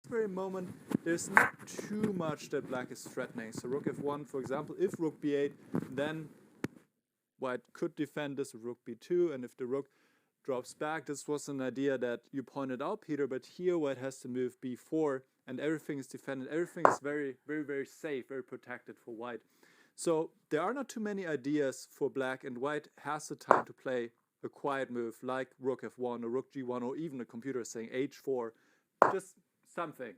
very moment, there's not too much that black is threatening. So rook f1, for example, if rook b8, then white could defend this with rook b2, and if the rook drops back, this was an idea that you pointed out, Peter, but here white has to move b4, and everything is defended. Everything is very, very, very safe, very protected for white. So there are not too many ideas for black, and white has the time to play a quiet move like rook f1 or rook g1, or even a computer saying h4, just something.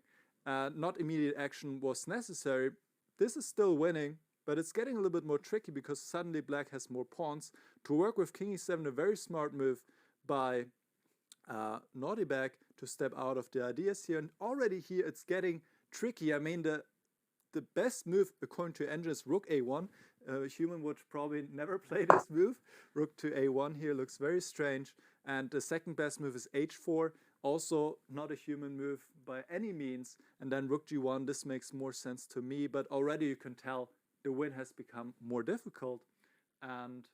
Not immediate action was necessary. This is still winning, but it's getting a little bit more tricky because suddenly black has more pawns. To work with king e7, a very smart move by Nordebæk to step out of the ideas here. And already here it's getting tricky. I mean, the best move according to engine is rook a1. A human would probably never play this move. Rook to a1 here looks very strange. And the second best move is h4. Also not a human move by any means. And then rook g1, this makes more sense to me. But already you can tell the win has become more difficult. And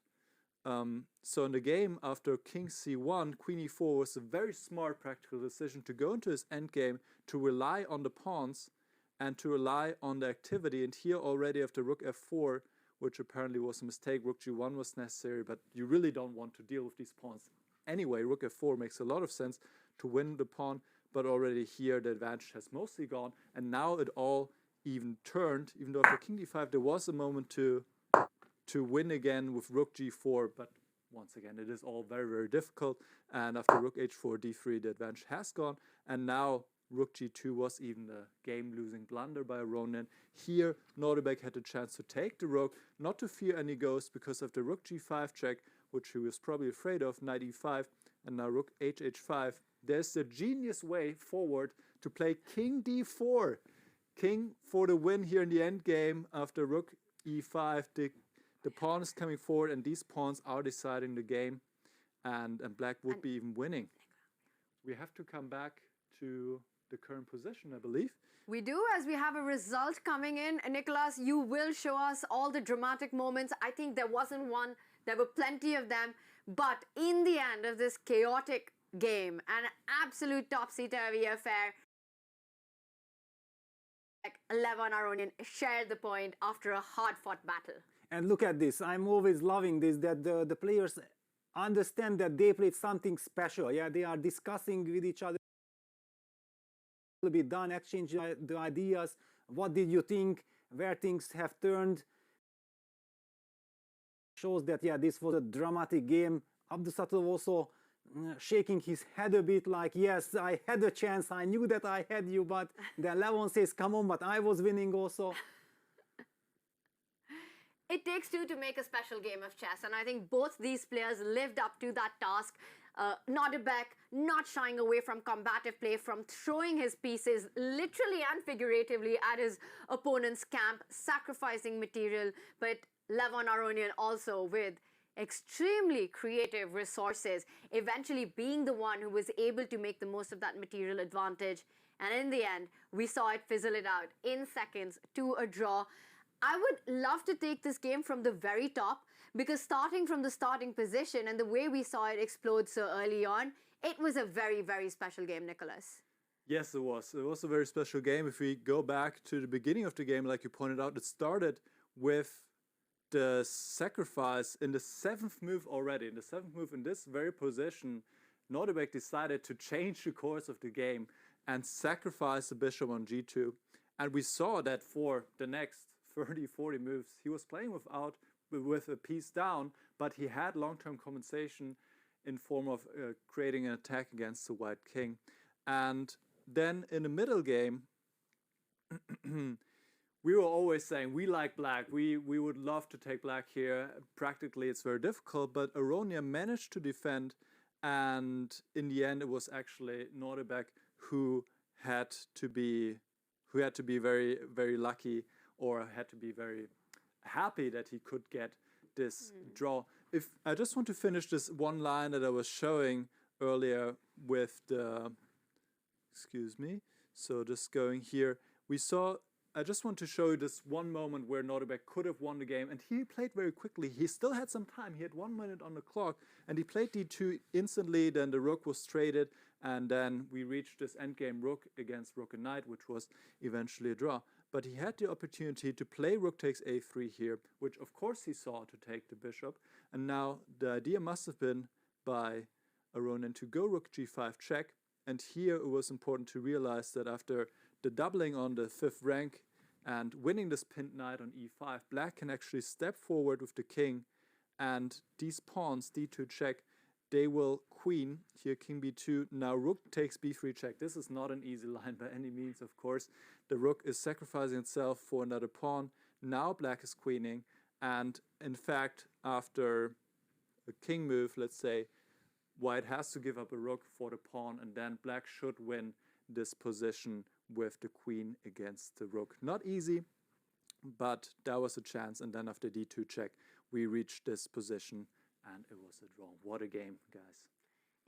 so in the game, after king c1, queen e4 was a very smart practical decision to go into his endgame, to rely on the pawns and to rely on the activity. And here already after rook f4, which apparently was a mistake, rook g1 was necessary, but you really don't want to deal with these pawns. Anyway, rook f4 makes a lot of sense to win the pawn, but already here the advantage has mostly gone, and now it all even turned. Even though after king d5 there was a moment to win again with rook g4, but once again it is all very, very difficult. And after rook h4, d3, the advantage has gone, and now rook g2 was even a game-losing blunder by Ronin. Here Nordebæk had the chance to take the rook, not to fear any ghost, because of the rook g5 check, which he was probably afraid of, knight e5, and now rook h5. There's the genius way forward to play king d4. King for the win here in the end game. After rook e5, the pawn is coming forward, and these pawns are deciding the game, and black would be even winning. We have to come back to the current position, I believe. We do, as we have a result coming in. Nicholas, you will show us all the dramatic moments. I think there wasn't one, there were plenty of them, but in the end of this chaotic game, an absolute topsy-turvy affair, Levon Aronian shared the point after a hard-fought battle. And look at this. I'm always loving this, that the players understand that they played something special. Yeah, they are discussing with each other. Will be done, exchange the ideas. What did you think? Where things have turned? Shows that, yeah, this was a dramatic game. Abdusatov also shaking his head a bit like, yes, I had a chance. I knew that I had you, but then Levon says, come on, but I was winning also. It takes two to make a special game of chess, and I think both these players lived up to that task. Nordebæk not shying away from combative play, from throwing his pieces literally and figuratively at his opponent's camp, sacrificing material, but Levon Aronian also with extremely creative resources, eventually being the one who was able to make the most of that material advantage. And in the end, we saw it fizzle it out in seconds to a draw. I would love to take this game from the very top, because starting from the starting position and the way we saw it explode so early on, it was a very, very special game, Nicholas. Yes, it was. It was a very special game. If we go back to the beginning of the game, like you pointed out, it started with the sacrifice in the 7th move already. In the 7th move, in this very position, Nordebæk decided to change the course of the game and sacrifice the bishop on g2. And we saw that for the next 30, 40 moves, he was playing with a piece down, but he had long-term compensation in form of creating an attack against the white king. And then in the middle game, we were always saying, we like black, we would love to take black here. Practically it's very difficult, but Aronia managed to defend, and in the end it was actually Nordebæk who had to be very, very lucky, or had to be very happy that he could get this draw. If I just want to finish this one line that I was showing earlier with the, excuse me, so just going here, we saw, I just want to show you this one moment where Nordebæk could have won the game, and he played very quickly. He still had some time. He had 1 minute on the clock, and he played d2 instantly. Then the rook was traded, And then we reached this endgame rook against rook and knight, which was eventually a draw. But he had the opportunity to play rook takes a3 here, which of course he saw to take the bishop. And now the idea must have been by Aronin to go rook g5 check. And here it was important to realize that after the doubling on the 5th rank and winning this pinned knight on e5, black can actually step forward with the king, and these pawns, d2 check, they will queen, here king b2, now rook takes b3 check. This is not an easy line by any means, of course. The rook is sacrificing itself for another pawn. Now black is queening, and in fact, after a king move, let's say, white has to give up a rook for the pawn, and then black should win this position with the queen against the rook. Not easy, but that was a chance, and then after d2 check, we reached this position, and it was a draw. What a game, guys.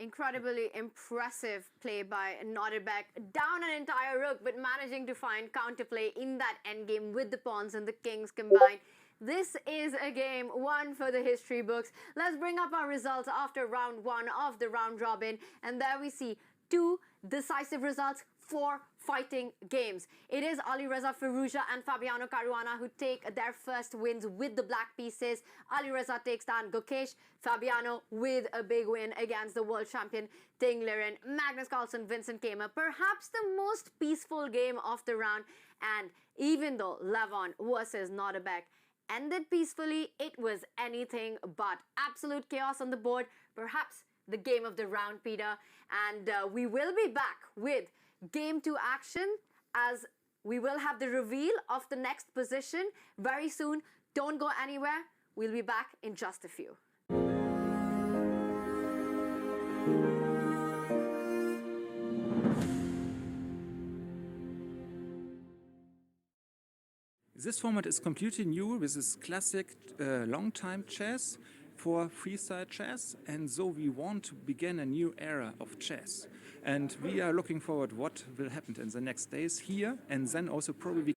Incredibly impressive play by Nordebek. Down an entire rook, but managing to find counterplay in that endgame with the pawns and the kings combined. This is a game one for the history books. Let's bring up our results after round 1 of the round robin. And there we see 2 decisive results, 4 fighting games. It is Alireza Firouzja and Fabiano Caruana who take their first wins with the black pieces. Alireza takes down Gukesh. Fabiano with a big win against the world champion Ting Liren. Magnus Carlsen, Vincent Keymer, perhaps the most peaceful game of the round. And even though Levon versus Nordebek ended peacefully, it was anything but absolute chaos on the board. Perhaps the game of the round, Peter. And we will be back with Game 2 action, as we will have the reveal of the next position very soon. Don't go anywhere. We'll be back in just a few. This format is completely new with this classic long-time chess for freestyle chess, and so we want to begin a new era of chess. And we are looking forward what will happen in the next days here, and then also probably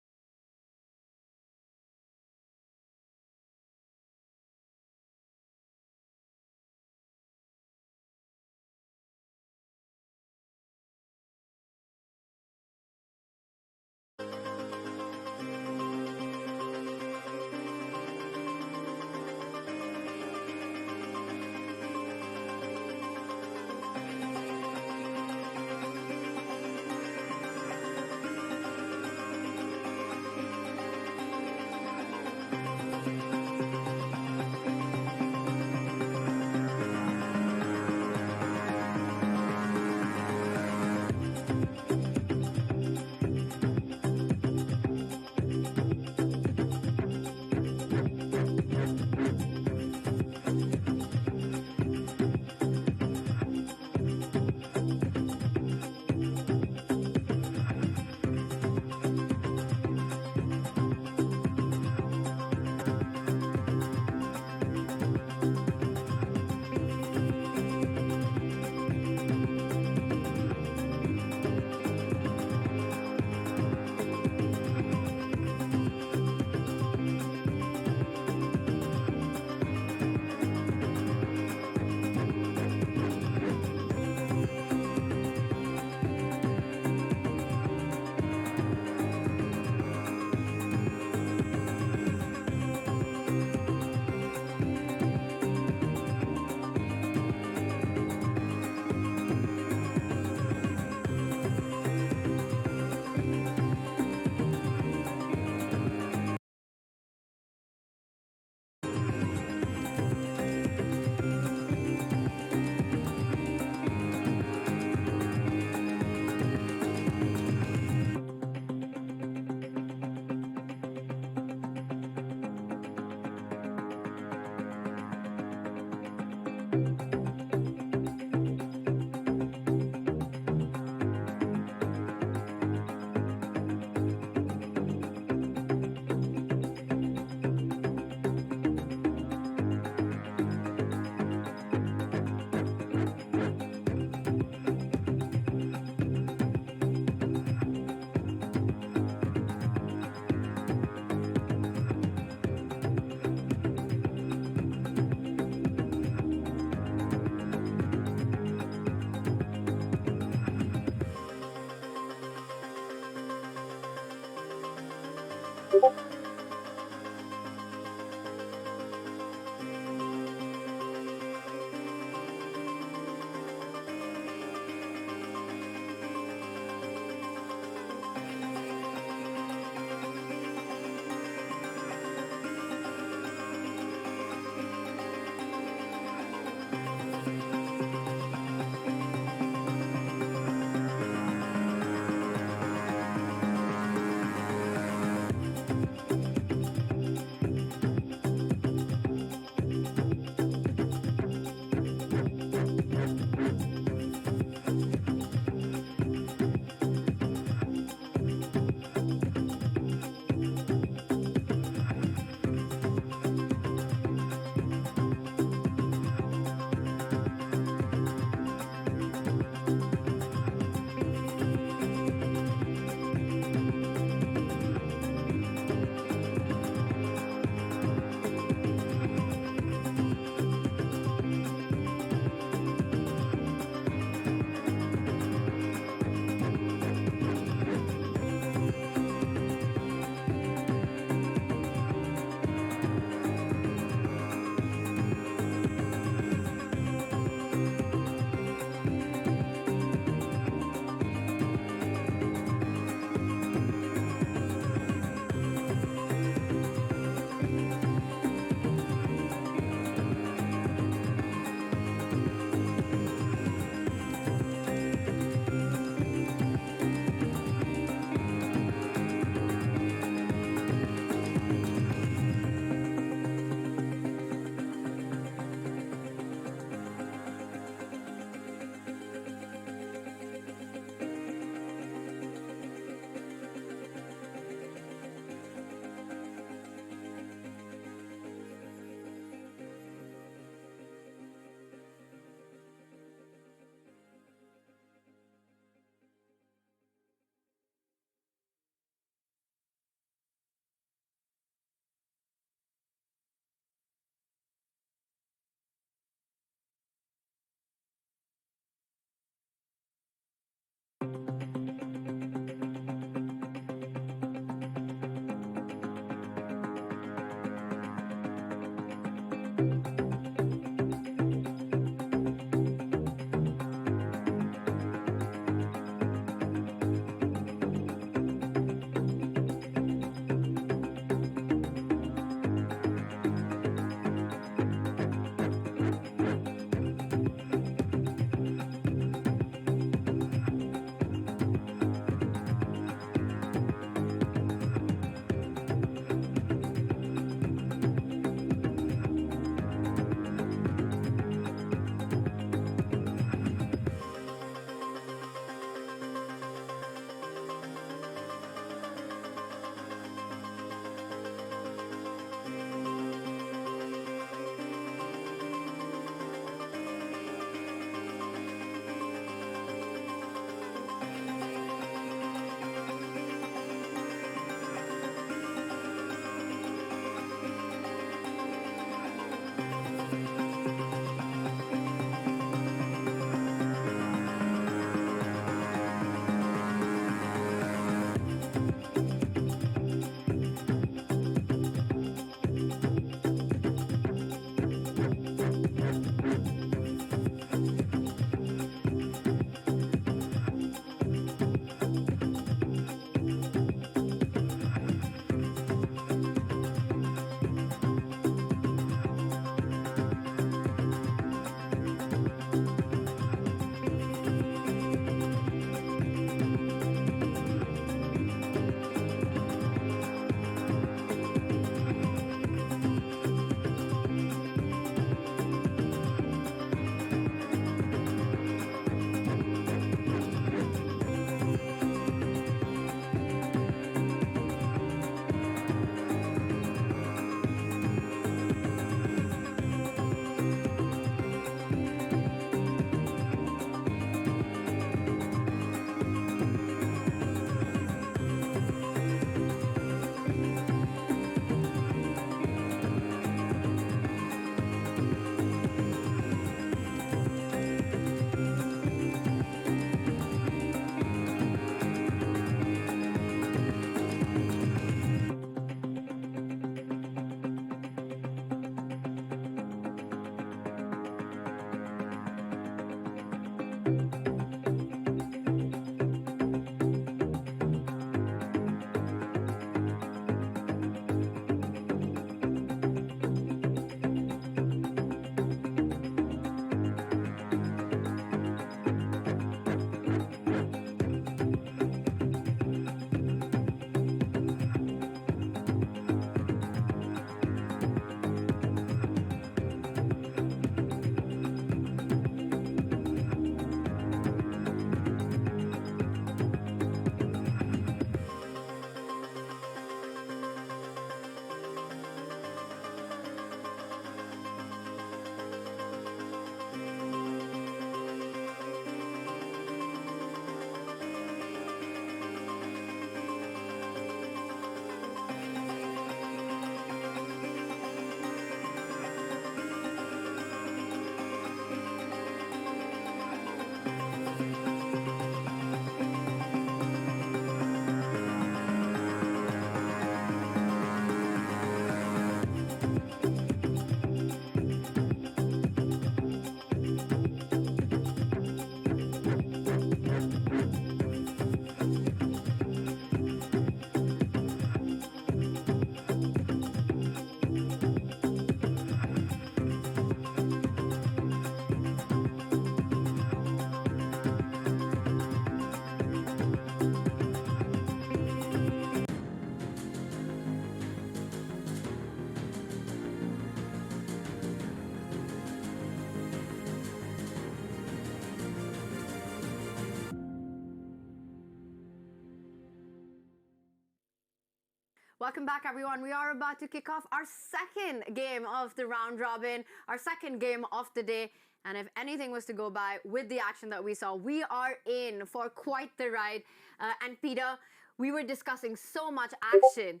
Welcome back, everyone. We are about to kick off our second game of the round robin, our second game of the day. And if anything was to go by with the action that we saw, we are in for quite the ride. And Peter, we were discussing so much action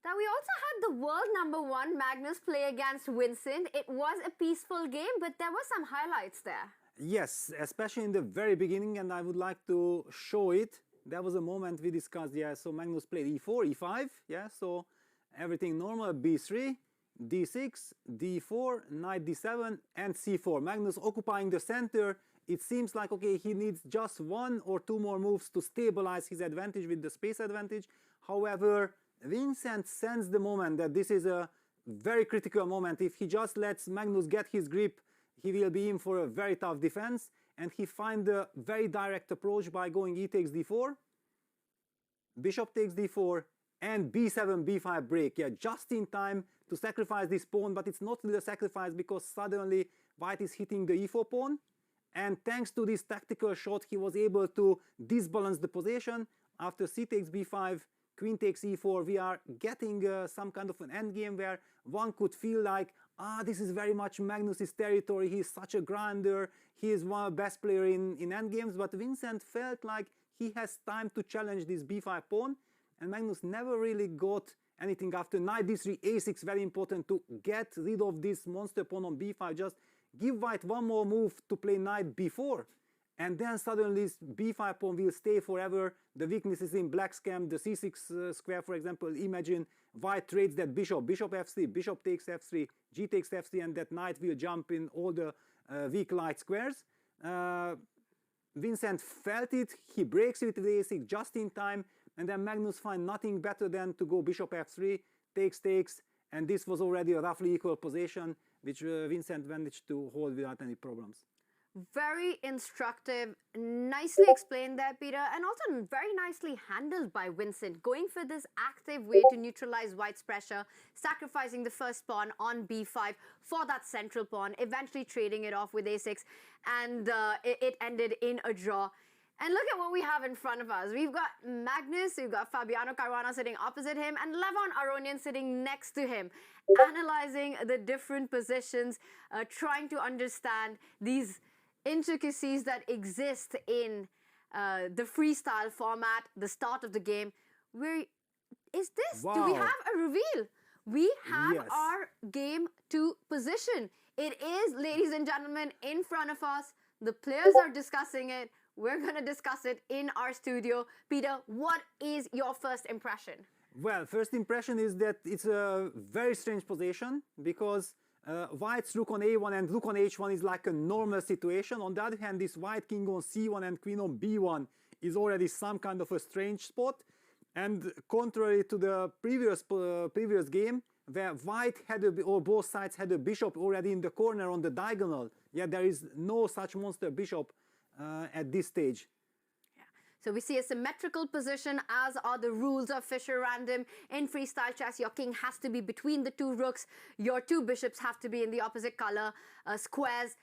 that we also had the world #1 Magnus play against Vincent. It was a peaceful game, but there were some highlights there. Yes, especially in the very beginning, and I would like to show it. There was a moment we discussed, yeah, so Magnus played e4, e5, yeah, so everything normal, b3, d6, d4, knight d7, and c4. Magnus occupying the center. It seems like, okay, he needs just 1 or 2 more moves to stabilize his advantage with the space advantage. However, Vincent sensed the moment that this is a very critical moment. If he just lets Magnus get his grip, he will be in for a very tough defense. And he finds a very direct approach by going e takes d4, bishop takes d4, and b7, b5 break. Yeah, just in time to sacrifice this pawn, but it's not really a sacrifice because suddenly white is hitting the e4 pawn. And thanks to this tactical shot, he was able to disbalance the position. After c takes b5, queen takes e4, we are getting some kind of an endgame where one could feel like, this is very much Magnus's territory, he's such a grinder, he is one of the best players in endgames, but Vincent felt like he has time to challenge this b5 pawn, and Magnus never really got anything after knight d3, a6, very important to get rid of this monster pawn on b5, just give white one more move to play knight b4, and then suddenly this b5 pawn will stay forever. The weakness is in black's camp, the c6 square, for example. Imagine white trades that bishop, bishop f3, bishop takes f3, g takes f3, and that knight will jump in all the weak light squares. Vincent felt it, he breaks it with a6 just in time, and then Magnus finds nothing better than to go bishop f3, takes, and this was already a roughly equal position, which Vincent managed to hold without any problems. Very instructive, nicely explained there, Peter, and also very nicely handled by Vincent, going for this active way to neutralize white's pressure, sacrificing the first pawn on b5 for that central pawn, eventually trading it off with a6, and it ended in a draw. And look at what we have in front of us. We've got Magnus, we've got Fabiano Caruana sitting opposite him, and Levon Aronian sitting next to him, analyzing the different positions, trying to understand these intricacies that exist in the freestyle format, the start of the game. Where is this? Wow. Do we have a reveal? We have Yes. our game 2 position. It is, ladies and gentlemen, in front of us. The players are discussing it. We're going to discuss it in our studio. Peter, what is your first impression? Well, first impression is that it's a very strange position because white's rook on a1 and rook on h1 is like a normal situation. On the other hand, this white king on c1 and queen on b1 is already some kind of a strange spot. And contrary to the previous game, where white had or both sides had a bishop already in the corner on the diagonal, yet there is no such monster bishop at this stage. So we see a symmetrical position, as are the rules of Fischer Random. In freestyle chess, your king has to be between the 2 rooks. Your 2 bishops have to be in the opposite color squares.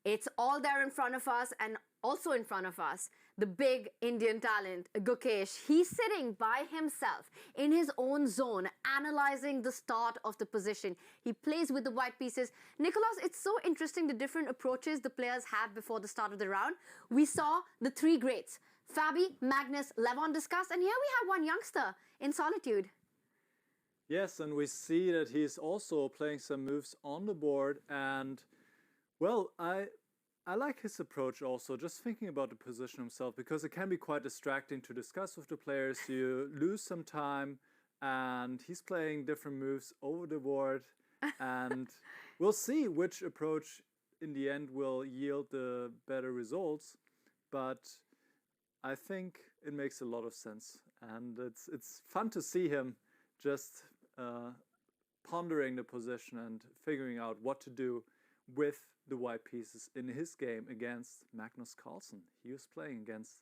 It's all there in front of us, and also in front of us, the big Indian talent, G.O.A.T. He's sitting by himself in his own zone, analyzing the start of the position. He plays with the white pieces. Nicholas, it's so interesting the different approaches the players have before the start of the round. We saw the 3 greats, Fabi, Magnus, Levon discussed, and here we have one youngster in solitude. Yes, and we see that he's also playing some moves on the board, and well, I like his approach also, just thinking about the position himself, because it can be quite distracting to discuss with the players. You lose some time, and he's playing different moves over the board, and we'll see which approach in the end will yield the better results, but I think it makes a lot of sense, and it's fun to see him just pondering the position and figuring out what to do with the white pieces in his game against Magnus Carlsen. He was playing against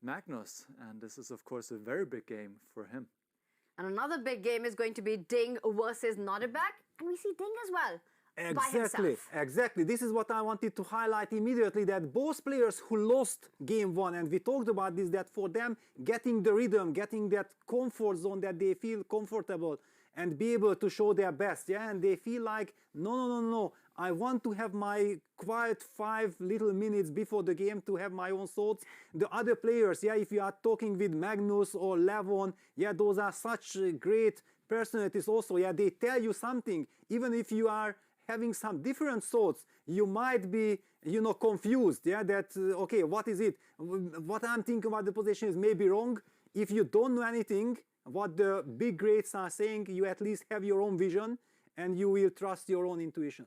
Magnus, and this is of course a very big game for him. And another big game is going to be Ding versus Nodebek, and we see Ding as well. by himself. Exactly. This is what I wanted to highlight immediately, that both players who lost game one, and we talked about this, that for them, getting the rhythm, getting that comfort zone that they feel comfortable and be able to show their best, yeah, and they feel like, no, I want to have my quiet 5 little minutes before the game to have my own thoughts. The other players, yeah, if you are talking with Magnus or Levon, yeah, those are such great personalities also, yeah, they tell you something, even if you are having some different thoughts, you might be, confused, yeah, that, okay, what is it? What I'm thinking about the position is maybe wrong. If you don't know anything, what the big greats are saying, you at least have your own vision and you will trust your own intuition.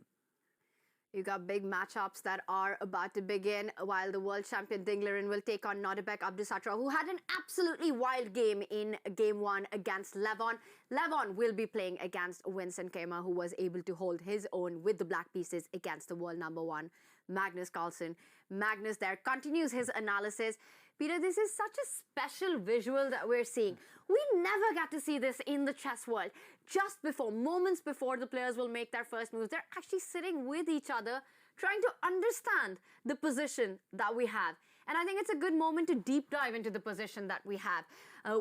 You got big matchups that are about to begin, while the world champion Dinglerin will take on Nodibek Abdusatra, who had an absolutely wild game in game one against Levon. Levon will be playing against Winston Kema, who was able to hold his own with the black pieces against the world number 1, Magnus Carlsen. Magnus there continues his analysis. Peter, this is such a special visual that we're seeing. We never get to see this in the chess world. Just before, moments before the players will make their first moves, they're actually sitting with each other, trying to understand the position that we have. And I think it's a good moment to deep dive into the position that we have.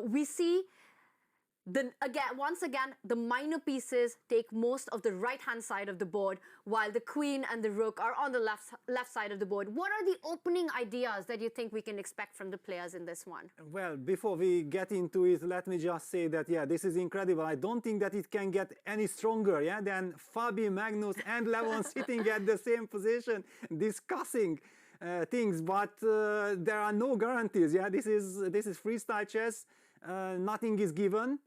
We see once again, the minor pieces take most of the right-hand side of the board, while the queen and the rook are on the left side of the board. What are the opening ideas that you think we can expect from the players in this one? Well, before we get into it, let me just say that, yeah, this is incredible. I don't think that it can get any stronger, yeah, than Fabi, Magnus and Levon sitting at the same position, discussing things, but there are no guarantees, yeah. This is freestyle chess. Nothing is given.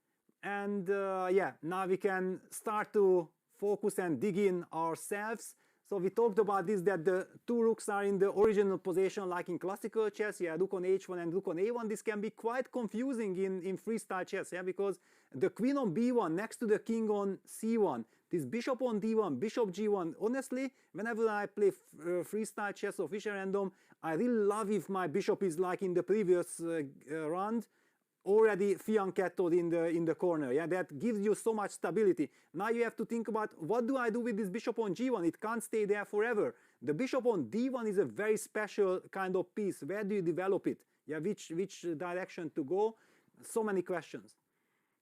And yeah, now we can start to focus and dig in ourselves. So we talked about this, that the 2 rooks are in the original position, like in classical chess. Yeah, rook on h1 and rook on a1. This can be quite confusing in freestyle chess, yeah, because the queen on b1 next to the king on c1, this bishop on d1, bishop g1. Honestly, whenever I play freestyle chess or Fischer Random, I really love if my bishop is like in the previous round, already fianchettoed in the corner, yeah, that gives you so much stability. Now you have to think about, what do I do with this bishop on g1? It can't stay there forever. The bishop on d1 is a very special kind of piece. Where do you develop it? Yeah, which direction to go? So many questions.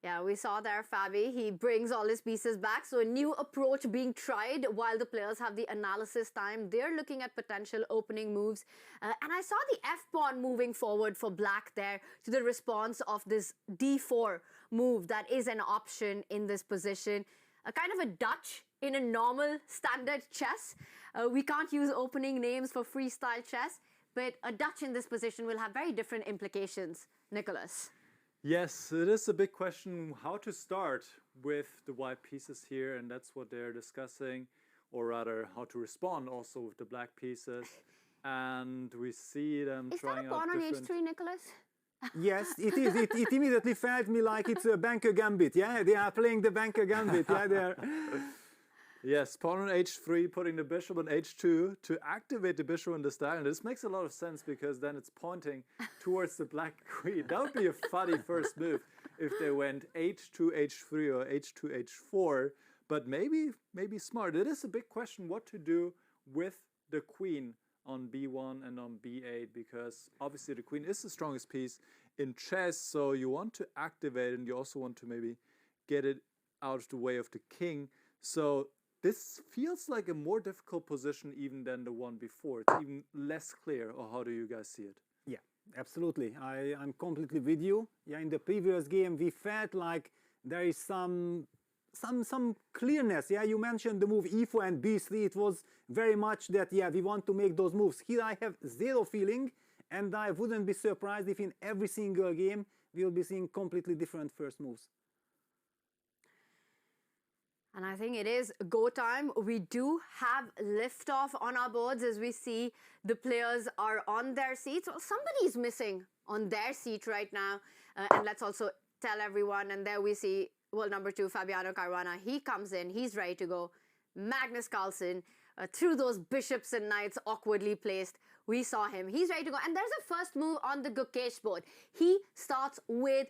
Yeah, we saw there Fabi, he brings all his pieces back. So a new approach being tried while the players have the analysis time. They're looking at potential opening moves. And I saw the f-pawn moving forward for black there to the response of this d4 move that is an option in this position. A kind of a Dutch in a normal standard chess. We can't use opening names for freestyle chess, but a Dutch in this position will have very different implications. Nicholas. Yes, it is a big question how to start with the white pieces here, and that's what they're discussing, or rather how to respond also with the black pieces. And we see them trying out different... Is that a pawn on h3, Nicholas? Yes, it is. It immediately felt me like it's a banker gambit. Yeah, they are playing the banker gambit. Yeah, they're... Yes, pawn on h3, putting the bishop on h2 to activate the bishop in this diagonal. This makes a lot of sense because then it's pointing towards the black queen. That would be a funny first move if they went h2, h3 or h2, h4. But maybe smart. It is a big question what to do with the queen on b1 and on b8, because obviously the queen is the strongest piece in chess. So you want to activate it, and you also want to maybe get it out of the way of the king. So this feels like a more difficult position even than the one before. It's even less clear, or how do you guys see it? Yeah, absolutely. I'm completely with you. Yeah, in the previous game, we felt like there is some clearness. Yeah, you mentioned the move e4 and b3. It was very much that, yeah, we want to make those moves. Here I have zero feeling, and I wouldn't be surprised if in every single game we will be seeing completely different first moves. And I think it is go time. We do have liftoff on our boards as we see the players are on their seats. Well, somebody's missing on their seat right now. And let's also tell everyone, and there we see world number 2, Fabiano Caruana. He comes in, he's ready to go. Magnus Carlsen, through those bishops and knights awkwardly placed. We saw him, he's ready to go. And there's a first move on the G.O.A.T board. He starts with,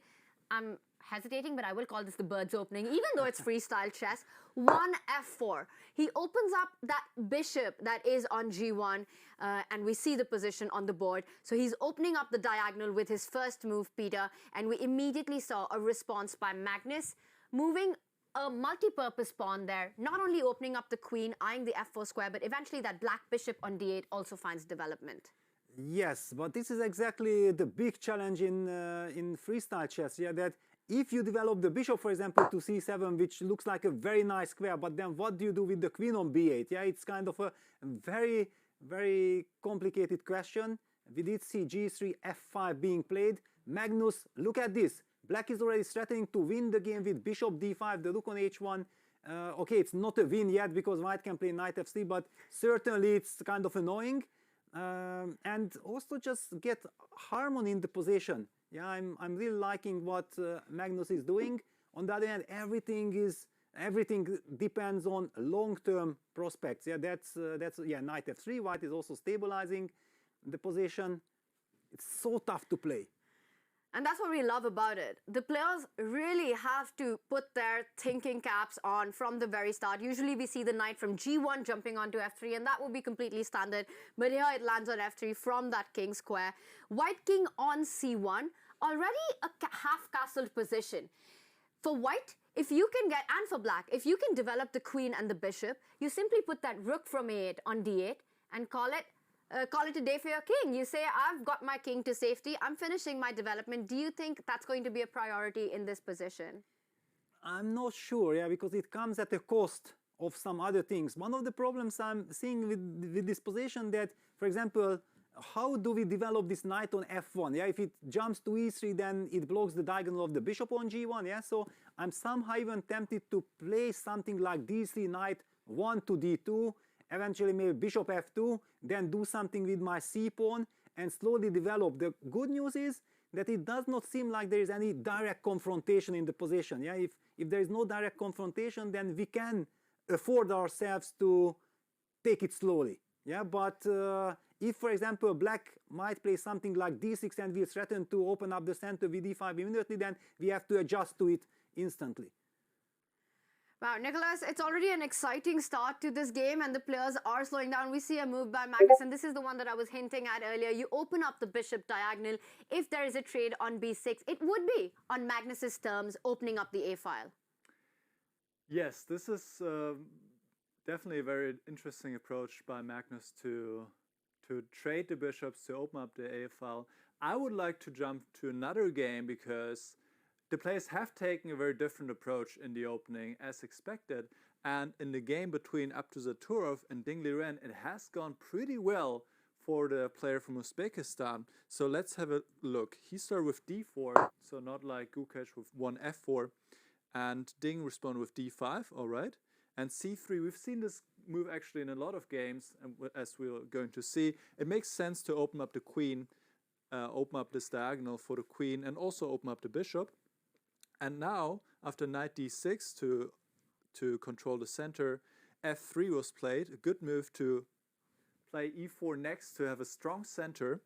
I'm hesitating, but I will call this the bird's opening, even though it's freestyle chess. 1f4. He opens up that bishop that is on g1, and we see the position on the board. So he's opening up the diagonal with his first move, Peter, and we immediately saw a response by Magnus, moving a multi-purpose pawn there, not only opening up the queen, eyeing the f4 square, but eventually that black bishop on d8 also finds development. Yes, but this is exactly the big challenge in freestyle chess, yeah, that if you develop the bishop, for example, to c7, which looks like a very nice square, but then what do you do with the queen on b8? Yeah, it's kind of a very, very complicated question. We did see g3, f5 being played. Magnus, look at this. Black is already threatening to win the game with bishop d5, the rook on h1. Okay, it's not a win yet because white can play knight f3, but certainly it's kind of annoying. And also just get harmony in the position. Yeah, I'm really liking what Magnus is doing. On the other hand, everything depends on long-term prospects. Yeah, that's knight f3. White is also stabilizing the position. It's so tough to play. And that's what we love about it. The players really have to put their thinking caps on from the very start. Usually we see the knight from g1 jumping onto f3, and that would be completely standard. But here it lands on f3 from that king square. White king on c1, already a half-castled position. For white, if you can get, and for black, if you can develop the queen and the bishop, you simply put that rook from a8 on d8 and call it a day for your king. You say, I've got my king to safety, I'm finishing my development. Do you think that's going to be a priority in this position? I'm not sure, yeah, because it comes at a cost of some other things. One of the problems I'm seeing with this position that, for example, how do we develop this knight on f1? Yeah, if it jumps to e3, then it blocks the diagonal of the bishop on g1. Yeah, so I'm somehow even tempted to play something like d3, knight 1 to d2, eventually maybe bishop f2, then do something with my c pawn and slowly develop. The good news is that it does not seem like there is any direct confrontation in the position. Yeah, if there is no direct confrontation, then we can afford ourselves to take it slowly. Yeah, but if, for example, black might play something like d6 and we threaten to open up the center with d5 immediately, then we have to adjust to it instantly. Wow, Nicholas, it's already an exciting start to this game and the players are slowing down. We see a move by Magnus, and this is the one that I was hinting at earlier. You open up the bishop diagonal. If there is a trade on b6, it would be on Magnus's terms, opening up the a file. Yes, this is definitely a very interesting approach by Magnus to trade the bishops, to open up the a file. I would like to jump to another game because the players have taken a very different approach in the opening as expected, and in the game between Abdusattorov and Ding Liren, it has gone pretty well for the player from Uzbekistan. So let's have a look. He started with d4, so not like G.O.A.T with 1f4, and Ding responded with d5, all right. And c3, we've seen this move actually in a lot of games, and as we're going to see, it makes sense to open up the queen, open up this diagonal for the queen, and also open up the bishop. And now, after knight d6 to control the center, f3 was played. A good move to play e4 next to have a strong center.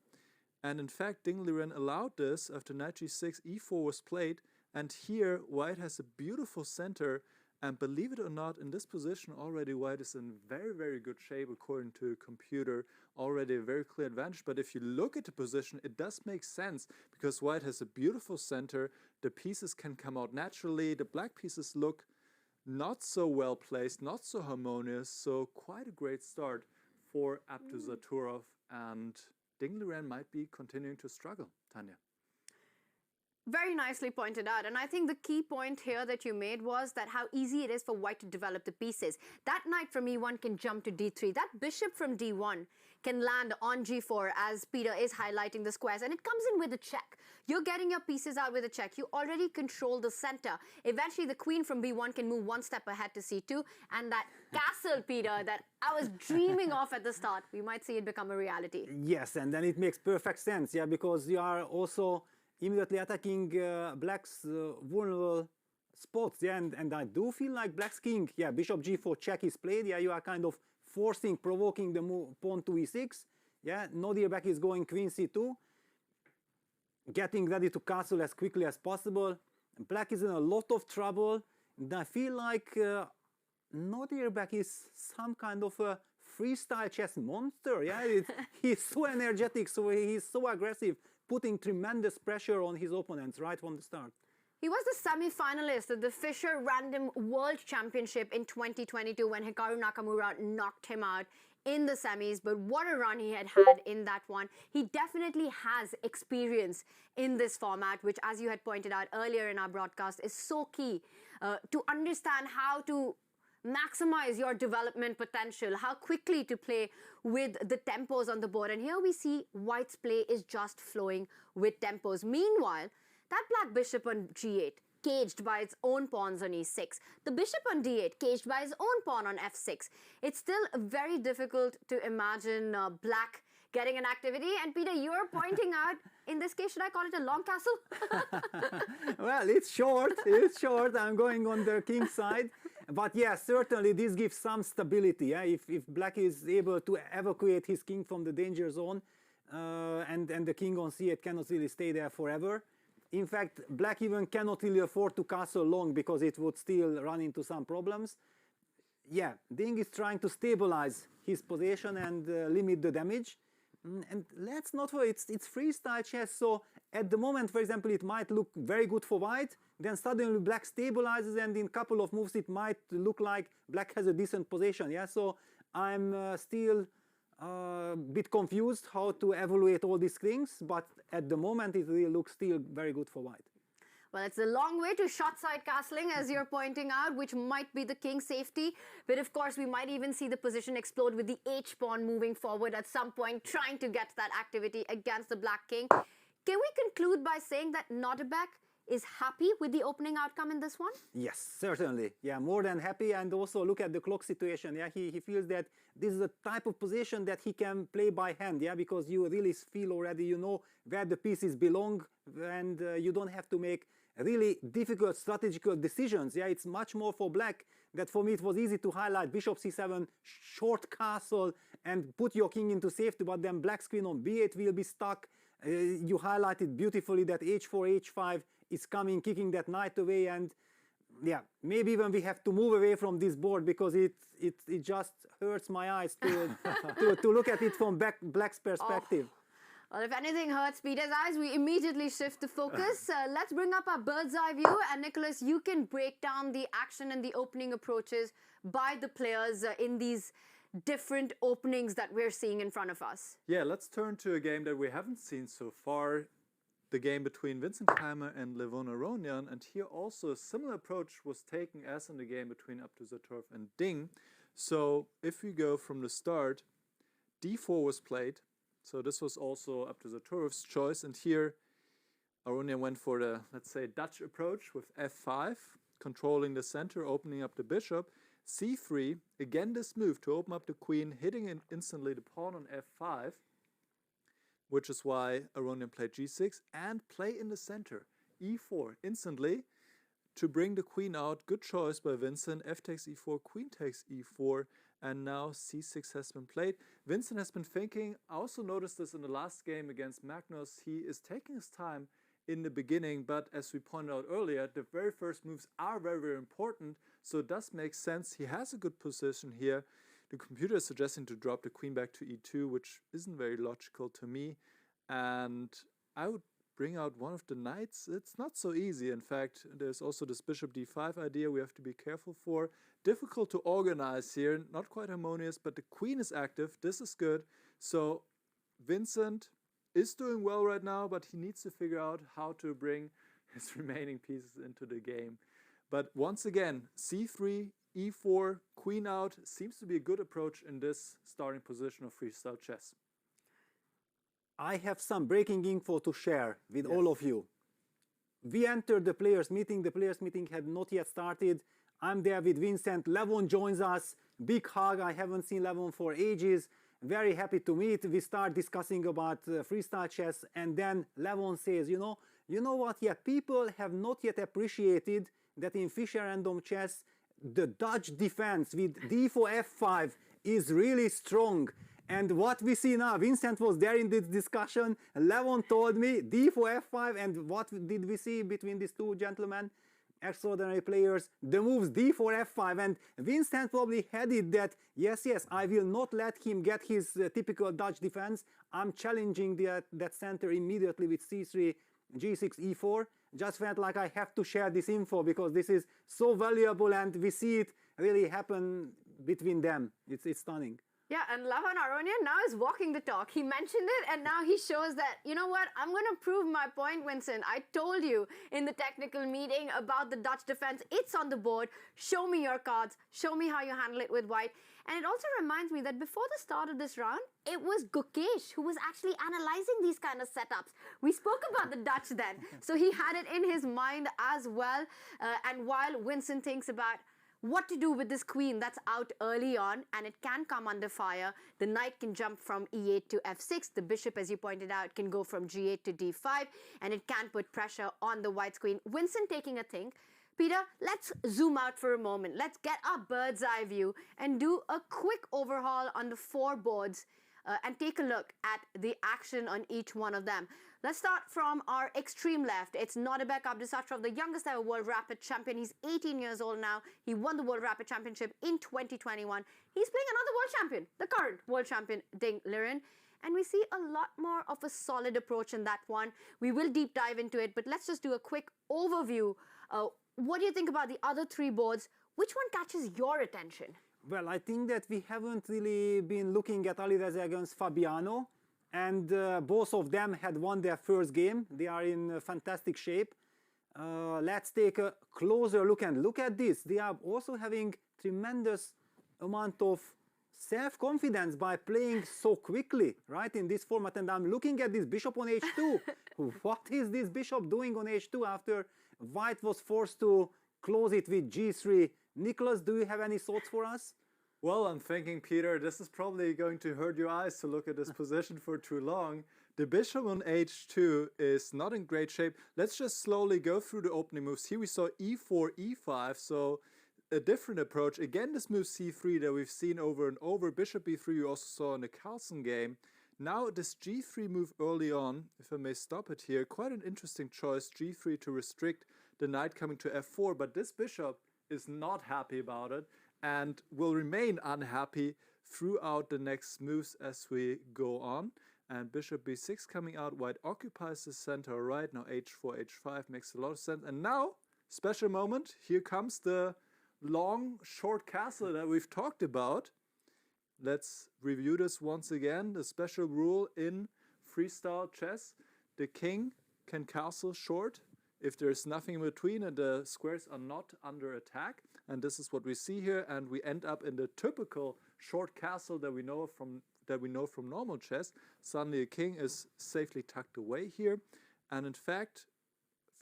And in fact, Ding Liren allowed this. After knight g6, e4 was played. And here, white has a beautiful center. And believe it or not, in this position already, white is in very, very good shape according to a computer. Already a very clear advantage. But if you look at the position, it does make sense because white has a beautiful center. The pieces can come out naturally. The black pieces look not so well placed, not so harmonious. So quite a great start for Abdusattorov. And Ding Liren might be continuing to struggle, Tanya. Very nicely pointed out, and I think the key point here that you made was that how easy it is for white to develop the pieces. That knight from e1 can jump to d3. That bishop from d1 can land on g4 as Peter is highlighting the squares, and it comes in with a check. You're getting your pieces out with a check. You already control the center. Eventually, the queen from b1 can move one step ahead to c2, and that castle, Peter, that I was dreaming of at the start, we might see it become a reality. Yes, and then it makes perfect sense, yeah, because you are also immediately attacking black's vulnerable spots, yeah, and I do feel like black's king, yeah, bishop g4 check is played, yeah, you are kind of provoking the move, pawn to e6, yeah, Nadir back is going queen c2, getting ready to castle as quickly as possible. Black is in a lot of trouble. And I feel like Nodirbek is some kind of a freestyle chess monster. Yeah, he's so energetic, so he's so aggressive, putting tremendous pressure on his opponents right from the start. He was the semi-finalist at the Fischer Random World Championship in 2022 when Hikaru Nakamura knocked him out in the semis, but what a run he had in that one. He definitely has experience in this format, which, as you had pointed out earlier in our broadcast, is so key to understand how to maximize your development potential, how quickly to play with the tempos on the board. And here we see White's play is just flowing with tempos. Meanwhile, that black bishop on G8, caged by its own pawns on E6. The bishop on D8, caged by his own pawn on F6. It's still very difficult to imagine black getting an activity. And Peter, you're pointing out, in this case, should I call it a long castle? Well, it's short. It's short. I'm going on the king's side. But yeah, certainly this gives some stability. Yeah? If black is able to evacuate his king from the danger zone, and the king on c8 cannot really stay there forever. In fact, black even cannot really afford to castle long because it would still run into some problems. Yeah, Ding is trying to stabilize his position and limit the damage. And let's not forget, it's freestyle chess, so at the moment, for example, it might look very good for white, then suddenly black stabilizes, and in a couple of moves it might look like black has a decent position. Yeah, so I'm still a bit confused how to evaluate all these things, but at the moment it really looks still very good for white. Well, it's a long way to short side castling, as you're pointing out, which might be the king's safety. But of course, we might even see the position explode with the h-pawn moving forward at some point, trying to get that activity against the black king. Can we conclude by saying that Nodirbek is happy with the opening outcome in this one? Yes, certainly. Yeah, more than happy. And also look at the clock situation. Yeah, he feels that this is a type of position that he can play by hand. Yeah, because you really feel already, you know, where the pieces belong, and you don't have to make really difficult strategical decisions. Yeah, it's much more for black that for me it was easy to highlight bishop c7, short castle, and put your king into safety, but then black's queen on b8 will be stuck. You highlighted beautifully that h4, h5 is coming, kicking that knight away, and yeah, maybe even we have to move away from this board because it just hurts my eyes to look at it from black's perspective. Oh. Well, if anything hurts Peter's eyes, we immediately shift the focus. Let's bring up our bird's eye view. And Nicholas, you can break down the action and the opening approaches by the players in these different openings that we're seeing in front of us. Yeah, let's turn to a game that we haven't seen so far. The game between Vincent Keimer and Levon Aronian. And here also a similar approach was taken as in the game between Abdusattorov and Ding. So if we go from the start, d4 was played. So this was also Abdusattorov's choice, and here Aronian went for the, let's say, Dutch approach with f5, controlling the center, opening up the bishop. c3, again this move to open up the queen, hitting instantly the pawn on f5, which is why Aronian played g6, and play in the center, e4, instantly, to bring the queen out. Good choice by Vincent. F takes e4, queen takes e4, and now c6 has been played. Vincent has been thinking. I also noticed this in the last game against Magnus. He is taking his time in the beginning, but as we pointed out earlier, the very first moves are very, very important, so it does make sense. He has a good position here. The computer is suggesting to drop the queen back to e2, which isn't very logical to me, and I would bring out one of the knights. It's not so easy. In fact, there's also this bishop d5 idea we have to be careful for. Difficult to organize here, not quite harmonious, but the queen is active. This is good. So Vincent is doing well right now, but he needs to figure out how to bring his remaining pieces into the game. But once again, c3, e4, queen out seems to be a good approach in this starting position of freestyle chess. I have some breaking info to share with all of you. We entered the players' meeting. The players' meeting had not yet started. I'm there with Vincent. Levon joins us. Big hug. I haven't seen Levon for ages. Very happy to meet. We start discussing about freestyle chess, and then Levon says, you know what? Yeah, people have not yet appreciated that in Fischer random chess, the Dutch defense with d4 f5 is really strong. And what we see now, Vincent was there in this discussion, Levon told me d4 f5, and what did we see between these two gentlemen? Extraordinary players, the moves d4 f5, and Vincent probably had it that yes, I will not let him get his typical Dutch defense. I'm challenging that center immediately with c3, g6, e4. Just felt like I have to share this info because this is so valuable, and we see it really happen between them. It's stunning. Yeah, and Levon Aronian now is walking the talk. He mentioned it, and now he shows that, you know what, I'm going to prove my point, Vincent. I told you in the technical meeting about the Dutch defense. It's on the board. Show me your cards. Show me how you handle it with white. And it also reminds me that before the start of this round, it was G.O.A.T who was actually analyzing these kind of setups. We spoke about the Dutch then, so he had it in his mind as well. And while Vincent thinks about what to do with this queen that's out early on, and it can come under fire. The knight can jump from e8 to f6. The bishop, as you pointed out, can go from g8 to d5, and it can put pressure on the white queen. Vincent taking a think. Peter, let's zoom out for a moment. Let's get our bird's eye view and do a quick overhaul on the four boards and take a look at the action on each one of them. Let's start from our extreme left. It's Nodibek Abdusattorov, the youngest ever World Rapid champion. He's 18 years old now. He won the World Rapid Championship in 2021. He's playing another world champion, the current world champion, Ding Liren. And we see a lot more of a solid approach in that one. We will deep dive into it, but let's just do a quick overview. What do you think about the other three boards? Which one catches your attention? Well, I think that we haven't really been looking at Alireza against Fabiano, and both of them had won their first game. They are in fantastic shape. Let's take a closer look, and look at this. They are also having tremendous amount of self-confidence by playing so quickly, right, in this format. And I'm looking at this bishop on h2. What is this bishop doing on h2 after white was forced to close it with g3? Nicholas, do you have any thoughts for us? Well, I'm thinking, Peter, this is probably going to hurt your eyes to look at this position for too long. The bishop on h2 is not in great shape. Let's just slowly go through the opening moves. Here we saw e4, e5, so a different approach. Again, this move c3 that we've seen over and over. Bishop b3 we also saw in the Carlsen game. Now this g3 move early on, if I may stop it here, quite an interesting choice, g3 to restrict the knight coming to f4, but this bishop is not happy about it and will remain unhappy throughout the next moves as we go on. And bishop b6 coming out, white occupies the center, right? Now h4, h5 makes a lot of sense. And now, special moment, here comes the long, short castle that we've talked about. Let's review this once again. The special rule in freestyle chess, the king can castle short if there's nothing in between and the squares are not under attack. And this is what we see here, and we end up in the typical short castle that we know from normal chess. Suddenly a king is safely tucked away here, and in fact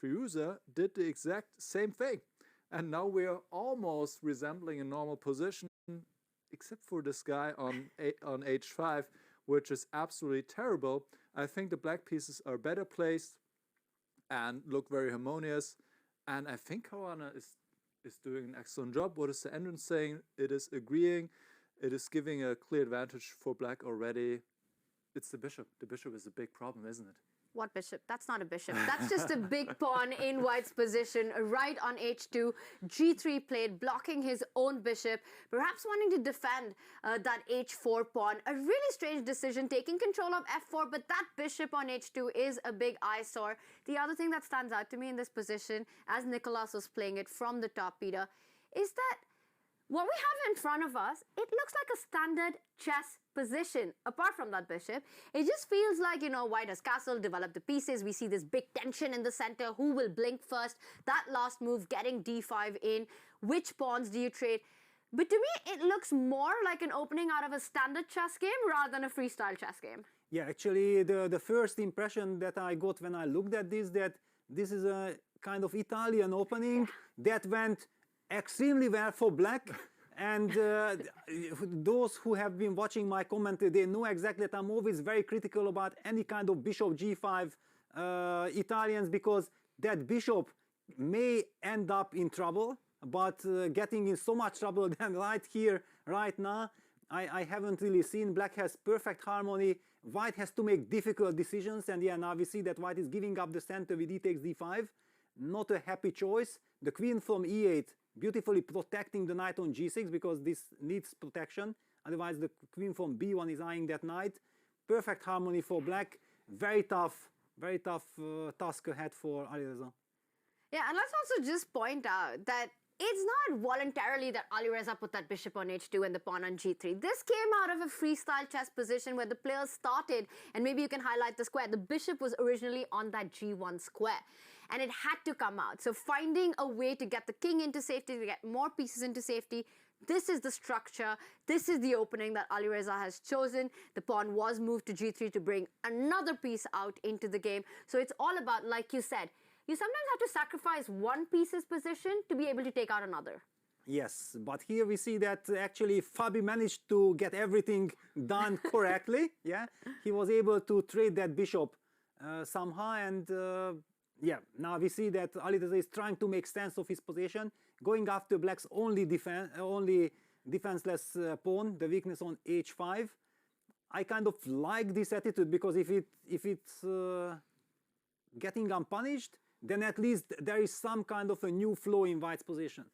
Firuza did the exact same thing, and now we are almost resembling a normal position, except for this guy on h5, which is absolutely terrible. I think the black pieces are better placed and look very harmonious, and I think Caruana is doing an excellent job. What is the entrance saying? It is agreeing. It is giving a clear advantage for black already. It's the bishop. The bishop is a big problem, isn't it? What bishop? That's not a bishop. That's just a big pawn in white's position, right on h2. g3 played, blocking his own bishop, perhaps wanting to defend that h4 pawn. A really strange decision, taking control of f4, but that bishop on h2 is a big eyesore. The other thing that stands out to me in this position, as Nicolas was playing it from the top, Peter, is that what we have in front of us, it looks like a standard chess position. Apart from that bishop, it just feels like, you know, white has castle, developed the pieces. We see this big tension in the center. Who will blink first? That last move, getting d5 in. Which pawns do you trade? But to me, it looks more like an opening out of a standard chess game rather than a freestyle chess game. Yeah, actually, the first impression that I got when I looked at this, that this is a kind of Italian opening that went extremely well for black. And those who have been watching my comment, they know exactly that I'm always very critical about any kind of bishop g5 Italians, because that bishop may end up in trouble, but getting in so much trouble than right here, right now. I haven't really seen. Black has perfect harmony. White has to make difficult decisions, and yeah, now we see that White is giving up the center with e takes d5. Not a happy choice. The queen from e8 beautifully protecting the knight on g6 because this needs protection. Otherwise, the queen from b1 is eyeing that knight. Perfect harmony for Black. Very tough task ahead for Alireza. Yeah, and let's also just point out that it's not voluntarily that Alireza put that bishop on h2 and the pawn on g3. This came out of a freestyle chess position where the players started, and maybe you can highlight the square. The bishop was originally on that g1 square, and it had to come out. So finding a way to get the king into safety, to get more pieces into safety, this is the structure, this is the opening that Alireza has chosen. The pawn was moved to g3 to bring another piece out into the game. So it's all about, like you said, you sometimes have to sacrifice one piece's position to be able to take out another. Yes, but here we see that actually Fabi managed to get everything done correctly. Yeah, he was able to trade that bishop somehow, and yeah, now we see that Alireza is trying to make sense of his position, going after Black's only defenseless pawn, the weakness on h5. I kind of like this attitude because if it's getting unpunished, then at least there is some kind of a new flow in White's position.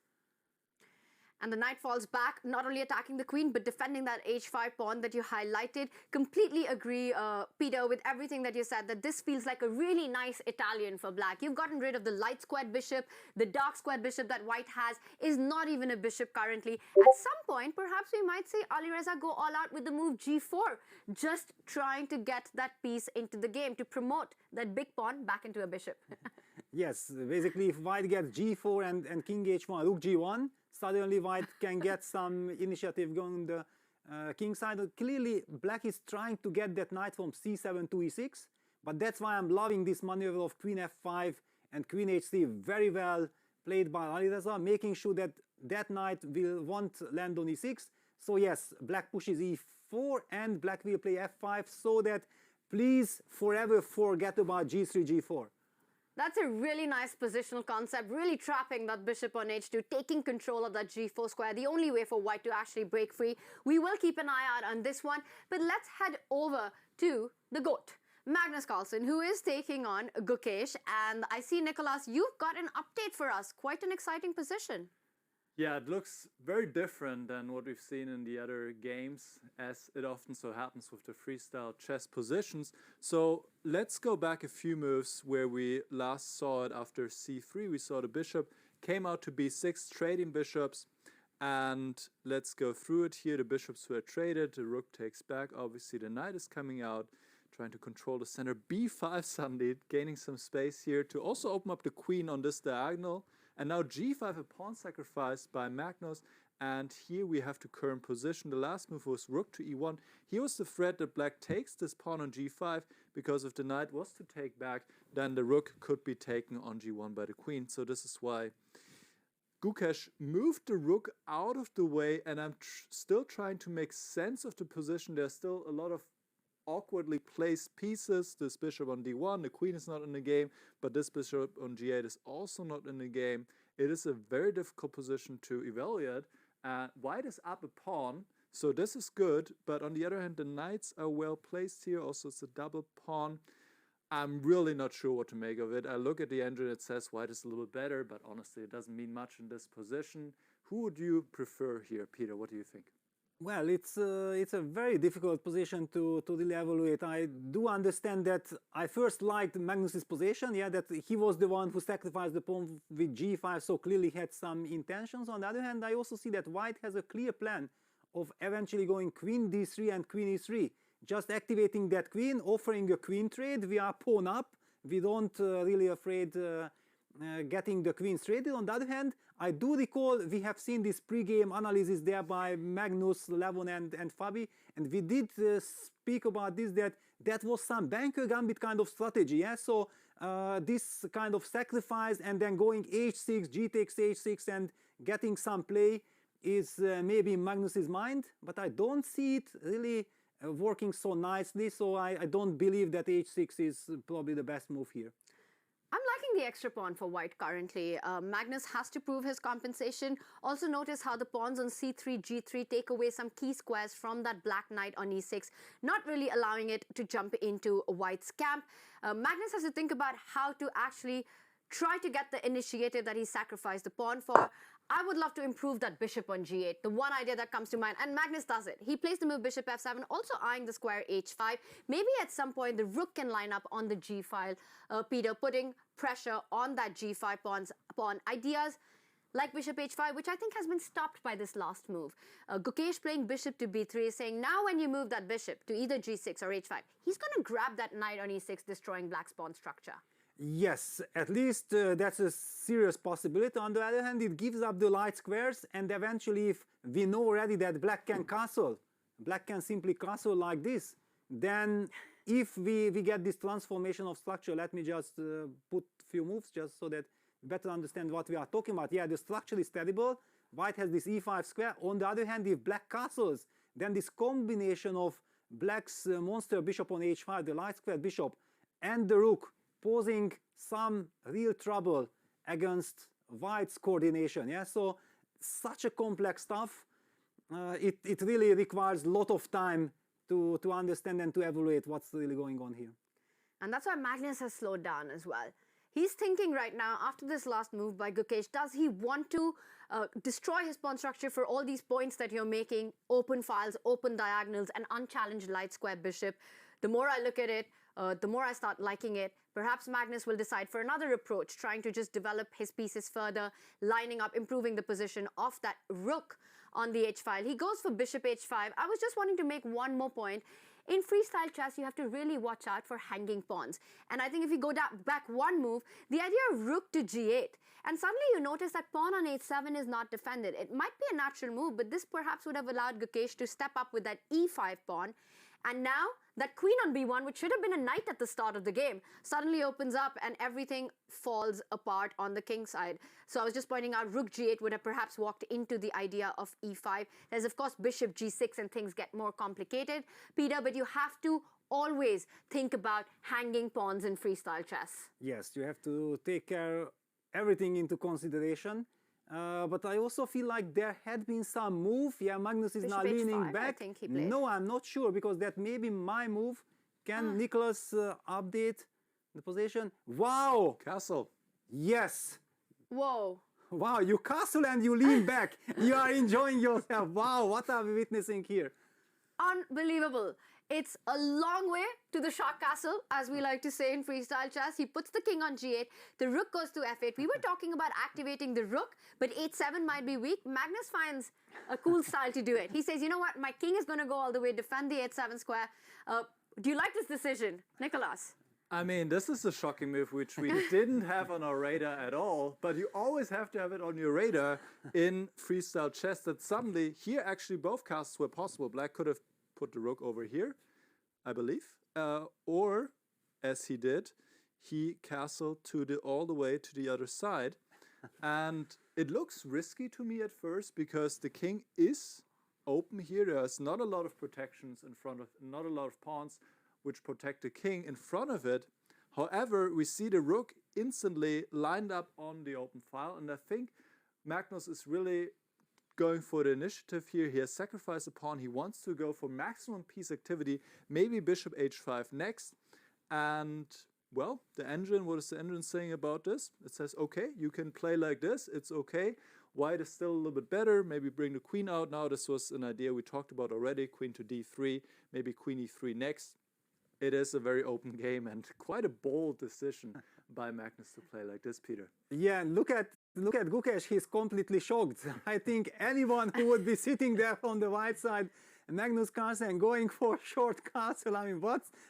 And the knight falls back, not only attacking the queen, but defending that h5 pawn that you highlighted. Completely agree, Peter, with everything that you said, that this feels like a really nice Italian for Black. You've gotten rid of the light squared bishop. The dark squared bishop that White has is not even a bishop currently. At some point, perhaps we might see Alireza go all out with the move g4, just trying to get that piece into the game to promote that big pawn back into a bishop. Yes, basically if White gets g4 and king h1, rook g1, suddenly White can get some initiative going on the king side. Clearly, Black is trying to get that knight from c7 to e6, but that's why I'm loving this maneuver of queen f5 and queen h3. Very well played by Alireza, making sure that that knight won't land on e6. So yes, Black pushes e4 and Black will play f5 so that please forever forget about g3, g4. That's a really nice positional concept, really trapping that bishop on h2, taking control of that g4 square, the only way for White to actually break free. We will keep an eye out on this one, but let's head over to the GOAT, Magnus Carlsen, who is taking on Gukesh. And I see, Nicholas, you've got an update for us. Quite an exciting position. Yeah, it looks very different than what we've seen in the other games, as it often so happens with the freestyle chess positions. So let's go back a few moves where we last saw it after c3. We saw the bishop came out to b6, trading bishops. And let's go through it here. The bishops were traded, the rook takes back. Obviously the knight is coming out, trying to control the center. b5 suddenly, gaining some space here to also open up the queen on this diagonal. And now g5, a pawn sacrifice by Magnus, and here we have the current position. The last move was rook to e1. Here was the threat that Black takes this pawn on g5, because if the knight was to take back, then the rook could be taken on g1 by the queen. So this is why Gukesh moved the rook out of the way, and I'm still trying to make sense of the position. There's still a lot of awkwardly placed pieces. This bishop on d1, the queen is not in the game, but this bishop on g8 is also not in the game. It is a very difficult position to evaluate. White is up a pawn, so this is good, but on the other hand, the knights are well placed here. Also, it's a double pawn. I'm really not sure what to make of it. I look at the engine, it says white is a little better, but honestly, it doesn't mean much in this position. Who would you prefer here, Peter? What do you think? Well, it's a very difficult position to really evaluate. I do understand that I first liked Magnus's position, yeah, that he was the one who sacrificed the pawn with g5, so clearly had some intentions. On the other hand, I also see that White has a clear plan of eventually going queen d3 and queen e3, just activating that queen, offering a queen trade. We are pawn up. We don't really afraid getting the queen traded. On the other hand, I do recall we have seen this pre-game analysis there by Magnus, Levon and Fabi, and we did speak about this, that was some banker gambit kind of strategy, yeah? So this kind of sacrifice and then going h6, g takes h6 and getting some play is maybe in Magnus's mind, but I don't see it really working so nicely, so I don't believe that h6 is probably the best move here. I'm liking the extra pawn for white currently. Magnus has to prove his compensation. Also notice how the pawns on c3, g3 take away some key squares from that black knight on e6, not really allowing it to jump into white's camp. Magnus has to think about how to actually try to get the initiative that he sacrificed the pawn for. I would love to improve that bishop on g8, the one idea that comes to mind, and Magnus does it. He plays the move bishop f7, also eyeing the square h5. Maybe at some point the rook can line up on the g file, Peter, putting pressure on that g5 pawn ideas like bishop h5, which I think has been stopped by this last move. G.O.A.T playing bishop to b3 is saying now when you move that bishop to either g6 or h5, he's going to grab that knight on e6, destroying black's pawn structure. Yes, at least that's a serious possibility. On the other hand, it gives up the light squares, and eventually if we know already that black can castle, black can simply castle like this, then if we get this transformation of structure, let me just put a few moves just so that you better understand what we are talking about. Yeah, the structure is terrible. White has this e5 square. On the other hand, if black castles, then this combination of black's monster bishop on h5, the light square bishop, and the rook, posing some real trouble against white's coordination. Yeah, so such a complex stuff. It really requires a lot of time to understand and to evaluate what's really going on here. And that's why Magnus has slowed down as well. He's thinking right now, after this last move by G.O.A.T, does he want to destroy his pawn structure for all these points that you're making, open files, open diagonals, and unchallenged light square bishop? The more I look at it, the more I start liking it. Perhaps Magnus will decide for another approach, trying to just develop his pieces further, lining up, improving the position of that rook on the h-file. He goes for bishop h5. I was just wanting to make one more point. In freestyle chess, you have to really watch out for hanging pawns. And I think if you go back one move, the idea of rook to g8, and suddenly you notice that pawn on h7 is not defended. It might be a natural move, but this perhaps would have allowed G.O.A.T to step up with that e5 pawn. And now that queen on b1, which should have been a knight at the start of the game, suddenly opens up and everything falls apart on the king side. So I was just pointing out rook g8 would have perhaps walked into the idea of e5. There's of course bishop g6 and things get more complicated, Peter, but you have to always think about hanging pawns in freestyle chess. Yes, you have to take everything into consideration. But I also feel like there had been some move. Yeah, Magnus is now leaning back. I think he played. No, I'm not sure, because that may be my move. Can Nicholas update the position? Wow! Castle. Yes. Whoa. Wow, you castle and you lean back. You are enjoying yourself. Wow, what are we witnessing here? Unbelievable. It's a long way to the shark castle, as we like to say in freestyle chess. He puts the king on g8, the rook goes to f8. We were talking about activating the rook, but h7 might be weak. Magnus finds a cool style to do it. He says, you know what, my king is going to go all the way, defend the h7 square. Do you like this decision, Nicholas? I mean, this is a shocking move which we didn't have on our radar at all, but you always have to have it on your radar in freestyle chess, that suddenly here actually both castles were possible. Black could have put the rook over here, I believe, or as he did, he castled all the way to the other side, and it looks risky to me at first because the king is open here. There's not a lot of protections in front of, not a lot of pawns which protect the king in front of it. However, we see the rook instantly lined up on the open file, and I think Magnus is really going for the initiative here. He has sacrificed a pawn. He wants to go for maximum piece activity, maybe bishop h5 next. And, well, the engine, what is the engine saying about this? It says, okay, you can play like this. It's okay. White is still a little bit better. Maybe bring the queen out now. This was an idea we talked about already. Queen to d3, maybe queen e3 next. It is a very open game and quite a bold decision by Magnus to play like this, Peter. Yeah, look at G.O.A.T. He's completely shocked. I think anyone who would be sitting there on the white side, Magnus Carlsen going for short castle. I mean,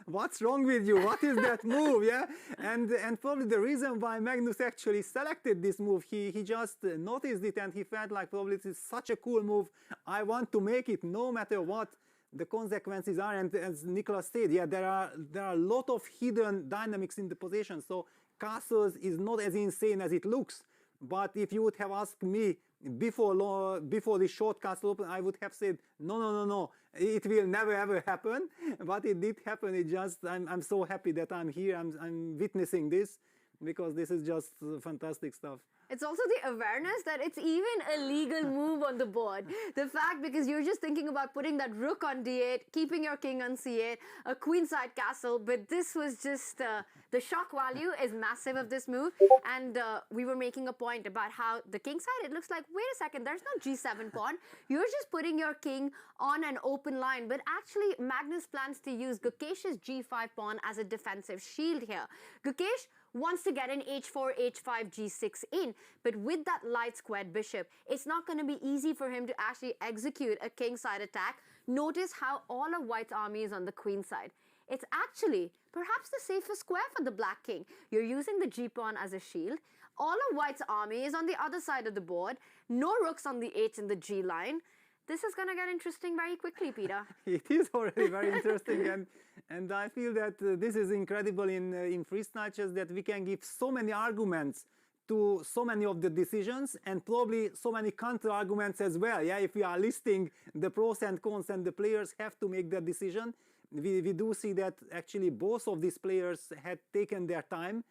what's wrong with you? What is that move? Yeah, and probably the reason why Magnus actually selected this move, he just noticed it and he felt like probably this is such a cool move. I want to make it no matter what the consequences are. And as Nicholas said, yeah, there are a lot of hidden dynamics in the position. So castles is not as insane as it looks. But if you would have asked me before the short castle open, I would have said no, it will never ever happen. But it did happen. It just I'm so happy that I'm here. I'm witnessing this. because this is just fantastic stuff. It's also the awareness that it's even a legal move on the board. The fact, because you're just thinking about putting that rook on d8, keeping your king on c8, a queenside castle, but this was just, the shock value is massive of this move. And we were making a point about how the king side, it looks like, wait a second, there's no g7 pawn. You're just putting your king on an open line. But actually, Magnus plans to use Gukesh's g5 pawn as a defensive shield here. Gukesh wants to get an h4, h5, g6 in, but with that light squared bishop, it's not going to be easy for him to actually execute a kingside attack. Notice how all of White's army is on the queen side. It's actually perhaps the safest square for the black king. You're using the g-pawn as a shield. All of White's army is on the other side of the board. No rooks on the h in the g line. This is going to get interesting very quickly, Peter. It is already very interesting, and I feel that this is incredible in freestyle chess, that we can give so many arguments to so many of the decisions, and probably so many counter arguments as well. Yeah, if we are listing the pros and cons, and the players have to make their decision, we do see that actually both of these players had taken their time.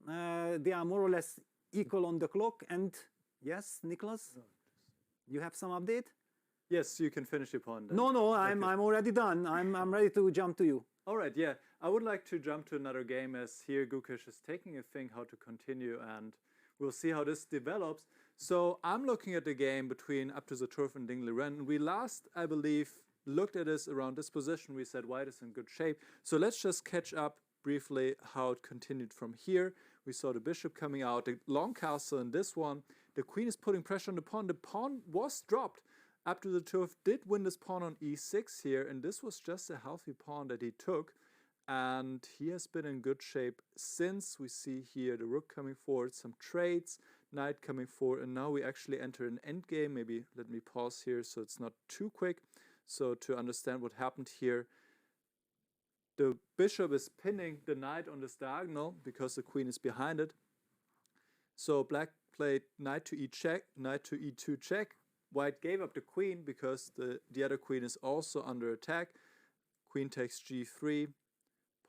They are more or less equal on the clock. And yes, Nicholas, you have some update? Yes, you can finish your pawn then. No, I'm already done. I'm ready to jump to you. All right, yeah. I would like to jump to another game, as here Gukesh is taking a think how to continue, and we'll see how this develops. So I'm looking at the game between Up to the Turf and Ding Liren. We last, I believe, looked at this around this position. We said White is in good shape. So let's just catch up briefly how it continued from here. We saw the bishop coming out, the long castle in this one. The queen is putting pressure on the pawn. The pawn was dropped. Up to the Turf did win this pawn on e6 here, and this was just a healthy pawn that he took. And he has been in good shape since. We see here the rook coming forward, some trades, knight coming forward, and now we actually enter an endgame. Maybe let me pause here so it's not too quick. So to understand what happened here, the bishop is pinning the knight on this diagonal because the queen is behind it. So black played knight to e check, knight to e2 check. White gave up the queen because the other queen is also under attack. Queen takes g3,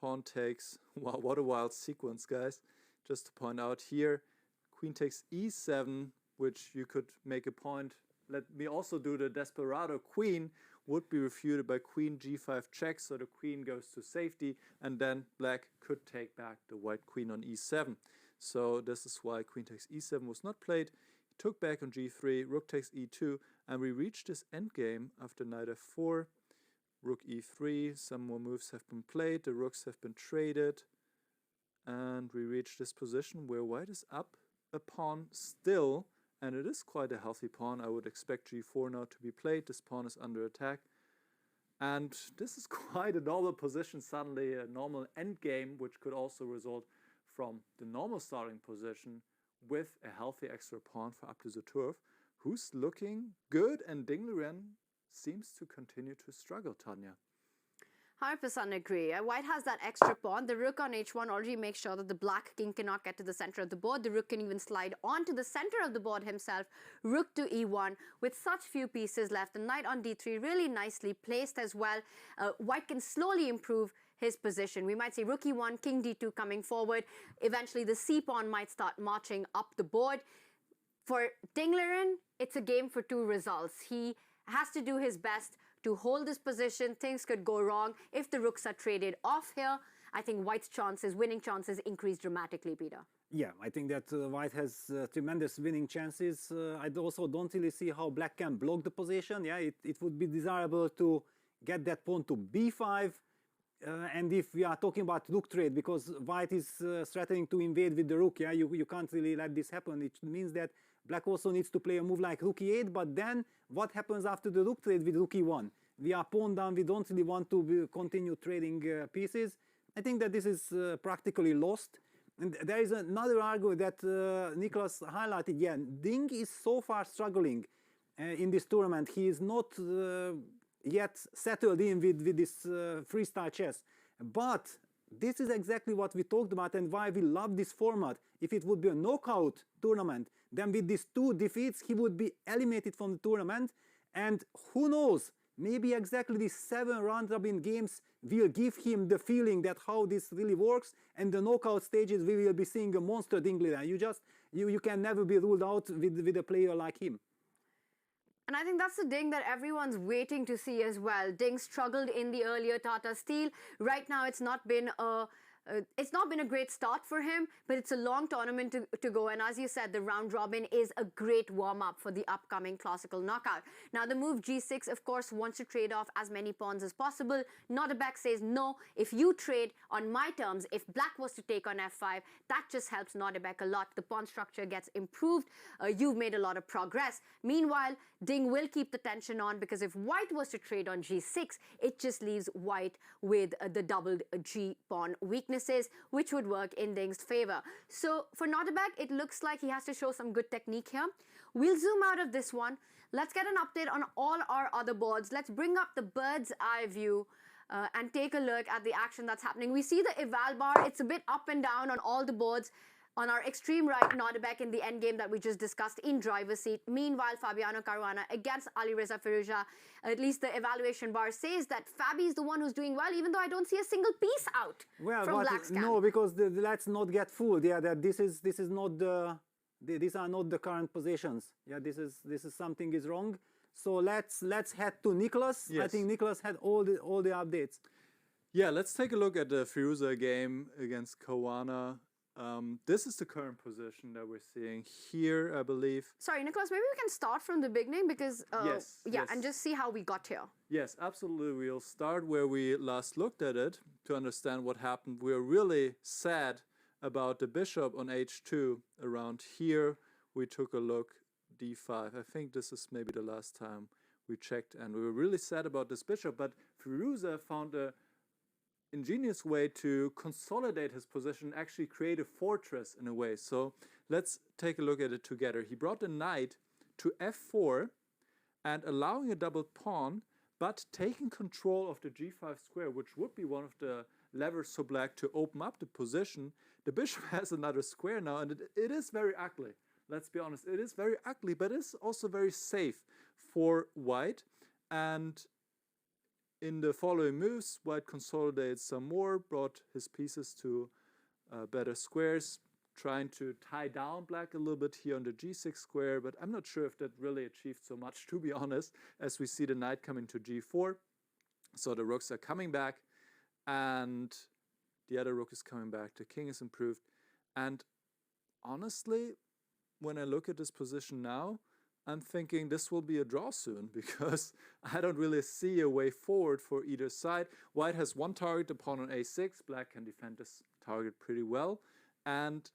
pawn takes, wow, what a wild sequence, guys. Just to point out here, queen takes e7, which you could make a point. Let me also do the desperado queen, would be refuted by queen g5 check, so the queen goes to safety, and then black could take back the white queen on e7. So this is why queen takes e7 was not played. Took back on g3, rook takes e2, and we reach this endgame after knight f4, rook e3, some more moves have been played, the rooks have been traded, and we reach this position where white is up a pawn still, and it is quite a healthy pawn. I would expect g4 now to be played. This pawn is under attack, and this is quite a normal position, suddenly a normal endgame, which could also result from the normal starting position with a healthy extra pawn for Up to the Turf, who's looking good, and Ding Liren seems to continue to struggle, Tanya. 100% agree. White has that extra pawn. The rook on h1 already makes sure that the black king cannot get to the center of the board. The rook can even slide onto the center of the board himself. Rook to e1 with such few pieces left. The knight on d3 really nicely placed as well. White can slowly improve his position. We might see rook e1, king d2 coming forward. Eventually the c pawn might start marching up the board. For Ding Liren, it's a game for two results. He has to do his best to hold this position. Things could go wrong. If the rooks are traded off here, I think White's chances, winning chances, increase dramatically, Peter. Yeah, I think that White has tremendous winning chances. I also don't really see how black can block the position. Yeah, it would be desirable to get that pawn to b5. And if we are talking about rook trade, because white is threatening to invade with the rook, yeah, you can't really let this happen. It means that black also needs to play a move like rook e8, but then what happens after the rook trade with rook e1? We are pawn down, we don't really want to continue trading pieces. I think that this is practically lost. And there is another argument that Nicholas highlighted. Yeah, Ding is so far struggling in this tournament. He is not yet settled in with this freestyle chess. But this is exactly what we talked about and why we love this format. If it would be a knockout tournament, then with these two defeats, he would be eliminated from the tournament. And who knows, maybe exactly these 7 round-robin games will give him the feeling that how this really works, and the knockout stages we will be seeing a monster Dingley. You can never be ruled out with a player like him. And I think that's the Ding that everyone's waiting to see as well. Ding struggled in the earlier Tata Steel. Right now, it's not been a great start for him, but it's a long tournament to go. And as you said, the round robin is a great warm-up for the upcoming classical knockout. Now, the move G6, of course, wants to trade off as many pawns as possible. Nodebek says, no, if you trade on my terms, if black was to take on f5, that just helps Nodebek a lot. The pawn structure gets improved. You've made a lot of progress. Meanwhile, Ding will keep the tension on, because if white was to trade on G6, it just leaves white with the doubled G pawn weaknesses, which would work in Ding's favor. So for Nodebek, it looks like he has to show some good technique here. We'll zoom out of this one. Let's get an update on all our other boards. Let's bring up the bird's eye view and take a look at the action that's happening. We see the eval bar. It's a bit up and down on all the boards. On our extreme right, Nodebek in the endgame that we just discussed in driver's seat. Meanwhile, Fabiano Caruana against Alireza Firouzja. At least the evaluation bar says that Fabi is the one who's doing well, even though I don't see a single piece out from Black's camp. No, because let's not get fooled. Yeah, that this is not the these are not the current positions. Yeah, this is something is wrong. So let's head to Nicholas. Yes. I think Nicholas had all the updates. Yeah, let's take a look at the Firouzja game against Caruana. This is the current position that we're seeing here, I believe. Sorry, Nicholas, maybe we can start from the beginning, because yes. and just see how we got here. Yes, absolutely. We'll start where we last looked at it to understand what happened. We're really sad about the bishop on h2 around here. We took a look, d5. I think this is maybe the last time we checked, and we were really sad about this bishop, but Firouzja found a ingenious way to consolidate his position, actually create a fortress in a way. So let's take a look at it together. He brought the knight to f4 and allowing a double pawn, but taking control of the g5 square, which would be one of the levers for black to open up the position. The bishop has another square now, and it is very ugly. Let's be honest, it is very ugly, but it's also very safe for white. And in the following moves, white consolidated some more, brought his pieces to better squares, trying to tie down black a little bit here on the g6 square, but I'm not sure if that really achieved so much, to be honest, as we see the knight coming to g4. So the rooks are coming back, and the other rook is coming back. The king is improved. And honestly, when I look at this position now, I'm thinking this will be a draw soon, because I don't really see a way forward for either side. White has one target, the pawn on a6. Black can defend this target pretty well. And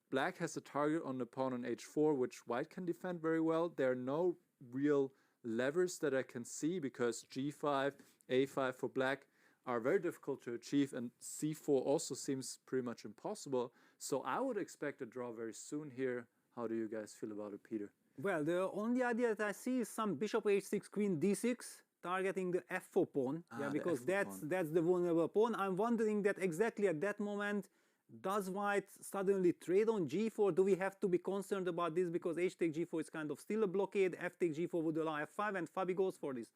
black has a target on the pawn on h4, which white can defend very well. There are no real levers that I can see, because g5, a5 for black are very difficult to achieve, and c4 also seems pretty much impossible. So I would expect a draw very soon here. How do you guys feel about it, Peter? Well, the only idea that I see is some bishop h6, queen d6, targeting the f4 pawn. Yeah, because that's the vulnerable pawn. I'm wondering that exactly at that moment, does white suddenly trade on g4? Do we have to be concerned about this? Because h take g4 is kind of still a blockade. F take g4 would allow f5, and Fabi goes for this.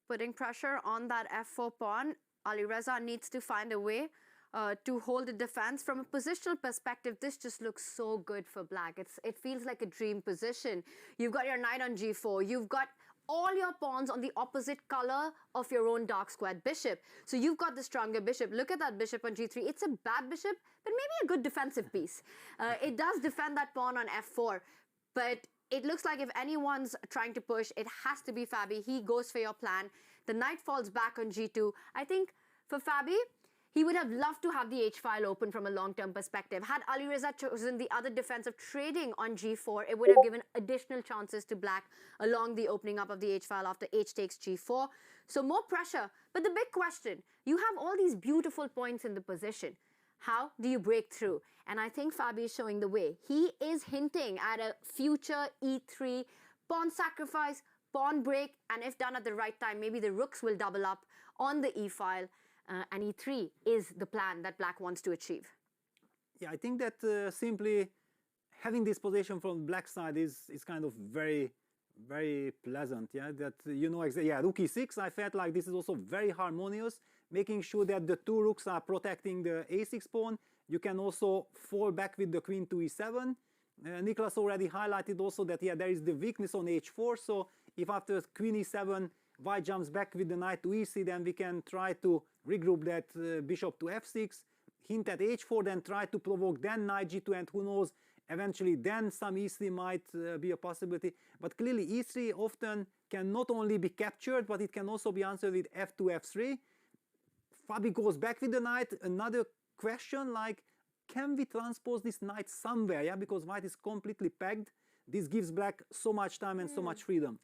Putting pressure on that f4 pawn, Alireza needs to find a way to hold the defense. From a positional perspective, this just looks so good for black. It feels like a dream position. You've got your knight on g4. You've got all your pawns on the opposite color of your own dark squared bishop. So you've got the stronger bishop. Look at that bishop on g3. It's a bad bishop, but maybe a good defensive piece. It does defend that pawn on f4, but it looks like if anyone's trying to push, it has to be Fabi. He goes for your plan. The knight falls back on g2. I think for Fabi, he would have loved to have the h-file open from a long-term perspective. Had Alireza chosen the other defense of trading on g4, it would have given additional chances to black along the opening up of the h-file after h takes g4. So more pressure. But the big question, you have all these beautiful points in the position. How do you break through? And I think Fabi is showing the way. He is hinting at a future e3 pawn sacrifice, pawn break, and if done at the right time, maybe the rooks will double up on the e-file. And e3 is the plan that black wants to achieve. Yeah, I think that simply having this position from black side is kind of very, very pleasant, yeah, that you know exactly. Yeah, rook e6, I felt like this is also very harmonious, making sure that the two rooks are protecting the a6 pawn. You can also fall back with the queen to e7. Nicholas already highlighted also that, yeah, there is the weakness on h4, so if after queen e7 white jumps back with the knight to e3, then we can try to regroup that bishop to f6, hint at h4, then try to provoke then knight g2, and who knows, eventually then some e3 might be a possibility. But clearly e3 often can not only be captured, but it can also be answered with f2, f3. Fabi goes back with the knight. Another question, like, can we transpose this knight somewhere? Yeah, because white is completely pegged. This gives black so much time and so much freedom.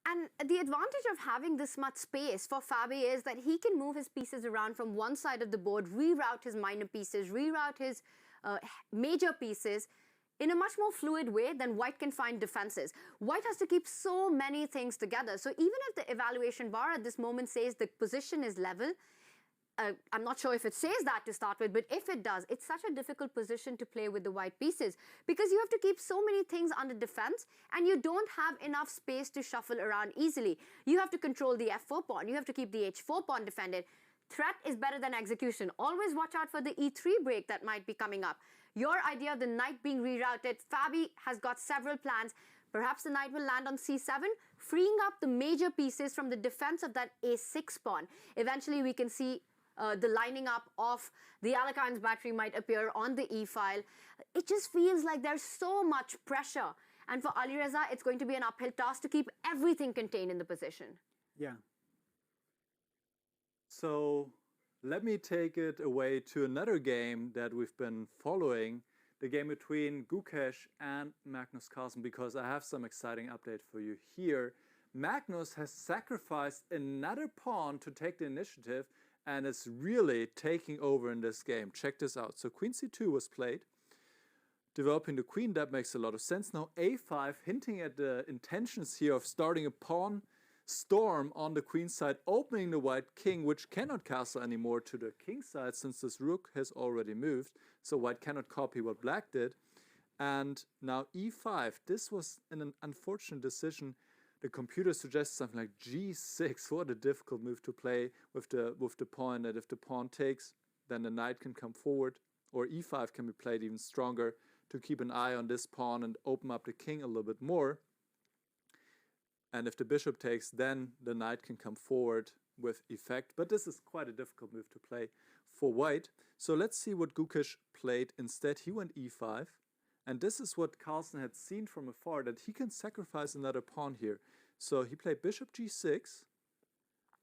And the advantage of having this much space for Fabi is that he can move his pieces around from one side of the board, reroute his minor pieces, reroute his major pieces in a much more fluid way than white can find defenses. White has to keep so many things together. So even if the evaluation bar at this moment says the position is level, I'm not sure if it says that to start with, but if it does, it's such a difficult position to play with the white pieces because you have to keep so many things under defense and you don't have enough space to shuffle around easily. You have to control the f4 pawn. You have to keep the h4 pawn defended. Threat is better than execution. Always watch out for the e3 break that might be coming up. Your idea of the knight being rerouted, Fabi has got several plans. Perhaps the knight will land on c7, freeing up the major pieces from the defense of that a6 pawn. Eventually, we can see the lining up of the Alekhines battery might appear on the e-file. It just feels like there's so much pressure. And for Alireza, it's going to be an uphill task to keep everything contained in the position. Yeah. So let me take it away to another game that we've been following, the game between G.O.A.T and Magnus Carlsen, because I have some exciting update for you here. Magnus has sacrificed another pawn to take the initiative and is really taking over in this game. Check this out. So queen c2 was played, developing the queen. That makes a lot of sense. Now a5, hinting at the intentions here of starting a pawn storm on the queen side, opening the white king, which cannot castle anymore to the king side since this rook has already moved. So white cannot copy what black did. And now e5. This was an unfortunate decision. The computer suggests something like g6. What a difficult move to play with the pawn, that if the pawn takes, then the knight can come forward, or e5 can be played even stronger to keep an eye on this pawn and open up the king a little bit more. And if the bishop takes, then the knight can come forward with effect. But this is quite a difficult move to play for white. So let's see what G.O.A.T played instead. He went e5. And this is what Carlsen had seen from afar, that he can sacrifice another pawn here. So he played bishop g6,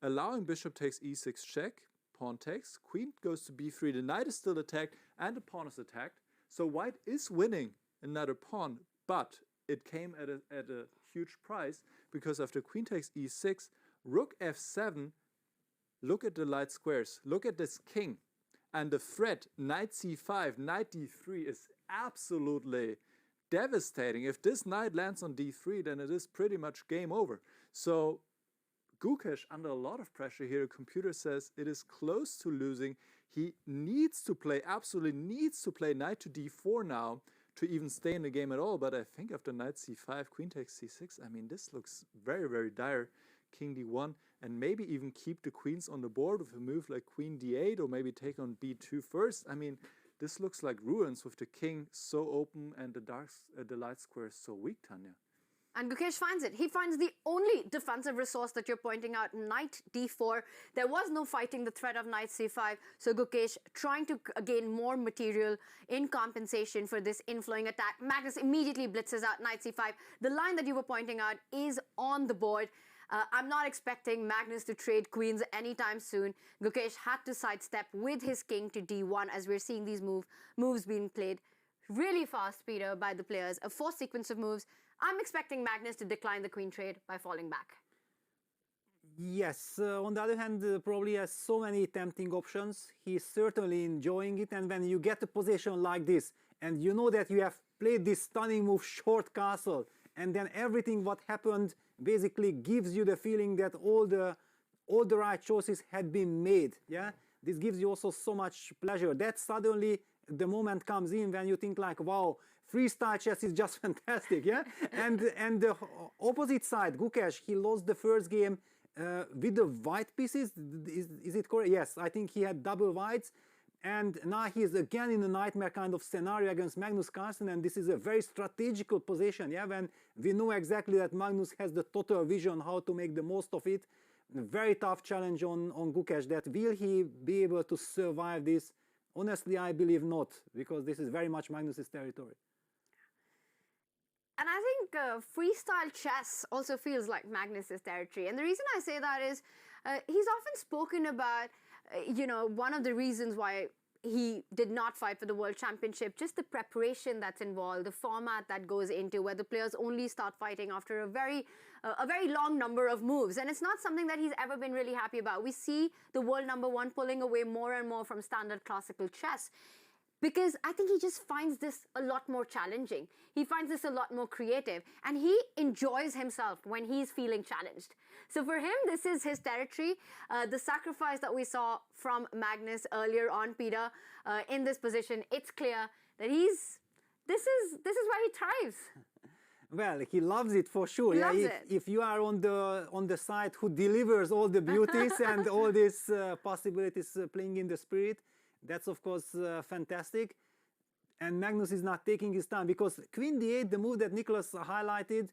allowing bishop takes e6 check, pawn takes, queen goes to b3, the knight is still attacked, and the pawn is attacked. So white is winning another pawn, but it came at a huge price, because after queen takes e6, rook f7, look at the light squares, look at this king. And the threat, knight c5, knight d3 is absolutely devastating. If this knight lands on d3, then it is pretty much game over. So G.O.A.T under a lot of pressure here. The computer says it is close to losing. He needs to play, absolutely needs to play knight to d4 now to even stay in the game at all. But I think after knight c5, queen takes c6, I mean, this looks very, very dire. King d1, and maybe even keep the queens on the board with a move like queen d8, or maybe take on b2 first. I mean, this looks like ruins with the king so open and the light square is so weak, Tanya. And G.O.A.T finds it. He finds the only defensive resource that you're pointing out, knight d4. There was no fighting the threat of knight c5, so G.O.A.T trying to gain more material in compensation for this inflowing attack. Magnus immediately blitzes out knight c5. The line that you were pointing out is on the board. I'm not expecting Magnus to trade queens anytime soon. G.O.A.T had to sidestep with his king to d1 as we're seeing these moves being played really fast, Peter, by the players. A forced sequence of moves. I'm expecting Magnus to decline the queen trade by falling back. Yes, on the other hand, probably has so many tempting options. He's certainly enjoying it, and when you get a position like this, and you know that you have played this stunning move, short castle, and then everything what happened basically gives you the feeling that all the right choices had been made. Yeah, this gives you also so much pleasure. That suddenly the moment comes in when you think like, wow, freestyle chess is just fantastic, yeah? and the opposite side, Gukesh, he lost the first game with the white pieces. Is it correct? Yes, I think he had double whites. And now he is again in a nightmare kind of scenario against Magnus Carlsen, and this is a very strategical position, yeah, when we know exactly that Magnus has the total vision how to make the most of it. A very tough challenge on Gukesh. That will he be able to survive this? Honestly, I believe not, because this is very much Magnus's territory. And I think freestyle chess also feels like Magnus's territory. And the reason I say that is he's often spoken about, one of the reasons why he did not fight for the World Championship, just the preparation that's involved, the format that goes into where the players only start fighting after a very long number of moves. And it's not something that he's ever been really happy about. We see the world #1 pulling away more and more from standard classical chess, because I think he just finds this a lot more challenging. He finds this a lot more creative, and he enjoys himself when he's feeling challenged. So for him, this is his territory. The sacrifice that we saw from Magnus earlier on, Peter, in this position, it's clear that this is where he thrives. Well, he loves it for sure. He loves it. If you are on the side who delivers all the beauties and all these possibilities playing in the spirit, that's of course fantastic. And Magnus is not taking his time, because Queen D8, the move that Nicholas highlighted,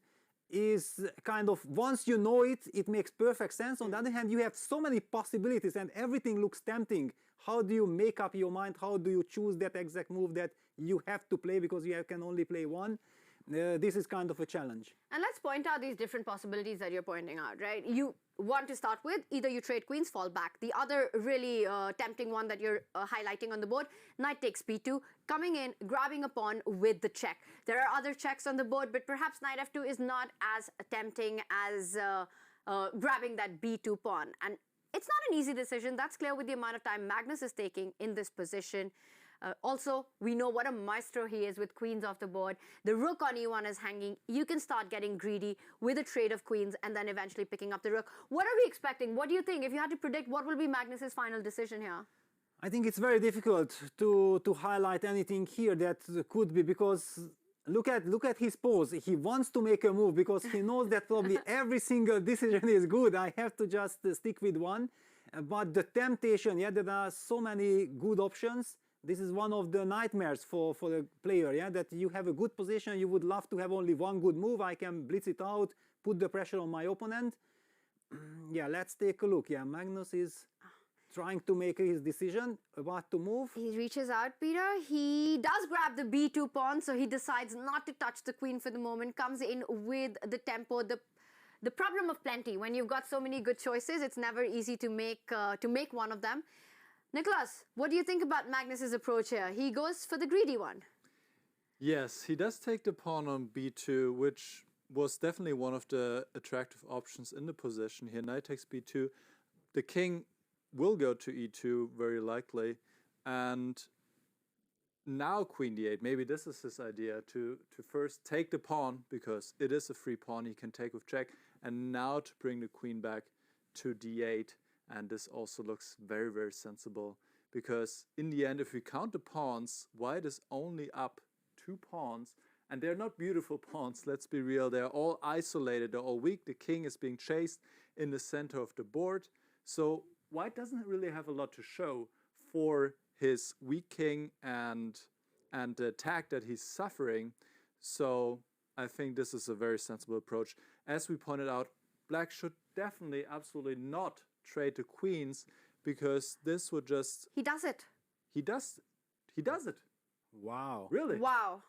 is kind of, once you know it, it makes perfect sense. On the other hand, you have so many possibilities and everything looks tempting. How do you make up your mind? How do you choose that exact move that you have to play because you can only play one? This is kind of a challenge. And let's point out these different possibilities that you're pointing out, right? You want to start with, either you trade queens, fall back. The other really tempting one that you're highlighting on the board, knight takes b2, coming in, grabbing a pawn with the check. There are other checks on the board, but perhaps knight f2 is not as tempting as grabbing that b2 pawn. And it's not an easy decision. That's clear with the amount of time Magnus is taking in this position. Also, we know what a maestro he is with queens off the board. The rook on e1 is hanging. You can start getting greedy with a trade of queens and then eventually picking up the rook. What are we expecting? What do you think? If you had to predict, what will be Magnus's final decision here? I think it's very difficult to highlight anything here that could be, because look at his pose. He wants to make a move because he knows that probably every single decision is good. I have to just stick with one. But the temptation, yeah, there are so many good options. This is one of the nightmares for the player, yeah, that you have a good position, you would love to have only one good move, I can blitz it out, put the pressure on my opponent. Yeah, let's take a look. Yeah, Magnus is trying to make his decision about to move. He reaches out, Peter. He does grab the b2 pawn, so he decides not to touch the queen for the moment, comes in with the tempo, the problem of plenty. When you've got so many good choices, it's never easy to make one of them. Nicholas, what do you think about Magnus's approach here? He goes for the greedy one. Yes, he does take the pawn on b2, which was definitely one of the attractive options in the position here. Knight takes b2. The king will go to e2, very likely. And now queen d8. Maybe this is his idea, to first take the pawn, because it is a free pawn he can take with check, and now to bring the queen back to d8. And this also looks very, very sensible, because in the end, if we count the pawns, white is only up 2 pawns, and they're not beautiful pawns, let's be real. They're all isolated, they're all weak. The king is being chased in the center of the board. So white doesn't really have a lot to show for his weak king and the attack that he's suffering. So I think this is a very sensible approach. As we pointed out, black should definitely, absolutely not trade the queens, because this would just... He does it. He does it. Wow. Really? Wow.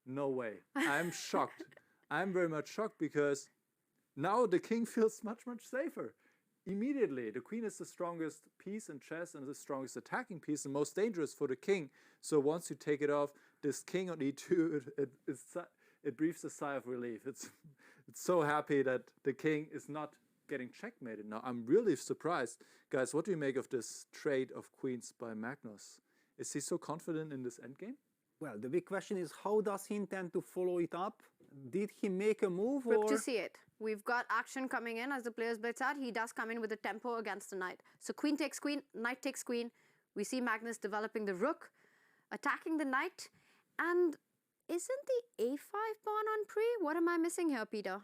No way. I'm shocked. I'm very much shocked, because now the king feels much, much safer. Immediately, the queen is the strongest piece in chess and the strongest attacking piece and most dangerous for the king. So once you take it off, this king on e2, it breathes a sigh of relief. It's so happy that the king is not getting checkmated now. I'm really surprised. Guys, what do you make of this trade of queens by Magnus? Is he so confident in this endgame? Well, the big question is, how does he intend to follow it up? Did he make a move? Rip to see it. We've got action coming in as the players blitz out. He does come in with a tempo against the knight. So queen takes queen, knight takes queen. We see Magnus developing the rook, attacking the knight. And isn't the a5 pawn on pre? What am I missing here, Peter?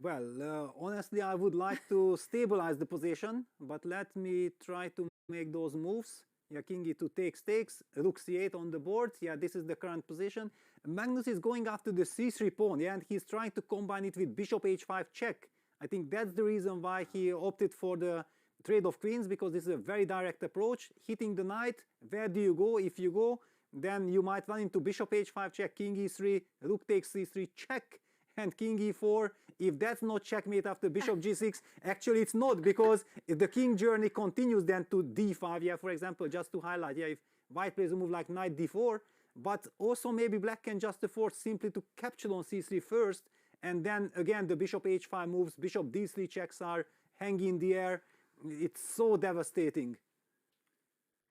Well, honestly, I would like to stabilize the position, but let me try to make those moves. Yeah, king e2 takes, rook c8 on the board. Yeah, this is the current position. Magnus is going after the c3 pawn, yeah, and he's trying to combine it with bishop h5 check. I think that's the reason why he opted for the trade of queens, because this is a very direct approach. Hitting the knight, where do you go? If you go, then you might run into bishop h5 check, king e3, rook takes c3 check, and king e4. If that's not checkmate after bishop g6, actually it's not, because if the king journey continues then to d5, yeah, for example, just to highlight, yeah, if white plays a move like knight d4, but also maybe black can just afford simply to capture on c3 first, and then again the bishop h5 moves, bishop d3 checks are hanging in the air. It's so devastating.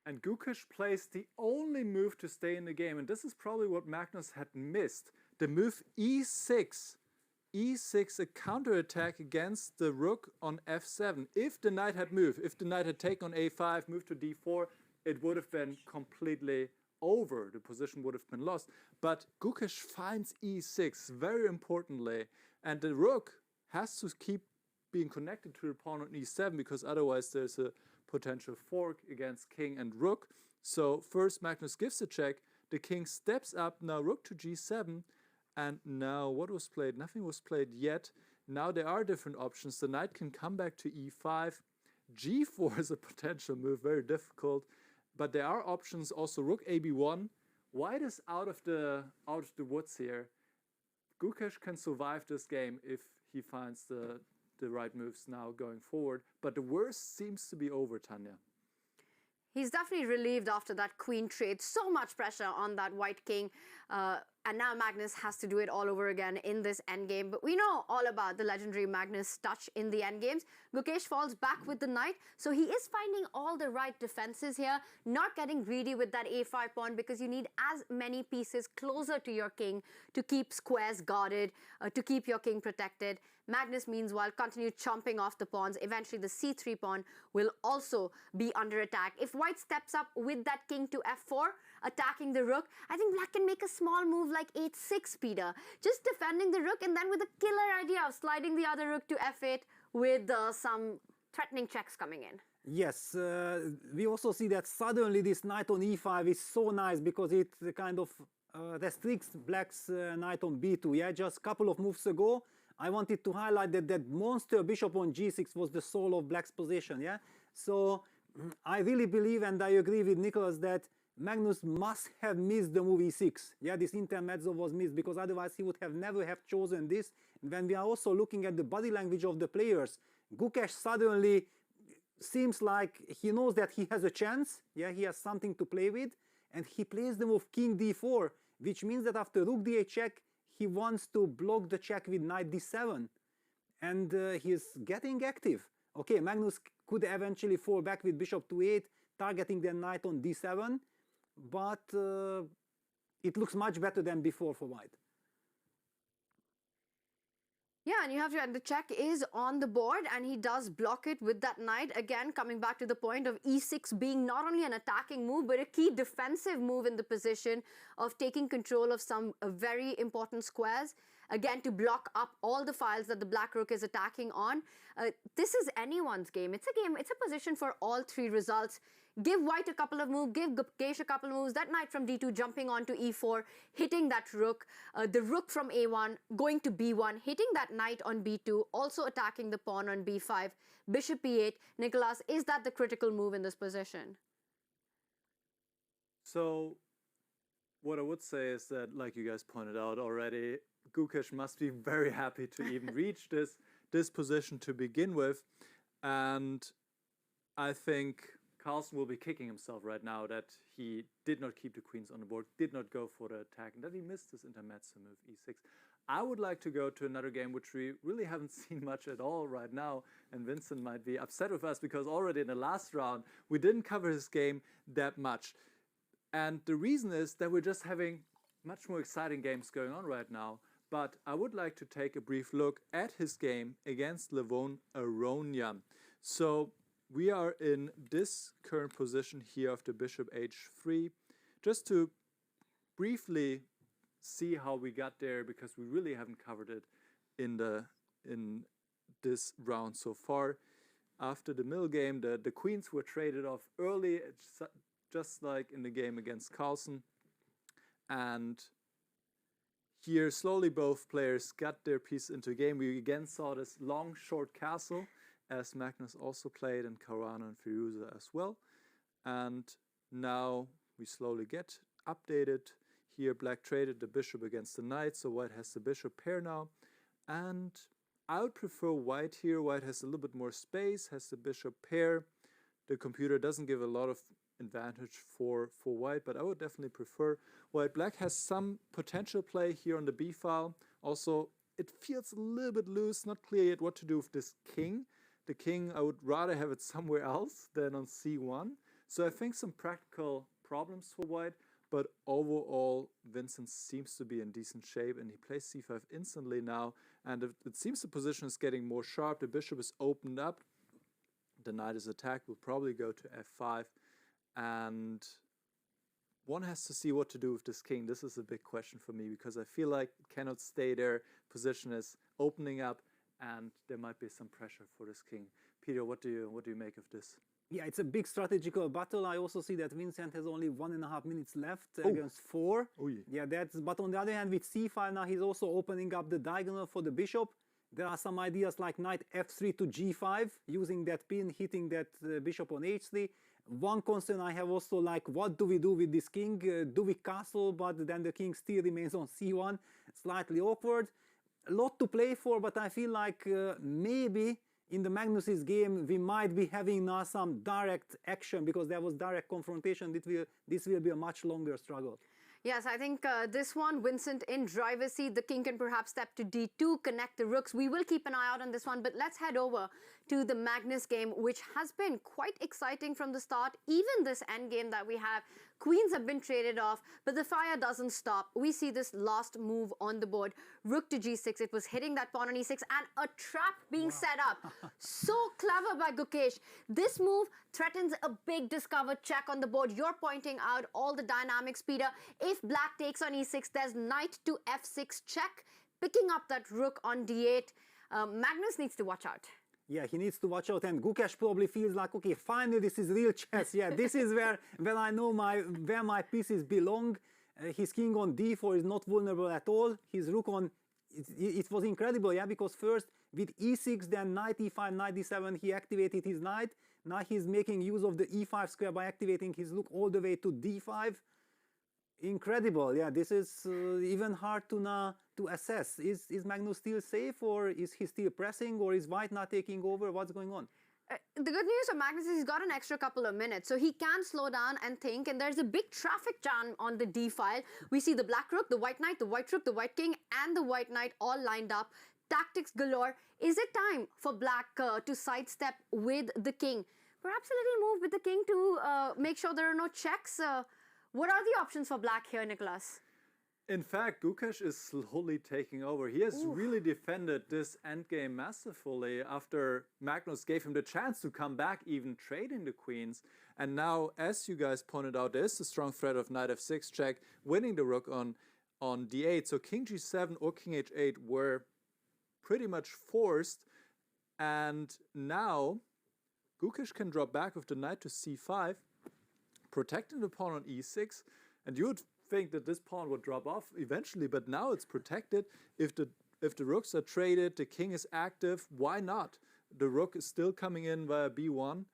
And Gukesh plays the only move to stay in the game, and this is probably what Magnus had missed. The move e6. e6, a counterattack against the rook on f7. If the knight had moved, if the knight had taken on a5, moved to d4, it would have been completely over. The position would have been lost. But Gukesh finds e6 very importantly, and the rook has to keep being connected to the pawn on e7, because otherwise there's a potential fork against king and rook. So first Magnus gives a check, the king steps up, now rook to g7, and now what was played? Nothing was played yet. Now there are different options. The knight can come back to e5. g4 is a potential move, very difficult. But there are options also. Rook ab1. White is out of the woods here. Gukesh can survive this game if he finds the right moves now going forward. But the worst seems to be over, Tanya. He's definitely relieved after that queen trade. So much pressure on that white king. And now Magnus has to do it all over again in this endgame. But we know all about the legendary Magnus touch in the endgames. Gukesh falls back with the knight. So he is finding all the right defenses here, not getting greedy with that a5 pawn, because you need as many pieces closer to your king to keep squares guarded, to keep your king protected. Magnus, meanwhile, continued chomping off the pawns. Eventually, the c3 pawn will also be under attack. If white steps up with that king to f4, attacking the rook, I think black can make a small move like h6, Peter. Just defending the rook, and then with a killer idea of sliding the other rook to f8 with some threatening checks coming in. Yes, we also see that suddenly this knight on e5 is so nice, because it kind of restricts black's knight on b2. Yeah, just a couple of moves ago, I wanted to highlight that that monster bishop on g6 was the soul of black's position. Yeah, so I really believe, and I agree with Nicholas, that Magnus must have missed the move e6. Yeah, this intermezzo was missed, because otherwise he would have never have chosen this. When we are also looking at the body language of the players, Gukesh suddenly seems like he knows that he has a chance. Yeah, he has something to play with, and he plays the move king d4, which means that after rook d8 check, he wants to block the check with knight d7, and he's getting active. Okay, Magnus could eventually fall back with bishop to 8, targeting the knight on d7, but it looks much better than before for white. Yeah, and you have to, and the check is on the board, and he does block it with that knight. Again, coming back to the point of e6 being not only an attacking move, but a key defensive move in the position of taking control of some very important squares. Again, to block up all the files that the black rook is attacking on. This is anyone's game. It's a game, it's a position for all three results. Give white a couple of moves, give Gukesh a couple of moves, that knight from d2 jumping onto e4, hitting that rook, the rook from a1 going to b1, hitting that knight on b2, also attacking the pawn on b5, bishop e8. Nicholas, is that the critical move in this position? So what I would say is that, like you guys pointed out already, Gukesh must be very happy to even reach this position to begin with. And I think Carlsen will be kicking himself right now that he did not keep the queens on the board, did not go for the attack, and that he missed this intermezzo move e6. I would like to go to another game which we really haven't seen much at all right now, and Vincent might be upset with us because already in the last round we didn't cover his game that much. And the reason is that we're just having much more exciting games going on right now. But I would like to take a brief look at his game against Levon Aronian. So we are in this current position here of the bishop h3. Just to briefly see how we got there, because we really haven't covered it in this round so far. After the middle game, the queens were traded off early, just like in the game against Carlsen. And here, slowly, both players got their piece into a game. We again saw this long, short castle, as Magnus also played, and Caruana and Firuza as well. And now we slowly get updated. Here, black traded the bishop against the knight, so white has the bishop pair now. And I would prefer white here. White has a little bit more space, has the bishop pair. The computer doesn't give a lot of advantage for white, but I would definitely prefer white. Black has some potential play here on the b file. Also, it feels a little bit loose, not clear yet what to do with this king. The king, I would rather have it somewhere else than on c1. So I think some practical problems for white, but overall, Vincent seems to be in decent shape, and he plays c5 instantly now, and it seems the position is getting more sharp. The bishop is opened up. The knight is attacked, will probably go to f5, and one has to see what to do with this king. This is a big question for me, because I feel like it cannot stay there. Position is opening up, and there might be some pressure for this king. Peter, what do you make of this? Yeah, it's a big strategical battle. I also see that Vincent has only 1.5 minutes left against 4. Oh, yeah. Yeah, but on the other hand, with c5 now, he's also opening up the diagonal for the bishop. There are some ideas like knight f3 to g5, using that pin, hitting that bishop on h3. One concern I have also, like, what do we do with this king? Do we castle, but then the king still remains on c1? Slightly awkward. A lot to play for, but I feel like maybe in the Magnus's game, we might be having now some direct action, because there was direct confrontation. This will be a much longer struggle. Yes, I think this one, Vincent in driver's seat. The king can perhaps step to d2, connect the rooks. We will keep an eye out on this one, but let's head over to the Magnus game, which has been quite exciting from the start. Even this endgame that we have, queens have been traded off, but the fire doesn't stop. We see this last move on the board, rook to g6. It was hitting that pawn on e6, and a trap being set up. So clever by Gukesh. This move threatens a big discovered check on the board. You're pointing out all the dynamics, Peter. If black takes on e6, there's knight to f6 check, picking up that rook on d8. Magnus needs to watch out. Yeah, he needs to watch out, and Gukesh probably feels like, okay, finally this is real chess. Yeah, this is where I know where my pieces belong. His king on d4 is not vulnerable at all. His rook on, it was incredible, yeah, because first with e6, then knight e5, knight d7, he activated his knight. Now he's making use of the e5 square by activating his rook all the way to d5. Incredible, yeah. This is even hard to assess. Is Magnus still safe, or is he still pressing, or is white not taking over? What's going on? The good news of Magnus is he's got an extra couple of minutes, so he can slow down and think, and there's a big traffic jam on the d file. We see the black rook, the white knight, the white rook, the white king, and the white knight all lined up. Tactics galore. Is it time for black to sidestep with the king? Perhaps a little move with the king to make sure there are no checks. What are the options for black here, Nicholas? In fact, Gukesh is slowly taking over. He has really defended this endgame masterfully after Magnus gave him the chance to come back, even trading the queens. And now, as you guys pointed out, there is a strong threat of knight f6 check, winning the rook on d8. So king g7 or king h8 were pretty much forced. And now, Gukesh can drop back with the knight to c5, protecting the pawn on e6, and you would think that this pawn would drop off eventually, but now it's protected. If the rooks are traded, the king is active, why not? The rook is still coming in via b1.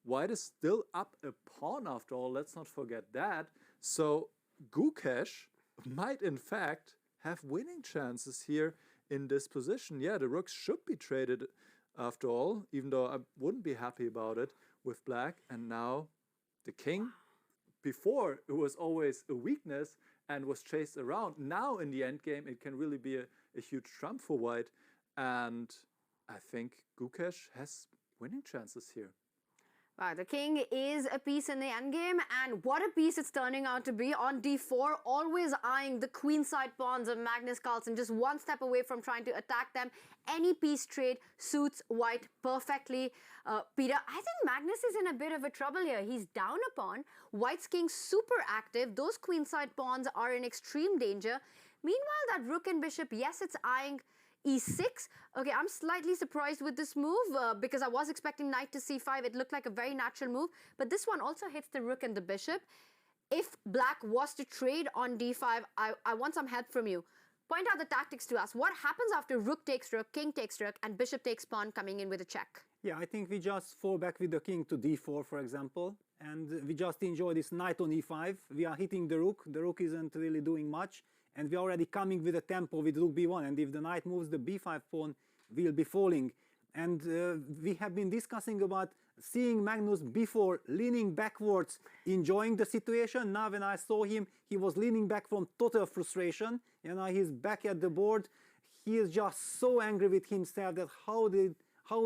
White is still up a pawn after all, let's not forget that. So Gukesh might in fact have winning chances here in this position. Yeah, the rooks should be traded after all, even though I wouldn't be happy about it with black. And now the king, before it was always a weakness and was chased around. Now in the end game, it can really be a huge trump for white. And I think Gukesh has winning chances here. Wow, the king is a piece in the endgame, and what a piece it's turning out to be on d4, always eyeing the queenside pawns of Magnus Carlsen, just one step away from trying to attack them. Any piece trade suits white perfectly. Peter, I think Magnus is in a bit of a trouble here. He's down a pawn. White's king super active. Those queenside pawns are in extreme danger. Meanwhile, that rook and bishop, yes, it's eyeing e6. Okay, I'm slightly surprised with this move because I was expecting knight to c5. It looked like a very natural move, but this one also hits the rook and the bishop. If black was to trade on d5, I want some help from you. Point out the tactics to us. What happens after rook takes rook, king takes rook, and bishop takes pawn coming in with a check? Yeah, I think we just fall back with the king to d4, for example, and we just enjoy this knight on e5. We are hitting the rook. The rook isn't really doing much, and we're already coming with a tempo with rook b1, and if the knight moves, the b5 pawn will be falling. And we have been discussing about seeing Magnus before leaning backwards, enjoying the situation. Now when I saw him, he was leaning back from total frustration. You know, he's back at the board. He is just so angry with himself that how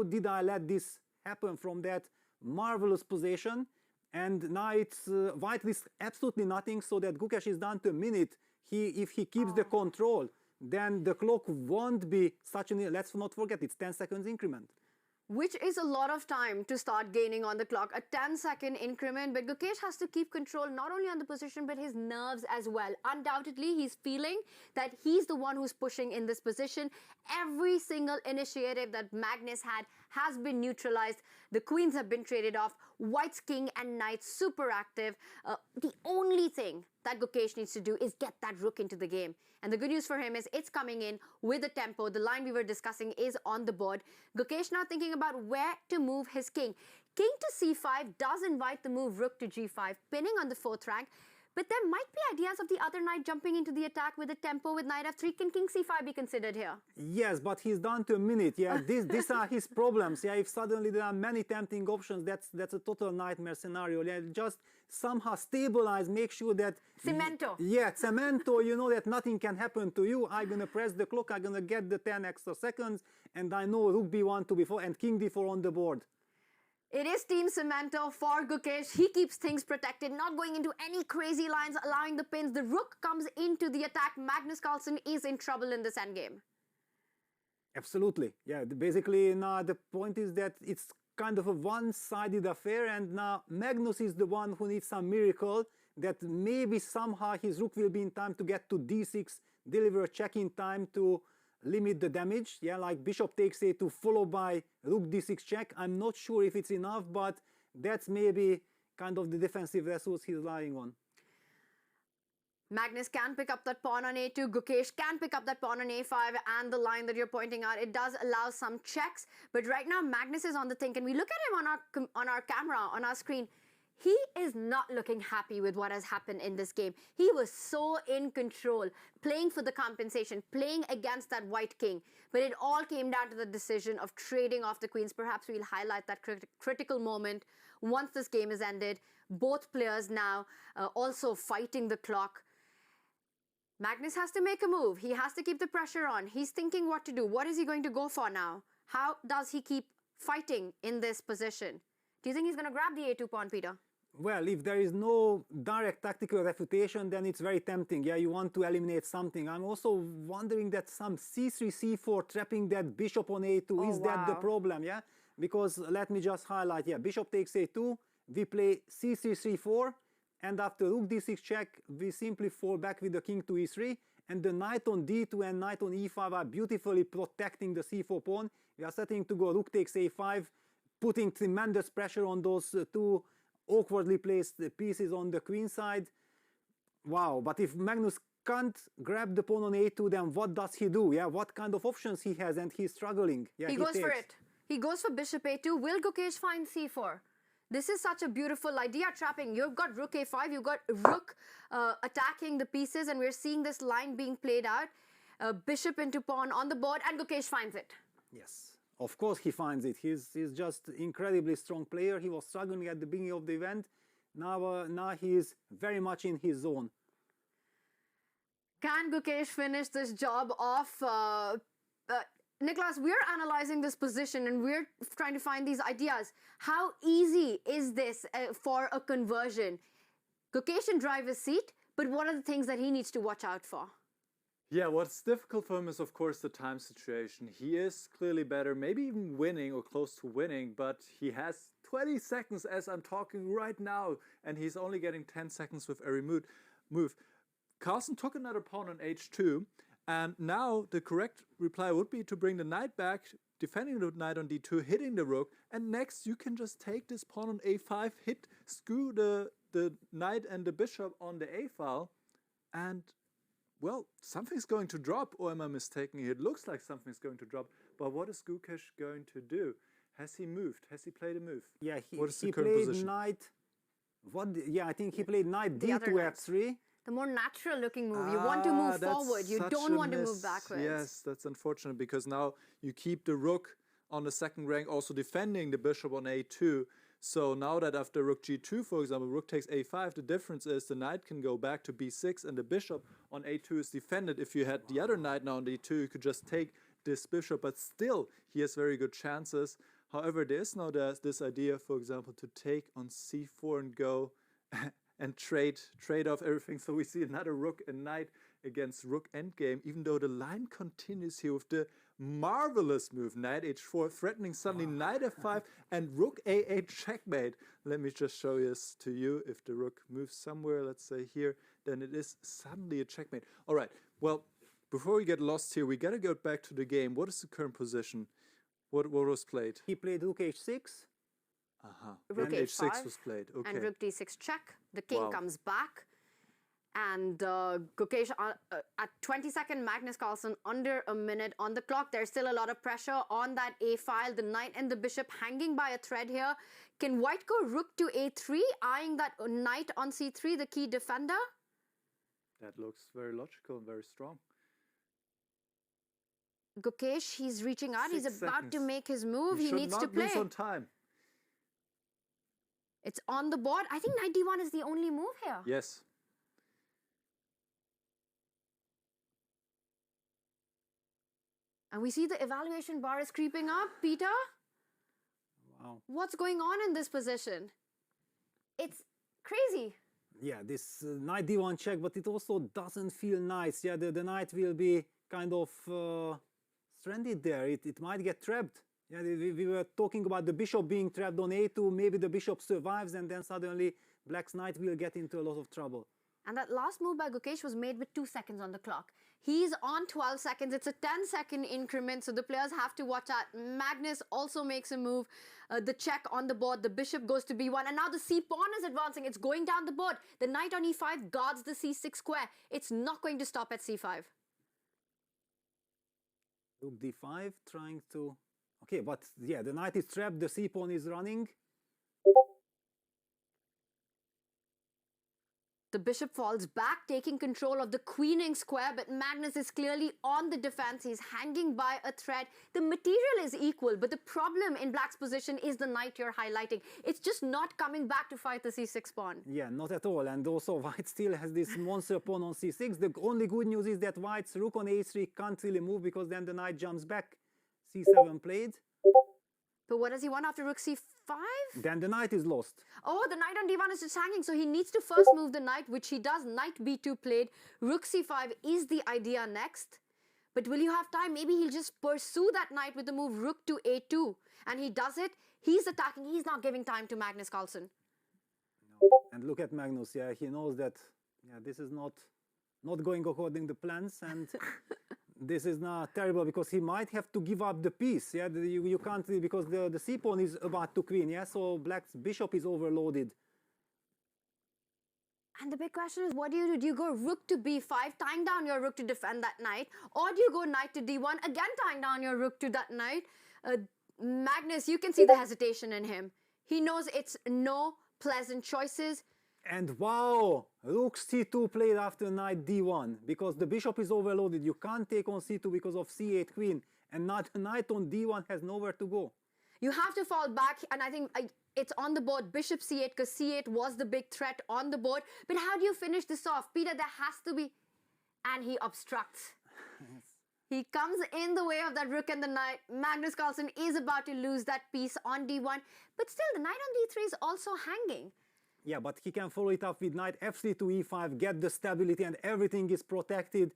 did I let this happen from that marvelous position? And now it's white risks absolutely nothing, so that Gukesh is down to a minute. If he keeps the control, then the clock won't be such a, let's not forget, it's 10 seconds increment. Which is a lot of time to start gaining on the clock, a 10-second increment, but Gukesh has to keep control not only on the position but his nerves as well. Undoubtedly, he's feeling that he's the one who's pushing in this position. Every single initiative that Magnus had has been neutralized. The queens have been traded off. White's king and knight super active. The only thing that Gukesh needs to do is get that rook into the game. And the good news for him is it's coming in with the tempo. The line we were discussing is on the board. Gukesh now thinking about where to move his king. King to c5 does invite the move rook to g5, pinning on the 4th rank. But there might be ideas of the other knight jumping into the attack with a tempo with knight f3. Can king c5 be considered here? Yes, but he's down to a minute. Yeah, these are his problems. Yeah, if suddenly there are many tempting options, that's a total nightmare scenario. Yeah, just somehow stabilize, make sure that... Cemento. Yeah, cemento, you know that nothing can happen to you. I'm going to press the clock, I'm going to get the 10 extra seconds, and I know rook b1 to b4 and king d4 on the board. It is Team Cemento for Gukesh. He keeps things protected, not going into any crazy lines, allowing the pins. The rook comes into the attack. Magnus Carlsen is in trouble in this endgame. Absolutely. Yeah, basically now the point is that it's kind of a one-sided affair, and now Magnus is the one who needs some miracle that maybe somehow his rook will be in time to get to d6, deliver a check in time to limit the damage. Yeah, like bishop takes a2 followed by rook d6 check. I'm not sure if it's enough, but that's maybe kind of the defensive resource he's relying on. Magnus can pick up that pawn on a2. Gukesh can pick up that pawn on a5, and the line that you're pointing out, it does allow some checks. But right now, Magnus is on the think, and we look at him on our camera, on our screen. He is not looking happy with what has happened in this game. He was so in control, playing for the compensation, playing against that white king. But it all came down to the decision of trading off the queens. Perhaps we'll highlight that critical moment once this game is ended. Both players now also fighting the clock. Magnus has to make a move. He has to keep the pressure on. He's thinking what to do. What is he going to go for now? How does he keep fighting in this position? Do you think he's going to grab the a2 pawn, Peter? Well, if there is no direct tactical refutation, then it's very tempting. Yeah, you want to eliminate something. I'm also wondering that some c3, c4 trapping that bishop on a2. Is that the problem? Yeah, because let me just highlight. Yeah, bishop takes a2. We play c3, c4. And after rook d6 check, we simply fall back with the king to e3. And the knight on d2 and knight on e5 are beautifully protecting the c4 pawn. We are setting to go rook takes a5, putting tremendous pressure on those two awkwardly placed pieces on the queen side. Wow, but if Magnus can't grab the pawn on a2, then what does he do? Yeah, what kind of options he has, and he's struggling. Yeah, he goes for it. He goes for bishop a2. Will Gukesh find c4? This is such a beautiful idea, trapping. You've got rook a5, you've got rook attacking the pieces, and we're seeing this line being played out. Bishop into pawn on the board, and Gukesh finds it. Yes. Of course he finds it. He's just incredibly strong player. He was struggling at the beginning of the event. Now he is very much in his zone. Can Gukesh finish this job off? Nicholas, we're analyzing this position and we're trying to find these ideas. How easy is this for a conversion? Gukesh can drive his seat, but what are the things that he needs to watch out for? Yeah, what's difficult for him is, of course, the time situation. He is clearly better, maybe even winning or close to winning, but he has 20 seconds as I'm talking right now, and he's only getting 10 seconds with every move. Carlsen took another pawn on h2, and now the correct reply would be to bring the knight back, defending the knight on d2, hitting the rook, and next you can just take this pawn on a5, screw the knight and the bishop on the a file, and well, something's going to drop, or am I mistaken? It looks like something's going to drop, but what is G.O.A.T going to do? Has he moved? Has he played a move? Yeah, what is he the current played position? knight. Yeah, I think he played knight The other d2 knight. f3. The more natural looking move. You want to move that's forward. You such don't a want to miss. move backwards. Yes, that's unfortunate because now you keep the rook on the second rank, also defending the bishop on a2. So now that after rook g2, for example, rook takes a5, the difference is the knight can go back to b6 and the bishop on a2 is defended. If you had the other knight now on d2, you could just take this bishop, but still he has very good chances. However, there is now this idea, for example, to take on c4 and go and trade off everything. So we see another rook and knight against rook endgame, even though the line continues here with the marvelous move, knight h4, threatening suddenly knight f5 and rook a8 checkmate. Let me just show this to you. If the rook moves somewhere, let's say here, then it is suddenly a checkmate. All right, well, before we get lost here, we got to go back to the game. What is the current position? What was played? He played rook h6. Rook And h5 h6 was played. Okay. and rook d6 check. The king Wow. comes back. And G.O.A.T, at 22nd, Magnus Carlsen, under a minute on the clock. There's still a lot of pressure on that a file. The knight and the bishop hanging by a thread here. Can white go rook to a3, eyeing that knight on c3, the key defender? That looks very logical and very strong. G.O.A.T, he's reaching out. He's 6 about to seconds. make his move. You He should needs not to play. lose on time. It's on the board. I think knight d1 is the only move here. Yes. And we see the evaluation bar is creeping up. Peter, Wow. what's going on in this position? It's crazy. Yeah, this knight d1 check, but it also doesn't feel nice. Yeah, the knight will be kind of stranded there. It might get trapped. Yeah, we were talking about the bishop being trapped on a2. Maybe the bishop survives and then suddenly black's knight will get into a lot of trouble. And that last move by G.O.A.T was made with 2 seconds on the clock. He's on 12 seconds. It's a 10-second increment, so the players have to watch out. Magnus also makes a move. The check on the board. The bishop goes to b1. And now the c-pawn is advancing. It's going down the board. The knight on e5 guards the c6 square. It's not going to stop at c5. Rook d5 trying to... Okay, but yeah, the knight is trapped. The c-pawn is running. The bishop falls back, taking control of the queening square, but Magnus is clearly on the defense. He's hanging by a thread. The material is equal, but the problem in black's position is the knight you're highlighting. It's just not coming back to fight the c6 pawn. Yeah, not at all. And also white still has this monster pawn on c6. The only good news is that white's rook on a3 can't really move because then the knight jumps back. c7 played. But what does he want after rook c5? Then the knight is lost. Oh, the knight on d1 is just hanging, so he needs to first move the knight, which he does. Knight b2 played. Rook c5 is the idea next. But will you have time? Maybe he'll just pursue that knight with the move rook to a2. And he does it. He's attacking. He's not giving time to Magnus Carlsen. No. And look at Magnus. Yeah, he knows that this is not going according to plans. And this is not terrible because he might have to give up the piece. Yeah, you can't, because the c-pawn is about to queen. Yeah, so black's bishop is overloaded. And the big question is, what do you do? Do you go rook to b5, tying down your rook to defend that knight? Or do you go knight to d1, again tying down your rook to that knight? Magnus, you can see the hesitation in him. He knows it's no pleasant choices. And wow, rook c2 played after knight d1 because the bishop is overloaded. You can't take on c2 because of c8 queen, and not knight on d1 has nowhere to go. You have to fall back, and I think it's on the board, bishop c8, because c8 was the big threat on the board. But how do you finish this off? Peter, there has to be... And he obstructs. He comes in the way of that rook and the knight. Magnus Carlsen is about to lose that piece on d1. But still, the knight on d3 is also hanging. Yeah, but he can follow it up with knight f3 to e5, get the stability, and everything is protected.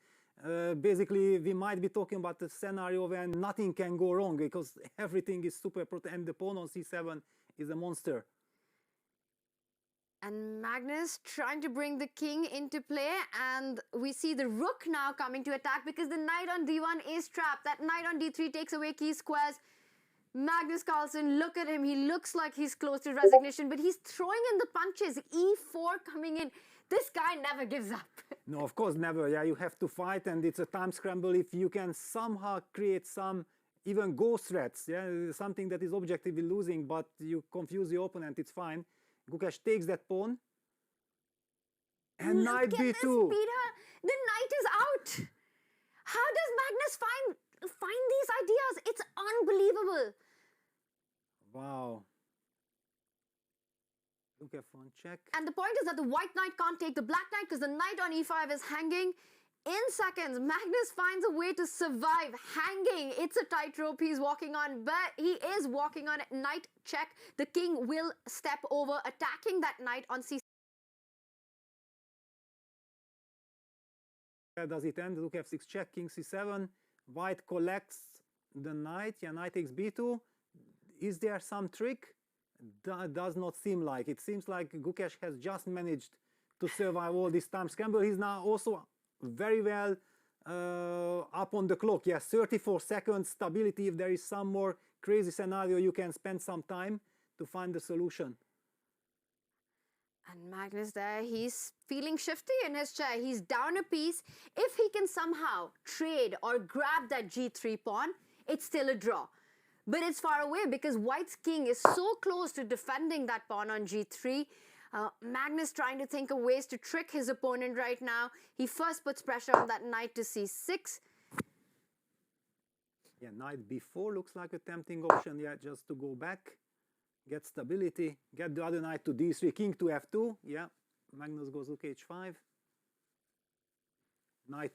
Basically, we might be talking about a scenario where nothing can go wrong because everything is super protected, and the pawn on c7 is a monster. And Magnus trying to bring the king into play, and we see the rook now coming to attack because the knight on d1 is trapped. That knight on d3 takes away key squares. Magnus Carlsen, look at him. He looks like he's close to resignation, but he's throwing in the punches. e4 coming in. This guy never gives up. No, of course, never. Yeah, you have to fight, and it's a time scramble. If you can somehow create some even ghost threats, yeah, something that is objectively losing, but you confuse the opponent, it's fine. G.O.A.T takes that pawn. And knight b2. The knight is out. How does Magnus find these ideas? It's unbelievable. Wow. Look at front check. And the point is that the white knight can't take the black knight because the knight on e5 is hanging. In seconds, Magnus finds a way to survive hanging. It's a tightrope he's walking on, but he is walking on it. Knight check. The king will step over, attacking that knight on c6. Does it end? Look f6 check, king c7. White collects the knight. Yeah, knight takes b2. Is there some trick? That does not seem like. It seems like G.O.A.T has just managed to survive all this time scramble. He's now also very well up on the clock. Yes, 34 seconds stability. If there is some more crazy scenario, you can spend some time to find the solution. And Magnus there, he's feeling shifty in his chair. He's down a piece. If he can somehow trade or grab that g3 pawn, it's still a draw. But it's far away because White's king is so close to defending that pawn on g3. Magnus trying to think of ways to trick his opponent right now. He first puts pressure on that knight to c6. Yeah, knight b4 looks like a tempting option. Yeah, just to go back, get stability, get the other knight to d3, king to f2. Yeah, Magnus goes rook h5. Knight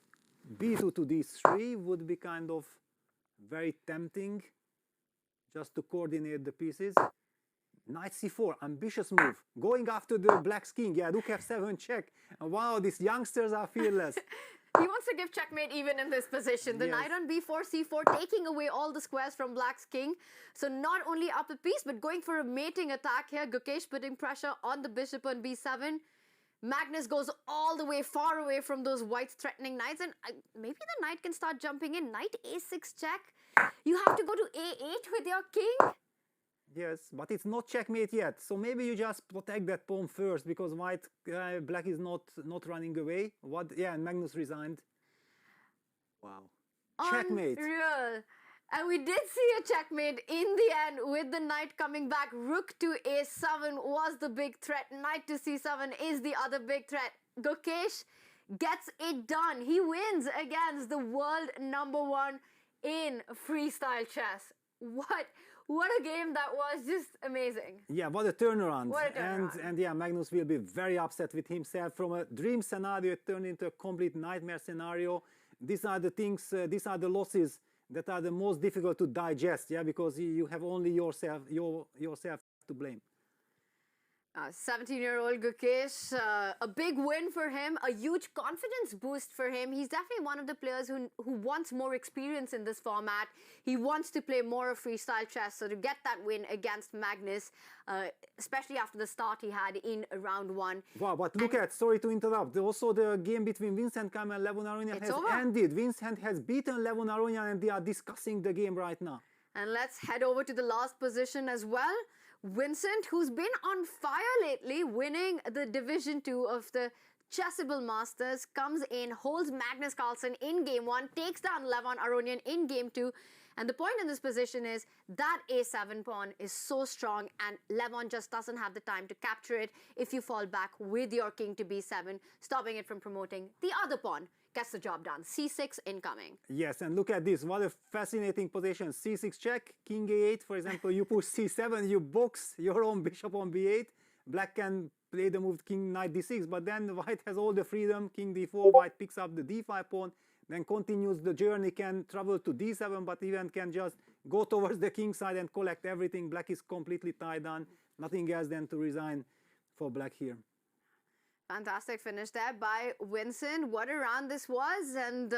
b2 to d3 would be kind of very tempting, just to coordinate the pieces. Knight c4, ambitious move. Going after the black's king. Yeah, rook f7 check. And wow, these youngsters are fearless. He wants to give checkmate even in this position. The knight on b4, c4, taking away all the squares from black's king. So not only up a piece, but going for a mating attack here. G.O.A.T putting pressure on the bishop on b7. Magnus goes all the way far away from those white's threatening knights, and maybe the knight can start jumping in. Knight a6 check. You have to go to a8 with your king. Yes, but it's not checkmate yet. So maybe you just protect that pawn first because black is not running away. What? Yeah, and Magnus resigned. Wow. Checkmate. Unreal. And we did see a checkmate in the end with the knight coming back. Rook to a7 was the big threat. Knight to c7 is the other big threat. G.O.A.T gets it done. He wins against the world #1 in freestyle chess. What a game that was. Just amazing. Yeah, what a turnaround. What a turnaround. And yeah, Magnus will be very upset with himself. From a dream scenario, it turned into a complete nightmare scenario. These are the things, these are the losses that are the most difficult to digest, yeah, because you have only yourself to blame. 17-year-old G.O.A.T, a big win for him, a huge confidence boost for him. He's definitely one of the players who wants more experience in this format. He wants to play more of freestyle chess, so to get that win against Magnus, especially after the start he had in round 1. Wow, but look at, sorry to interrupt, also the game between Vincent Keimer and Levon Aronian has ended. Vincent has beaten Levon Aronian and they are discussing the game right now. And let's head over to the last position as well. Vincent, who's been on fire lately, winning the Division 2 of the Chessable Masters, comes in, holds Magnus Carlsen in Game 1, takes down Levon Aronian in Game 2. And the point in this position is that a7 pawn is so strong and Levon just doesn't have the time to capture it if you fall back with your king to b7, stopping it from promoting the other pawn. Gets the job done. c6 incoming. Yes, and look at this. What a fascinating position. c6 check, king a8. For example, you push c7, you box your own bishop on b8. Black can play the move king knight d6, but then white has all the freedom. King d4, white picks up the d5 pawn, then continues the journey, can travel to d7, but even can just go towards the king side and collect everything. Black is completely tied down. Nothing else than to resign for black here. Fantastic finish there by Vincent. What a round this was, and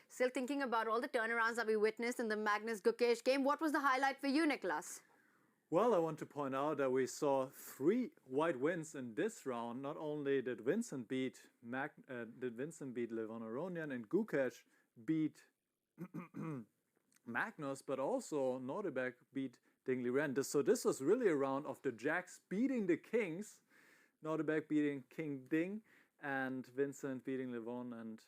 still thinking about all the turnarounds that we witnessed in the Magnus G.O.A.T game. What was the highlight for you, Nicholas? Well, I want to point out that we saw 3 white wins in this round. Not only did Vincent beat Levon Aronian and G.O.A.T beat Magnus, but also Nordebek beat Ding Liren. So this was really a round of the Jacks beating the Kings, Nordebek beating King Ding, and Vincent beating Levon and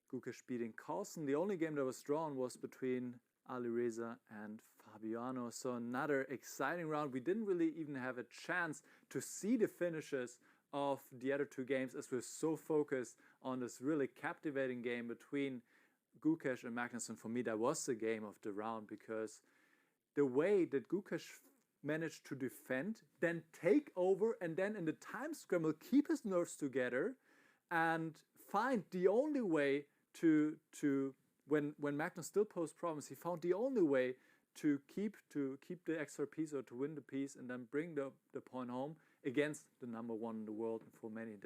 G.O.A.T beating Carlsen. The only game that was drawn was between Alireza and Fabiano. So another exciting round. We didn't really even have a chance to see the finishes of the other 2 games as we're so focused on this really captivating game between G.O.A.T and Magnus. And for me, that was the game of the round, because the way that G.O.A.T managed to defend, then take over, and then in the time scramble keep his nerves together and find the only way to when Magnus still posed problems, he found the only way to keep the extra piece or to win the piece and then bring the point home against the number 1 in the world, and for many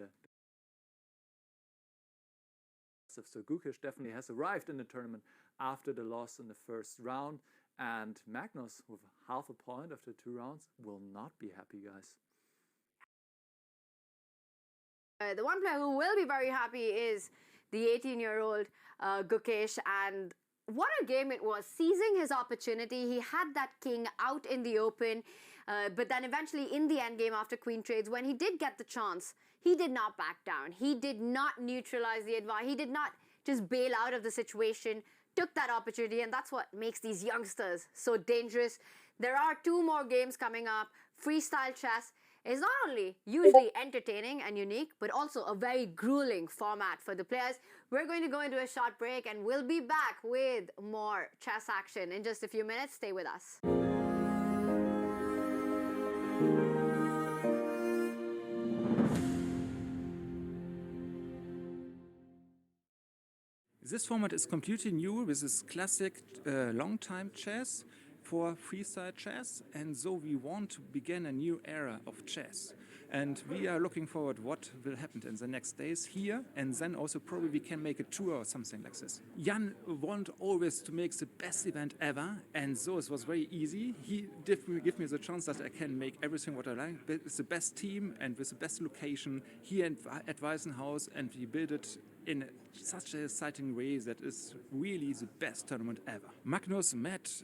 so G.O.A.T definitely has arrived in the tournament after the loss in the first round, and Magnus, with half a point after 2 rounds, will not be happy, guys. The one player who will be very happy is the 18-year-old G.O.A.T, and what a game it was. Seizing his opportunity, he had that king out in the open, but then eventually in the end game after queen trades, when he did get the chance, he did not back down. He did not neutralize the advantage. He did not just bail out of the situation, took that opportunity, and that's what makes these youngsters so dangerous. There are 2 more games coming up. Freestyle chess is not only usually entertaining and unique, but also a very grueling format for the players. We're going to go into a short break, and we'll be back with more chess action in just a few minutes. Stay with us. This format is completely new with this classic long-time chess for freestyle chess, and so we want to begin a new era of chess. And we are looking forward what will happen in the next days here, and then also probably we can make a tour or something like this. Jan want always to make the best event ever, and so it was very easy. He did give me the chance that I can make everything what I like with the best team and with the best location here at Weisenhaus, and we build it in such an exciting way that is really the best tournament ever. Magnus met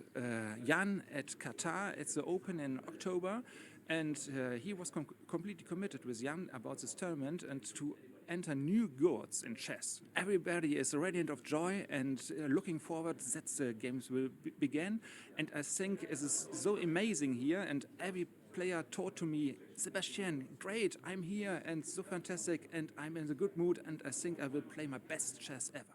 Jan at Qatar at the Open in October, and he was completely committed with Jan about this tournament and to enter new goals in chess. Everybody is radiant of joy and looking forward that the games will begin. And I think it is so amazing here, and every player taught to me, Sebastian, great, I'm here and so fantastic, and I'm in a good mood, and I think I will play my best chess ever.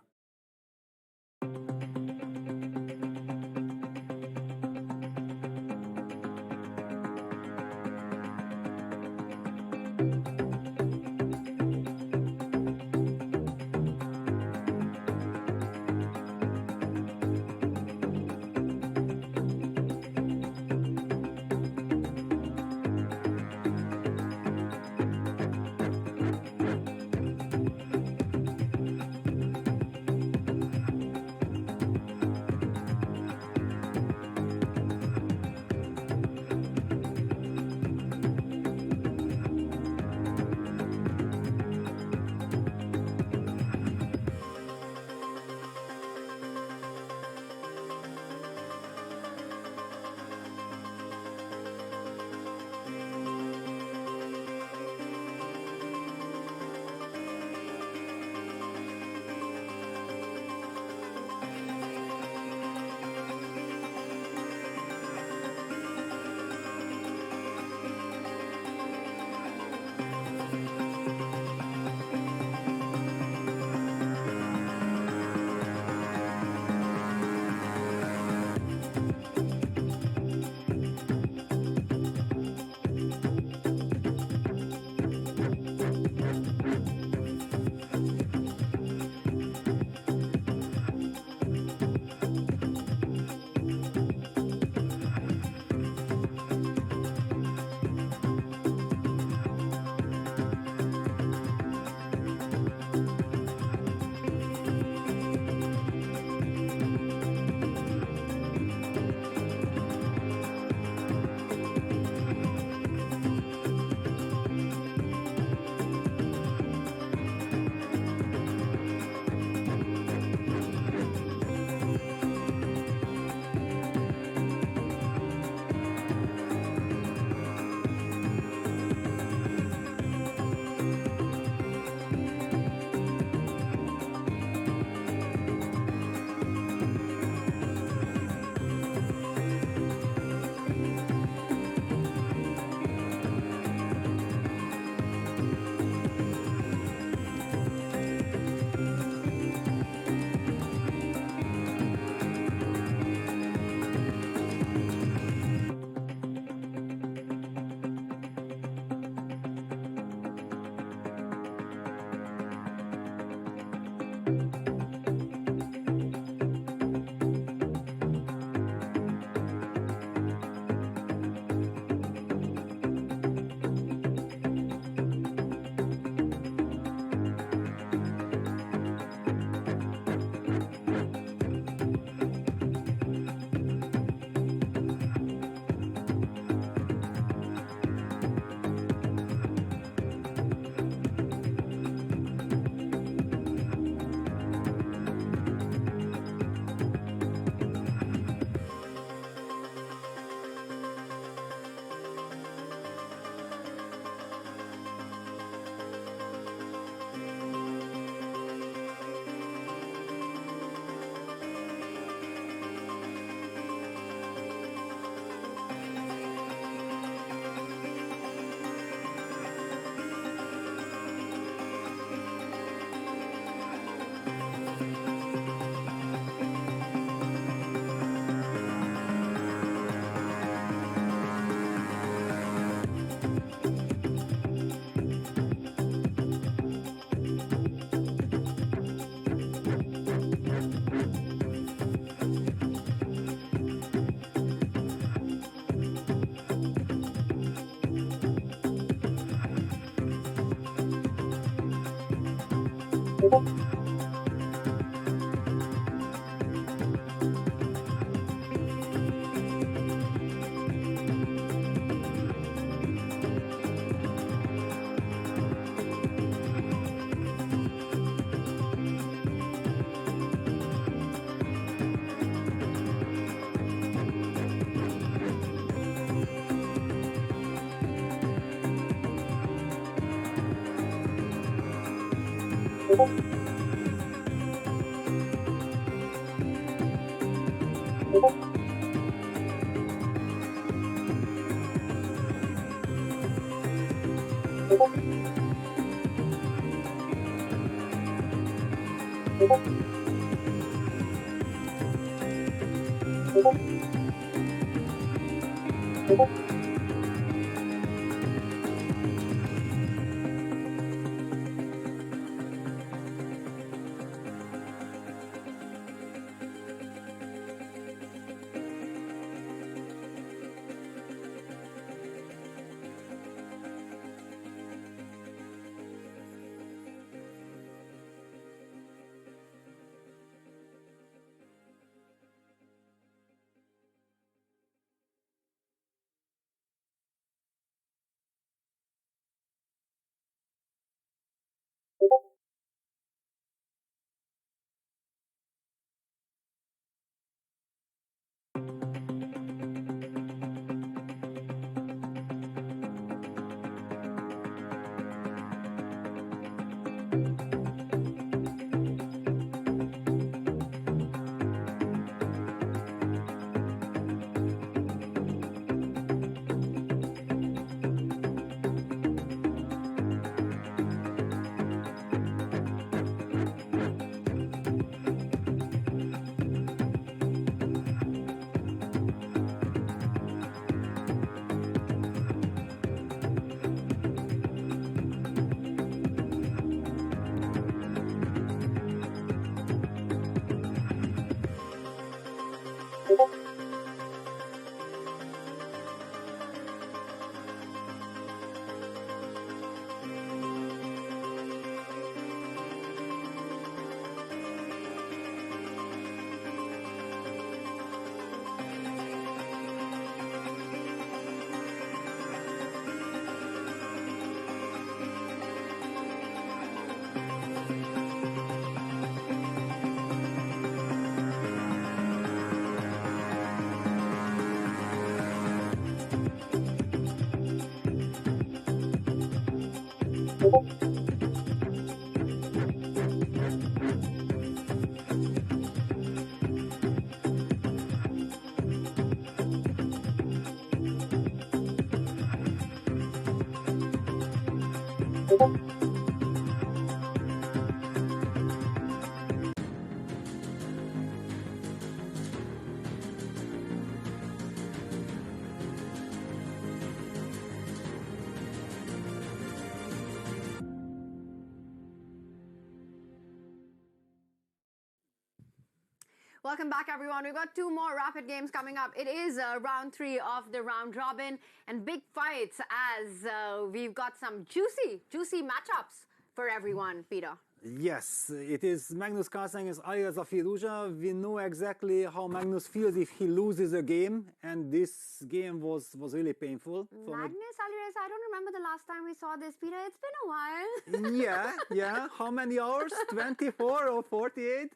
Welcome back, everyone. We've got two more rapid games coming up. It is round 3 of the round robin and big fights as we've got some juicy matchups for everyone, Peter. Yes, it is Magnus Carlsen against Ariel Zafiruja. We know exactly how Magnus feels if he loses a game, and this game was really painful. Magnus, Alireza, I don't remember the last time we saw this, Peter. It's been a while. Yeah. How many hours? 24 or 48?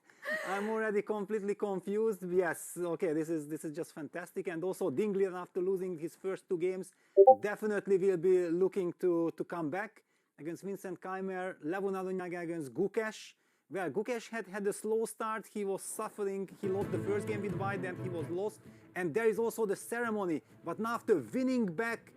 I'm already completely confused. Yes, okay, this is just fantastic. And also Dingley, after losing his first 2 games, definitely will be looking to come back. Against Vincent Keimer, Levon Adonyaga against Gukesh. Well, Gukesh had a slow start. He was suffering. He lost the first game with White, then he was lost. And there is also the ceremony. But now after winning back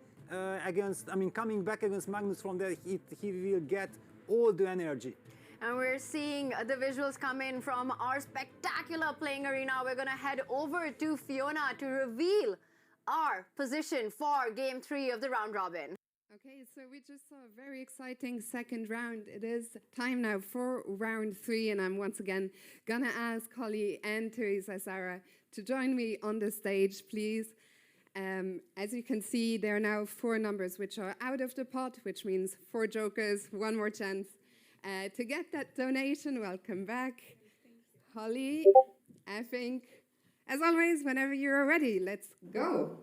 coming back against Magnus from there, he will get all the energy. And we're seeing the visuals come in from our spectacular playing arena. We're going to head over to Fiona to reveal our position for Game 3 of the round robin. Okay, so we just saw a very exciting second round. It is time now for round 3, and I'm once again gonna ask Holly and Teresa Sarah to join me on the stage, please. As you can see, there are now 4 numbers which are out of the pot, which means 4 jokers, 1 more chance. To get that donation, welcome back. Holly, I think, as always, whenever you're ready, let's go.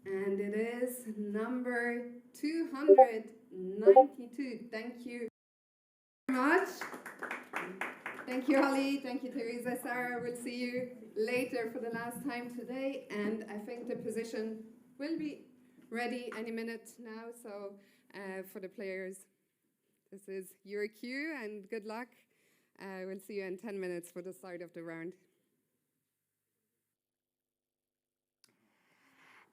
And it is number 292. Thank you very much. Thank you, Holly. Thank you, Teresa. Sarah, we'll see you later for the last time today. And I think the position will be ready any minute now. So for the players, this is your cue and good luck. We'll see you in 10 minutes for the start of the round.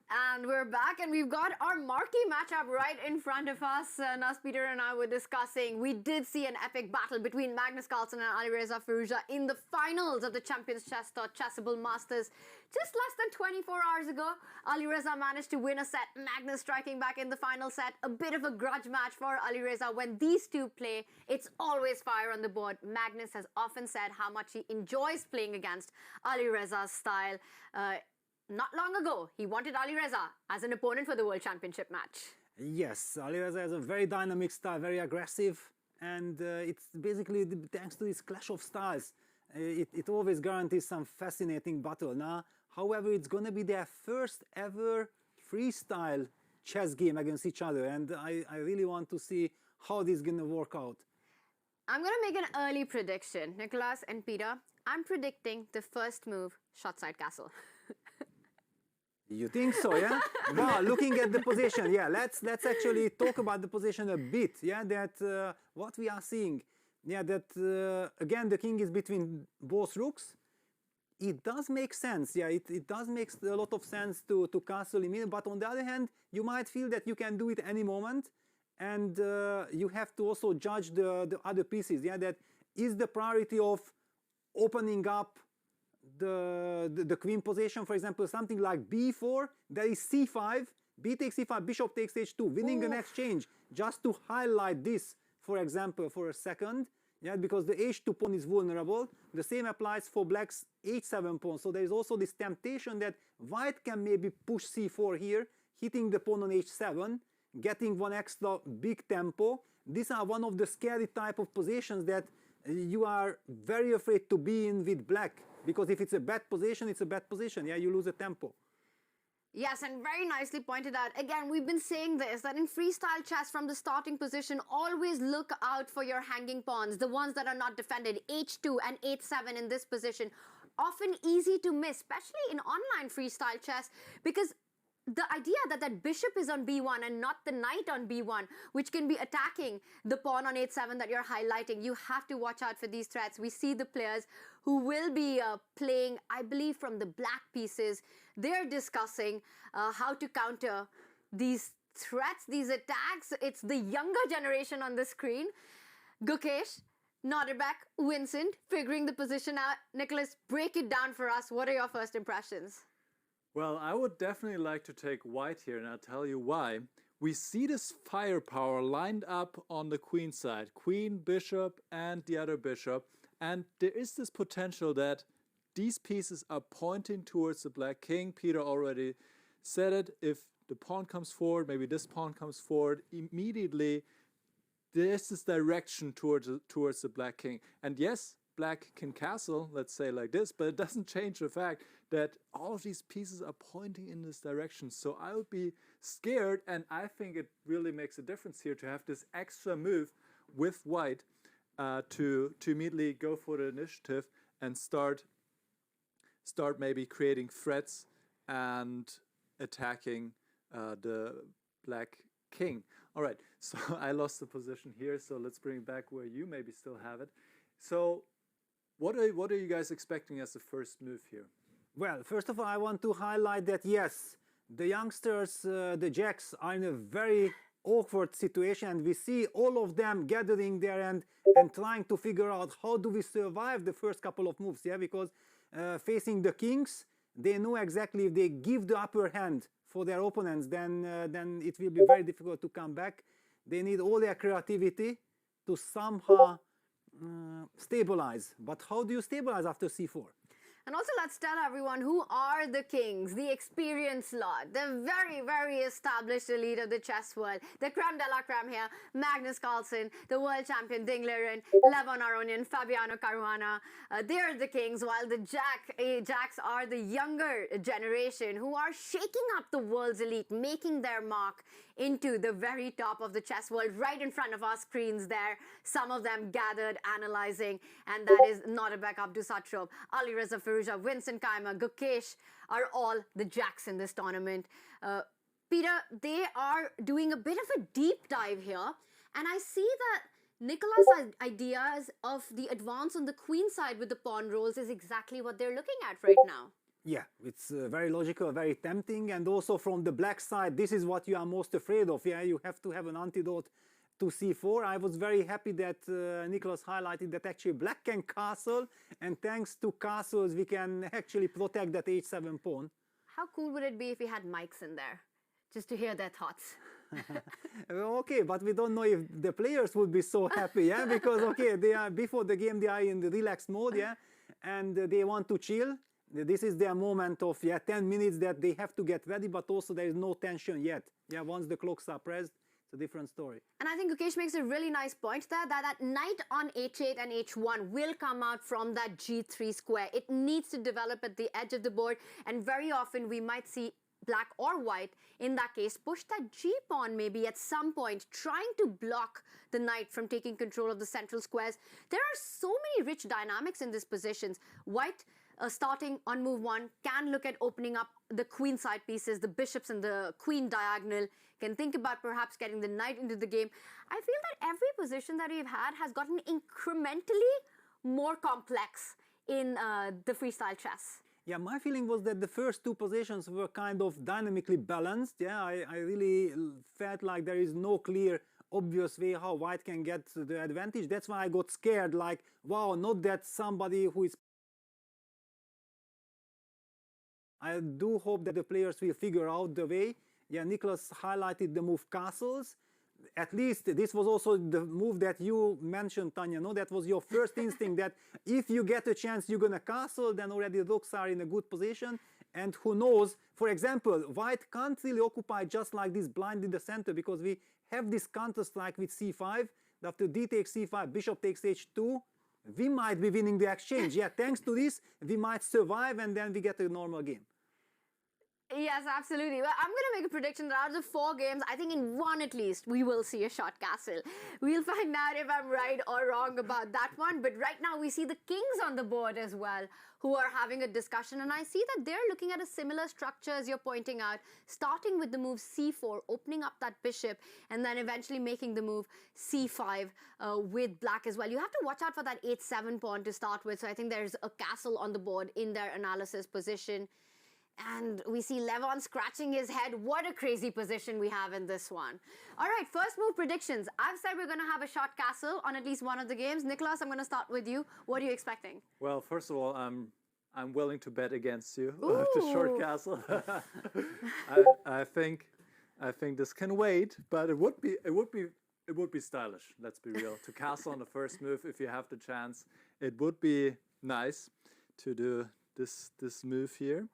And we're back, and we've got our marquee matchup right in front of us. And as Peter and I were discussing, we did see an epic battle between Magnus Carlsen and Alireza Firouzja in the finals of the Champions Chess Tour Chessable Masters. Just less than 24 hours ago, Alireza managed to win a set, Magnus striking back in the final set. A bit of a grudge match for Alireza. When these two play, it's always fire on the board. Magnus has often said how much he enjoys playing against Alireza's style. Not long ago, he wanted Alireza as an opponent for the World Championship match. Yes, Alireza has a very dynamic style, very aggressive, and it's basically thanks to this clash of styles. It always guarantees some fascinating battle. Now, however, it's going to be their first ever freestyle chess game against each other, and I really want to see how this is going to work out. I'm going to make an early prediction. Nicholas and Peter, I'm predicting the first move, shot side castle. You think so, yeah? Well, looking at the position, yeah, let's actually talk about the position a bit, yeah, that what we are seeing, yeah, that again, the king is between both rooks. It does make sense, yeah, it does make a lot of sense to castle immediately, but on the other hand, you might feel that you can do it any moment, and you have to also judge the other pieces, yeah, that is the priority of opening up the queen position, for example, something like b4, there is c5, b takes c5, bishop takes h2, winning an exchange, just to highlight this, for example, for a second, yeah, because the h2 pawn is vulnerable. The same applies for black's h7 pawn, so there is also this temptation that white can maybe push c4 here, hitting the pawn on h7, getting one extra big tempo. These are one of the scary type of positions that you are very afraid to be in with black. Because if it's a bad position, it's a bad position. Yeah, you lose a tempo. Yes, and very nicely pointed out. Again, we've been saying this, that in freestyle chess from the starting position, always look out for your hanging pawns, the ones that are not defended, h2 and h7 in this position. Often easy to miss, especially in online freestyle chess, because the idea that that bishop is on b1 and not the knight on b1, which can be attacking the pawn on h7 that you're highlighting, you have to watch out for these threats. We see the players who will be playing, I believe, from the black pieces. They're discussing how to counter these threats, these attacks. It's the younger generation on the screen. Gukesh, Noderbek, Vincent, figuring the position out. Nicholas, break it down for us. What are your first impressions? Well, I would definitely like to take white here, and I'll tell you why. We see this firepower lined up on the queen side. Queen, bishop, and the other bishop. And there is this potential that these pieces are pointing towards the black king. Peter already said it. If the pawn comes forward, maybe this pawn comes forward, immediately there's this direction towards the black king. And yes, black can castle, let's say like this, but it doesn't change the fact that all of these pieces are pointing in this direction. So I would be scared, and I think it really makes a difference here to have this extra move with white to immediately go for the initiative and start maybe creating threats and attacking the black king. All right, so I lost the position here, so let's bring it back where you maybe still have it. So what are you guys expecting as the first move here? Well, first of all, I want to highlight that yes, the youngsters, the jacks, are in a very awkward situation, and we see all of them gathering there and trying to figure out how do we survive the first couple of moves, yeah, because facing the kings, they know exactly if they give the upper hand for their opponents, then it will be very difficult to come back. They need all their creativity to somehow stabilize. But how do you stabilize after c4? And also, let's tell everyone who are the kings, the experienced lot, the very, very established elite of the chess world, the creme de la creme here, Magnus Carlsen, the world champion Ding Liren, Levon Aronian, Fabiano Caruana. They're the kings, while the Jacks are the younger generation who are shaking up the world's elite, making their mark into the very top of the chess world, right in front of our screens there. Some of them gathered, analyzing, and that is Nodebek Abdusatrov, Ali Reza Firouzja, Vincent Kayma, Gukesh are all the Jacks in this tournament. Peter, they are doing a bit of a deep dive here, and I see that Nicolas' ideas of the advance on the queen side with the pawn rolls is exactly what they're looking at right now. Yeah, it's very logical, very tempting, and also from the black side, this is what you are most afraid of. Yeah, you have to have an antidote to c4. I was very happy that Nicolas highlighted that actually black can castle, and thanks to castles, we can actually protect that h7 pawn. How cool would it be if we had mics in there, just to hear their thoughts? Okay, but we don't know if the players would be so happy, yeah, because okay, they are before the game, they are in the relaxed mode, yeah, and they want to chill. This is their moment of 10 minutes that they have to get ready, but also there is no tension yet. Yeah, once the clocks are pressed, it's a different story. And I think Gukesh makes a really nice point there, that knight on h8 and h1 will come out from that g3 square. It needs to develop at the edge of the board, and very often we might see black or white, in that case, push that g-pawn maybe at some point, trying to block the knight from taking control of the central squares. There are so many rich dynamics in these positions. White, starting on move 1, can look at opening up the queen side pieces, the bishops and the queen diagonal, can think about perhaps getting the knight into the game. I feel that every position that we've had has gotten incrementally more complex in the freestyle chess. Yeah, my feeling was that the first two positions were kind of dynamically balanced. Yeah, I really felt like there is no clear, obvious way how white can get the advantage. That's why I got scared, like, wow, not that somebody who is... I do hope that the players will figure out the way. Yeah, Nicolas highlighted the move castles. At least this was also the move that you mentioned, Tanya. No, that was your first instinct, that if you get a chance you're gonna castle, then already the rooks are in a good position. And who knows, for example, white can't really occupy just like this blind in the center, because we have this counter strike with c5. After d takes c5, bishop takes h2, we might be winning the exchange. Yeah, thanks to this, we might survive, and then we get a normal game. Yes, absolutely. Well, I'm going to make a prediction that out of the 4 games, I think in 1 at least, we will see a short castle. We'll find out if I'm right or wrong about that one. But right now, we see the kings on the board as well, who are having a discussion. And I see that they're looking at a similar structure as you're pointing out, starting with the move c4, opening up that bishop, and then eventually making the move c5 with black as well. You have to watch out for that h7 pawn to start with. So I think there's a castle on the board in their analysis position. And we see Levon scratching his head. What a crazy position we have in this one. All right, first move predictions. I've said we're going to have a short castle on at least one of the games. Nicolas, I'm going to start with you. What are you expecting? Well, first of all, I'm willing to bet against you to short castle. I think this can wait, but it would be stylish. Let's be real. To castle on the first move, if you have the chance, it would be nice to do this move here.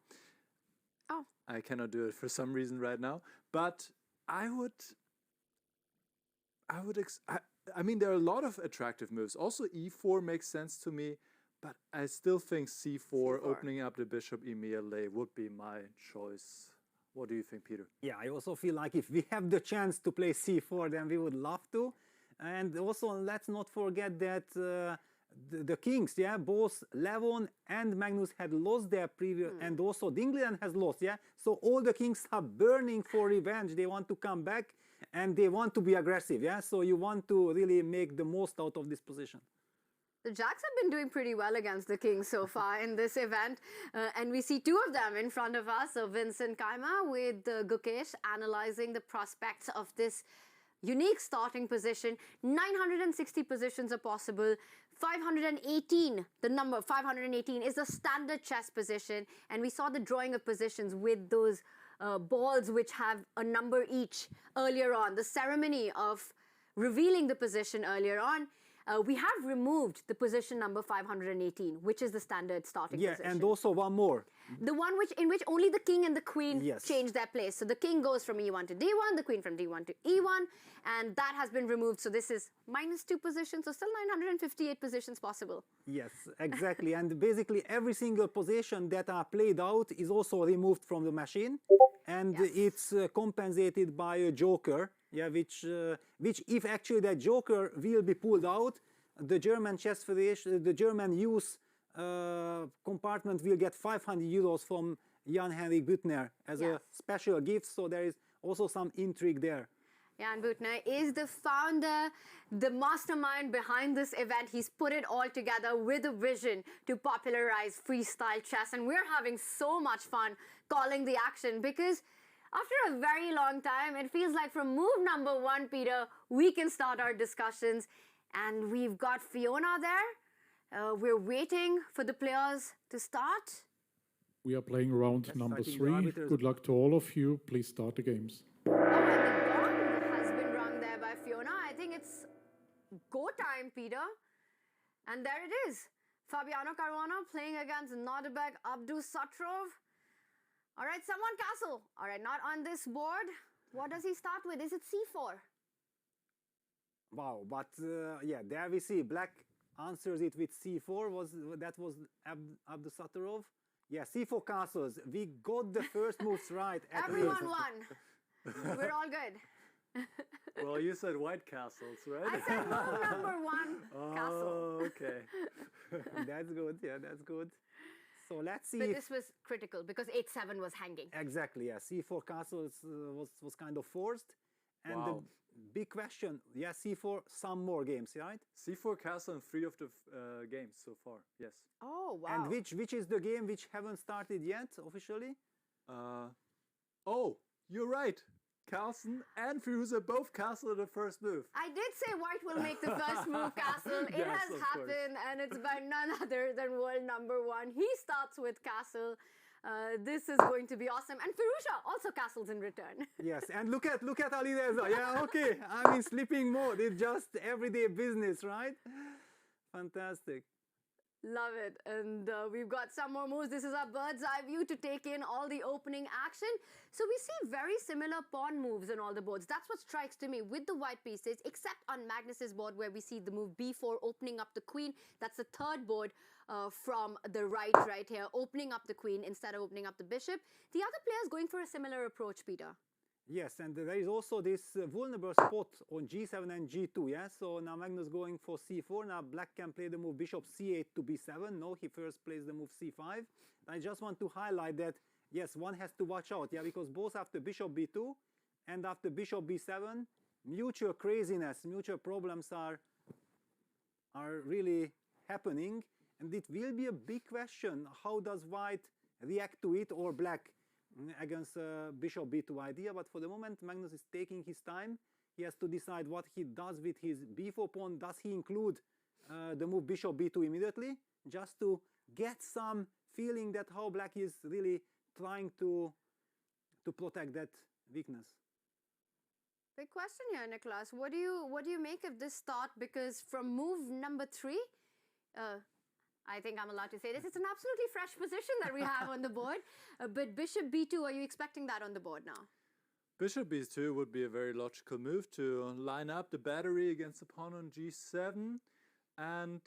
Oh. I cannot do it for some reason right now, but I mean, there are a lot of attractive moves. Also, e4 makes sense to me, but I still think c4, opening up the bishop immediately, would be my choice. What do you think, Peter? Yeah, I also feel like if we have the chance to play c4, then we would love to. And also, let's not forget that the kings, yeah, both Levon and Magnus had lost their previous, and also Ding Liren has lost, yeah. So all the kings are burning for revenge. They want to come back, and they want to be aggressive, yeah. So you want to really make the most out of this position. The Jacks have been doing pretty well against the Kings so far in this event. And we see 2 of them in front of us. So Vincent Kayma with Gukesh analyzing the prospects of this unique starting position. 960 positions are possible. 518, the number 518 is the standard chess position. And we saw the drawing of positions with those balls which have a number each earlier on. The ceremony of revealing the position earlier on, we have removed the position number 518, which is the standard starting position. And also one more. The one in which only the king and the queen Yes. change their place. So the king goes from E1 to D1, the queen from D1 to E1, and that has been removed. So this is -2 positions, so still 958 positions possible. Yes, exactly. And basically every single position that are played out is also removed from the machine, and Yes. it's compensated by a joker. Yeah, which if actually that joker will be pulled out, the German Chess Federation, the German youth compartment will get 500 euros from Jan-Henrik Büttner as a Yes. special gift. So there is also some intrigue there. Jan Büttner is the founder, the mastermind behind this event. He's put it all together with a vision to popularize freestyle chess. And we're having so much fun calling the action because after a very long time, it feels like from move number 1, Peter, we can start our discussions. And we've got Fiona there. We're waiting for the players to start. We are playing round Yes, number I think the 3. arbiters- Good luck to all of you. Please start the games. Oh, and the gong has been rung there by Fiona. I think it's go time, Peter. And there it is. Fabiano Caruana playing against Nordebek Abdusatrov. All right, someone castle. All right, not on this board. What does he start with? Is it C4? Wow, but yeah, there we see black answers it with C4. That was Abdusatorov? Yeah, C4 castles. We got the first moves right. Everyone won. We're all good. Well, you said white castles, right? I said move number 1, castle. Oh, okay. That's good. Yeah, that's good. So let's see But if this was critical because 8-7 was hanging. exactly. Yeah, C4 castles was kind of forced, and Wow. the big question. Yeah, C4 some more games, right? C4 castle in 3 of the games so far. Yes. Oh, wow. And which is the game which haven't started yet officially? Oh, you're right. Carlsen and Firuza both castle at the first move. I did say white will make the first move, castle. It Yes, has of course. happened, and it's by none other than world number 1. He starts with castle. This is going to be awesome. And Firuzha also castles in return. Yes, and look at Ali Reza. Yeah, okay. I'm in sleeping mode. It's just everyday business, right? Fantastic. Love it. And we've got some more moves. This is our bird's eye view to take in all the opening action. So we see very similar pawn moves on all the boards. That's what strikes to me with the white pieces, except on Magnus's board where we see the move b4 opening up the queen. That's the third board from the right here, opening up the queen instead of opening up the bishop. The other player's going for a similar approach, Peter. Yes, and there is also this vulnerable spot on g7 and g2, yeah? So now Magnus going for c4. Now black can play the move bishop c8 to b7. No, he first plays the move c5. I just want to highlight that, yes, one has to watch out, yeah? Because both after bishop b2 and after bishop b7, mutual craziness, mutual problems are really happening. And it will be a big question. How does white react to it, or black against bishop b2 idea? But for the moment, Magnus is taking his time. He has to decide what he does with his b4 pawn. Does he include the move bishop b2 immediately, just to get some feeling that how black is really trying to protect that weakness? Big question here, Nicholas. What do you make of this start? Because from move number 3, I think I'm allowed to say this. It's an absolutely fresh position that we have on the board. But bishop b2, are you expecting that on the board now? Bishop b2 would be a very logical move to line up the battery against the pawn on g7. And,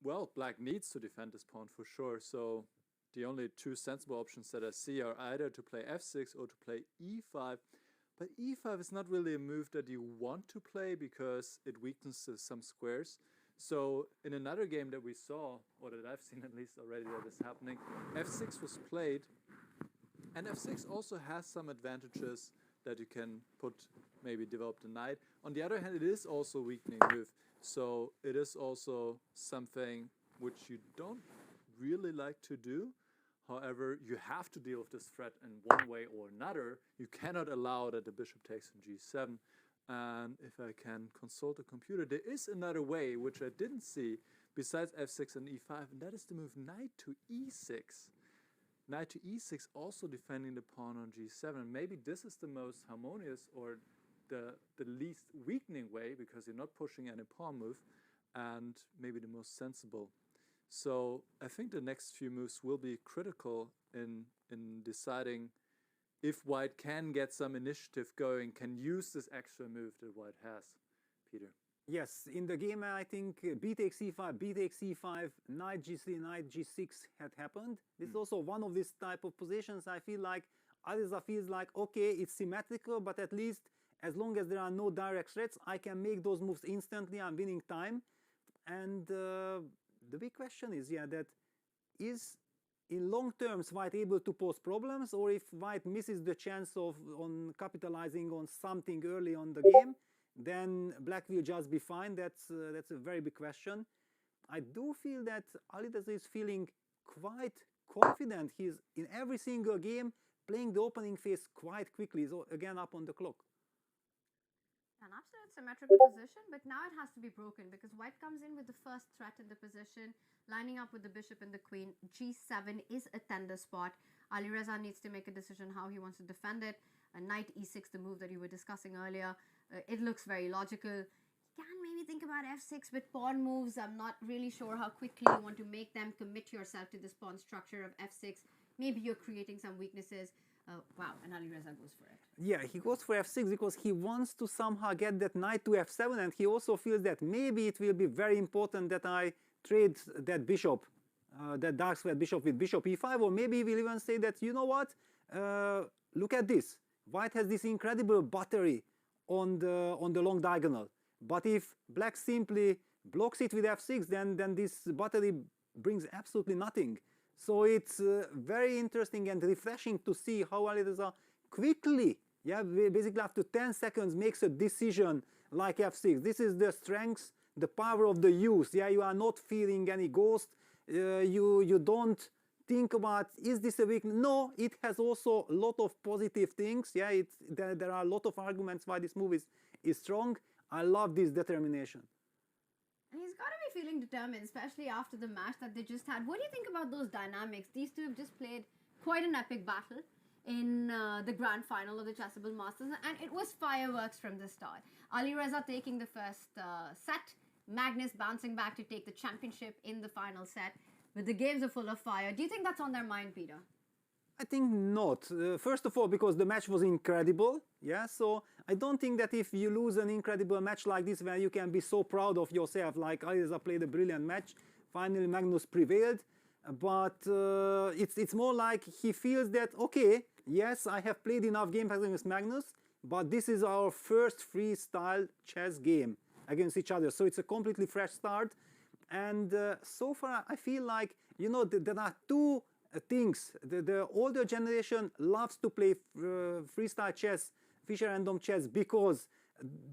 well, black needs to defend this pawn for sure. So the only two sensible options that I see are either to play f6 or to play e5. But e5 is not really a move that you want to play because it weakens some squares. So in another game that we saw, or that I've seen at least already that is happening, f6 was played, and f6 also has some advantages that you can maybe develop the knight. On the other hand, it is also a weakening move, so it is also something which you don't really like to do. However, you have to deal with this threat in one way or another. You cannot allow that the bishop takes on g7. And if I can consult the computer, there is another way which I didn't see besides f6 and e5, and that is the move knight to e6. Knight to e6 also defending the pawn on g7. Maybe this is the most harmonious or the least weakening way, because you're not pushing any pawn move, and maybe the most sensible. So I think the next few moves will be critical in deciding if White can get some initiative going, can use this extra move that White has. Peter. Yes, in the game, I think b takes e5, b takes e5, knight g3, knight g6 had happened. This is also one of these type of positions. I feel like Alireza feels like, okay, it's symmetrical, but at least as long as there are no direct threats, I can make those moves instantly. I'm winning time. And the big question is, that is in long terms White able to pose problems, or if White misses the chance on capitalizing on something early on the game, then Black will just be fine. That's a very big question. I do feel that Alireza is feeling quite confident. He's in every single game playing the opening phase quite quickly. So again, up on the clock. An absolute symmetrical position, but now it has to be broken because White comes in with the first threat in the position, lining up with the bishop and the queen. G7 is a tender spot. Alireza needs to make a decision how he wants to defend it. Knight e6, the move that you were discussing earlier, it looks very logical. You can maybe think about f6 with pawn moves. I'm not really sure how quickly you want to make them. Commit yourself to this pawn structure of f6. Maybe you're creating some weaknesses. Wow, and Alireza goes for it. Yeah, he goes for f6 because he wants to somehow get that knight to f7, and he also feels that maybe it will be very important that I trade that bishop, that dark square bishop with bishop e5, or maybe he will even say that, you know what, look at this. White has this incredible battery on the long diagonal, but if Black simply blocks it with f6, then this battery brings absolutely nothing. So it's very interesting and refreshing to see how Alireza quickly, basically after 10 seconds, makes a decision like f6. This is the strength, the power of the youth. You are not fearing any ghost. You don't think about, is this a weakness? No, it has also a lot of positive things. There are a lot of arguments why this move is strong. I love this determination. And he's got to be feeling determined, especially after the match that they just had. What do you think about those dynamics? These two have just played quite an epic battle in the grand final of the Chessable Masters, and it was fireworks from the start. Alireza taking the first set, Magnus bouncing back to take the championship in the final set. But the games are full of fire. Do you think that's on their mind, Peter? I think not. First of all, because the match was incredible. So I don't think that if you lose an incredible match like this, where you can be so proud of yourself, like Alireza played a brilliant match, finally Magnus prevailed. But it's more like he feels that, okay, yes, I have played enough games against Magnus, but this is our first freestyle chess game against each other. So it's a completely fresh start. And so far, I feel like, there are two things. The older generation loves to play freestyle chess, Fischer random chess, because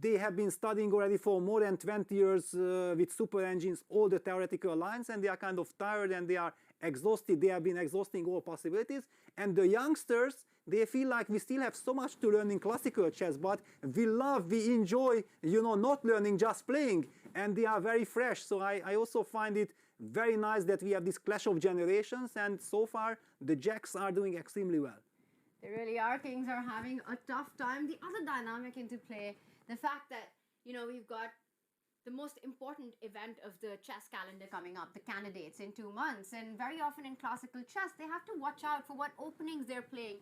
they have been studying already for more than 20 years with super engines, all the theoretical lines, and they are kind of tired and they are exhausted. They have been exhausting all possibilities. And the youngsters, they feel like we still have so much to learn in classical chess, but we enjoy, not learning, just playing, and they are very fresh. So I also find it very nice that we have this clash of generations, and so far the Jacks are doing extremely well. They really are. Kings are having a tough time. The other dynamic into play, the fact that, we've got the most important event of the chess calendar coming up, the candidates, in 2 months. And very often in classical chess, they have to watch out for what openings they're playing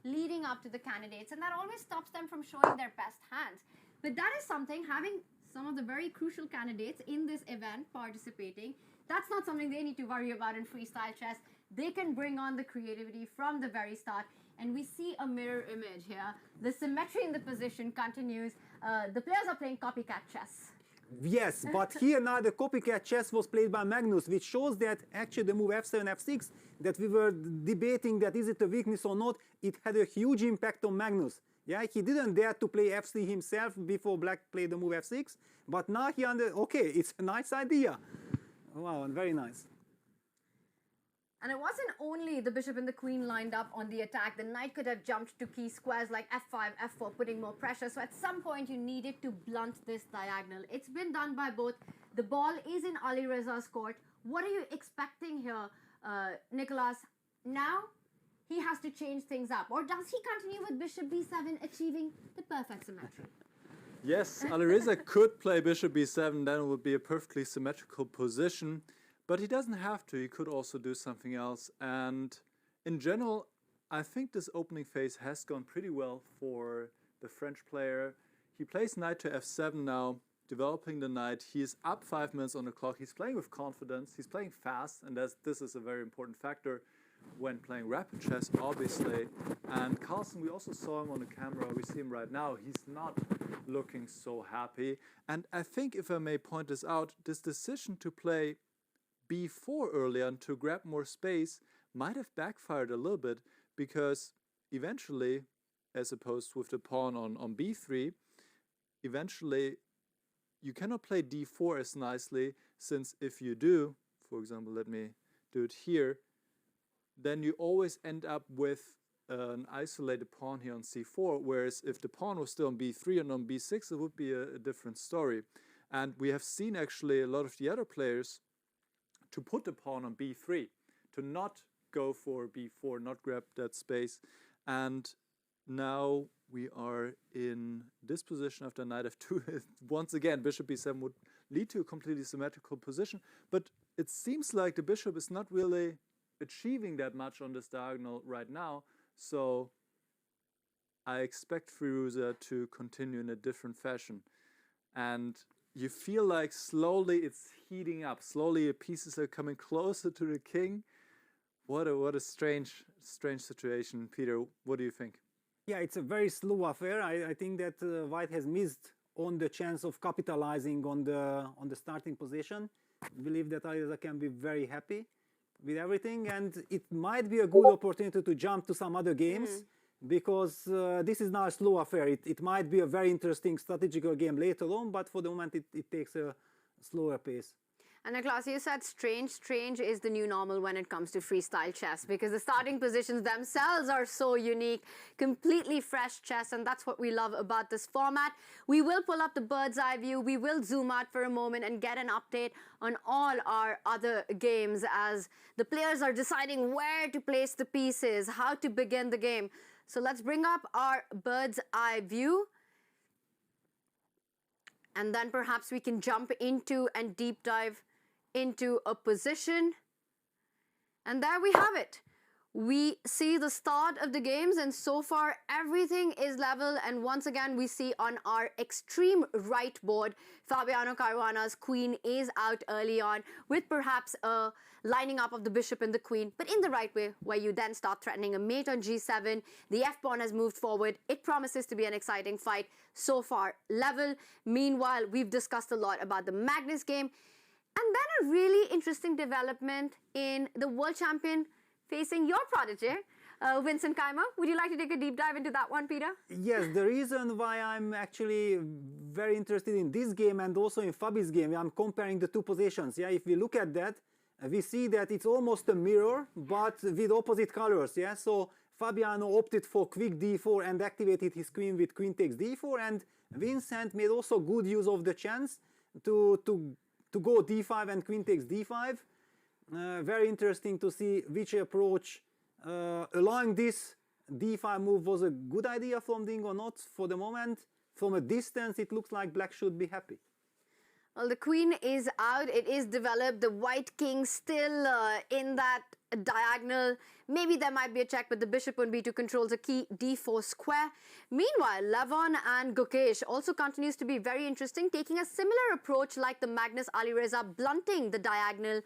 leading up to the candidates. And that always stops them from showing their best hands. But that is something, having some of the very crucial candidates in this event participating, that's not something they need to worry about in freestyle chess. They can bring on the creativity from the very start. And we see a mirror image here. The symmetry in the position continues. The players are playing copycat chess. Yes, but here now the copycat chess was played by Magnus, which shows that actually the move f7, f6, that we were debating that is it a weakness or not, it had a huge impact on Magnus. He didn't dare to play f3 himself before Black played the move f6, but now he okay, it's a nice idea. Wow, very nice. And it wasn't only the bishop and the queen lined up on the attack. The knight could have jumped to key squares like f5, f4, putting more pressure. So at some point, you needed to blunt this diagonal. It's been done by both. The ball is in Alireza's court. What are you expecting here, Nicholas? Now, he has to change things up. Or does he continue with bishop b7, achieving the perfect symmetry? Yes, Alireza could play bishop b7, then it would be a perfectly symmetrical position, but he doesn't have to. He could also do something else. And in general, I think this opening phase has gone pretty well for the French player. He plays knight to f7 now, developing the knight. He is up 5 minutes on the clock. He's playing with confidence. He's playing fast, and this is a very important factor when playing rapid chess, obviously. And Carlsen, we also saw him on the camera. We see him right now. He's not looking so happy. And I think, if I may point this out, this decision to play b4 earlier and to grab more space might have backfired a little bit, because eventually, as opposed with the pawn on b3, eventually you cannot play d4 as nicely, since if you do, for example, let me do it here, then you always end up with an isolated pawn here on c4, whereas if the pawn was still on b3 and on b6, it would be a different story. And we have seen actually a lot of the other players to put the pawn on b3, to not go for b4, not grab that space. And now we are in this position after knight f2. Once again, bishop b7 would lead to a completely symmetrical position, but it seems like the bishop is not really achieving that much on this diagonal right now, so I expect Firuza to continue in a different fashion. And you feel like slowly it's heating up. Slowly the pieces are coming closer to the king. What a strange situation. Peter, what do you think? Yeah, it's a very slow affair. I think that White has missed on the chance of capitalizing on the starting position. I believe that Alireza can be very happy with everything, and it might be a good opportunity to jump to some other games, because this is now a slow affair. It might be a very interesting strategical game later on, but for the moment it takes a slower pace. And Niklas, you said strange. Strange is the new normal when it comes to freestyle chess, because the starting positions themselves are so unique, completely fresh chess, and that's what we love about this format. We will pull up the bird's eye view. We will zoom out for a moment and get an update on all our other games as the players are deciding where to place the pieces, how to begin the game. So let's bring up our bird's eye view. And then perhaps we can jump into and deep dive into a position. And there we have it. We see the start of the games, and so far everything is level. And once again, we see on our extreme right board, Fabiano Caruana's queen is out early on, with perhaps a lining up of the bishop and the queen, but in the right way, where you then start threatening a mate on g7. The f-pawn has moved forward. It promises to be an exciting fight. So far, level. Meanwhile, we've discussed a lot about the Magnus game. And then a really interesting development in the world champion facing your protege, Vincent Keimer. Would you like to take a deep dive into that one, Peter? Yes, the reason why I'm actually very interested in this game and also in Fabi's game, I'm comparing the two positions. Yeah, if we look at that, we see that it's almost a mirror, but with opposite colors. Yeah, so Fabiano opted for quick d4 and activated his queen with queen takes d4, and Vincent made also good use of the chance to go d5 and queen takes d5. Very interesting to see which approach allowing this d5 move was a good idea from Ding or not. For the moment, from a distance, it looks like black should be happy. Well, the queen is out. It is developed. The white king still in that diagonal. Maybe there might be a check, but the bishop on b2 controls a key d4 square. Meanwhile, Levon and Gukesh also continues to be very interesting, taking a similar approach like the Magnus Alireza, blunting the diagonal,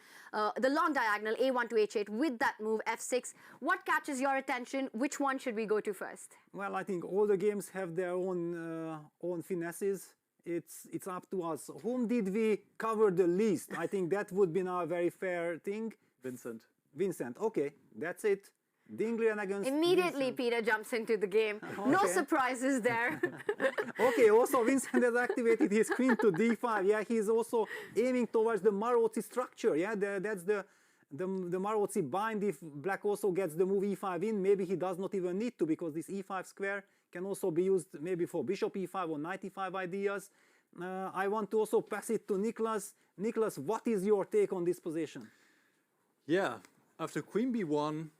the long diagonal a1 to h8 with that move f6. What catches your attention? Which one should we go to first? Well, I think all the games have their own finesses. It's up to us. Whom did we cover the least? I think that would be now a very fair thing. Vincent. Okay, that's it. Dinglian against Immediately, Vincent. Peter jumps into the game. Okay. No surprises there. Okay, also Vincent has activated his queen to d5. Yeah, he's also aiming towards the Marozzi structure. Yeah, that's the Marozzi bind if black also gets the move e5 in. Maybe he does not even need to, because this e5 square can also be used maybe for bishop e5 or knight e5 ideas. I want to also pass it to Niklas. Niklas, what is your take on this position? Yeah, after queen b1,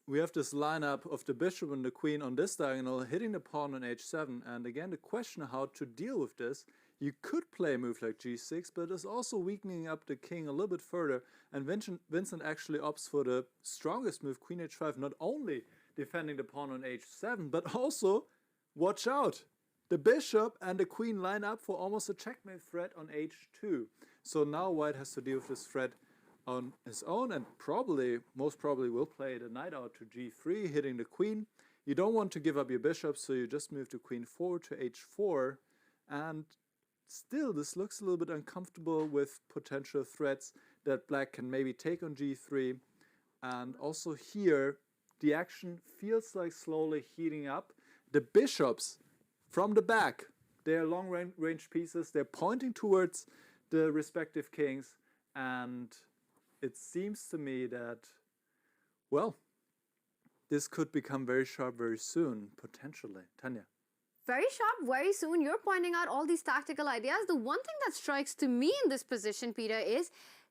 we have this lineup of the bishop and the queen on this diagonal hitting the pawn on h7. And again, the question how to deal with this. You could play a move like g6, but it's also weakening up the king a little bit further. And Vincent actually opts for the strongest move, queen h5, not only defending the pawn on h7, but also, watch out, the bishop and the queen line up for almost a checkmate threat on h2. So now white has to deal with this threat on his own, and most probably will play the knight out to g3, hitting the queen. You don't want to give up your bishop, so you just move the queen forward to h4, and still this looks a little bit uncomfortable with potential threats that black can maybe take on g3. And also here, the action feels like slowly heating up. The bishops from the back, they're long range pieces, they're pointing towards the respective kings, and it seems to me that, well, this could become very sharp very soon, potentially. Tanya. Very sharp, very soon. You're pointing out all these tactical ideas. The one thing that strikes to me in this position, Peter, is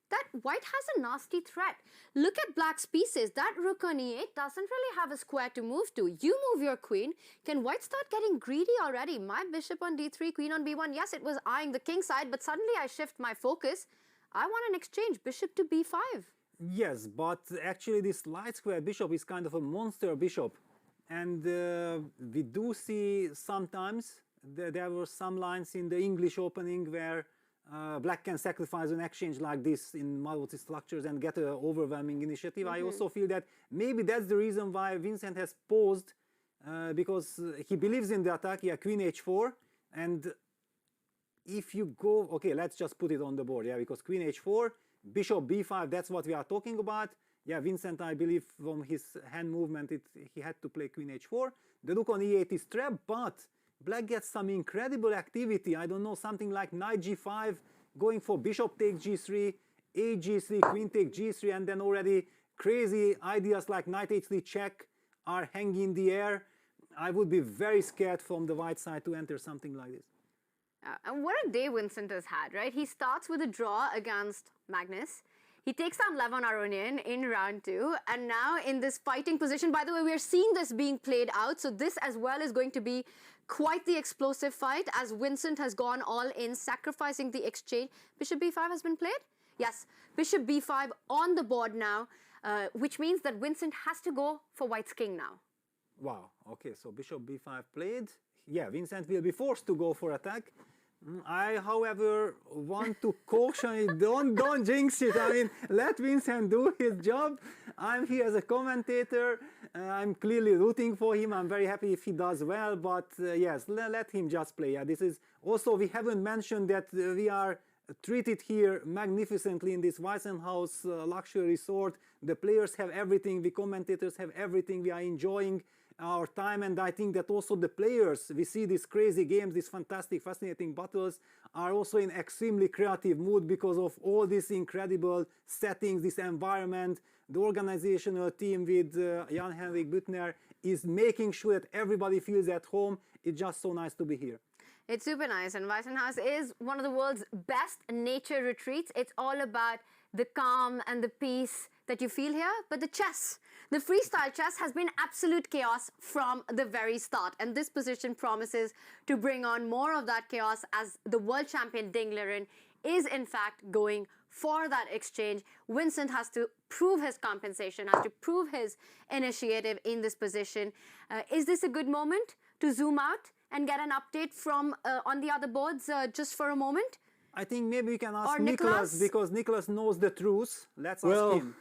that white has a nasty threat. Look at black's pieces. That rook on e8 doesn't really have a square to move to. You move your queen. Can white start getting greedy already? My bishop on d3, queen on b1. Yes, it was eyeing the king side, but suddenly I shift my focus. I want an exchange, bishop to b5. Yes, but actually this light square bishop is kind of a monster bishop. And we do see sometimes there were some lines in the English opening where black can sacrifice an exchange like this in multi structures and get an overwhelming initiative. I also feel that maybe that's the reason why Vincent has paused, because he believes in the attack. Yeah, queen h4, and if you go, okay, let's just put it on the board, yeah, because queen h4, bishop b5, that's what we are talking about. Yeah, Vincent, I believe from his hand movement, he had to play queen h4. The rook on e8 is trapped, but black gets some incredible activity. I don't know, something like knight g5, going for bishop take g3, a g3, queen take g3, and then already crazy ideas like knight h3 check are hanging in the air. I would be very scared from the white side to enter something like this. And what a day Vincent has had, right? He starts with a draw against Magnus. He takes down Levon Aronian in round 2, and now in this fighting position, by the way, we're seeing this being played out, so this as well is going to be quite the explosive fight as Vincent has gone all in, sacrificing the exchange. Bishop b5 has been played? Yes, bishop b5 on the board now, which means that Vincent has to go for white's king now. Wow, okay, so bishop b5 played. Yeah, Vincent will be forced to go for attack. I, however, want to caution it. Don't jinx it. I mean, let Vincent do his job. I'm here as a commentator. I'm clearly rooting for him. I'm very happy if he does well. But yes, let him just play. Yeah, this is also, we haven't mentioned that we are treated here magnificently in this Weissenhaus luxury resort. The players have everything. The commentators have everything. We are enjoying our time, and I think that also the players, we see these crazy games, these fantastic, fascinating battles, are also in extremely creative mood because of all these incredible settings, this environment. The organizational team with Jan-Henrik Büttner is making sure that everybody feels at home. It's just so nice to be here. It's super nice, and Weissenhaus is one of the world's best nature retreats. It's all about the calm and the peace that you feel here, but the chess, the freestyle chess has been absolute chaos from the very start, and this position promises to bring on more of that chaos as the world champion Ding Liren is in fact going for that exchange. Vincent has to prove his compensation, has to prove his initiative in this position. Is this a good moment to zoom out and get an update from on the other boards just for a moment? I think maybe we can ask Nicholas, because Nicholas knows the truth. Let's ask him.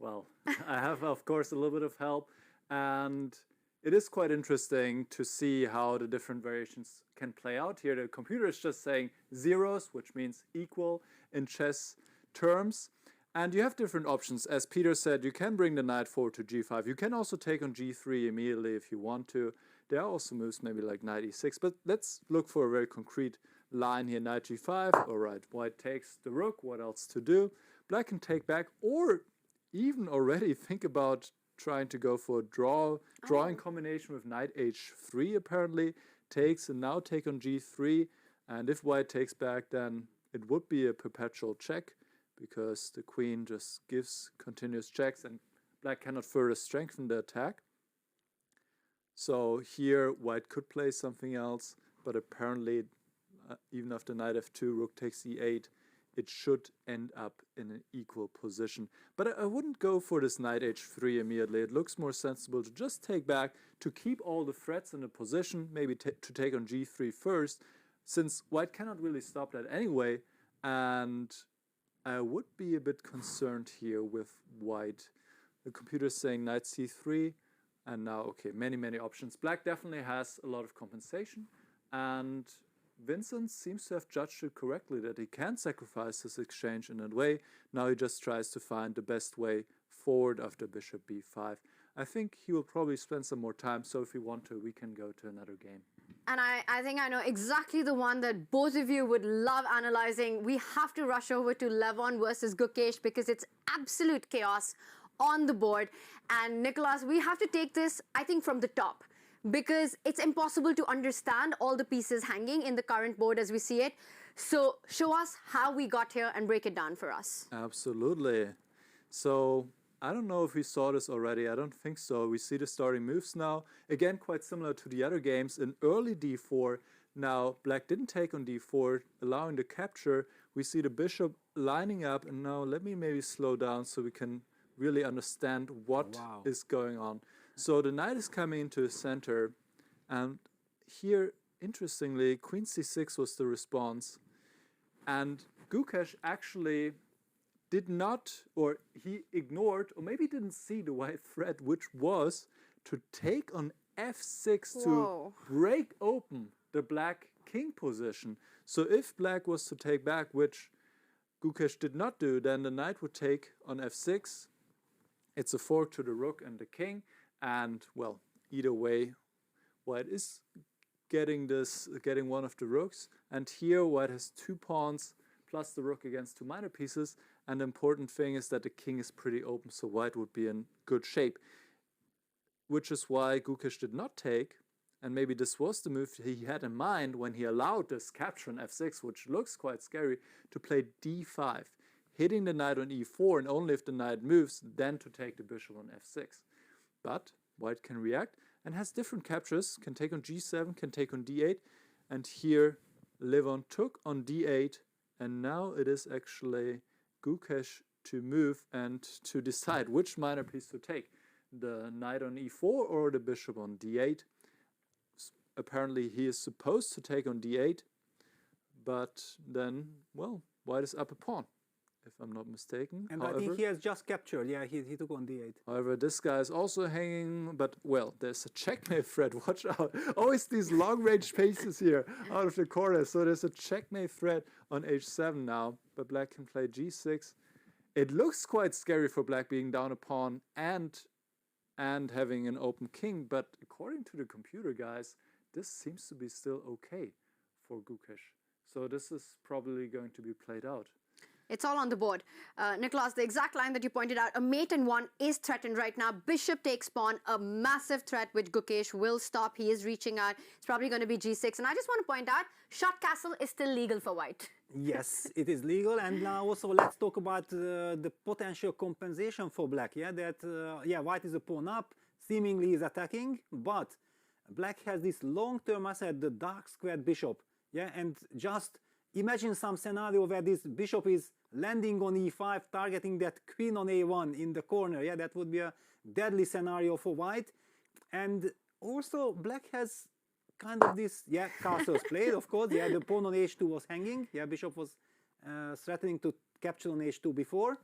Well, I have, of course, a little bit of help, and it is quite interesting to see how the different variations can play out here. The computer is just saying zeros, which means equal in chess terms, and you have different options. As Peter said, you can bring the knight forward to g5. You can also take on g3 immediately if you want to. There are also moves maybe like knight e6, but let's look for a very concrete line here. Knight g5, all right, white takes the rook, what else to do? Black can take back, or even already think about trying to go for a drawing combination with knight h3 apparently, takes, and now take on g3, and if white takes back, then it would be a perpetual check, because the queen just gives continuous checks, and black cannot further strengthen the attack. So here white could play something else, but apparently even after knight f2, rook takes e8, it should end up in an equal position. But I wouldn't go for this knight h3 immediately. It looks more sensible to just take back, to keep all the threats in the position, maybe to take on g3 first, since white cannot really stop that anyway. And I would be a bit concerned here with white. The computer is saying knight c3, and now, okay, many options. Black definitely has a lot of compensation, and Vincent seems to have judged it correctly, that he can sacrifice this exchange in that way. Now he just tries to find the best way forward after bishop b5. I think he will probably spend some more time, so if we want to, we can go to another game. And I think I know exactly the one that both of you would love analyzing. We have to rush over to Levon versus Gukesh because it's absolute chaos on the board. And Nicholas, we have to take this, I think, from the top, because it's impossible to understand all the pieces hanging in the current board as we see it. So show us how we got here and break it down for us. Absolutely. So I don't know if we saw this already. I don't think so. We see the starting moves now. Again, quite similar to the other games. In early d4, now black didn't take on d4, allowing the capture. We see the bishop lining up. And now let me maybe slow down so we can really understand what is going on. So the knight is coming into the center. And here, interestingly, queen c6 was the response. And Gukesh actually did not, or he ignored, or maybe didn't see the white threat, which was to take on f6 to break open the black king position. So if black was to take back, which Gukesh did not do, then the knight would take on f6. It's a fork to the rook and the king, and well, either way, white is getting one of the rooks, and here white has 2 pawns plus the rook against 2 minor pieces. And the important thing is that the king is pretty open, so white would be in good shape. Which is why Gukesh did not take, and maybe this was the move he had in mind when he allowed this capture on f6, which looks quite scary, to play d5, hitting the knight on e4, and only if the knight moves, then to take the bishop on f6. But white can react and has different captures, can take on g7, can take on d8, and here Levon took on d8, and now it is actually Gukesh to move and to decide which minor piece to take, the knight on e4 or the bishop on d8. Apparently he is supposed to take on d8, but then, well, white is up a pawn, if I'm not mistaken. And however, I think he has just captured, yeah, he took on d8. However, this guy is also hanging, but well, there's a checkmate threat, watch out. Always these long-range pieces here out of the corner, so there's a checkmate threat on h7 now, but black can play g6. It looks quite scary for black being down a pawn and having an open king, but according to the computer, guys, this seems to be still okay for Gukesh. So this is probably going to be played out. It's all on the board. Nicholas, the exact line that you pointed out, a mate in 1 is threatened right now. Bishop takes pawn, a massive threat which Gukesh will stop. He is reaching out. It's probably going to be g6. And I just want to point out, shot castle is still legal for white. Yes, it is legal. And now also let's talk about the potential compensation for black. Yeah, that white is a pawn up, seemingly is attacking, but black has this long-term asset, the dark squared bishop. Yeah, and just imagine some scenario where this bishop is landing on e5, targeting that queen on a1 in the corner. Yeah, that would be a deadly scenario for white. And also black has kind of this, castles played, of course. Yeah, the pawn on h2 was hanging. Yeah, bishop was threatening to capture on h2 before.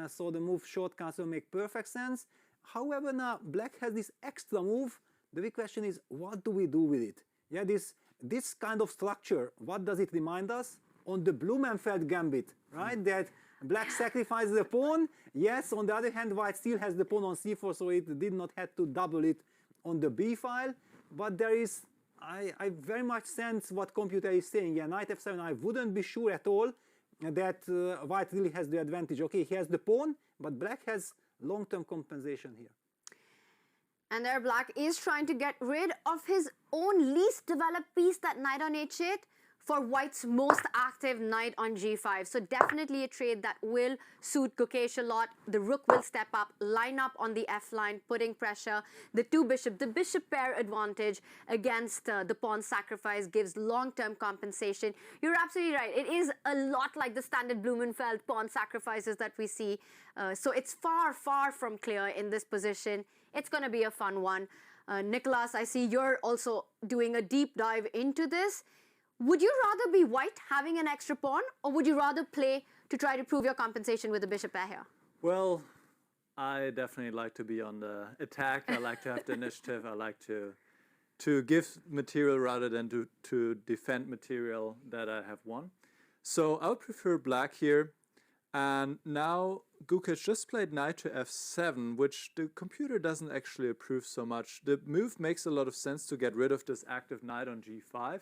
So the move short castle make perfect sense. However, now black has this extra move. The big question is, what do we do with it? Yeah, this kind of structure, what does it remind us? On the Blumenfeld gambit, right? That black sacrifices the pawn. Yes, on the other hand, white still has the pawn on c4, so it did not have to double it on the b file. But there is, I very much sense what computer is saying. Yeah, knight f7, I wouldn't be sure at all that white really has the advantage. Okay, he has the pawn, but black has long-term compensation here. And there black is trying to get rid of his own least developed piece, that knight on h8. for white's most active knight on g5. So definitely a trade that will suit Gukesh a lot. The rook will step up, line up on the f line, putting pressure. The the bishop pair advantage against the pawn sacrifice gives long-term compensation. You're absolutely right. It is a lot like the standard Blumenfeld pawn sacrifices that we see. So it's far, far from clear in this position. It's going to be a fun one. Nicholas, I see you're also doing a deep dive into this. Would you rather be white having an extra pawn, or would you rather play to try to prove your compensation with the bishop pair here? Well, I definitely like to be on the attack. I like to have the initiative. I like to give material rather than to defend material that I have won. So I would prefer black here. And now Gukesh just played knight to f7, which the computer doesn't actually approve so much. The move makes a lot of sense to get rid of this active knight on g5.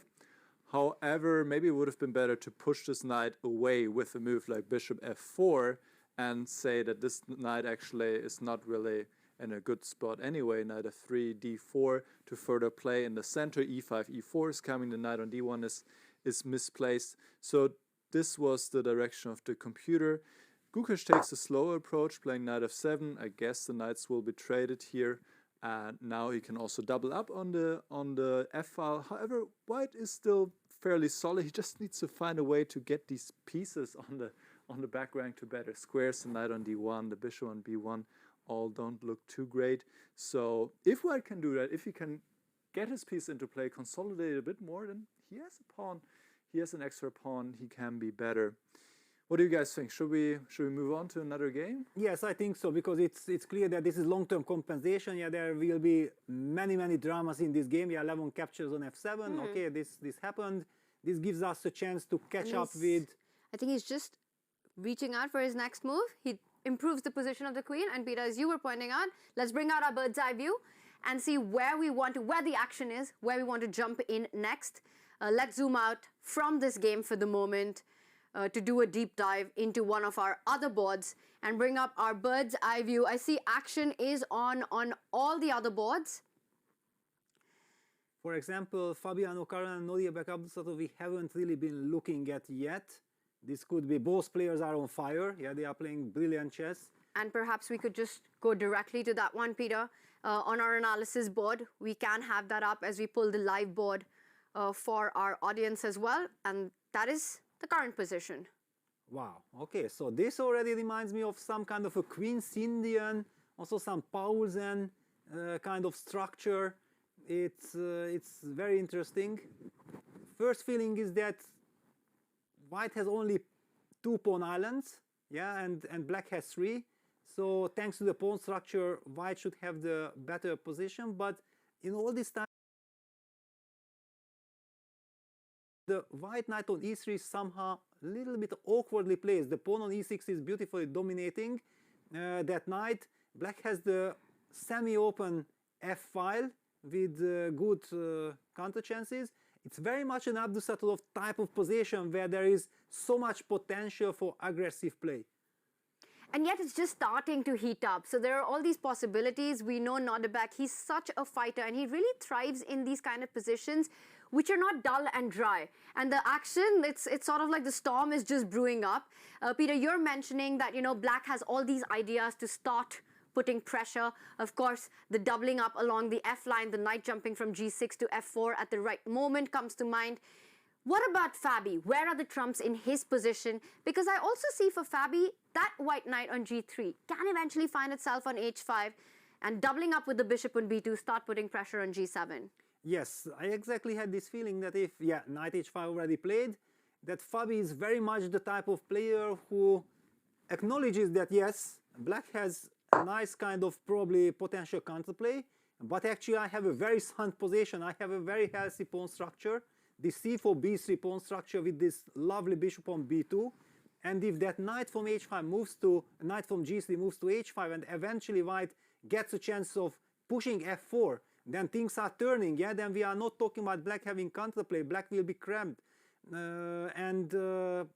However, maybe it would have been better to push this knight away with a move like bishop f4 and say that this knight actually is not really in a good spot anyway. Knight f3, d4 to further play in the center. e5, e4 is coming. The knight on d1 is misplaced. So this was the direction of the computer. Gukesh takes a slower approach, playing knight f7. I guess the knights will be traded here. And now he can also double up on the f-file. However, white is still fairly solid. He just needs to find a way to get these pieces on the back rank to better squares. The knight on d1, the bishop on b1, all don't look too great. So if white can do that, if he can get his piece into play, consolidate a bit more, then he has a pawn. He has an extra pawn. He can be better. What do you guys think? Should we move on to another game? Yes, I think so, because it's clear that this is long-term compensation. Yeah, there will be many dramas in this game. Yeah, Levon captures on f7. Okay, this happened. This gives us a chance to catch up with... I think he's just reaching out for his next move. He improves the position of the queen. And Peter, as you were pointing out, let's bring out our bird's eye view and see where the action is, where we want to jump in next. Let's zoom out from this game for the moment. To do a deep dive into one of our other boards and bring up our bird's eye view. I see action is on all the other boards. For example, Fabiano Caruana and Noria Bekabdusatov we haven't really been looking at yet. This could be both players are on fire. Yeah, they are playing brilliant chess. And perhaps we could just go directly to that one, Peter. On our analysis board, we can have that up as we pull the live board for our audience as well. And that is the current position. Wow, okay, so this already reminds me of some kind of a Queen's Indian, also some Paulsen kind of structure. It's very interesting. First feeling is that white has only 2 pawn islands, yeah, and black has 3. So thanks to the pawn structure, white should have the better position, but in all this time, the white knight on e3 is somehow a little bit awkwardly placed. The pawn on e6 is beautifully dominating that knight. Black has the semi-open f-file with good counter chances. It's very much an Abdusattorov type of position where there is so much potential for aggressive play. And yet it's just starting to heat up. So there are all these possibilities. We know Nodebek, he's such a fighter and he really thrives in these kind of positions which are not dull and dry. And the action, it's sort of like the storm is just brewing up. Peter, you're mentioning that, you know, black has all these ideas to start putting pressure. Of course, the doubling up along the F line, the knight jumping from G6 to F4 at the right moment comes to mind. What about Fabi? Where are the trumps in his position? Because I also see for Fabi, that white knight on G3 can eventually find itself on H5 and doubling up with the bishop on B2, start putting pressure on G7. Yes, I exactly had this feeling that if, yeah, knight h5 already played, that Fabi is very much the type of player who acknowledges that, yes, black has a nice kind of probably potential counterplay, but actually I have a very sound position. I have a very healthy pawn structure, this c4, b3 pawn structure with this lovely bishop on b2. And if that knight from h5 moves to, knight from g3 moves to h5 and eventually white gets a chance of pushing f4, then things are turning, yeah, then we are not talking about black having counterplay, black will be cramped, and f4,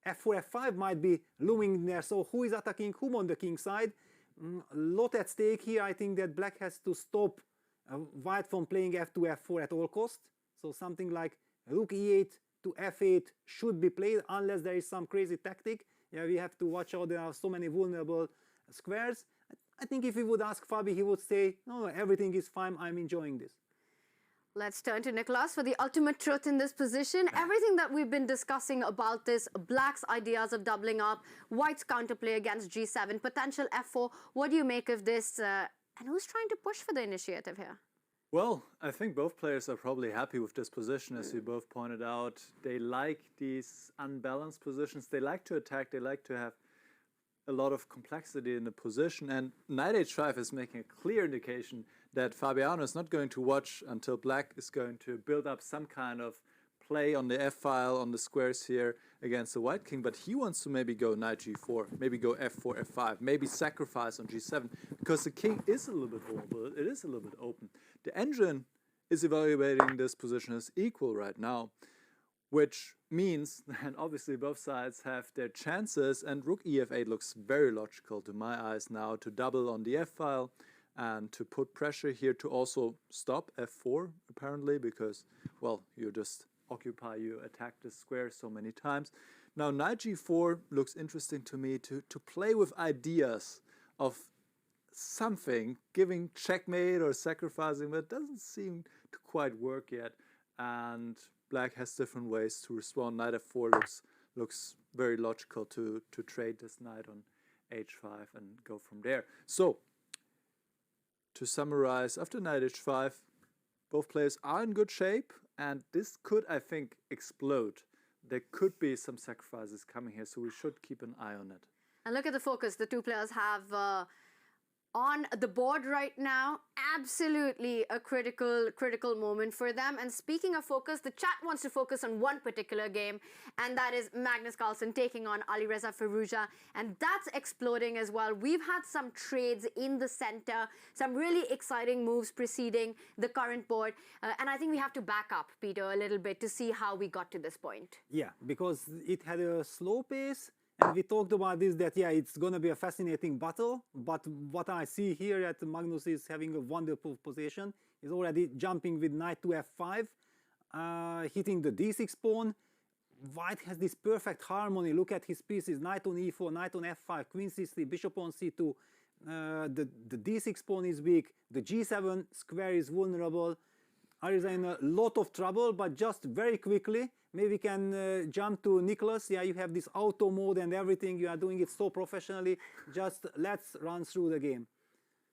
f5 might be looming there, so who is attacking whom on the king side? Lot at stake here. I think that black has to stop white from playing f2, f4 at all cost, so something like rook e8, to f8 should be played unless there is some crazy tactic. Yeah, we have to watch out, there are so many vulnerable squares. I think if we would ask Fabi, he would say, no, everything is fine, I'm enjoying this. Let's turn to Nicholas for the ultimate truth in this position. Everything that we've been discussing about this, Black's ideas of doubling up, White's counterplay against G7, potential f4, what do you make of this? And who's trying to push for the initiative here? Well, I think both players are probably happy with this position, as you both pointed out. They like these unbalanced positions. They like to attack. They like to have a lot of complexity in the position. And knight h5 is making a clear indication that Fabiano is not going to watch until Black is going to build up some kind of play on the f-file, on the squares here against the white king, but he wants to maybe go knight g4, maybe go f4, f5, maybe sacrifice on g7, because the king is a little bit vulnerable, it is a little bit open. The engine is evaluating this position as equal right now, which means, and obviously both sides have their chances, and rook ef8 looks very logical to my eyes now, to double on the f-file, and to put pressure here to also stop f4, apparently, because, well, you just occupy, you attack the square so many times. Now, knight g4 looks interesting to me, to play with ideas of something, giving checkmate or sacrificing, but it doesn't seem to quite work yet. And Black has different ways to respond. Knight f4 looks very logical to trade this knight on h5 and go from there. So, to summarize, after knight h5, both players are in good shape, and this could, I think, explode. There could be some sacrifices coming here, so we should keep an eye on it. And look at the focus the two players have on the board right now. Absolutely a critical moment for them. And speaking of focus, the chat wants to focus on one particular game, and that is Magnus Carlsen taking on Alireza Firouzja, and that's exploding as well. We've had some trades in the center, some really exciting moves preceding the current board, and I think we have to back up, Peter, a little bit to see how we got to this point. Yeah, because it had a slow pace. And we talked about this, that, yeah, it's going to be a fascinating battle. But what I see here that Magnus is having a wonderful position. He's already jumping with knight to f5, hitting the d6 pawn. White has this perfect harmony. Look at his pieces, knight on e4, knight on f5, queen c3, bishop on c2. The d6 pawn is weak, the g7 square is vulnerable. Alireza in a lot of trouble, but just very quickly, maybe we can jump to Nicholas. Yeah, you have this auto mode and everything. You are doing it so professionally. Just let's run through the game.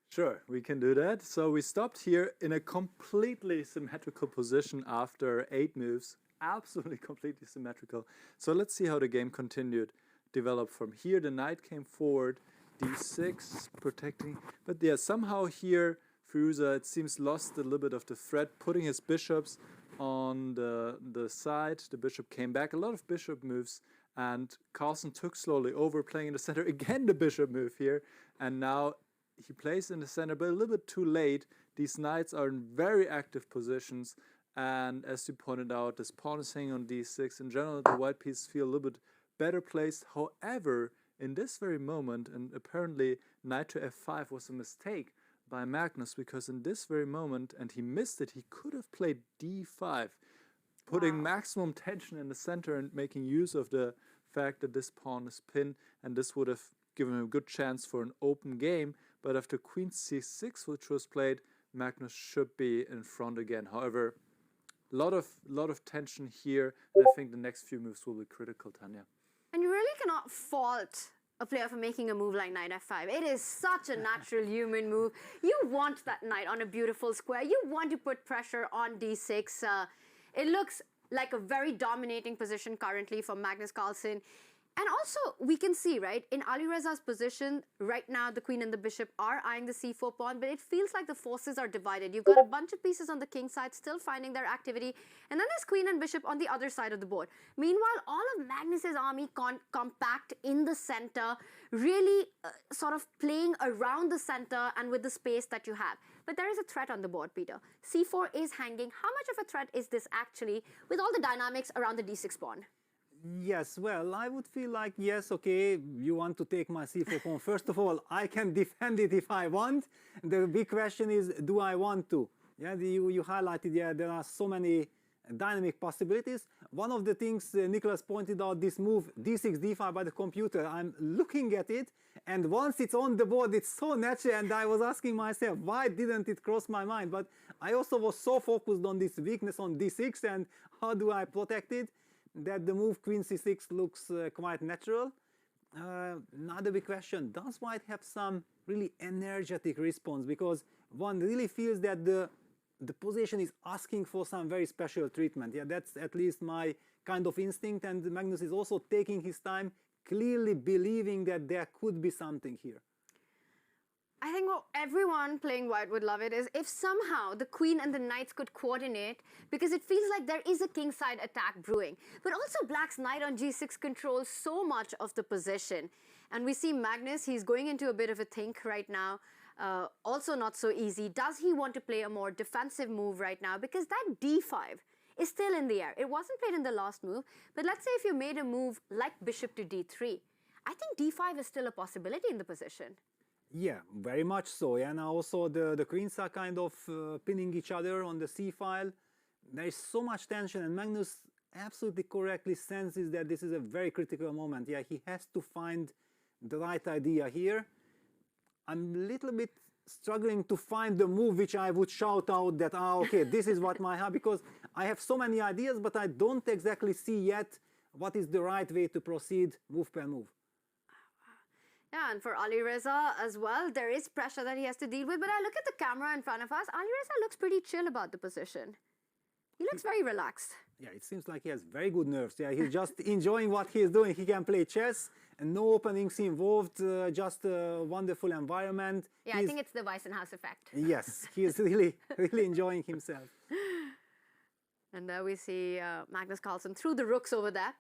Sure, we can do that. So we stopped here in a completely symmetrical position after 8 moves. Absolutely completely symmetrical. So let's see how the game continued. Developed from here. The knight came forward. d6, protecting. But yeah, somehow here, Firouzja, it seems, lost a little bit of the threat, putting his bishops on the side. The bishop came back. A lot of bishop moves, and Carlsen took slowly over, playing in the center. Again, the bishop move here, and now he plays in the center, but a little bit too late. These knights are in very active positions, and as you pointed out, this pawn is hanging on d6. In general, the white pieces feel a little bit better placed. However, in this very moment, and apparently knight to f5 was a mistake by Magnus, because in this very moment, and he missed it, he could have played d5, putting maximum tension in the center and making use of the fact that this pawn is pinned, and this would have given him a good chance for an open game. But after queen c6, which was played, Magnus should be in front again. However, a lot of tension here, and I think the next few moves will be critical, Tanya. And you really cannot fault a player for making a move like knight f5. It is such a natural human move. You want that knight on a beautiful square. You want to put pressure on d6. It looks like a very dominating position currently for Magnus Carlsen. And also, we can see, right, in Alireza's position, right now, the queen and the bishop are eyeing the c4 pawn, but it feels like the forces are divided. You've got a bunch of pieces on the king side still finding their activity, and then there's queen and bishop on the other side of the board. Meanwhile, all of Magnus's army compact in the center, really sort of playing around the center and with the space that you have. But there is a threat on the board, Peter. c4 is hanging. How much of a threat is this actually with all the dynamics around the d6 pawn? Yes, well, I would feel like, yes, okay, you want to take my c4 pawn. First of all, I can defend it if I want. The big question is, do I want to? Yeah, you highlighted, yeah, there are so many dynamic possibilities. One of the things Nicholas pointed out, this move d6, d5 by the computer. I'm looking at it, and once it's on the board, it's so natural, and I was asking myself, why didn't it cross my mind? But I also was so focused on this weakness on d6 and how do I protect it, that the move queen c6 looks quite natural. Another big question, does white have some really energetic response? Because one really feels that the position is asking for some very special treatment. Yeah, that's at least my kind of instinct, and Magnus is also taking his time, clearly believing that there could be something here. I think what everyone playing white would love it is if somehow the queen and the knights could coordinate, because it feels like there is a kingside attack brewing. But also black's knight on g6 controls so much of the position. And we see Magnus, he's going into a bit of a think right now. Also not so easy. Does he want to play a more defensive move right now? Because that d5 is still in the air. It wasn't played in the last move, but let's say if you made a move like bishop to d3, I think d5 is still a possibility in the position. Yeah, very much so. Yeah, now also the queens are kind of pinning each other on the c file. There is so much tension, and Magnus absolutely correctly senses that this is a very critical moment. Yeah, he has to find the right idea here. I'm a little bit struggling to find the move which I would shout out that, okay, this is what my, because I have so many ideas, but I don't exactly see yet what is the right way to proceed move per move. Yeah, and for Ali Reza as well, there is pressure that he has to deal with. But I look at the camera in front of us, Ali Reza looks pretty chill about the position. He looks very relaxed. Yeah, it seems like he has very good nerves. Yeah, he's just enjoying what he's doing. He can play chess, and no openings involved, just a wonderful environment. Yeah, I think it's the Weissenhaus effect. Yes, he is really, really enjoying himself. And there we see Magnus Carlsen through the rooks over there.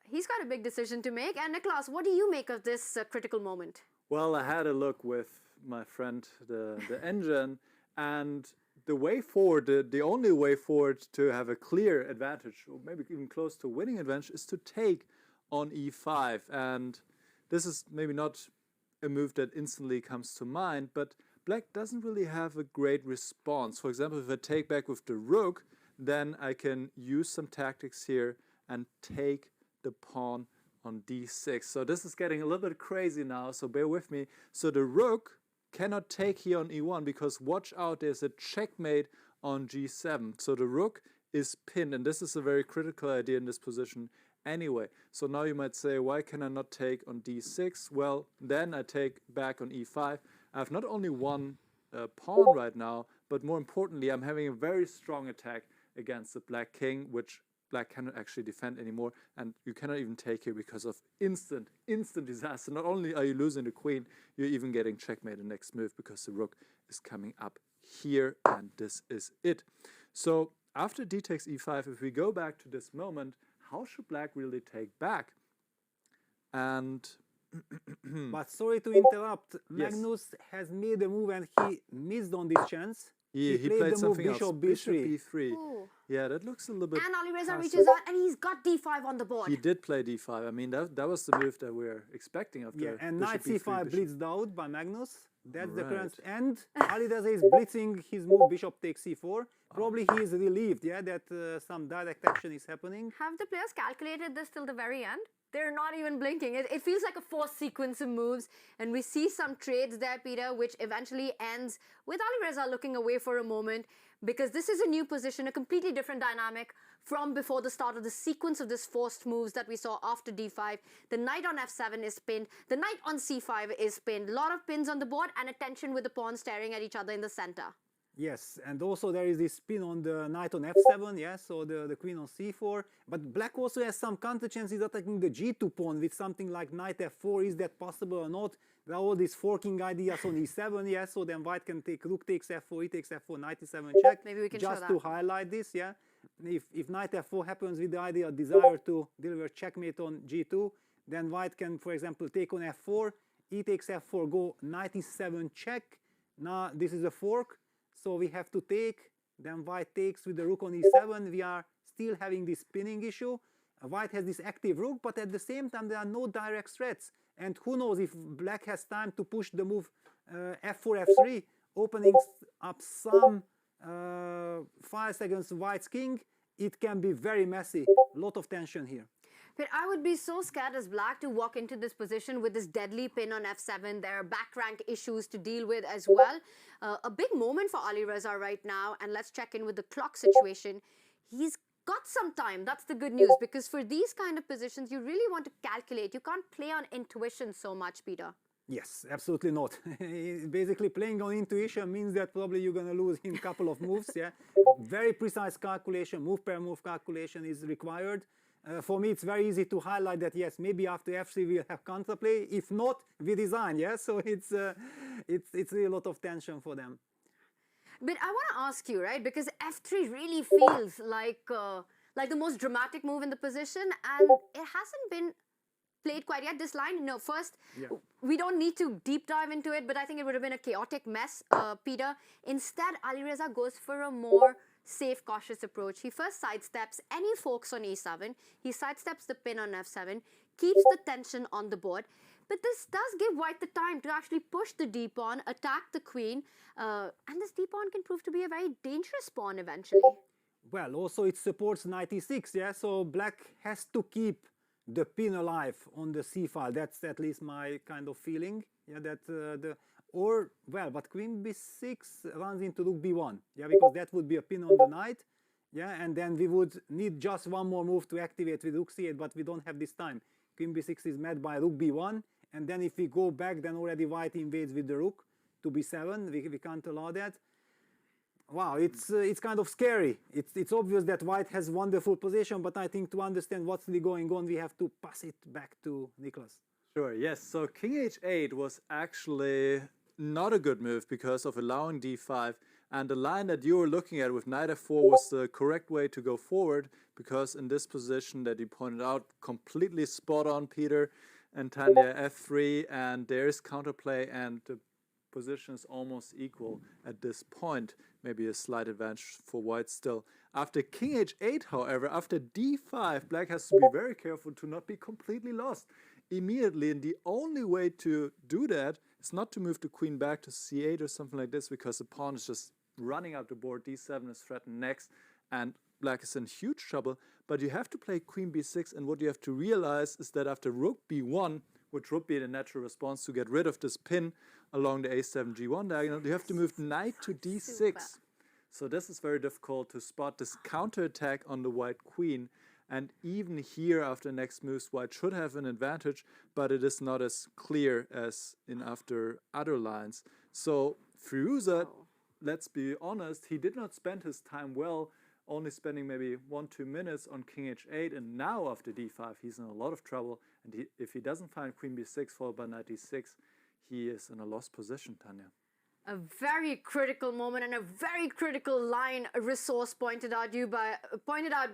He's got a big decision to make. And Niklas, what do you make of this critical moment? Well, I had a look with my friend, the engine, and the way forward, the only way forward to have a clear advantage, or maybe even close to winning advantage, is to take on e5. And this is maybe not a move that instantly comes to mind, but black doesn't really have a great response. For example, if I take back with the rook, then I can use some tactics here and take the pawn on d6. So this is getting a little bit crazy now, so bear with me. So the rook cannot take here on e1 because watch out, there's a checkmate on g7. So the rook is pinned, and this is a very critical idea in this position anyway. So now you might say, why can I not take on d6? Well, then I take back on e5. I have not only one pawn right now, but more importantly, I'm having a very strong attack against the black king, which black cannot actually defend anymore, and you cannot even take here because of instant disaster. Not only are you losing the queen, you're even getting checkmate the next move because the rook is coming up here, and this is it. So after d takes e5, if we go back to this moment, how should black really take back? And but sorry to interrupt, yes. Magnus has made a move and he missed on this chance. He played something else. Bishop b3. Yeah, that looks a little bit. And Ali Reza reaches out and he's got d5 on the board. He did play d5. I mean, that was the move that we're expecting after. Yeah, and knight c5 blitzed out by Magnus. That's the current. And Ali Reza is blitzing his move bishop takes c4. Probably he is relieved, yeah, that some direct action is happening. Have the players calculated this till the very end? They're not even blinking. It feels like a forced sequence of moves. And we see some trades there, Peter, which eventually ends with Ali Reza looking away for a moment, because this is a new position, a completely different dynamic from before the start of the sequence of this forced moves that we saw after d5. The knight on f7 is pinned. The knight on c5 is pinned. A lot of pins on the board and a tension with the pawns staring at each other in the center. Yes, and also there is this spin on the knight on f7, yes, so the queen on c4. But black also has some counter chances attacking the g2 pawn with something like knight f4. Is that possible or not? There are all these forking ideas on e7, yes, so then white can take rook takes f4, e takes f4, knight e7 check. Maybe we can just show to that. highlight this, yeah. If knight f4 happens with the idea desire to deliver checkmate on g2, then white can, for example, take on f4, e takes f4, go knight e7 check. Now this is a fork. So we have to take, then white takes with the rook on e7. We are still having this spinning issue. White has this active rook, but at the same time there are no direct threats. And who knows if black has time to push the move f4, f3, opening up some 5 seconds white's king. it can be very messy. A lot of tension here. But I would be so scared as black to walk into this position with this deadly pin on f7. There are back rank issues to deal with as well. A big moment for Ali Reza right now. And let's check in with the clock situation. He's got some time. That's the good news, because for these kind of positions, you really want to calculate. You can't play on intuition so much, Peter. Yes, absolutely not. Basically, playing on intuition means that probably you're going to lose in a couple of moves. Yeah, very precise calculation, move per move calculation is required. For me, it's very easy to highlight that, yes, maybe after f3 we'll have counterplay. If not, we design, yeah? So it's really a lot of tension for them. But I want to ask you, right, because f3 really feels like the most dramatic move in the position, and it hasn't been played quite yet. This line, no, first, we don't need to deep dive into it, but I think it would have been a chaotic mess, Peter. Instead, Ali Reza goes for a more safe, cautious approach. He first sidesteps any forks on e7. He sidesteps the pin on f7, keeps the tension on the board. But this does give white the time to actually push the d pawn, attack the queen, and this d pawn can prove to be a very dangerous pawn eventually. Well, also it supports knight e6, yeah? So black has to keep the pin alive on the c file. That's at least my kind of feeling. Yeah, that but queen b6 runs into rook b1, yeah, because that would be a pin on the knight, yeah, and then we would need just one more move to activate with rook c8, but we don't have this time. Queen b6 is met by rook b1, and then if we go back, then already white invades with the rook to b7. We can't allow that. Wow, it's kind of scary. It's obvious that white has wonderful position, but I think to understand what's really going on, we have to pass it back to Nicholas. Sure, yes. So king h8 was actually not a good move because of allowing d5, and the line that you were looking at with knight f4 was the correct way to go forward, because in this position that you pointed out, completely spot on, Peter and Tanya, f3, and there's counterplay, and the position is almost equal at this point. Maybe a slight advantage for white still. After king h8, however, after d5, black has to be very careful to not be completely lost immediately, and the only way to do that is not to move the queen back to c8 or something like this, because the pawn is just running up the board. d7 is threatened next, and black is in huge trouble. But you have to play queen b6, and what you have to realize is that after rook b1, which would be the natural response to get rid of this pin along the a7 g1 diagonal, you have to move knight to d6. Super. So this is very difficult to spot this counterattack on the white queen. And even here, after next moves, white should have an advantage, but it is not as clear as in after other lines. So Firuza, let's be honest, he did not spend his time well, only spending maybe 1-2 minutes on king h8, and now after d5 he's in a lot of trouble, and if he doesn't find queen b6 followed by knight d6, he is in a lost position, Tanya. A very critical moment and a very critical line resource pointed out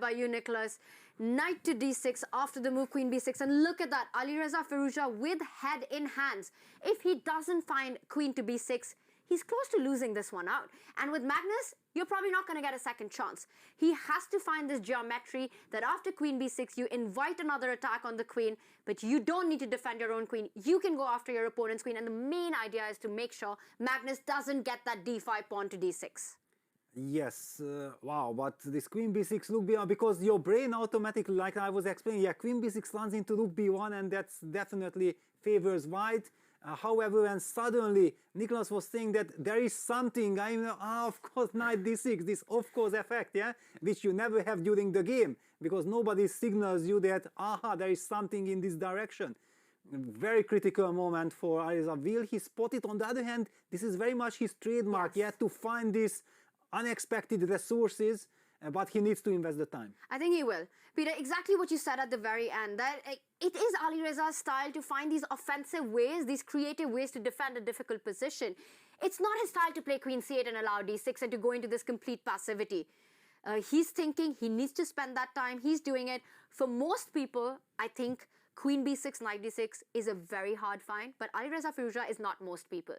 by you, Nicholas. Knight to d6 after the move queen b6, and look at that, Ali Reza Firuza with head in hands. If he doesn't find queen to b6, he's close to losing this one out. And with Magnus, you're probably not going to get a second chance. He has to find this geometry that after queen b6, you invite another attack on the queen, but you don't need to defend your own queen. You can go after your opponent's queen, and the main idea is to make sure Magnus doesn't get that d5 pawn to d6. Yes, wow, but this queen b6, rook b1, because your brain automatically, like I was explaining, yeah, queen b6 runs into rook b1, and that's definitely favors white. However, when suddenly Nicholas was saying that there is something, of course, knight d6, this of course effect, yeah, which you never have during the game, because nobody signals you that, there is something in this direction. Very critical moment for Ariza. Will he spot it? On the other hand, this is very much his trademark, Yes. yeah, to find these unexpected resources, but he needs to invest the time. I think he will. Peter, exactly what you said at the very end, that it is Ali Reza's style to find these offensive ways, these creative ways to defend a difficult position. It's not his style to play queen c8 and allow d6 and to go into this complete passivity. He's thinking, he needs to spend that time, he's doing it. For most people, I think queen b6, knight d6 is a very hard find, but Ali Reza Firuza is not most people.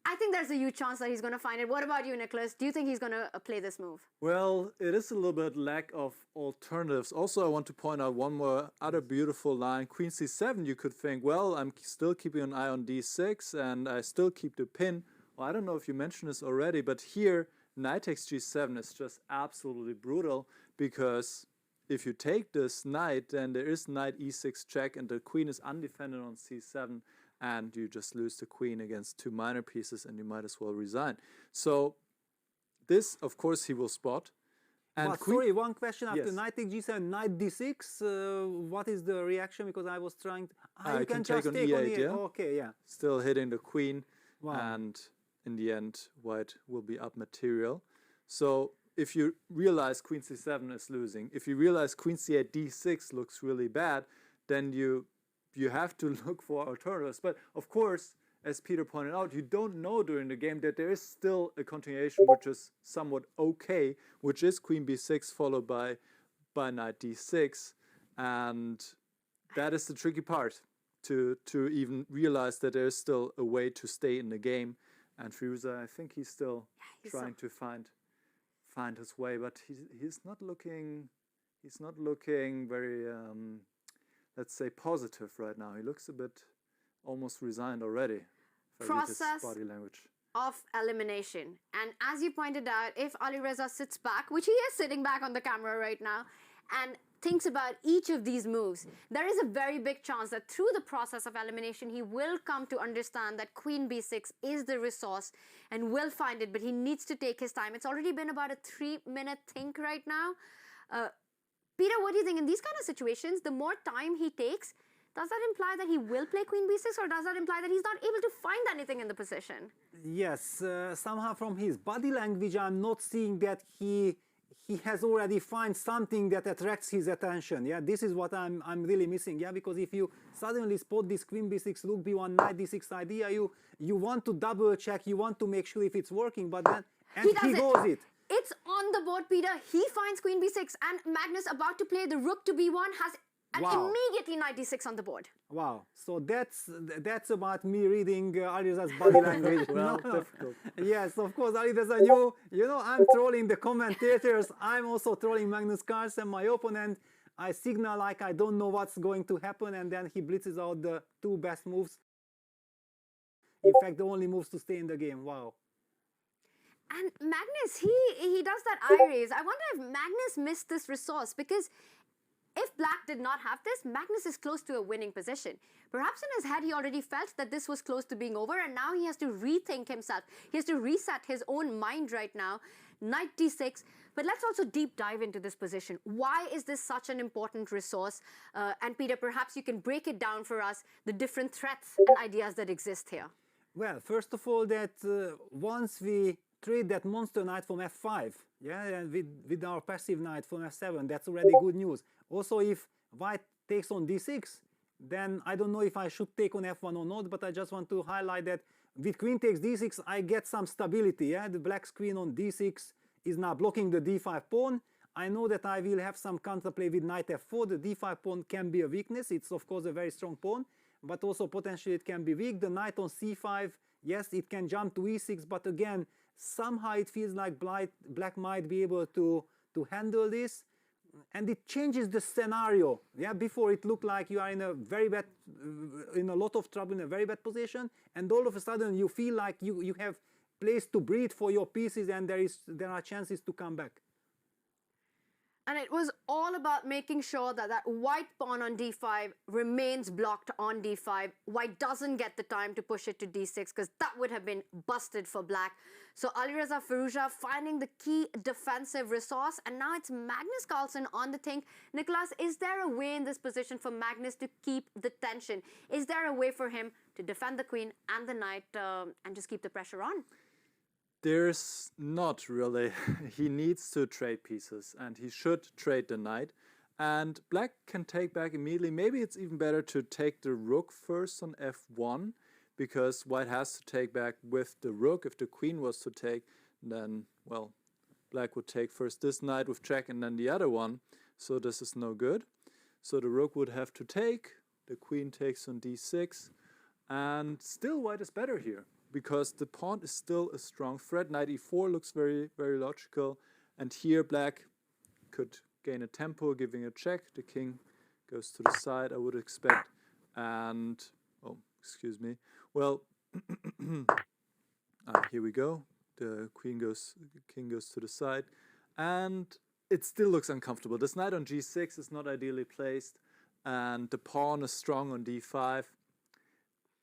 I think there's a huge chance that he's going to find it. What about you, Nicholas? Do you think he's going to play this move? Well, it is a little bit lack of alternatives. Also, I want to point out one more other beautiful line. Queen c7, you could think, well, I'm still keeping an eye on d6 and I still keep the pin. Well, I don't know if you mentioned this already, but here, knight takes g7 is just absolutely brutal because if you take this knight, then there is knight e6 check, and the queen is undefended on c7, and you just lose the queen against 2 minor pieces, and you might as well resign. So this, of course, he will spot. And But sorry, one question after Yes. knight takes g7, knight d6. What is the reaction? Because I was trying to. You you can can take just on take on e8, e8. yeah? Okay, yeah. Still hitting the queen, Wow. and in the end, white will be up material. So if you realize queen c7 is losing, if you realize queen c8 d6 looks really bad, then you have to look for alternatives. But of course, as Peter pointed out, you don't know during the game that there is still a continuation which is somewhat okay, which is queen b6 followed by knight d6, and that is the tricky part, to even realize that there is still a way to stay in the game. And Firuza, I think he's still trying to find his way, but he's not looking very let's say positive right now. He looks a bit almost resigned already. If I read his Process body language. of elimination. And as you pointed out, if Alireza sits back, which he is sitting back on the camera right now, and thinks about each of these moves, there is a very big chance that through the process of elimination, he will come to understand that queen b6 is the resource and will find it, but he needs to take his time. It's already been about a 3-minute think right now. Peter, what do you think? In these kind of situations, the more time he takes, does that imply that he will play queen b6, or does that imply that he's not able to find anything in the position? Yes, somehow from his body language, I'm not seeing that he has already find something that attracts his attention. Yeah, this is what I'm really missing. Yeah, because if you suddenly spot this queen b6, rook b1, knight d6 idea, you want to double check, you want to make sure if it's working, but then he goes it. It's on the board, Peter. He finds queen b6, and Magnus, about to play the rook to b1, has immediately knight d6 on the board. Wow. So that's about me reading Alireza's body language. Well, difficult. Yes, of course, Alireza, you know, I'm trolling the commentators. I'm also trolling Magnus Carlsen, my opponent. I signal like I don't know what's going to happen, and then he blitzes out the 2 best moves. In fact, the only moves to stay in the game. Wow. And Magnus, he does that eye raise. I wonder if Magnus missed this resource, because if Black did not have this, Magnus is close to a winning position. Perhaps in his head, he already felt that this was close to being over, and now he has to rethink himself. He has to reset his own mind right now. Knight d6. But let's also deep dive into this position. Why is this such an important resource? And Peter, perhaps you can break it down for us, the different threats and ideas that exist here. Well, first of all, that once we trade that monster knight from f5, yeah, and with our passive knight from f7, that's already good news. Also, if white takes on d6, then I don't know if I should take on f1 or not, but I just want to highlight that with queen takes d6, I get some stability. Yeah, the black's queen on d6 is now blocking the d5 pawn. I know that I will have some counterplay with knight f4. The d5 pawn can be a weakness. It's of course a very strong pawn, but also potentially it can be weak. The knight on c5, yes, it can jump to e6, but again, somehow it feels like black might be able to handle this, and it changes the scenario. Yeah, before it looked like you are in a very bad, in a lot of trouble, in a very bad position, and all of a sudden you feel like you have place to breathe for your pieces, and there are chances to come back. And it was all about making sure that that white pawn on d5 remains blocked on d5. White doesn't get the time to push it to d6, because that would have been busted for black. So Alireza Firouzja finding the key defensive resource, and now it's Magnus Carlsen on the think. Nicholas, is there a way in this position for Magnus to keep the tension? Is there a way for him to defend the queen and the knight and just keep the pressure on? There's not really. He needs to trade pieces, and he should trade the knight. And black can take back immediately. Maybe it's even better to take the rook first on f1, because white has to take back with the rook. If the queen was to take, then, well, black would take first this knight with check and then the other one. So this is no good. So the rook would have to take. The queen takes on d6. And still white is better here, because the pawn is still a strong threat. Knight e4 looks very, very logical. And here black could gain a tempo, giving a check. The king goes to the side, I would expect. And, oh, excuse me. Well, here we go. The king goes to the side. And it still looks uncomfortable. This knight on g6 is not ideally placed, and the pawn is strong on d5.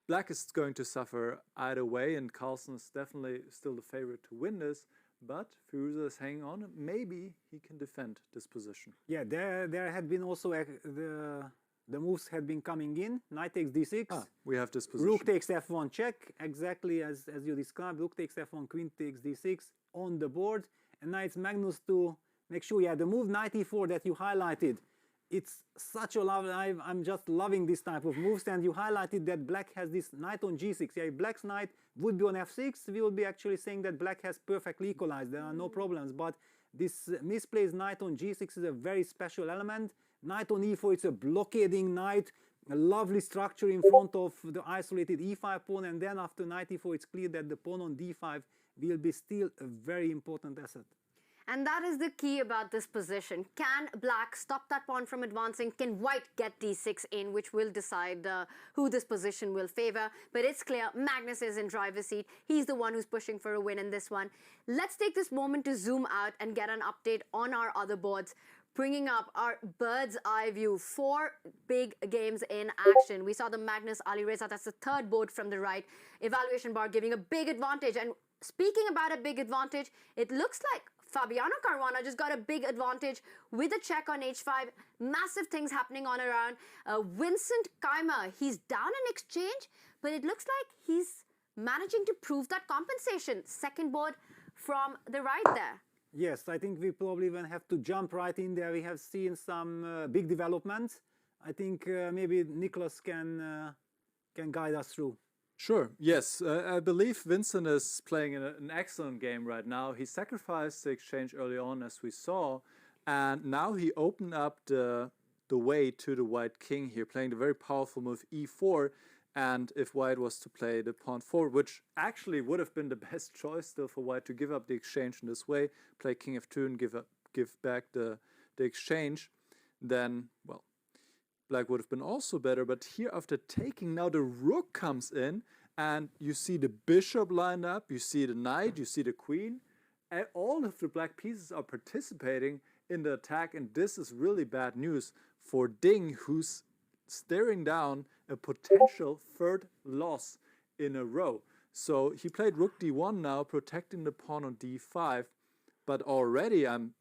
Black is going to suffer either way, and Carlsen is definitely still the favorite to win this, but Firuza is hanging on. Maybe he can defend this position. Yeah, there had been also the moves had been coming in. Knight takes d6. We have this position. Rook takes f1 check, exactly as you described. Rook takes f1, queen takes d6 on the board. And now it's Magnus to make sure, the move knight e4 that you highlighted, it's such a love. I'm just loving this type of moves. And you highlighted that black has this knight on g6. Yeah, if black's knight would be on f6, we would be actually saying that black has perfectly equalized. There are no problems. But this misplaced knight on g6 is a very special element. Knight on e4, it's a blockading knight, a lovely structure in front of the isolated e5 pawn. And then after knight e4, it's clear that the pawn on d5 will be still a very important asset. And that is the key about this position. Can black stop that pawn from advancing? Can white get d6 in, which will decide who this position will favor? But it's clear Magnus is in driver's seat. He's the one who's pushing for a win in this one. Let's take this moment to zoom out and get an update on our other boards, bringing up our bird's eye view. 4 big games in action. We saw the Magnus Alireza, that's the third board from the right. Evaluation bar giving a big advantage. And speaking about a big advantage, it looks like Fabiano Caruana just got a big advantage with a check on h5. Massive things happening on around. Vincent Keimer, he's down in exchange, but it looks like he's managing to prove that compensation. Second board from the right there. Yes, I think we probably even have to jump right in there. We have seen some big developments. I think maybe Nicholas can guide us through. Sure, yes. I believe Vincent is playing an excellent game right now. He sacrificed the exchange early on, as we saw, and now he opened up the way to the white king here, playing the very powerful move e4. And if white was to play the pawn forward, which actually would have been the best choice still for white to give up the exchange in this way, play king f2 and give back the exchange, then, well, black would have been also better. But here after taking, now the rook comes in, and you see the bishop lined up, you see the knight, you see the queen, and all of the black pieces are participating in the attack, and this is really bad news for Ding, who's staring down a potential third loss in a row. So he played rook d1 now, protecting the pawn on d5, but already I'm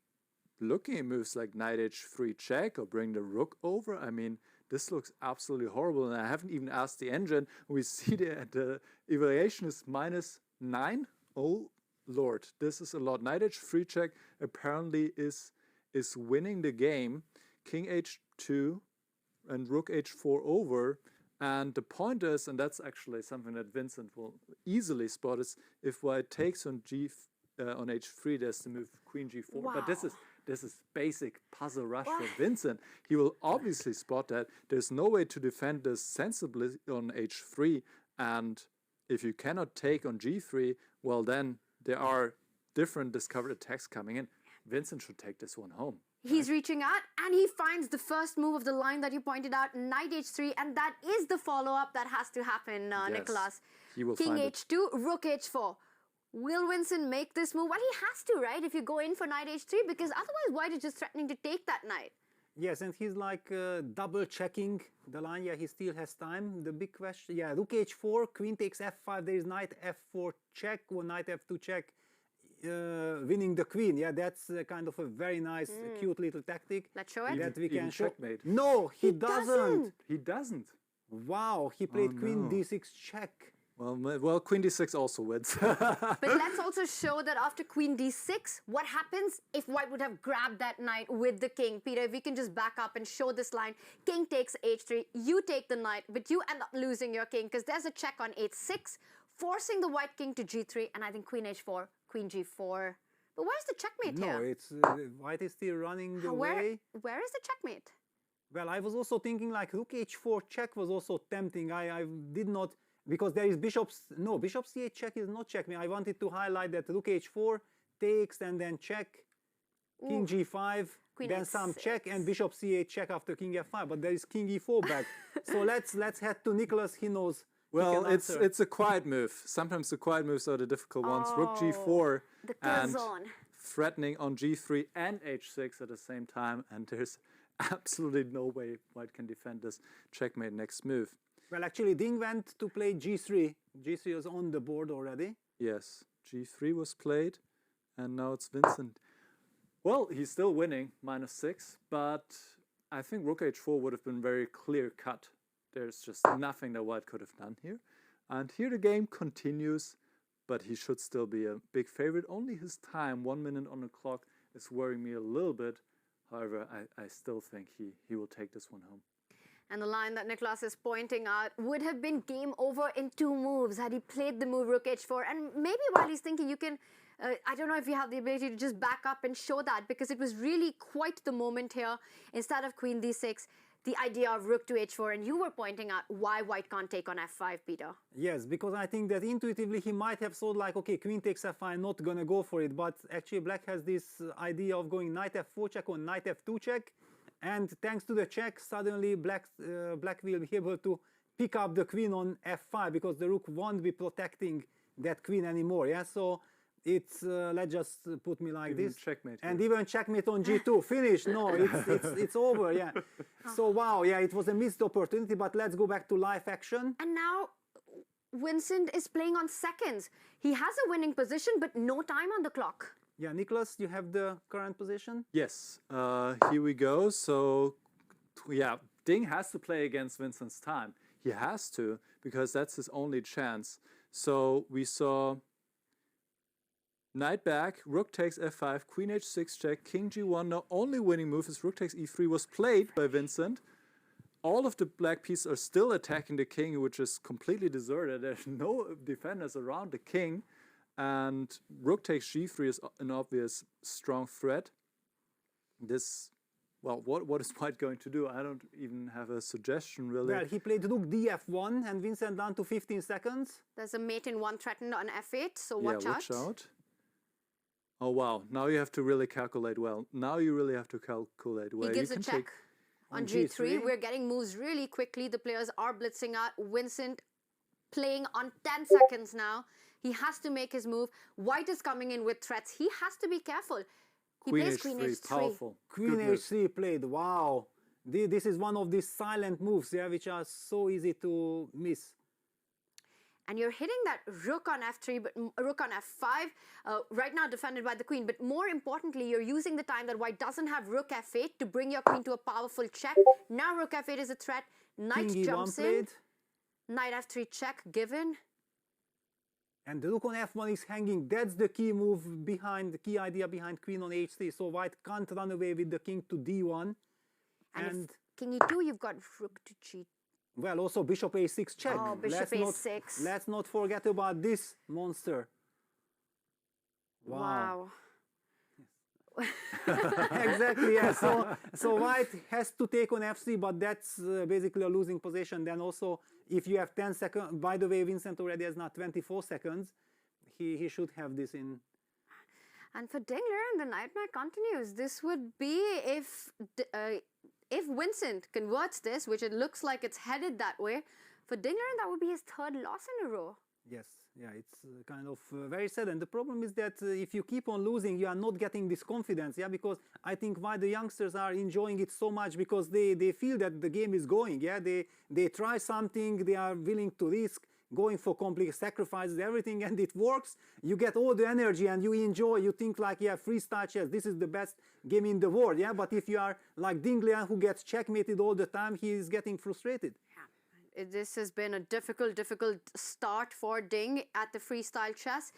looking at moves like knight h3 check or bring the rook over. I mean, this looks absolutely horrible, and I haven't even asked the engine. We see the evaluation is -9. Oh lord, this is a lot. Knight h3 check apparently is winning the game. King h2 and rook h4 over. And the point is, and that's actually something that Vincent will easily spot, is if white takes on on h3, there's the move queen g4. Wow. But this is basic puzzle rush for Vincent. He will obviously spot that. There's no way to defend this sensibly on h3. And if you cannot take on g3, well then there are different discovered attacks coming in. Vincent should take this one home. He's reaching out, and he finds the first move of the line that you pointed out, knight h3, and that is the follow-up that has to happen, Yes, Nicholas. he will King find it. h2, rook h4. Will Vincent make this move? Well, he has to, right, if you go in for knight h3, because otherwise white is just threatening to take that knight. Yes, and he's like double checking the line. Yeah, he still has time. The big question, rook h4, queen takes f5, there is knight f4 check or knight f2 check. Winning the queen, that's kind of a very nice, cute little tactic. Let's show it. That we can show. Checkmate. No, he doesn't. He doesn't. Wow, he played queen d6 check. Well, queen d6 also wins. But let's also show that after queen d6, what happens if white would have grabbed that knight with the king? Peter, if we can just back up and show this line. King takes h3, you take the knight, but you end up losing your king because there's a check on h6, forcing the white king to g3, and I think queen h4, queen g4. But where's the checkmate here? No, it's white is still running the way. Where is the checkmate? Well, I was also thinking like rook h4 check was also tempting. I did not, because there is bishop c8 check is not checkmate. I wanted to highlight that rook h4 takes and then check, king g5, queen then some h6. check, and bishop c8 check after king f5. But there is king e4 back. So let's head to Nicholas. He knows. Well, it's a quiet move. Sometimes the quiet moves are the difficult ones. Rook g4 the kill and zone. threatening on g3 and h6 at the same time, and there's absolutely no way white can defend this checkmate next move. Well, actually, Ding went to play g3. g3 was on the board already. Yes, g3 was played, and now it's Vincent. Well, he's still winning, -6, but I think rook h4 would have been very clear cut. There's just nothing that white could have done here. And here the game continues, but he should still be a big favorite. Only his time, 1 minute on the clock, is worrying me a little bit. However, I still think he will take this one home. And the line that Niklas is pointing out would have been game over in 2 moves had he played the move rook h4. And maybe while he's thinking, you can, I don't know if you have the ability to just back up and show that, because it was really quite the moment here. Instead of queen d6, the idea of rook to h4, and you were pointing out why white can't take on f5, Peter. Yes, because I think that intuitively he might have thought like, okay, queen takes f5, not gonna go for it, but actually black has this idea of going knight f4 check or knight f2 check, and thanks to the check, suddenly black will be able to pick up the queen on f5 because the rook won't be protecting that queen anymore. Yeah, so it's let's just put me like Even this, checkmate and here. even checkmate on g2. Finish. No, it's over. Yeah. So wow, yeah, it was a missed opportunity. But let's go back to live action. And now Vincent is playing on seconds. He has a winning position, but no time on the clock. Yeah, Niklas, you have the current position. Yes, here we go. So, yeah, Ding has to play against Vincent's time. He has to, because that's his only chance. So we saw knight back, rook takes f5, queen h6 check, king g1. Now only winning move is rook takes e3 was played by Vincent. All of the black pieces are still attacking the king, which is completely deserted. There's no defenders around the king. And rook takes g3 is an obvious strong threat. This, well, what is white going to do? I don't even have a suggestion, really. Well, he played rook df1 and Vincent down to 15 seconds. There's a mate in 1 threatened on f8, so watch out. Oh, wow. Now you have to really calculate well. Now you really have to calculate well. He gives you a can check on g3. We're getting moves really quickly. The players are blitzing out. Vincent playing on 10 seconds now. He has to make his move. White is coming in with threats. He has to be careful. He plays queen h3. Powerful. Queen h3 played. Wow. This is one of these silent moves, yeah, which are so easy to miss. And you're hitting that rook on f3, but rook on f5, right now defended by the queen. But more importantly, you're using the time that white doesn't have rook f8 to bring your queen to a powerful check. Now rook f8 is a threat. Knight King jumps E1 in. played. Knight f3 check given. And the rook on f1 is hanging. That's the key move behind, the key idea behind queen on h3. So white can't run away with the king to d1. And if king e2, you've got rook to g2. Well, also bishop a6 check. Oh, bishop a6. Let's not forget about this monster. Wow. Exactly, yeah. So white has to take on f3, but that's basically a losing position. Then also, if you have 10 seconds, by the way, Vincent already has now 24 seconds. He should have this in. And for Dingler, the nightmare continues. This would be if Vincent converts this, which it looks like it's headed that way, for Dingler, that would be his 3rd loss in a row. Yes, yeah, it's kind of very sad. And the problem is that if you keep on losing, you are not getting this confidence, yeah, because I think why the youngsters are enjoying it so much, because they feel that the game is going, yeah, they try something, they are willing to risk, going for complete sacrifices, everything, and it works. You get all the energy and you enjoy, you think like, yeah, freestyle chess, this is the best game in the world, yeah, but if you are like Dinglian who gets checkmated all the time, he is getting frustrated. Yeah. This has been a difficult start for Ding at the freestyle chess.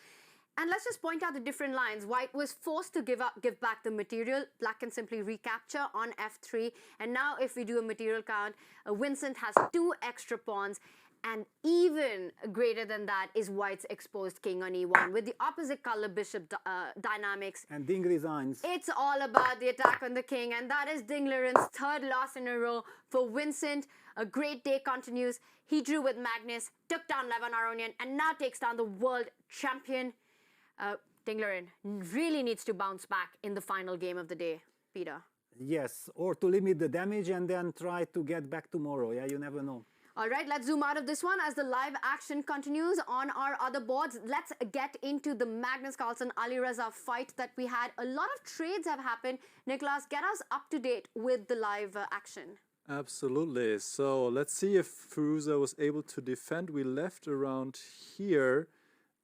And let's just point out the different lines. White was forced to give back the material. Black can simply recapture on f3. And now if we do a material count, Vincent has 2 extra pawns. And even greater than that is White's exposed king on e1 with the opposite color bishop dynamics. And Ding resigns. It's all about the attack on the king, and that is Dingleren's 3rd loss in a row. For Vincent, a great day continues. He drew with Magnus, took down Levon Aronian, and now takes down the world champion. Dingleren really needs to bounce back in the final game of the day, Peter. Yes, or to limit the damage and then try to get back tomorrow. Yeah, you never know. All right, let's zoom out of this one as the live action continues on our other boards. Let's get into the Magnus Carlsen Alireza fight that we had. A lot of trades have happened. Nicholas, get us up to date with the live action. Absolutely. So let's see if Firouzja was able to defend. We left around here.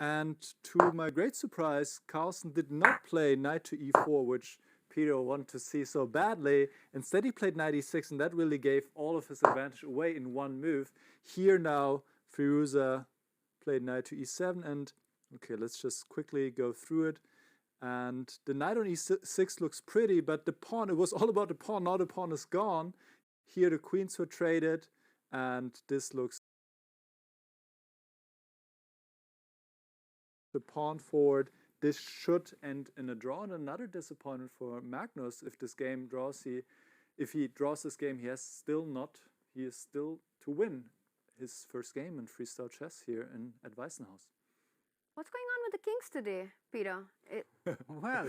And to my great surprise, Carlsen did not play knight to e4, which Peter wanted to see so badly. Instead, he played knight e6, and that really gave all of his advantage away in one move. Here now, Firouzja played knight to e7, and okay, let's just quickly go through it. And the knight on e6 looks pretty, but the pawn, it was all about the pawn. Now the pawn is gone. Here the queens were traded, and this looks the pawn forward. This should end in a draw, and another disappointment for Magnus. If this game draws, if he draws this game, he is still to win his first game in freestyle chess here at Weissenhaus. What's going on with the kings today, Peter? Well,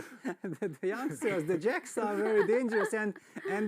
the youngsters, the jacks are very dangerous, and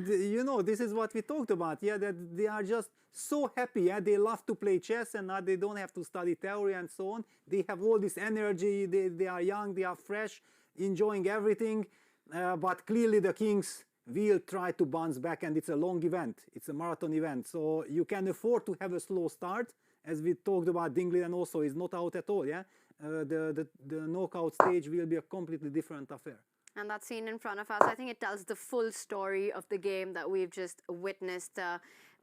you know, this is what we talked about, yeah, that they are just so happy, yeah, they love to play chess, and now they don't have to study theory and so on. They have all this energy, they are young, they are fresh, enjoying everything, but clearly the kings will try to bounce back, and it's a long event, it's a marathon event, so you can afford to have a slow start, as we talked about. Dingley and also is not out at all, yeah. The knockout stage will be a completely different affair. And that scene in front of us, I think it tells the full story of the game that we've just witnessed.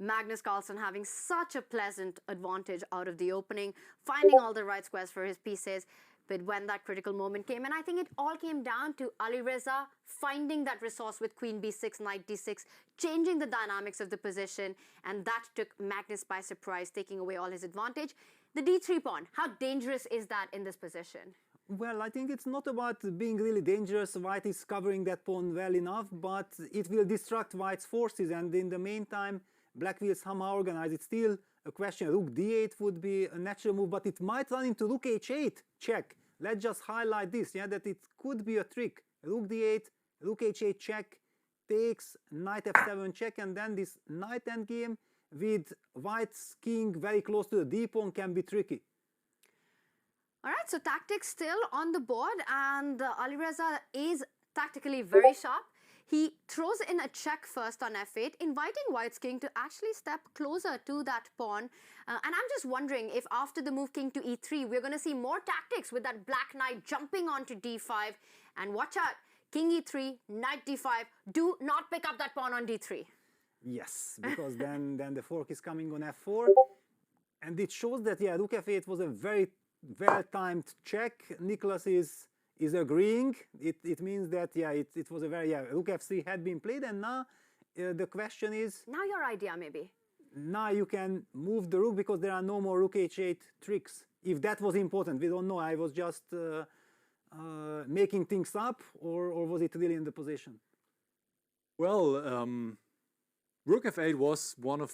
Magnus Carlsen having such a pleasant advantage out of the opening, finding all the right squares for his pieces. But when that critical moment came, and I think it all came down to Alireza finding that resource with queen b6, knight d6, changing the dynamics of the position, and that took Magnus by surprise, taking away all his advantage. The d3 pawn, how dangerous is that in this position? Well, I think it's not about being really dangerous. White is covering that pawn well enough, but it will distract White's forces, and in the meantime, Black will somehow organize. It's still a question. Rook d8 would be a natural move, but it might run into rook h8 check. Let's just highlight this, yeah, that it could be a trick. Rook d8, rook h8 check, takes knight f7 check, and then this knight endgame with White's king very close to the d pawn can be tricky. All right, so tactics still on the board, and Alireza is tactically very sharp. He throws in a check first on f8, inviting White's king to actually step closer to that pawn. And I'm just wondering if after the move king to e3, we're going to see more tactics with that black knight jumping onto d5. And watch out, king e3, knight d5. Do not pick up that pawn on d3. Yes, because then the fork is coming on f4. And it shows that, yeah, rook f8 was a very well-timed check. Nicholas is agreeing. It means that, yeah, it was a very, yeah, rook f3 had been played, and now the question is... Now your idea, maybe. Now you can move the rook because there are no more rook h8 tricks. If that was important, we don't know. I was just making things up, or was it really in the position? Well, rook f8 was one of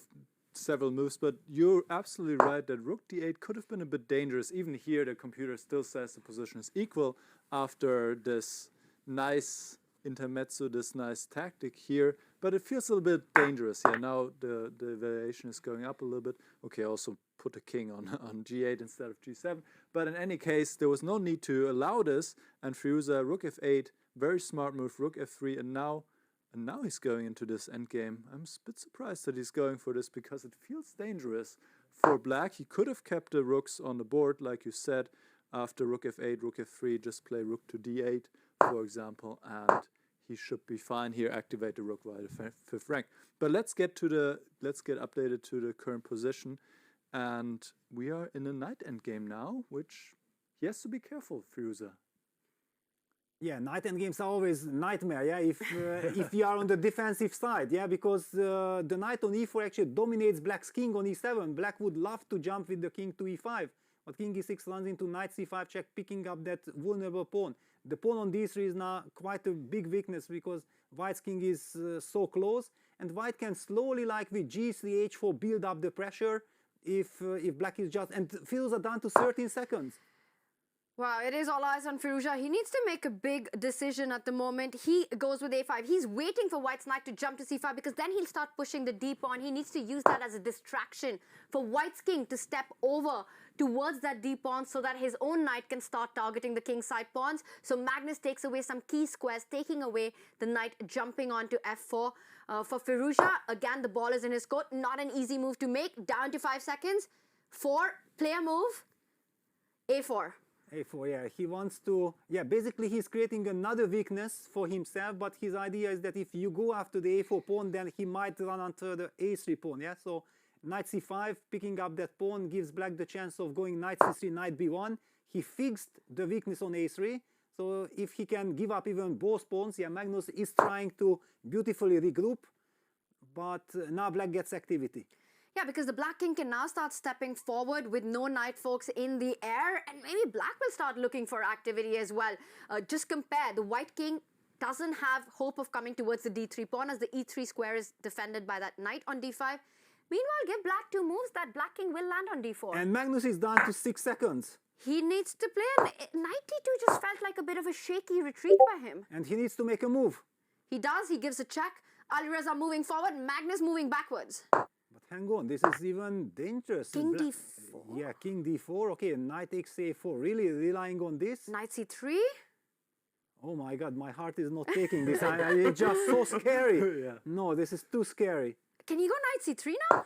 several moves, but you're absolutely right that rook d8 could have been a bit dangerous. Even here, the computer still says the position is equal after this nice intermezzo, this nice tactic here, but it feels a little bit dangerous. Yeah, now the variation is going up a little bit. Okay, also put the king on g8 instead of g7, but in any case, there was no need to allow this, and Firouzja, rook f8, very smart move, rook f3, and now he's going into this endgame. I'm a bit surprised that he's going for this because it feels dangerous for black. He could have kept the rooks on the board, like you said, after rook f8, rook f3, just play rook to d8, for example, and he should be fine here, activate the rook via the fifth rank. But let's get updated to the current position, and we are in a knight endgame now, which he has to be careful, Firouzja. Yeah, knight endgames are always nightmare, yeah, if you are on the defensive side, yeah, because the knight on e4 actually dominates black's king on e7. Black would love to jump with the king to e5, but king e6 runs into knight c5 check, picking up that vulnerable pawn. The pawn on d3 is now quite a big weakness because White's king is so close, and White can slowly, like with g3, h4, build up the pressure if black is just... And Firouzja down to 13 seconds. Wow, it is all eyes on Firouzja. He needs to make a big decision at the moment. He goes with a5. He's waiting for White's knight to jump to c5 because then he'll start pushing the d pawn. He needs to use that as a distraction for White's king to step over towards that d pawn so that his own knight can start targeting the king side pawns. So Magnus takes away some key squares, taking away the knight jumping onto f4. For Firouzja, again, the ball is in his court. Not an easy move to make. Down to 5 seconds. 4, player move, a4. A4, yeah, he wants to, yeah, basically he's creating another weakness for himself, but his idea is that if you go after the A4 pawn, then he might run onto the A3 pawn, yeah? So knight C5, picking up that pawn, gives black the chance of going knight C3, knight B1. He fixed the weakness on A3, so if he can give up even both pawns, yeah, Magnus is trying to beautifully regroup, but now black gets activity. Yeah, because the black king can now start stepping forward with no knight forks in the air, and maybe black will start looking for activity as well. Just compare, the white king doesn't have hope of coming towards the d3 pawn as the e3 square is defended by that knight on d5. Meanwhile, give black 2 moves, that black king will land on d4. And Magnus is down to 6 seconds. He needs to play, knight d2 just felt like a bit of a shaky retreat by him. And he needs to make a move. He does, he gives a check. Alireza moving forward, Magnus moving backwards. But hang on, this is even dangerous. King d4? Yeah, king d4. Okay, knight takes a4. Really relying on this? Knight c3? Oh my god, my heart is not taking this. It's just so scary. Yeah. No, this is too scary. Can he go knight c3 now?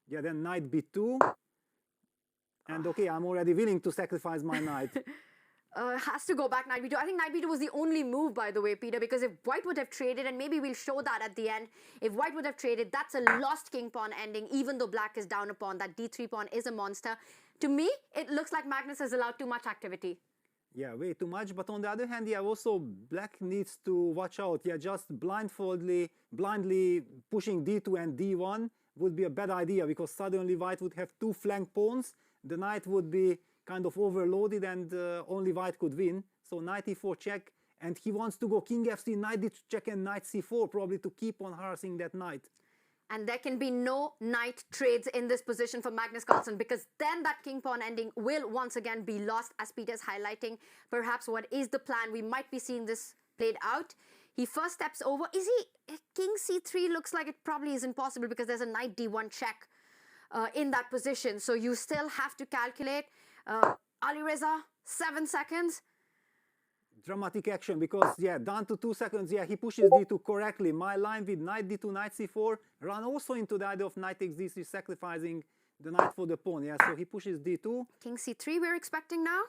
Yeah, then knight b2. And okay, I'm already willing to sacrifice my knight. Has to go back knight b2. I think knight b2 was the only move, by the way, Peter, because if white would have traded, and maybe we'll show that at the end, if white would have traded, that's a lost king pawn ending, even though black is down a pawn. That d3 pawn is a monster. To me, it looks like Magnus has allowed too much activity. Yeah, way too much. But on the other hand, yeah, also black needs to watch out. Yeah, just blindly pushing d2 and d1 would be a bad idea, because suddenly white would have 2 flank pawns. The knight would be kind of overloaded, and only white could win. So knight e4 check, and he wants to go king f3, knight d2 check, and knight c4, probably to keep on harassing that knight. And there can be no knight trades in this position for Magnus Carlsen, because then that king pawn ending will once again be lost, as Peter's highlighting. Perhaps what is the plan? We might be seeing this played out. He first steps over. Is he king c3? Looks like it probably isn't possible, because there's a knight d1 check in that position. So you still have to calculate. Alireza, 7 seconds. Dramatic action, because yeah, down to 2 seconds, yeah, he pushes d2 correctly. My line with knight d2, knight c4 run also into the idea of knight takes d3, sacrificing the knight for the pawn. Yeah, so he pushes d2. King c3 we're expecting now.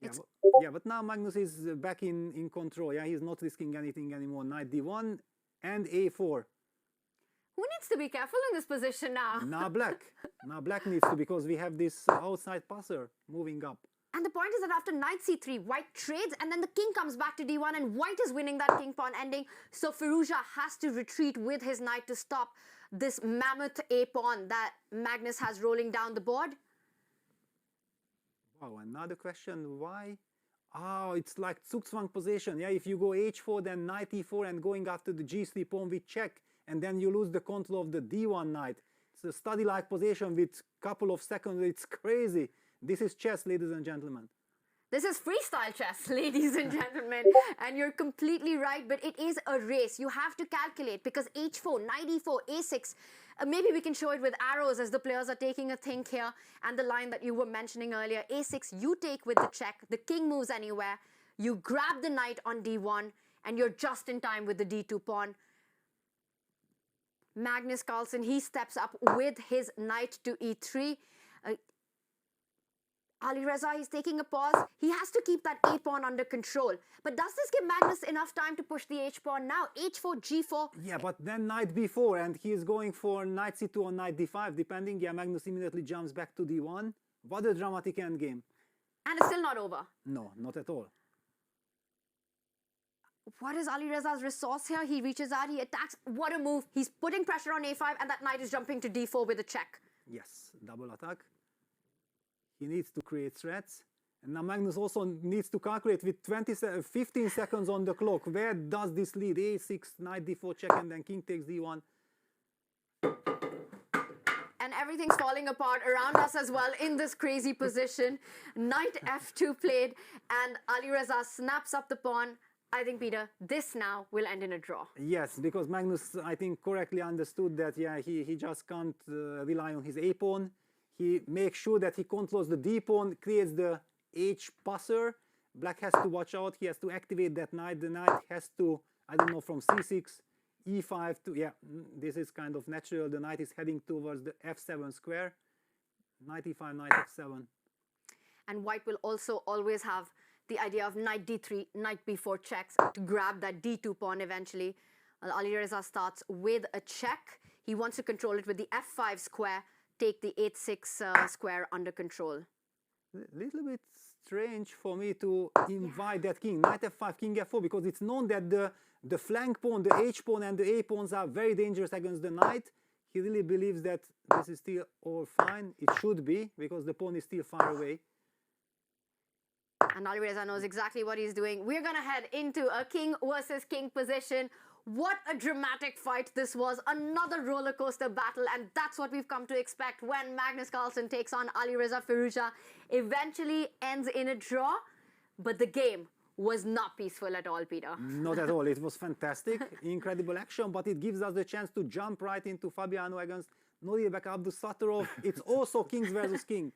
Yeah, but now Magnus is back in control. Yeah, he's not risking anything anymore. Knight d1 and a4. Who needs to be careful in this position now? Now black. Now black needs to, because we have this outside passer moving up. And the point is that after knight c3, white trades, and then the king comes back to d1, and white is winning that king pawn ending. So Firouzja has to retreat with his knight to stop this mammoth a pawn that Magnus has rolling down the board. Wow, another question, why? Oh, it's like Zugzwang position. Yeah, if you go h4, then knight e4, and going after the g3 pawn with check, and then you lose the control of the d1 knight. It's a study-like position with couple of seconds. It's crazy. This is chess, ladies and gentlemen. This is freestyle chess, ladies and gentlemen. And you're completely right, but it is a race. You have to calculate, because h4, knight e4, a6, maybe we can show it with arrows as the players are taking a think here, and the line that you were mentioning earlier, a6, you take with the check, the king moves anywhere, you grab the knight on d1, and you're just in time with the d2 pawn. Magnus Carlsen, he steps up with his knight to e3. Alireza, he's taking a pause. He has to keep that a pawn under control. But does this give Magnus enough time to push the h pawn now? h4, g4. Yeah, but then knight b4, and he's going for knight c2 or knight d5, depending. Yeah, Magnus immediately jumps back to d1. What a dramatic endgame. And it's still not over. No, not at all. What is Alireza's resource here? He reaches out, he attacks. What a move. He's putting pressure on a5, and that knight is jumping to d4 with a check. Yes, double attack. He needs to create threats. And now Magnus also needs to calculate with 15 seconds on the clock. Where does this lead? A6, knight d4 check, and then king takes d1. And and everything's falling apart around us as well in this crazy position. Knight f2 played, and Alireza snaps up the pawn. I think, Peter, this now will end in a draw. Yes, because Magnus, I think, correctly understood that, yeah, he just can't rely on his A pawn. He makes sure that he controls the D pawn, creates the H passer. Black has to watch out. He has to activate that knight. The knight has to, I don't know, from C6, E5 to, yeah, this is kind of natural. The knight is heading towards the F7 square. Knight E5, knight F7. And white will also always have the idea of knight D3, knight B4 checks to grab that D2 pawn eventually. Alireza starts with a check. He wants to control it with the F5 square, take the H6 square under control. Little bit strange for me to invite that king, knight F5, king F4, because it's known that the flank pawn, the H pawn and the A pawns are very dangerous against the knight. He really believes that this is still all fine. It should be, because the pawn is still far away. And Alireza knows exactly what he's doing. We're going to head into a king versus king position. What a dramatic fight this was. Another roller coaster battle, and that's what we've come to expect when Magnus Carlsen takes on Alireza Firouzja. Eventually ends in a draw, but the game was not peaceful at all, Peter. Not at all. It was fantastic, incredible action, but it gives us the chance to jump right into Fabiano against Nurirbek Abdusattorov. It's also kings versus king.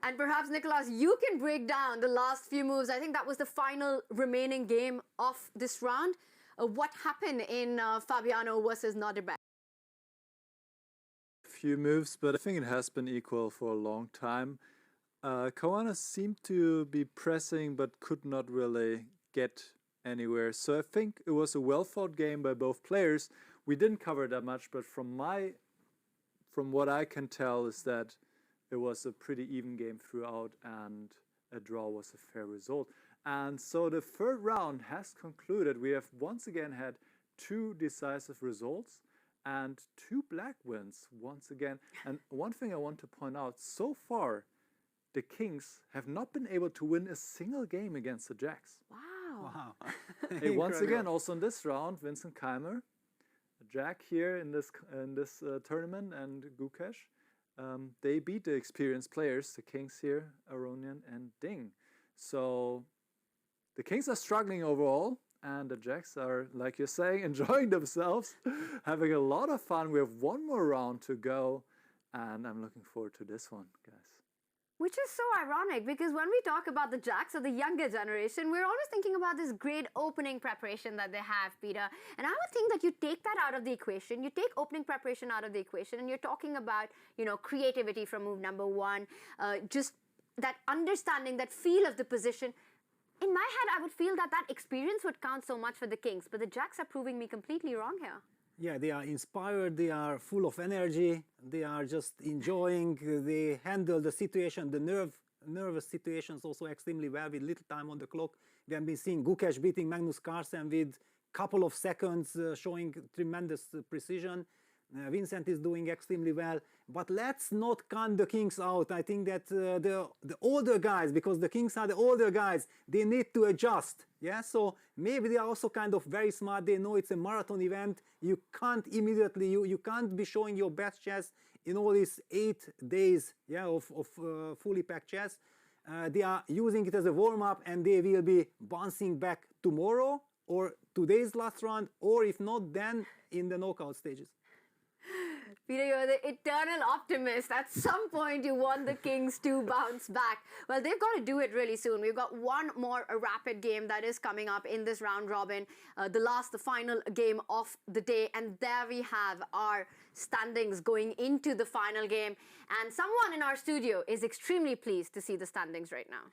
And perhaps, Nicholas, you can break down the last few moves. I think that was the final remaining game of this round. What happened in Fabiano versus Nurirbek? Few moves, but I think it has been equal for a long time. Caruana seemed to be pressing, but could not really get anywhere. So I think it was a well-fought game by both players. We didn't cover that much, but from what I can tell is that it was a pretty even game throughout, and a draw was a fair result. And so the third round has concluded. We have once again had two decisive results and two black wins once again. And one thing I want to point out, so far, the kings have not been able to win a single game against the jacks. Wow. Hey, once again, also in this round, Vincent Keimer, a jack here in this tournament, and Gukesh, they beat the experienced players, the kings here, Aronian and Ding. So the kings are struggling overall, and the jacks are, like you're saying, enjoying themselves, having a lot of fun. We have one more round to go, and I'm looking forward to this one, guys. Which is so ironic, because when we talk about the jacks of the younger generation, we're always thinking about this great opening preparation that they have, Peter. And I would think that you take that out of the equation, you take opening preparation out of the equation, and you're talking about, you know, creativity from move number one, just that understanding, that feel of the position. In my head, I would feel that that experience would count so much for the kings, but the jacks are proving me completely wrong here. Yeah, they are inspired, they are full of energy, they are just enjoying, they handle the situation, the nervous situations also extremely well with little time on the clock. We have been seeing Gukesh beating Magnus Carlsen with couple of seconds, showing tremendous precision. Vincent is doing extremely well, but let's not count the kings out. I think that the older guys, because the kings are the older guys, they need to adjust. Yeah, so maybe they are also kind of very smart. They know it's a marathon event. You can't immediately, you can't be showing your best chess in all these 8 days, yeah, of fully packed chess. They are using it as a warm-up, and they will be bouncing back tomorrow or today's last round, or if not, then in the knockout stages. Peter, you're the eternal optimist. At some point, you want the kings to bounce back. Well, they've got to do it really soon. We've got one more rapid game that is coming up in this round robin, the final game of the day. And there we have our standings going into the final game. And someone in our studio is extremely pleased to see the standings right now.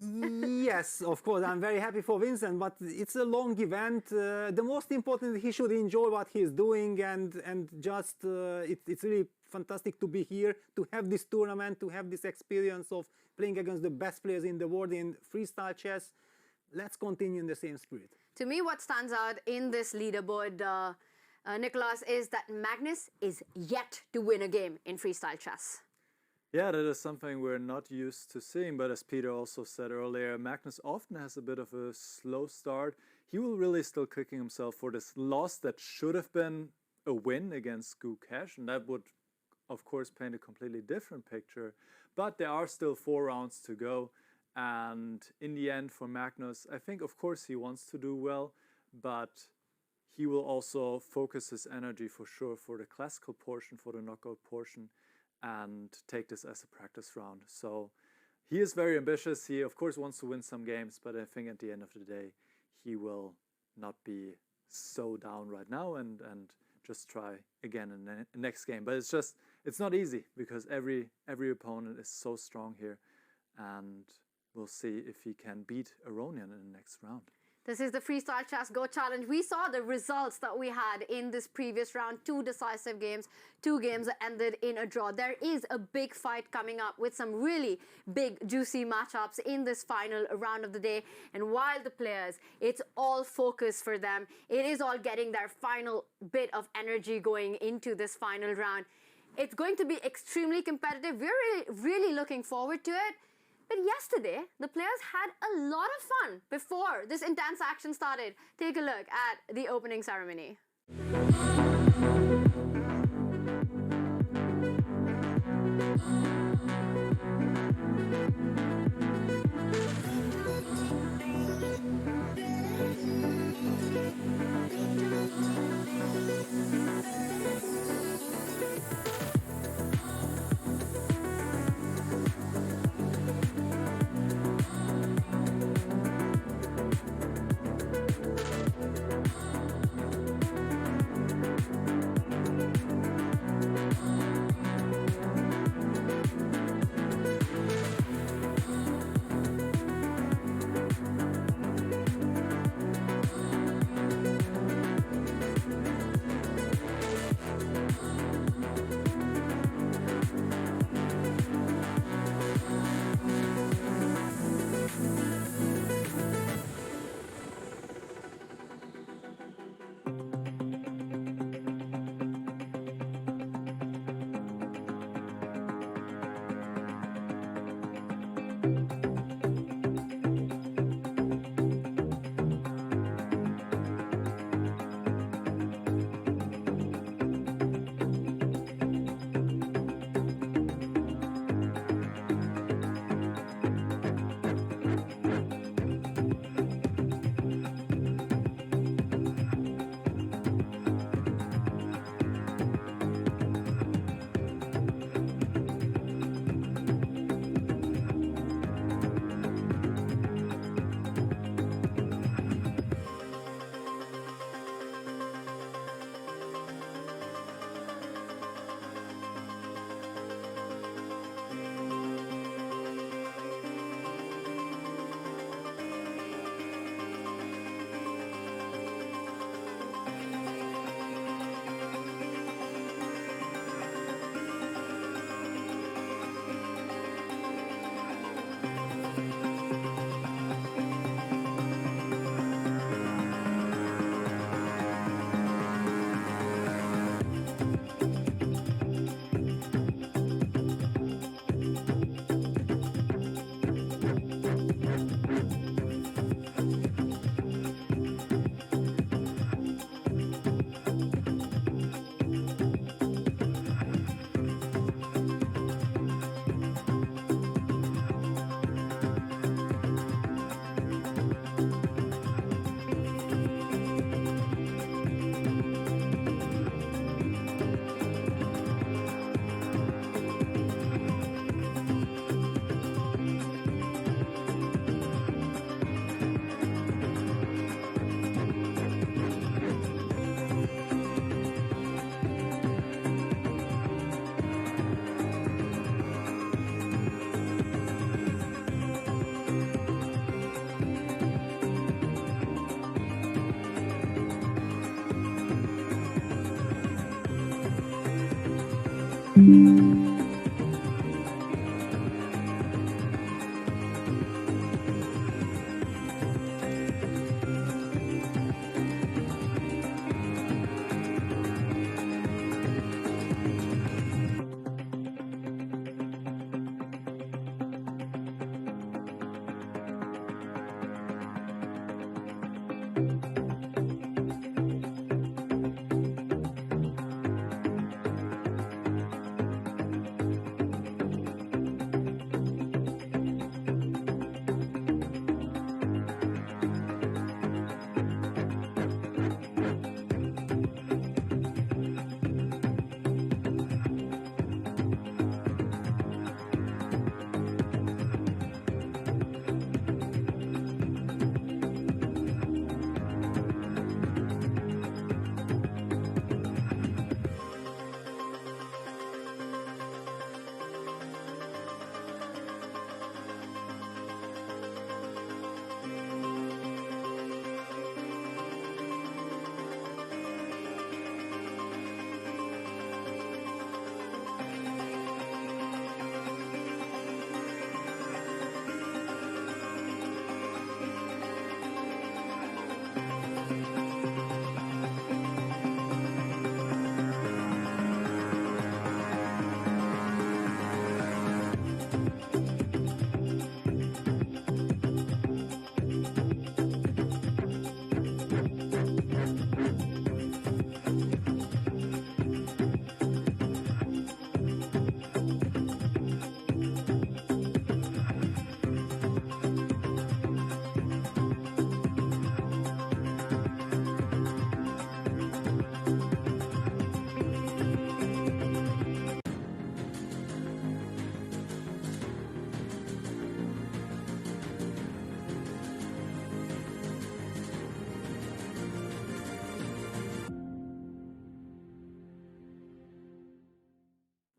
Yes, of course, I'm very happy for Vincent, but it's a long event. The most important, he should enjoy what he's doing, and just it's really fantastic to be here, to have this tournament, to have this experience of playing against the best players in the world in freestyle chess. Let's continue in the same spirit. To me, what stands out in this leaderboard, Nicholas, is that Magnus is yet to win a game in freestyle chess. Yeah, that is something we're not used to seeing, but as Peter also said earlier, Magnus often has a bit of a slow start. He will really still kicking himself for this loss that should have been a win against Gukesh, and that would of course, paint a completely different picture. But there are still 4 rounds to go. And in the end, for Magnus, I think, of course, he wants to do well, but he will also focus his energy for sure for the classical portion, for the knockout portion, and take this as a practice round. So he is very ambitious. He, of course, wants to win some games, but I think at the end of the day, he will not be so down right now and just try again in the next game. But it's not easy because every opponent is so strong here, and we'll see if he can beat Aronian in the next round. This is the Freestyle Chess Go Challenge. We saw the results that we had in this previous round. 2 decisive games, 2 games that ended in a draw. There is a big fight coming up with some really big, juicy matchups in this final round of the day. And while the players, it's all focus for them. It is all getting their final bit of energy going into this final round. It's going to be extremely competitive. We're really looking forward to it. But yesterday, the players had a lot of fun before this intense action started. Take a look at the opening ceremony.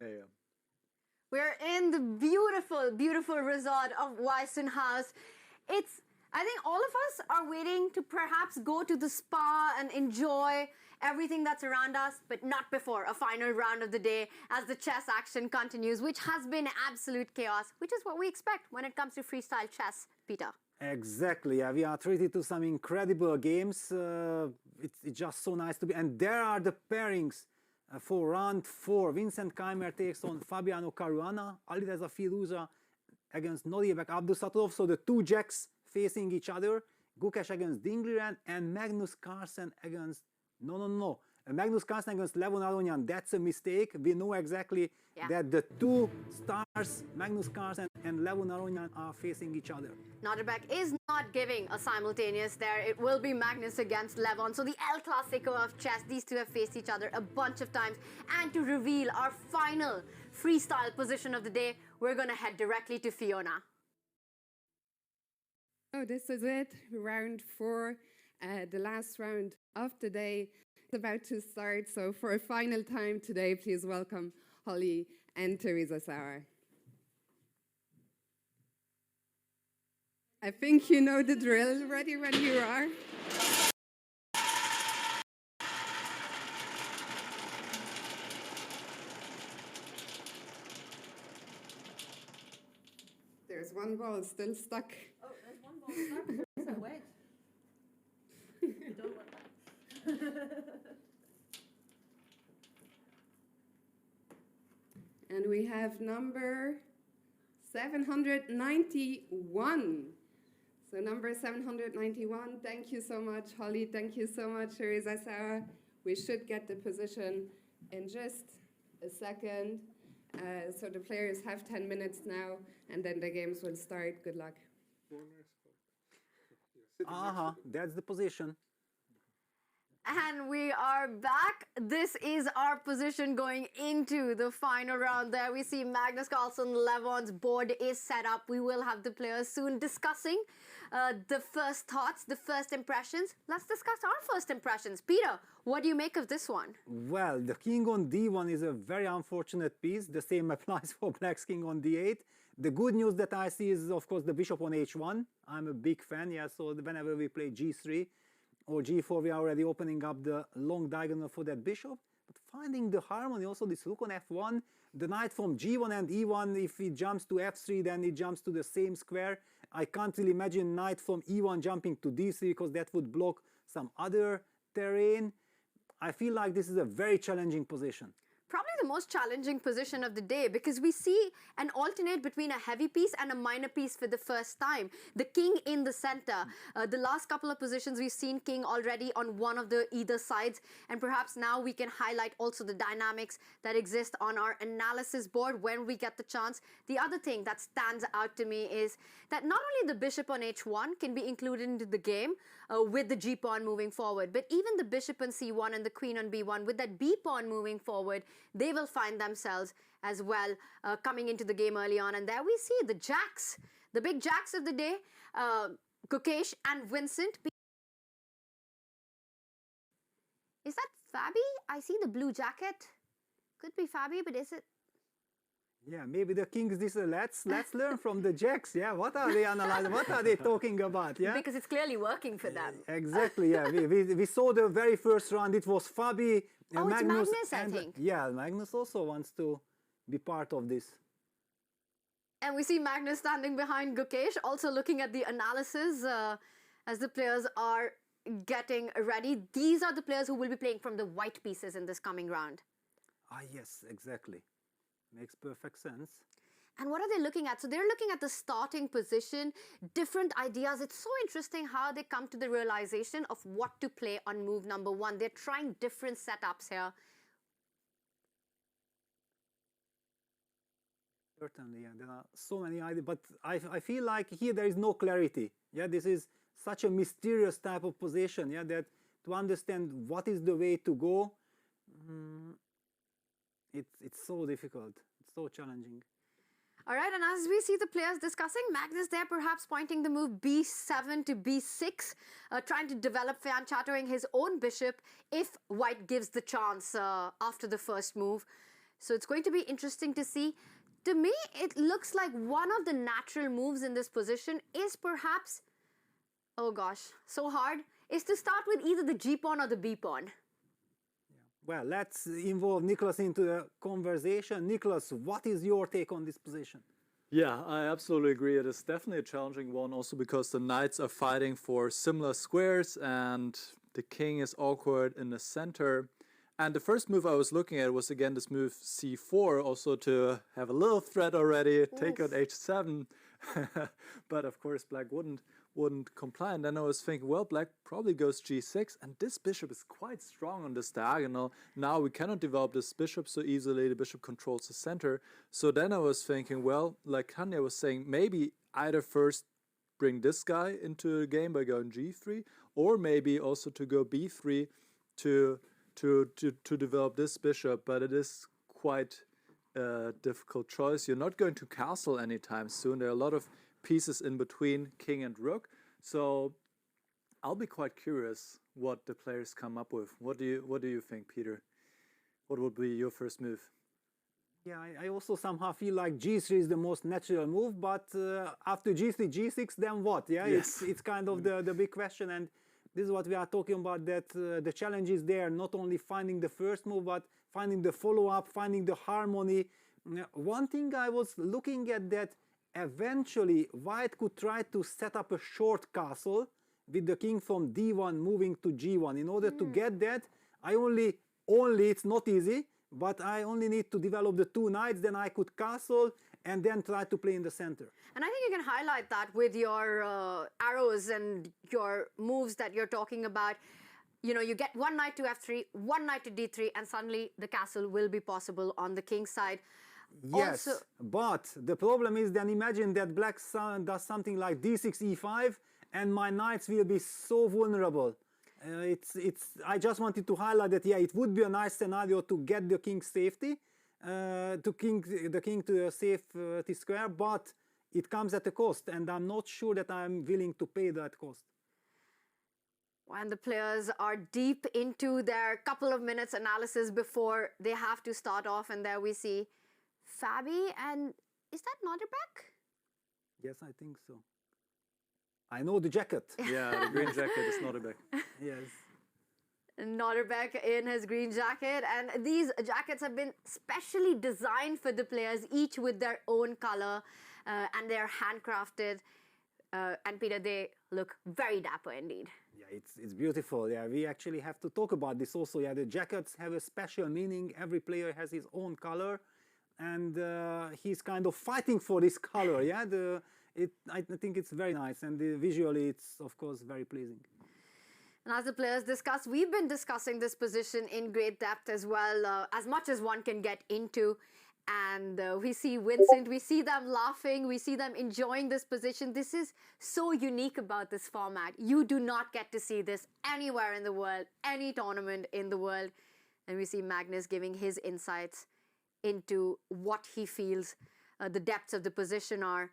Yeah. We're in the beautiful, beautiful resort of Weissenhaus. I think all of us are waiting to perhaps go to the spa and enjoy everything that's around us, but not before a final round of the day as the chess action continues, which has been absolute chaos, which is what we expect when it comes to freestyle chess, Peter. Exactly, yeah, we are treated to some incredible games. It's just so nice to be. And there are the pairings for round 4. Vincent Keimer takes on Fabiano Caruana, Alireza Firuza against Nuribek Abdusatov. So the two jacks facing each other. Gukesh against Dingliran and Magnus Carlsen against... No. Magnus Carlsen against Levon Aronian. That's a mistake. We know exactly that the two stars, Magnus Carlsen and Levon Aronian, are facing each other. Nuribek is not giving a simultaneous there. It will be Magnus against Levon. So the El Clasico of chess, these two have faced each other a bunch of times. And to reveal our final freestyle position of the day, we're going to head directly to Fiona. Oh, this is it. Round 4, the last round of the day. It's about to start. So for a final time today, please welcome Holly and Teresa Sauer. I think you know the drill. Ready when you are. There's one ball still stuck. Oh, there's one ball stuck. It's a wedge. You don't want that. And we have number 791. So number 791, thank you so much, Holly. Thank you so much, Teresa Sauer. We should get the position in just a second. So the players have 10 minutes now, and then the games will start. Good luck. That's the position. And we are back. This is our position going into the final round. There we see Magnus Carlsen, Levon's board is set up. We will have the players soon discussing the first thoughts, the first impressions. Let's discuss our first impressions. Peter, what do you make of this one? Well, the king on d1 is a very unfortunate piece. The same applies for black's king on d8. The good news that I see is, of course, the bishop on h1. I'm a big fan, so whenever we play g3 or g4, we are already opening up the long diagonal for that bishop. But finding the harmony, also this rook on f1, the knight from g1 and e1, if it jumps to f3, then it jumps to the same square. I can't really imagine knight from e1 jumping to d3 because that would block some other terrain. I feel like this is a very challenging position. Probably the most challenging position of the day because we see an alternate between a heavy piece and a minor piece for the first time. The king in the center. The last couple of positions we've seen king already on one of the either sides, and perhaps now we can highlight also the dynamics that exist on our analysis board when we get the chance. The other thing that stands out to me is that not only the bishop on h1 can be included into the game with the g pawn moving forward, but even the bishop on c1 and the queen on b1 with that b pawn moving forward, they will find themselves as well coming into the game early on. And there we see the jacks, the big jacks of the day, Gukesh and Vincent. Is that Fabi? I see the blue jacket. Could be Fabi, but is it? Yeah, maybe the kings. Let's learn from the jacks. Yeah, what are they analyzing? What are they talking about? Yeah, because it's clearly working for them. Exactly. Yeah, we saw the very first round. It was Fabi. Oh, Magnus, it's Magnus, I think. Yeah, Magnus also wants to be part of this. And we see Magnus standing behind Gukesh, also looking at the analysis as the players are getting ready. These are the players who will be playing from the white pieces in this coming round. Yes, exactly. Makes perfect sense. And what are they looking at? So they're looking at the starting position, different ideas. It's so interesting how they come to the realization of what to play on move number 1. They're trying different setups here. Certainly, yeah, there are so many ideas, but I feel like here there is no clarity. Yeah, this is such a mysterious type of position. Yeah, that to understand what is the way to go, it's so difficult. It's so challenging. All right, and as we see the players discussing, Magnus there perhaps pointing the move b7 to b6, trying to develop fan chattering his own bishop if white gives the chance after the first move. So it's going to be interesting to see. To me, it looks like one of the natural moves in this position is perhaps, oh gosh, so hard, is to start with either the G pawn or the B pawn. Well, let's involve Nicholas into the conversation. Nicholas, what is your take on this position? Yeah, I absolutely agree. It is definitely a challenging one also because the knights are fighting for similar squares and the king is awkward in the center. And the first move I was looking at was again this move c4, also to have a little threat already, take out h7. But of course black wouldn't comply. And then I was thinking, well, black probably goes g6, and this bishop is quite strong on this diagonal. Now we cannot develop this bishop so easily. The bishop controls the center. So then I was thinking, well, like Kanya was saying, maybe either first bring this guy into the game by going g3, or maybe also to go b3 to develop this bishop. But it is quite a difficult choice. You're not going to castle anytime soon. There are a lot of pieces in between king and rook. So I'll be quite curious what the players come up with. What do you think, Peter? What would be your first move? Yeah, I also somehow feel like g3 is the most natural move, but after g3, g6, then what? Yeah, yes. It's kind of the big question, and this is what we are talking about, that the challenge is there, not only finding the first move, but finding the follow-up, finding the harmony. One thing I was looking at, that eventually white could try to set up a short castle with the king from d1 moving to g1. In order to get that, I only, it's not easy, but I only need to develop the two knights, then I could castle and then try to play in the center. And I think you can highlight that with your arrows and your moves that you're talking about. You know, you get one knight to f3, one knight to d3, and suddenly the castle will be possible on the king's side. Yes, also, but the problem is, then imagine that black does something like d6, e5, and my knights will be so vulnerable. I just wanted to highlight that, yeah, it would be a nice scenario to get the king's safety, the king to a safety square, but it comes at a cost, and I'm not sure that I'm willing to pay that cost. And the players are deep into their couple of minutes analysis before they have to start off, and there we see Fabi, and is that Notterbeck? Yes, I think so. I know the jacket. Yeah, the green jacket is Notterbeck. Yes. Notterbeck in his green jacket, and these jackets have been specially designed for the players, each with their own color, and they're handcrafted. And Peter, they look very dapper indeed. Yeah, it's beautiful. Yeah, we actually have to talk about this also. Yeah, the jackets have a special meaning. Every player has his own color, and he's kind of fighting for this color. Yeah, I think it's very nice, and visually it's of course very pleasing. And as the players discuss, we've been discussing this position in great depth as well, as much as one can get into. And we see Vincent, we see them laughing, we see them enjoying this position. This is so unique about this format. You do not get to see this anywhere in the world, any tournament in the world. And we see Magnus giving his insights into what he feels the depths of the position are.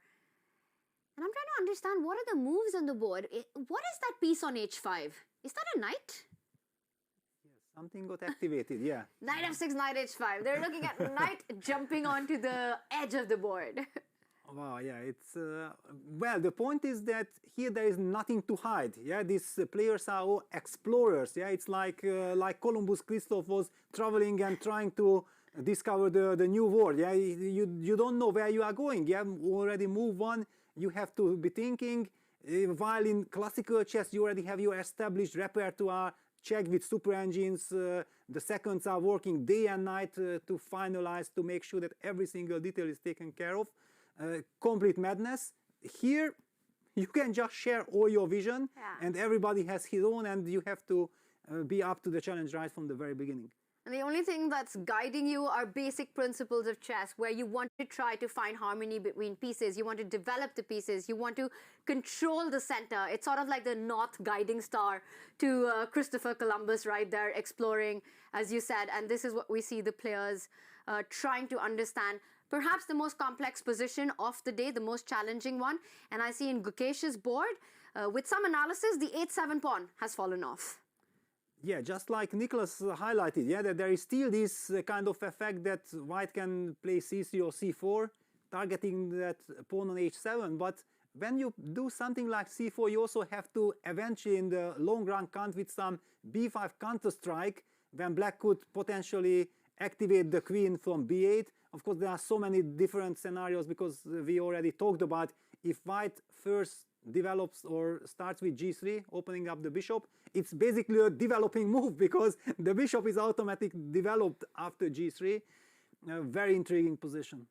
And I'm trying to understand, what are the moves on the board? What is that piece on h5? Is that a knight? Something got activated, yeah. Knight f6, knight h5. They're looking at knight jumping onto the edge of the board. Wow, yeah, it's... well, the point is that here there is nothing to hide. Yeah, these players are all explorers. Yeah, it's like Columbus Christoph was traveling and trying to discover the new world. Yeah, you don't know where you are going. Yeah, already move one, you have to be thinking. While in classical chess, you already have your established repertoire, check with super engines, the seconds are working day and night to finalize, to make sure that every single detail is taken care of. Complete madness. Here, you can just share all your vision, and everybody has his own, and you have to be up to the challenge right from the very beginning. And the only thing that's guiding you are basic principles of chess, where you want to try to find harmony between pieces, you want to develop the pieces, you want to control the center. It's sort of like the North guiding star to Christopher Columbus right there, exploring, as you said. And this is what we see the players trying to understand. Perhaps the most complex position of the day, the most challenging one. And I see in Gukesh's board, with some analysis, the h7 pawn has fallen off. Yeah, just like Nicholas highlighted, yeah, that there is still this kind of effect that white can play c3 or c4, targeting that pawn on h7. But when you do something like c4, you also have to eventually, in the long run, count with some b5 counter strike, when black could potentially activate the queen from b8. Of course, there are so many different scenarios because we already talked about if white first develops or starts with g3, opening up the bishop, it's basically a developing move because the bishop is automatically developed after g3. A very intriguing position.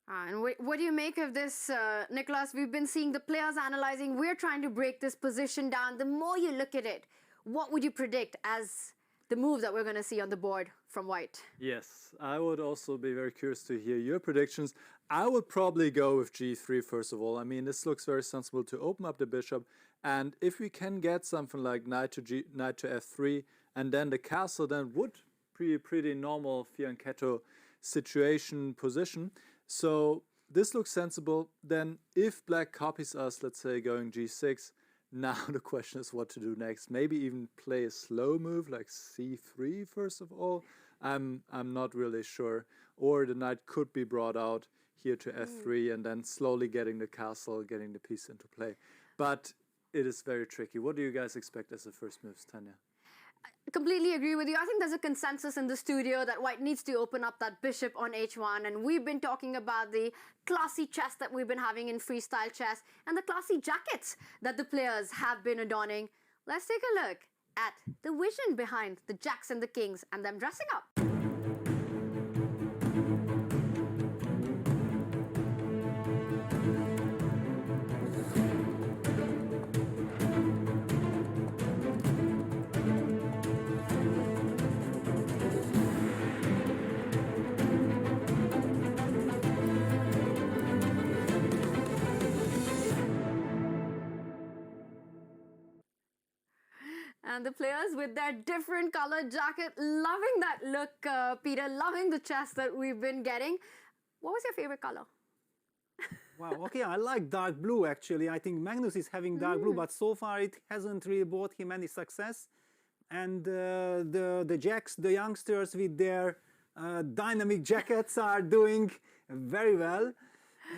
And what do you make of this, Nicholas? We've been seeing the players analyzing. We're trying to break this position down. The more you look at it, what would you predict as the move that we're going to see on the board from white? Yes, I would also be very curious to hear your predictions. I would probably go with g3 first of all. I mean, this looks very sensible to open up the bishop, and if we can get something like knight to f3 and then the castle, then would be a pretty normal fianchetto situation position. So this looks sensible. Then if black copies us, let's say going g6, now the question is what to do next. Maybe even play a slow move like c3 first of all. I'm not really sure. Or the knight could be brought out here to f3 and then slowly getting the castle, getting the piece into play. But it is very tricky. What do you guys expect as the first moves, Tanya? Completely agree with you. I think there's a consensus in the studio that white needs to open up that bishop on h1, and we've been talking about the classy chess that we've been having in freestyle chess and the classy jackets that the players have been adorning. Let's take a look at the vision behind the jacks and the kings and them dressing up. And the players with their different colored jacket, loving that look, Peter, loving the chess that we've been getting. What was your favorite color? Wow, okay, I like dark blue actually. I think Magnus is having dark blue, but so far it hasn't really brought him any success. And the jacks, the youngsters with their dynamic jackets are doing very well.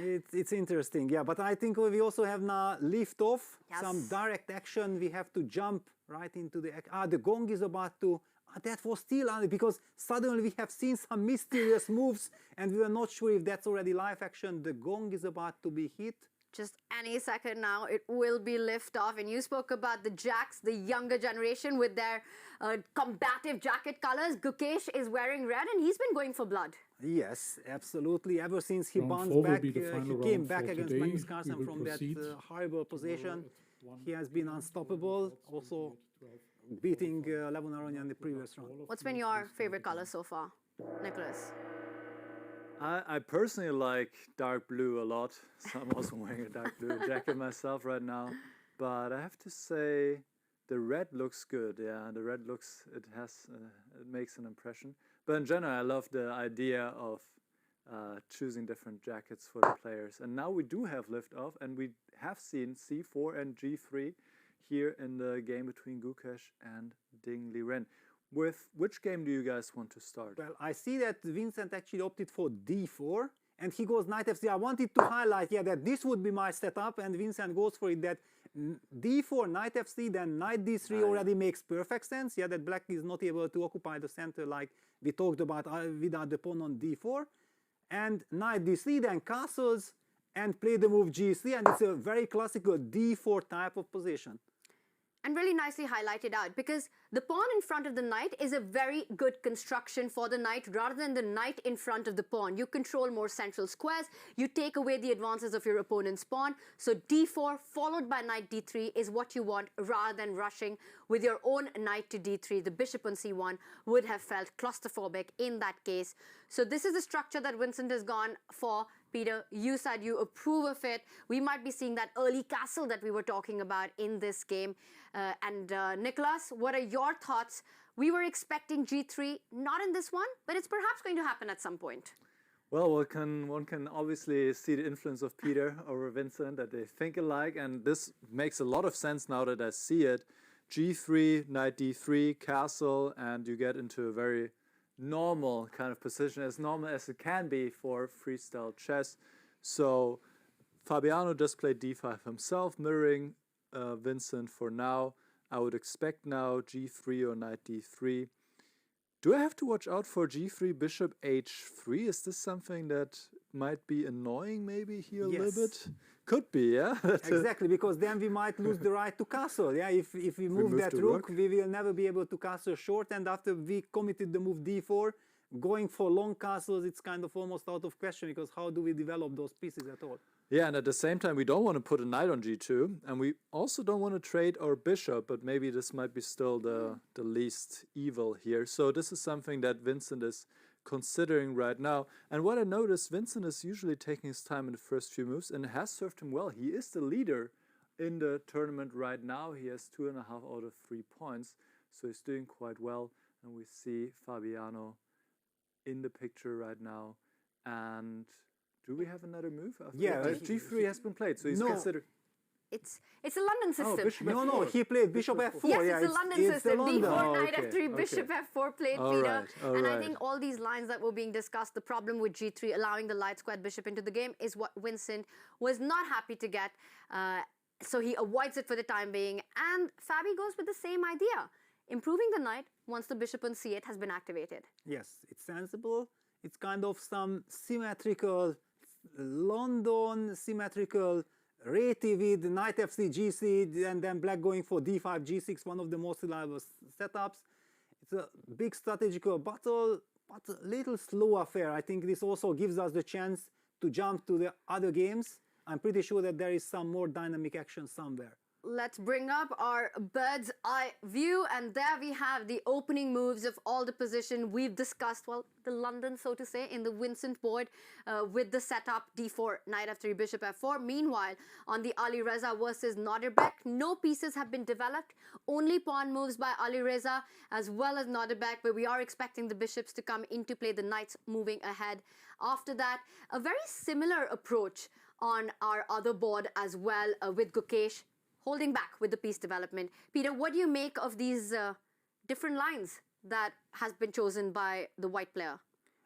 It's interesting, yeah, but I think we also have now lift off, some direct action. We have to jump right into the gong is about to, that was still on, because suddenly we have seen some mysterious moves and we were not sure if that's already live action. The gong is about to be hit. Just any second now, it will be lift off. And you spoke about the jacks, the younger generation with their combative jacket colors. Gukesh is wearing red and he's been going for blood. Yes, absolutely. Ever since he Round bounced four will back, be the he final came round back for against today. Magnus We Carlsen will from that proceed horrible position. He has been unstoppable, also beating Levon Aronian in the previous round. What's been your favorite color so far, Nicholas? I personally like dark blue a lot, so I'm also wearing a dark blue jacket myself right now. But I have to say, the red looks good. Yeah, the red looks, it makes an impression. But in general, I love the idea of choosing different jackets for the players. And now we do have lift off, and we have seen c4 and g3 here in the game between Gukesh and Ding Liren. With which game do you guys want to start? Well, I see that Vincent actually opted for d4, and he goes knight f3. I wanted to highlight, yeah, that this would be my setup, and Vincent goes for it, that d4, knight f3, then knight d3 already makes perfect sense. Yeah, that black is not able to occupy the center like we talked about without the pawn on d4. And knight d3, then castles, and play the move g3, and it's a very classical d4 type of position. And really nicely highlighted out, because the pawn in front of the knight is a very good construction for the knight rather than the knight in front of the pawn. You control more central squares, you take away the advances of your opponent's pawn. So d4 followed by knight d3 is what you want rather than rushing with your own knight to d3. The bishop on c1 would have felt claustrophobic in that case. So this is the structure that Vincent has gone for. Peter, you said you approve of it. We might be seeing that early castle that we were talking about in this game. Nicholas, what are your thoughts? We were expecting g3, not in this one, but it's perhaps going to happen at some point. Well, one can obviously see the influence of Peter over Vincent, that they think alike, and this makes a lot of sense now that I see it, g3, knight d3, castle, and you get into a very normal kind of position, as normal as it can be for freestyle chess. So Fabiano just played d5 himself, mirroring Vincent for now. I would expect now g3 or knight d3. Do I have to watch out for g3, bishop h3? Is this something that might be annoying maybe here a little bit? Could be, yeah? Exactly, because then we might lose the right to castle. Yeah, if we move that rook, we will never be able to castle short, and after we committed the move d4, going for long castles, it's kind of almost out of question, because how do we develop those pieces at all? Yeah, and at the same time, we don't want to put a knight on g2, and we also don't want to trade our bishop, but maybe this might be still the least evil here. So this is something that Vincent is considering right now. And what I noticed, Vincent is usually taking his time in the first few moves, and it has served him well. He is the leader in the tournament right now. He has 2.5 out of 3 points, so he's doing quite well. And we see Fabiano in the picture right now. And do we have another move? Yeah, g3 has been played, so he's considered. It's a London system. No, he played bishop f4. Yes, yeah, it's a London system. d4, knight okay, f3, bishop f4 played, All Peter. right, And I think all these lines that were being discussed, the problem with g3 allowing the light squared bishop into the game is what Vincent was not happy to get. So he avoids it for the time being. And Fabi goes with the same idea, improving the knight once the bishop on c8 has been activated. Yes, it's sensible. It's kind of some symmetrical, London symmetrical Reti with knight fc, gc, and then black going for d5, g6, one of the most reliable setups. It's a big strategical battle, but a little slow affair. I think this also gives us the chance to jump to the other games. I'm pretty sure that there is some more dynamic action somewhere. Let's bring up our bird's eye view, and there we have the opening moves of all the position we've discussed, well, the London, so to say, in the Vincent board with the setup d4, knight f3, bishop f4. Meanwhile, on the Ali Reza versus Nadirbek, no pieces have been developed, only pawn moves by Ali Reza as well as Nadirbek, but we are expecting the bishops to come into play, the knights moving ahead. After that, a very similar approach on our other board as well with Gukesh, holding back with the piece development. Peter, what do you make of these different lines that has been chosen by the white player?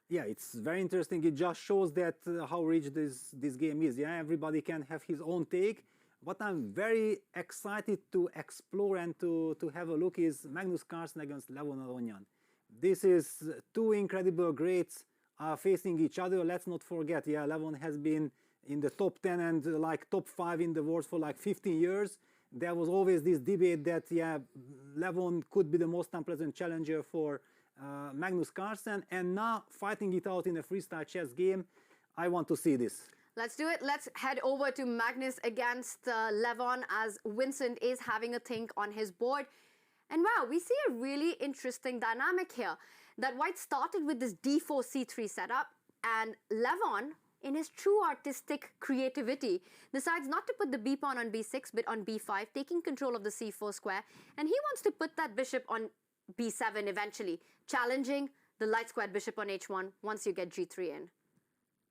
Yeah, it's very interesting. It just shows that how rich this game is. Yeah, everybody can have his own take. What I'm very excited to explore and to have a look is Magnus Carlsen against Levon Aronian. This is two incredible greats facing each other. Let's not forget, yeah, Levon has been in the top 10 and like top 5 in the world for like 15 years. There was always this debate that, yeah, Levon could be the most unpleasant challenger for Magnus Carlsen, and now fighting it out in a freestyle chess game, I want to see this. Let's do it. Let's head over to Magnus against Levon, as Vincent is having a think on his board. And wow, we see a really interesting dynamic here, that white started with this d4, c3 setup, and Levon, in his true artistic creativity, decides not to put the b pawn on b6 but on b5, taking control of the c4 square, and he wants to put that bishop on b7 eventually, challenging the light squared bishop on h1 once you get g3 in.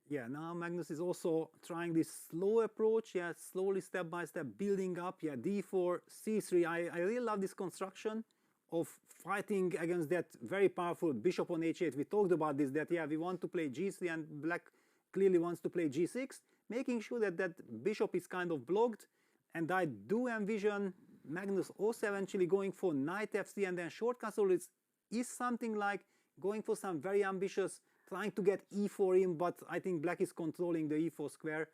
Yeah, now Magnus is also trying this slow approach, yeah, slowly step by step building up, yeah, d4, c3. I really love this construction of fighting against that very powerful bishop on h8. We talked about this, that yeah, we want to play g3 and black clearly wants to play g6, making sure that that bishop is kind of blocked. And I do envision Magnus also eventually going for knight fc, and then short castle is something like going for some very ambitious, trying to get e4 in, but I think black is controlling the e4 square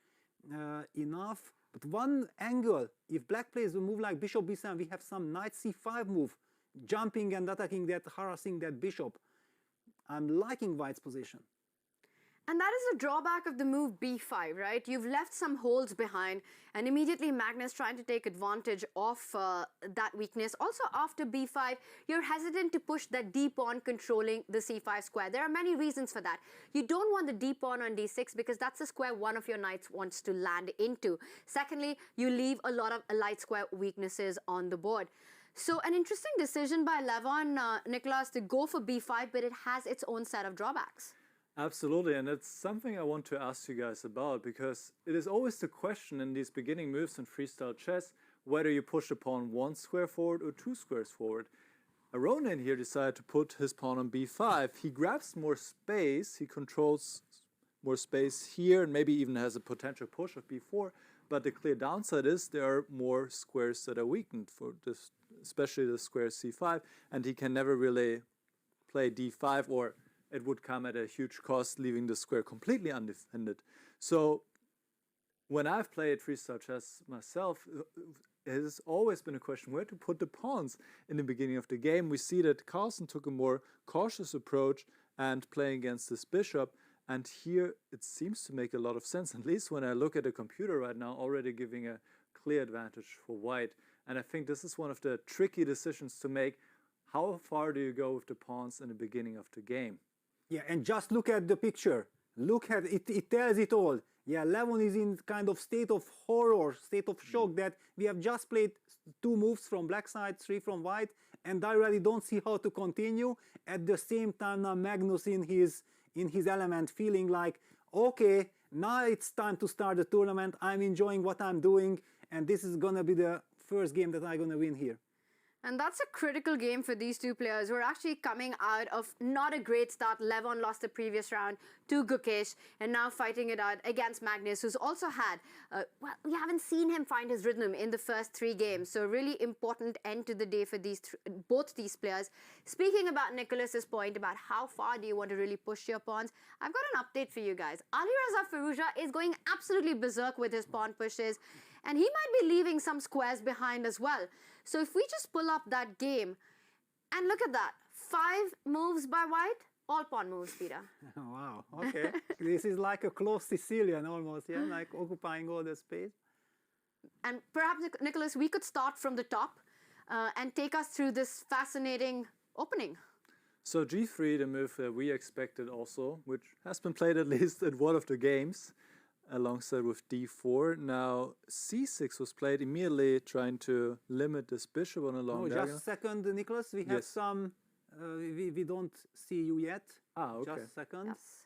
enough. But one angle, if black plays a move like bishop b7, we have some knight c5 move, jumping and attacking that, harassing that bishop. I'm liking white's position. And that is a drawback of the move b5, right? You've left some holes behind, and immediately Magnus trying to take advantage of that weakness. Also, after b5, you're hesitant to push that d pawn controlling the c5 square. There are many reasons for that. You don't want the d pawn on d6 because that's the square one of your knights wants to land into. Secondly, you leave a lot of light square weaknesses on the board. So an interesting decision by Levon, Nicholas, to go for b5, but it has its own set of drawbacks. Absolutely, and it's something I want to ask you guys about, because it is always the question in these beginning moves in freestyle chess, whether you push the pawn 1 square forward or 2 squares forward. Ronan here decided to put his pawn on b5. He grabs more space, he controls more space here, and maybe even has a potential push of b4. But the clear downside is there are more squares that are weakened, for this, especially the square c5, and he can never really play d5, or it would come at a huge cost, leaving the square completely undefended. So when I've played freestyle chess myself, it has always been a question where to put the pawns in the beginning of the game. We see that Carlsen took a more cautious approach and playing against this bishop. And here it seems to make a lot of sense, at least when I look at the computer right now, already giving a clear advantage for white. And I think this is one of the tricky decisions to make. How far do you go with the pawns in the beginning of the game? Yeah, and just look at the picture. Look at it, it tells it all. Yeah, Levon is in kind of state of horror, state of shock that we have just played 2 moves from black side, 3 from white, and I really don't see how to continue. At the same time, now Magnus in his element, feeling like, okay, now it's time to start the tournament. I'm enjoying what I'm doing, and this is gonna be the first game that I'm gonna win here. And that's a critical game for these two players who are actually coming out of not a great start. Levon lost the previous round to Gukesh and now fighting it out against Magnus, who's also had, well, we haven't seen him find his rhythm in the first 3 games. So really important end to the day for both these players. Speaking about Nicholas's point about how far do you want to really push your pawns, I've got an update for you guys. Alireza Firouzja is going absolutely berserk with his pawn pushes, and he might be leaving some squares behind as well. So if we just pull up that game, and look at that, 5 moves by white, all pawn moves, Peter. Wow, okay. This is like a close Sicilian almost, yeah, like occupying all the space. And perhaps, Nicholas, we could start from the top and take us through this fascinating opening. So g3, the move that we expected also, which has been played at least in one of the games, alongside with d4. Now c6 was played immediately, trying to limit this bishop on a long diagonal. Just a second, Nicholas. We have some. We don't see you yet. Ah, okay. Just a second. Yes.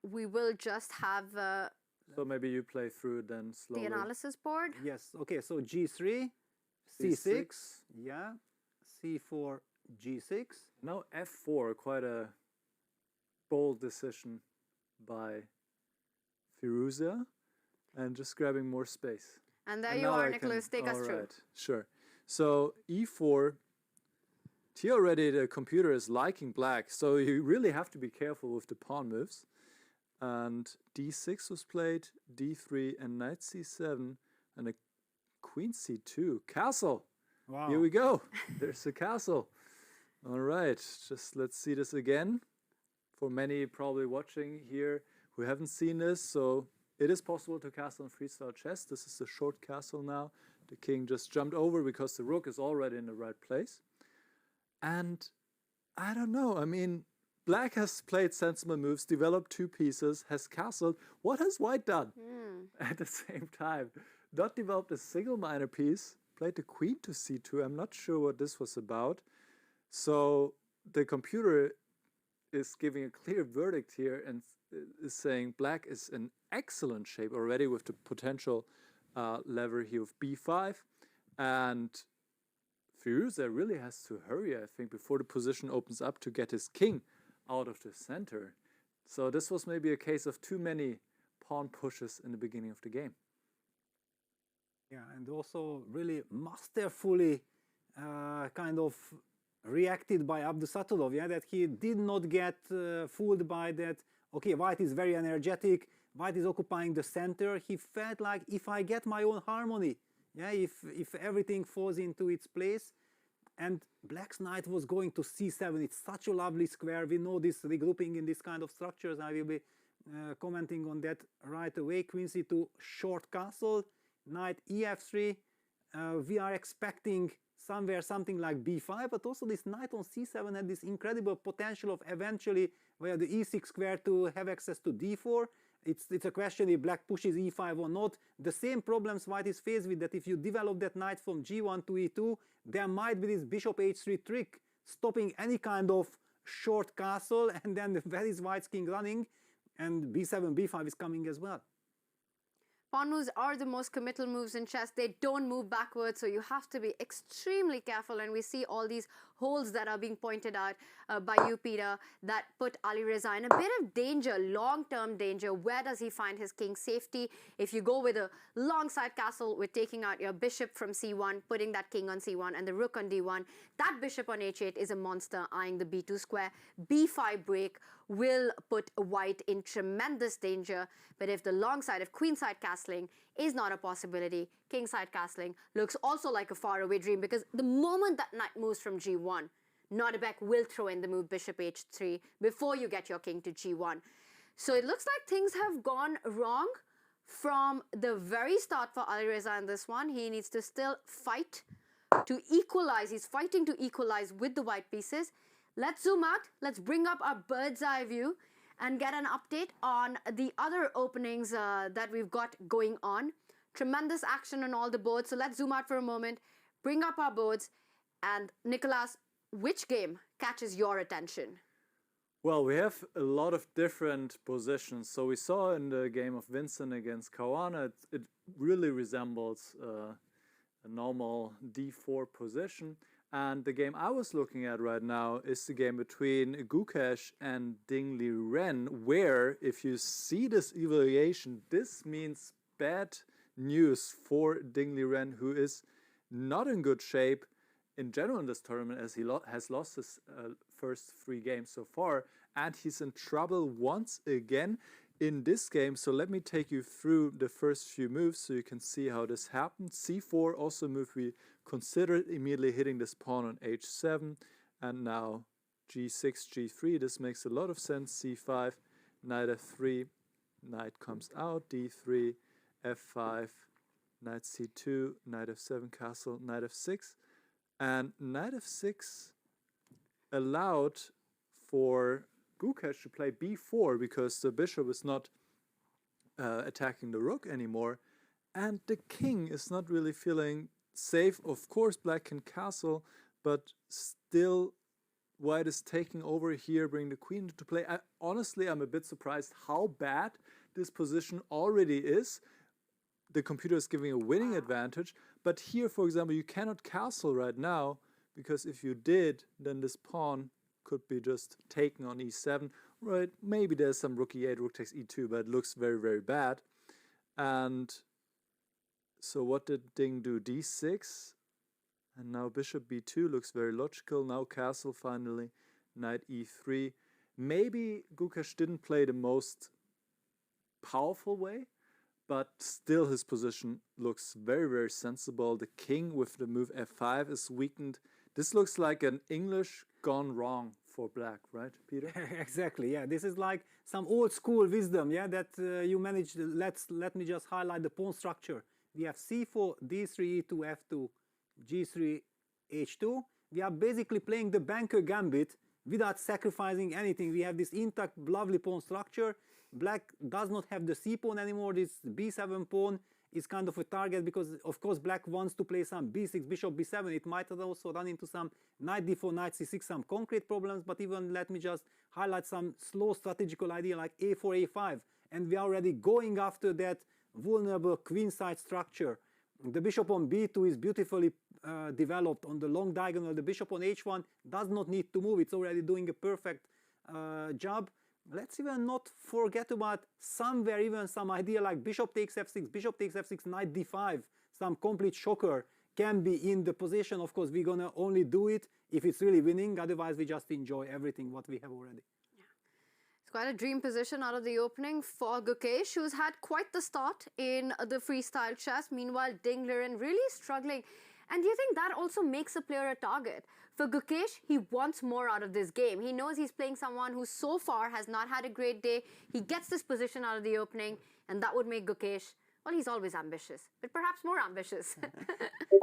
We will just have so maybe you play through then slowly. the analysis board. Yes. Okay. So g3, c6. Yeah. c4, g6. Now f4, quite a bold decision by Firouzja, and just grabbing more space. And there you are, Nicholas. Take us through. Right, sure. So e4, here already the computer is liking black, so you really have to be careful with the pawn moves. And d6 was played, d3, and knight c7, and a queen c2. Castle! Wow. Here we go. There's a castle. All right, just let's see this again. For many probably watching here, we haven't seen this, so it is possible to castle in freestyle chess. This is a short castle now. The king just jumped over because the rook is already in the right place. And I don't know, I mean, black has played sensible moves, developed 2 pieces, has castled. What has white done? At the same time, not developed a single minor piece, played the queen to c2. I'm not sure what this was about. So the computer is giving a clear verdict here and is saying black is in excellent shape already with the potential lever here of b5, and Firouzja really has to hurry, I think, before the position opens up to get his king out of the center. So this was maybe a case of too many pawn pushes in the beginning of the game. Yeah, and also really masterfully kind of reacted by Abdusatulov, yeah, that he did not get fooled by that. Okay, white is very energetic, white is occupying the center. He felt like, if I get my own harmony, yeah, if everything falls into its place, and black's knight was going to c7. It's such a lovely square. We know this regrouping in this kind of structures. I will be commenting on that right away. Queen c2, short castle, knight ef3. We are expecting somewhere something like b5, but also this knight on c7 had this incredible potential of eventually via the e6 square to have access to d4. It's a question if black pushes e5 or not. The same problems white is faced with, that if you develop that knight from g1 to e2, there might be this bishop h3 trick stopping any kind of short castle, and then where is white's king running, and b7, b5 is coming as well. Pawn moves are the most committal moves in chess. They don't move backwards, so you have to be extremely careful. And we see all these holes that are being pointed out by you, Peter, that put Ali Reza in a bit of danger, long-term danger. Where does he find his king safety? If you go with a long side castle with taking out your bishop from c1, putting that king on c1 and the rook on d1, that bishop on h8 is a monster eyeing the b2 square. b5 break will put white in tremendous danger. But if the long side of queenside castling is not a possibility, kingside castling looks also like a faraway dream, because the moment that knight moves from g1, Nordebek will throw in the move bishop h3 before you get your king to g1. So it looks like things have gone wrong from the very start for Ali Reza in this one. He needs to still fight to equalize. He's fighting to equalize with the white pieces. Let's zoom out. Let's bring up our bird's eye view and get an update on the other openings that we've got going on. Tremendous action on all the boards. So let's zoom out for a moment, bring up our boards, and Nicolas, which game catches your attention? Well, we have a lot of different positions. So we saw in the game of Vincent against Caruana, it really resembles a normal d4 position. And the game I was looking at right now is the game between Gukesh and Ding Liren, where if you see this evaluation, this means bad news for Ding Liren, who is not in good shape in general in this tournament, as he has lost his first 3 games so far, and he's in trouble once again in this game. So let me take you through the first few moves so you can see how this happened. c4, also a move we considered, immediately hitting this pawn on h7, and now g6, g3. This makes a lot of sense. c5, knight f3, knight comes out, d3, f5, knight c2, knight f7, castle, knight f6, and knight f6 allowed for Gukesh to play b4 because the bishop is not attacking the rook anymore, and the king is not really feeling safe. Of course, black can castle, but still white is taking over here, bringing the queen into play. Honestly, I'm a bit surprised how bad this position already is. The computer is giving a winning advantage, but here, for example, you cannot castle right now, because if you did, then this pawn could be just taken on e7, right? Maybe there's some rook e8, rook takes e2, but it looks very, very bad. And so what did Ding do? d6, and now bishop b2 looks very logical. Now castle finally, knight e3. Maybe Gukesh didn't play the most powerful way, but still his position looks very, very sensible. The king with the move f5 is weakened. This looks like an English gone wrong for black, right, Peter? Exactly, yeah. This is like some old school wisdom, yeah, that you managed. Let me just highlight the pawn structure. We have c4, d3, e2, f2, g3, h2. We are basically playing the banker gambit without sacrificing anything. We have this intact, lovely pawn structure. Black does not have the c pawn anymore. This b7 pawn is kind of a target because, of course, black wants to play some b6, bishop b7. It might also run into some knight d4, knight c6, some concrete problems. But even let me just highlight some slow strategical idea like a4, a5. And we are already going after that vulnerable queenside structure. The bishop on b2 is beautifully developed on the long diagonal. The bishop on h1 does not need to move. It's already doing a perfect job. Let's even not forget about somewhere even some idea like bishop takes f6, knight d5. Some complete shocker can be in the position. Of course, we're gonna only do it if it's really winning. Otherwise, we just enjoy everything what we have already. It's quite a dream position out of the opening for Gukesh, who's had quite the start in the freestyle chess. Meanwhile, Ding Liren really struggling. And do you think that also makes a player a target? For Gukesh, he wants more out of this game. He knows he's playing someone who so far has not had a great day. He gets this position out of the opening, and that would make Gukesh, well, he's always ambitious, but perhaps more ambitious.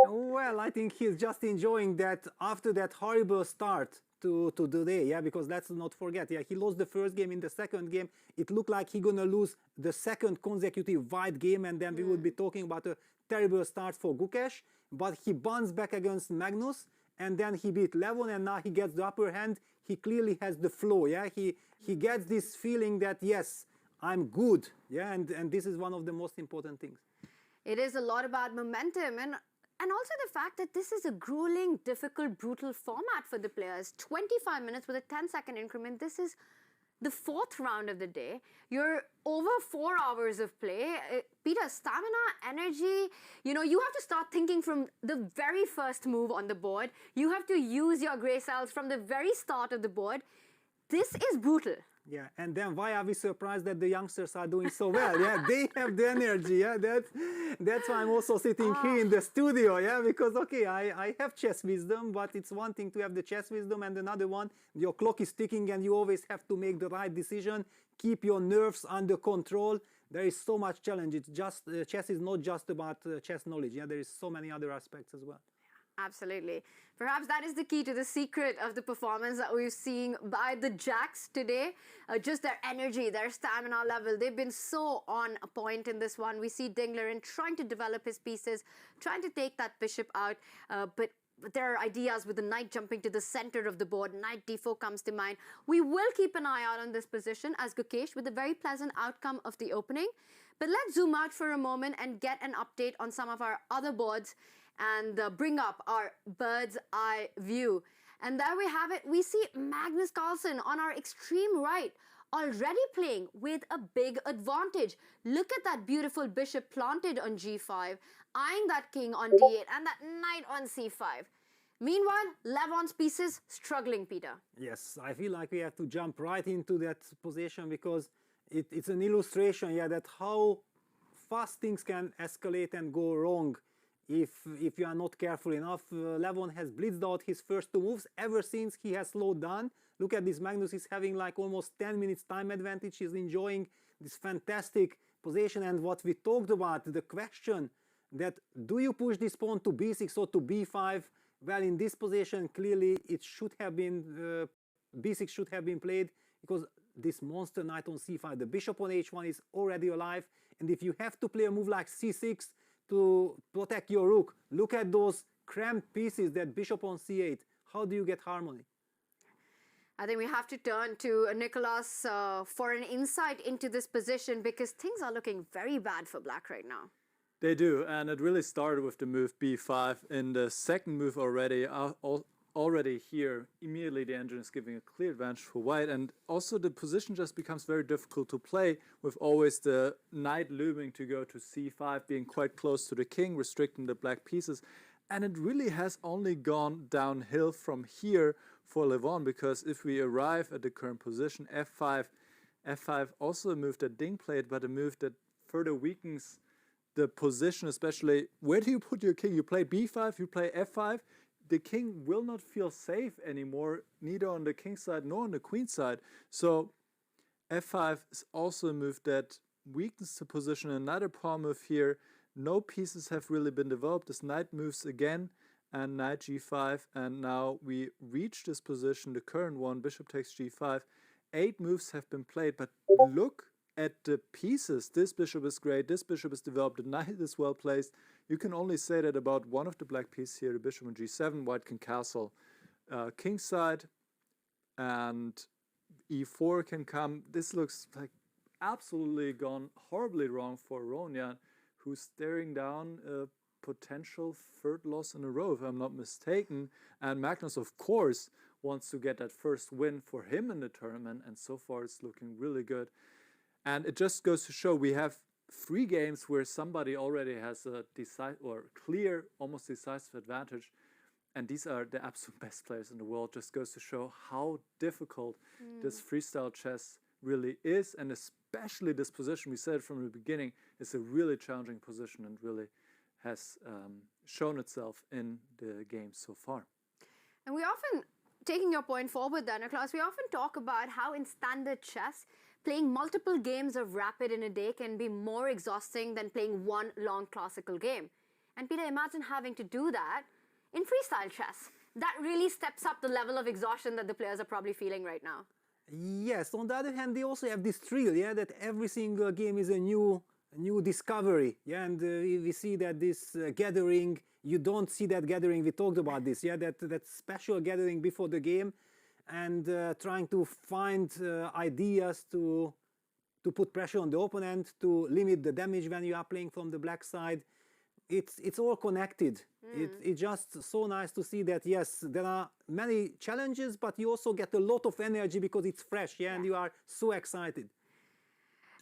Well, I think he's just enjoying that after that horrible start to today, yeah, because let's not forget, yeah, he lost the first game. In the second game, it looked like he's gonna lose the second consecutive white game, and then we would be talking about a terrible start for Gukesh. But he bounced back against Magnus, and then he beat Levon, and now he gets the upper hand. He clearly has the flow, yeah, he gets this feeling that, yes, I'm good. Yeah, and this is one of the most important things. It is a lot about momentum and also the fact that this is a grueling, difficult, brutal format for the players. 25 minutes with a 10-second increment. This is the fourth round of the day. You're over 4 hours of play. Peter, stamina, energy, you know, you have to start thinking from the very first move on the board. You have to use your grey cells from the very start of the board. This is brutal. Yeah, and then why are we surprised that the youngsters are doing so well? Yeah, they have the energy. Yeah, that's why I'm also sitting here in the studio. Yeah, because okay, I have chess wisdom, but it's one thing to have the chess wisdom, and another one, your clock is ticking, and you always have to make the right decision. Keep your nerves under control. There is so much challenge. It's just chess is not just about chess knowledge. Yeah, there is so many other aspects as well. Absolutely. Perhaps that is the key to the secret of the performance that we're seeing by the Jacks today. Just their energy, their stamina level. They've been so on a point in this one. We see Dingler trying to develop his pieces, trying to take that bishop out. But there are ideas with the knight jumping to the center of the board. Knight d4 comes to mind. We will keep an eye out on this position as Gukesh with a very pleasant outcome of the opening. But let's zoom out for a moment and get an update on some of our other boards and bring up our bird's eye view. And there we have it. We see Magnus Carlsen on our extreme right, already playing with a big advantage. Look at that beautiful bishop planted on g5, eyeing that king on d8 and that knight on c5. Meanwhile, Levon's pieces struggling, Peter. Yes, I feel like we have to jump right into that position because it's an illustration, yeah, that how fast things can escalate and go wrong if you are not careful enough. Levon has blitzed out his first 2 moves ever since he has slowed down. Look at this, Magnus is having like almost 10 minutes time advantage. He's enjoying this fantastic position, and what we talked about, the question that do you push this pawn to b6 or to b5? Well, in this position, clearly it should have been, b6 should have been played because this monster knight on c5, the bishop on h1 is already alive, and if you have to play a move like c6 to protect your rook, look at those cramped pieces, that bishop on c8. How do you get harmony? I think we have to turn to Nicholas for an insight into this position because things are looking very bad for black right now. They do, and it really started with the move b5. In the second move already here, immediately the engine is giving a clear advantage for white, and also the position just becomes very difficult to play with always the knight looming to go to c5, being quite close to the king, restricting the black pieces. And it really has only gone downhill from here for Levon, because if we arrive at the current position, f5 also a move that Ding played, but a move that further weakens the position, especially where do you put your king? You play b5, you play f5, the king will not feel safe anymore, neither on the king side nor on the queen side. So f5 is also a move that weakens the position. Another pawn move here. No pieces have really been developed. This knight moves again, and knight g5, and now we reach this position, the current one, bishop takes g5. 8 moves have been played, but look at the pieces. This bishop is great, this bishop is developed, the knight is well placed. You can only say that about one of the black pieces here, the bishop on g7, white can castle king side, and e4 can come. This looks like absolutely gone horribly wrong for Ronjan, who's staring down a potential third loss in a row, if I'm not mistaken. And Magnus, of course, wants to get that first win for him in the tournament, and so far it's looking really good. And it just goes to show we have 3 games where somebody already has a clear, almost decisive advantage, and these are the absolute best players in the world. Just goes to show how difficult this freestyle chess really is, and especially this position, we said it from the beginning, is a really challenging position and really has shown itself in the game so far. And we often, taking your point forward there, Nicholas, we often talk about how in standard chess, playing multiple games of rapid in a day can be more exhausting than playing one long classical game. And Peter, imagine having to do that in freestyle chess. That really steps up the level of exhaustion that the players are probably feeling right now. Yes, on the other hand, they also have this thrill, yeah, that every single game is a new discovery, yeah, and we see that this gathering, you don't see that gathering, we talked about this, yeah, that special gathering before the game, and trying to find ideas to to put pressure on the opponent, to limit the damage when you are playing from the black side. It's all connected. It's just so nice to see that, yes, there are many challenges, but you also get a lot of energy because it's fresh, and you are so excited.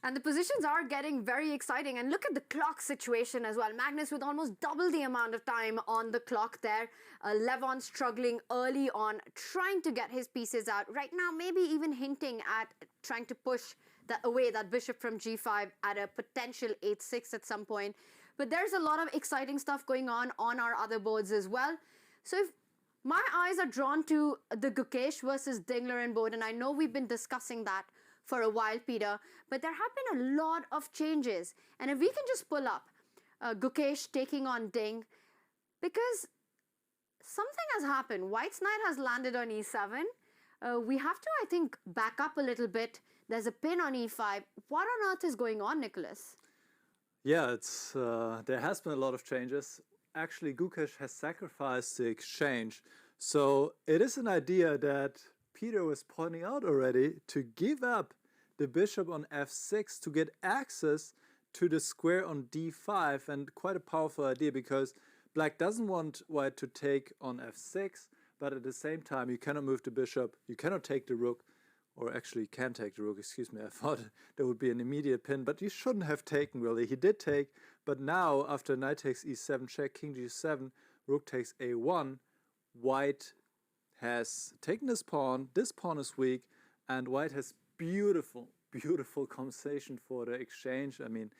And the positions are getting very exciting. And look at the clock situation as well. Magnus with almost double the amount of time on the clock there. Levon struggling early on, trying to get his pieces out. Right now, maybe even hinting at trying to push away that bishop from g5 at a potential 8-6 at some point. But there's a lot of exciting stuff going on our other boards as well. So if my eyes are drawn to the Gukesh versus Dingler and board, and I know we've been discussing that for a while, Peter, but there have been a lot of changes. And if we can just pull up Gukesh taking on Ding, because something has happened. White's knight has landed on e7. We have to, I think, back up a little bit. There's a pin on e5. What on earth is going on, Nicholas? Yeah, there has been a lot of changes. Actually, Gukesh has sacrificed the exchange. So it is an idea that Peter was pointing out already, to give up the bishop on f6 to get access to the square on d5, and quite a powerful idea because black doesn't want white to take on f6, but at the same time you cannot move the bishop, you cannot take the rook, or actually you can take the rook, excuse me, I thought there would be an immediate pin, but you shouldn't have taken really. He did take, but now after knight takes e7 check, king g7, rook takes a1, white has taken this pawn is weak, and white has beautiful compensation for the exchange. I mean,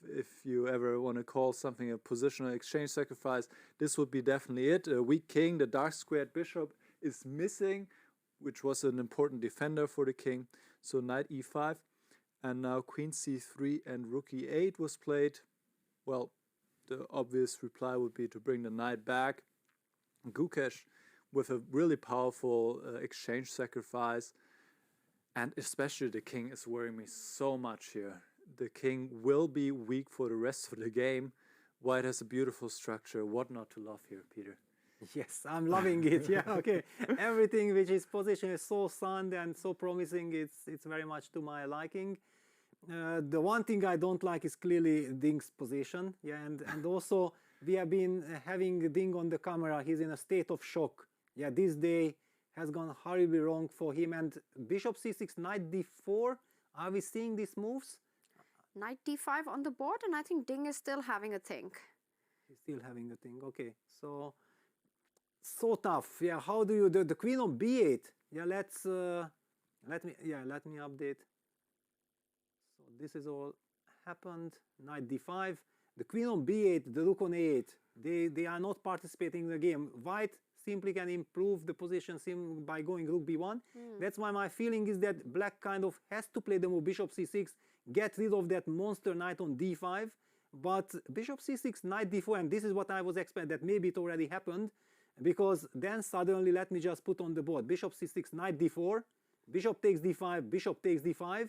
if you ever want to call something a positional exchange sacrifice, this would be definitely it. A weak king, the dark squared bishop is missing, which was an important defender for the king. So knight e5, and now queen c3 and rook e8 was played. Well, the obvious reply would be to bring the knight back. Gukesh with a really powerful exchange sacrifice, and especially the king is worrying me so much here. The king will be weak for the rest of the game. White has a beautiful structure. What not to love here, Peter? Yes, I'm loving it. Yeah, okay. Everything which is position is so sound and so promising. It's very much to my liking. The one thing I don't like is clearly Ding's position. Yeah, and also we have been having Ding on the camera. He's in a state of shock. Yeah, this day has gone horribly wrong for him. And bishop c6, knight d4. Are we seeing these moves? Knight d5 on the board, and I think Ding is still having a think. He's still having a think. Okay, so tough. Yeah, how do you do the queen on b8? Yeah, let me update. So this is all happened. Knight d5, the queen on b8, the rook on a8. They are not participating in the game. White simply can improve the position by going rook b1. That's why my feeling is that black kind of has to play the move bishop c6, get rid of that monster knight on d5. But bishop c6, knight d4, and this is what I was expecting, that maybe it already happened, because then suddenly, let me just put on the board, bishop c6, knight d4, bishop takes d5, bishop takes d5.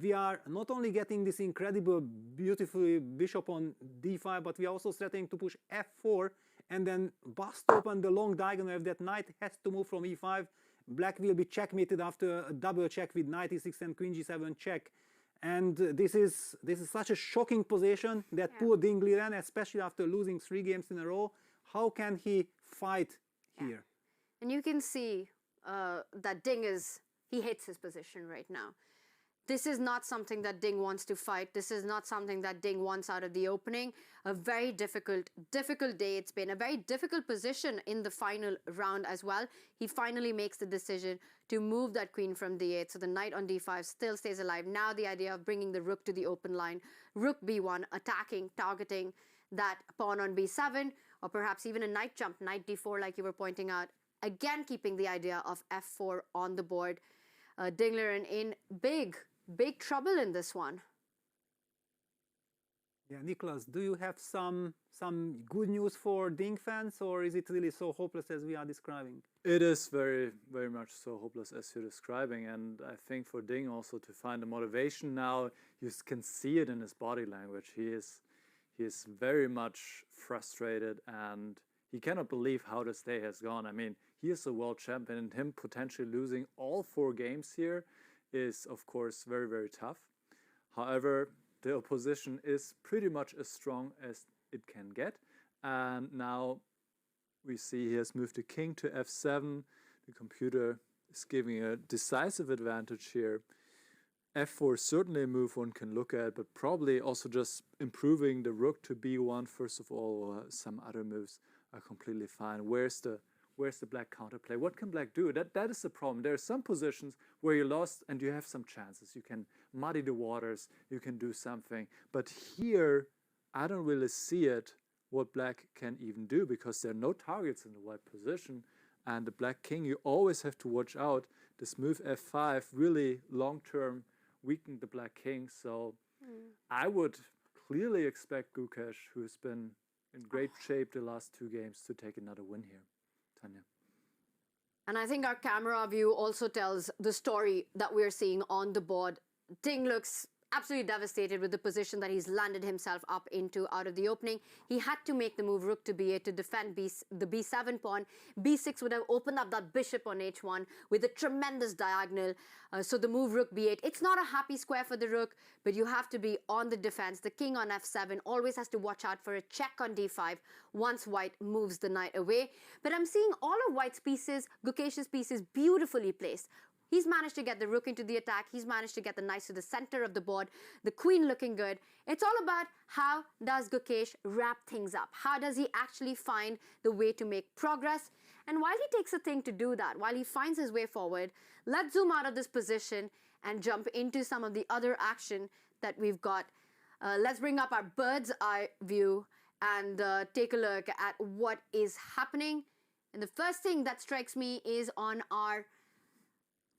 We are not only getting this incredible, beautiful bishop on d5, but we are also threatening to push f4 and then bust open the long diagonal. If that knight has to move from e5, black will be checkmated after a double check with knight e6 and queen g7 check. And this is such a shocking position that poor Ding Liren, especially after losing 3 games in a row, how can he fight here? And you can see that Ding he hates his position right now. This is not something that Ding wants to fight. This is not something that Ding wants out of the opening. A very difficult day it's been. A very difficult position in the final round as well. He finally makes the decision to move that queen from d8. So the knight on d5 still stays alive. Now the idea of bringing the rook to the open line. Rook b1, attacking, targeting that pawn on b7, or perhaps even a knight jump, knight d4 like you were pointing out. Again, keeping the idea of f4 on the board. Ding Liren in big trouble in this one. Yeah, Nicholas, do you have some good news for Ding fans, or is it really so hopeless as we are describing? It is very, very much so hopeless as you're describing, and I think for Ding also to find the motivation now, you can see it in his body language. He is very much frustrated, and he cannot believe how this day has gone. I mean, he is a world champion, and him potentially losing all 4 games here is, of course, very, very tough. However, the opposition is pretty much as strong as it can get. And now we see he has moved the king to f7. The computer is giving a decisive advantage here. f4 is certainly a move one can look at, but probably also just improving the rook to b1 first of all, or some other moves are completely fine. Where's the black counterplay? What can black do? That is the problem. There are some positions where you lost and you have some chances. You can muddy the waters, you can do something. But here, I don't really see it, what black can even do, because there are no targets in the white position. And the black king, you always have to watch out. This move f5 really long-term weakened the black king. So I would clearly expect G.O.A.T, who has been in great shape the last 2 games, to take another win here. Tanya. And I think our camera view also tells the story that we're seeing on the board. Ting looks absolutely devastated with the position that he's landed himself up into out of the opening. He had to make the move rook to b8 to defend the b7 pawn. b6 would have opened up that bishop on h1 with a tremendous diagonal. So the move rook b8, it's not a happy square for the rook, but you have to be on the defense. The king on f7 always has to watch out for a check on d5 once white moves the knight away. But I'm seeing all of white's pieces, G.O.A.T's pieces, beautifully placed. He's managed to get the rook into the attack. He's managed to get the knight to the center of the board. The queen looking good. It's all about how does G.O.A.T wrap things up? How does he actually find the way to make progress? And while he takes a thing to do that, while he finds his way forward, let's zoom out of this position and jump into some of the other action that we've got. Let's bring up our bird's eye view and take a look at what is happening. And the first thing that strikes me is on our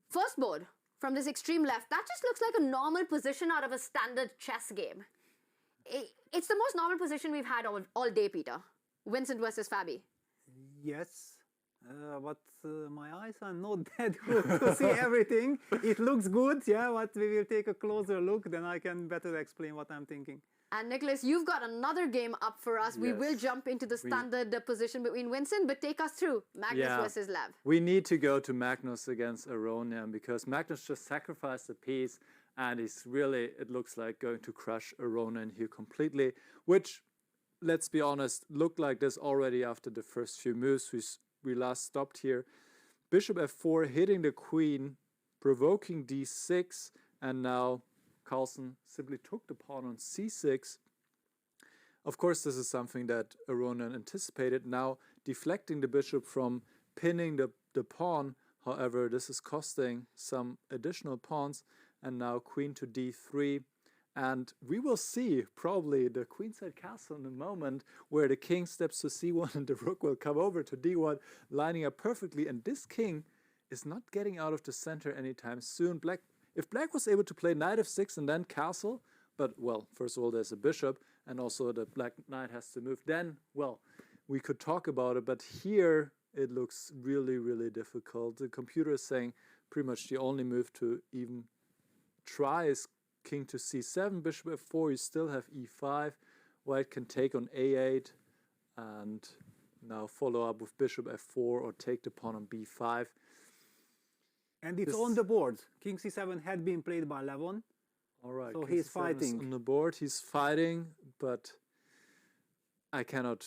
first board from this extreme left. That just looks like a normal position out of a standard chess game. It's the most normal position we've had all day, Peter. Vincent versus Fabi. Yes, but my eyes are not that good to see everything. It looks good, yeah, but we will take a closer look, then I can better explain what I'm thinking. And Nicholas, you've got another game up for us. We will jump into the standard position between Vincent, but take us through Magnus versus Lev. We need to go to Magnus against Aronian, because Magnus just sacrificed a piece and he's really, it looks like, going to crush Aronian here completely, which, let's be honest, looked like this already after the first few moves. We last stopped here. Bishop f4 hitting the queen, provoking d6, and now Carlsen simply took the pawn on c6. Of course, this is something that Aronian anticipated. Now deflecting the bishop from pinning the pawn. However, this is costing some additional pawns. And now queen to d3. And we will see probably the queenside castle in a moment, where the king steps to c1 and the rook will come over to d1, lining up perfectly. And this king is not getting out of the center anytime soon. If black was able to play knight f6 and then castle, but, well, first of all, there's a bishop, and also the black knight has to move, then, well, we could talk about it. But here, it looks really, really difficult. The computer is saying pretty much the only move to even try is king to c7, bishop f4, you still have e5. White can take on a8, and now follow up with bishop f4 or take the pawn on b5. And it's on the board. King c7 had been played by Levon. All right, so he's fighting. On the board, he's fighting, but I cannot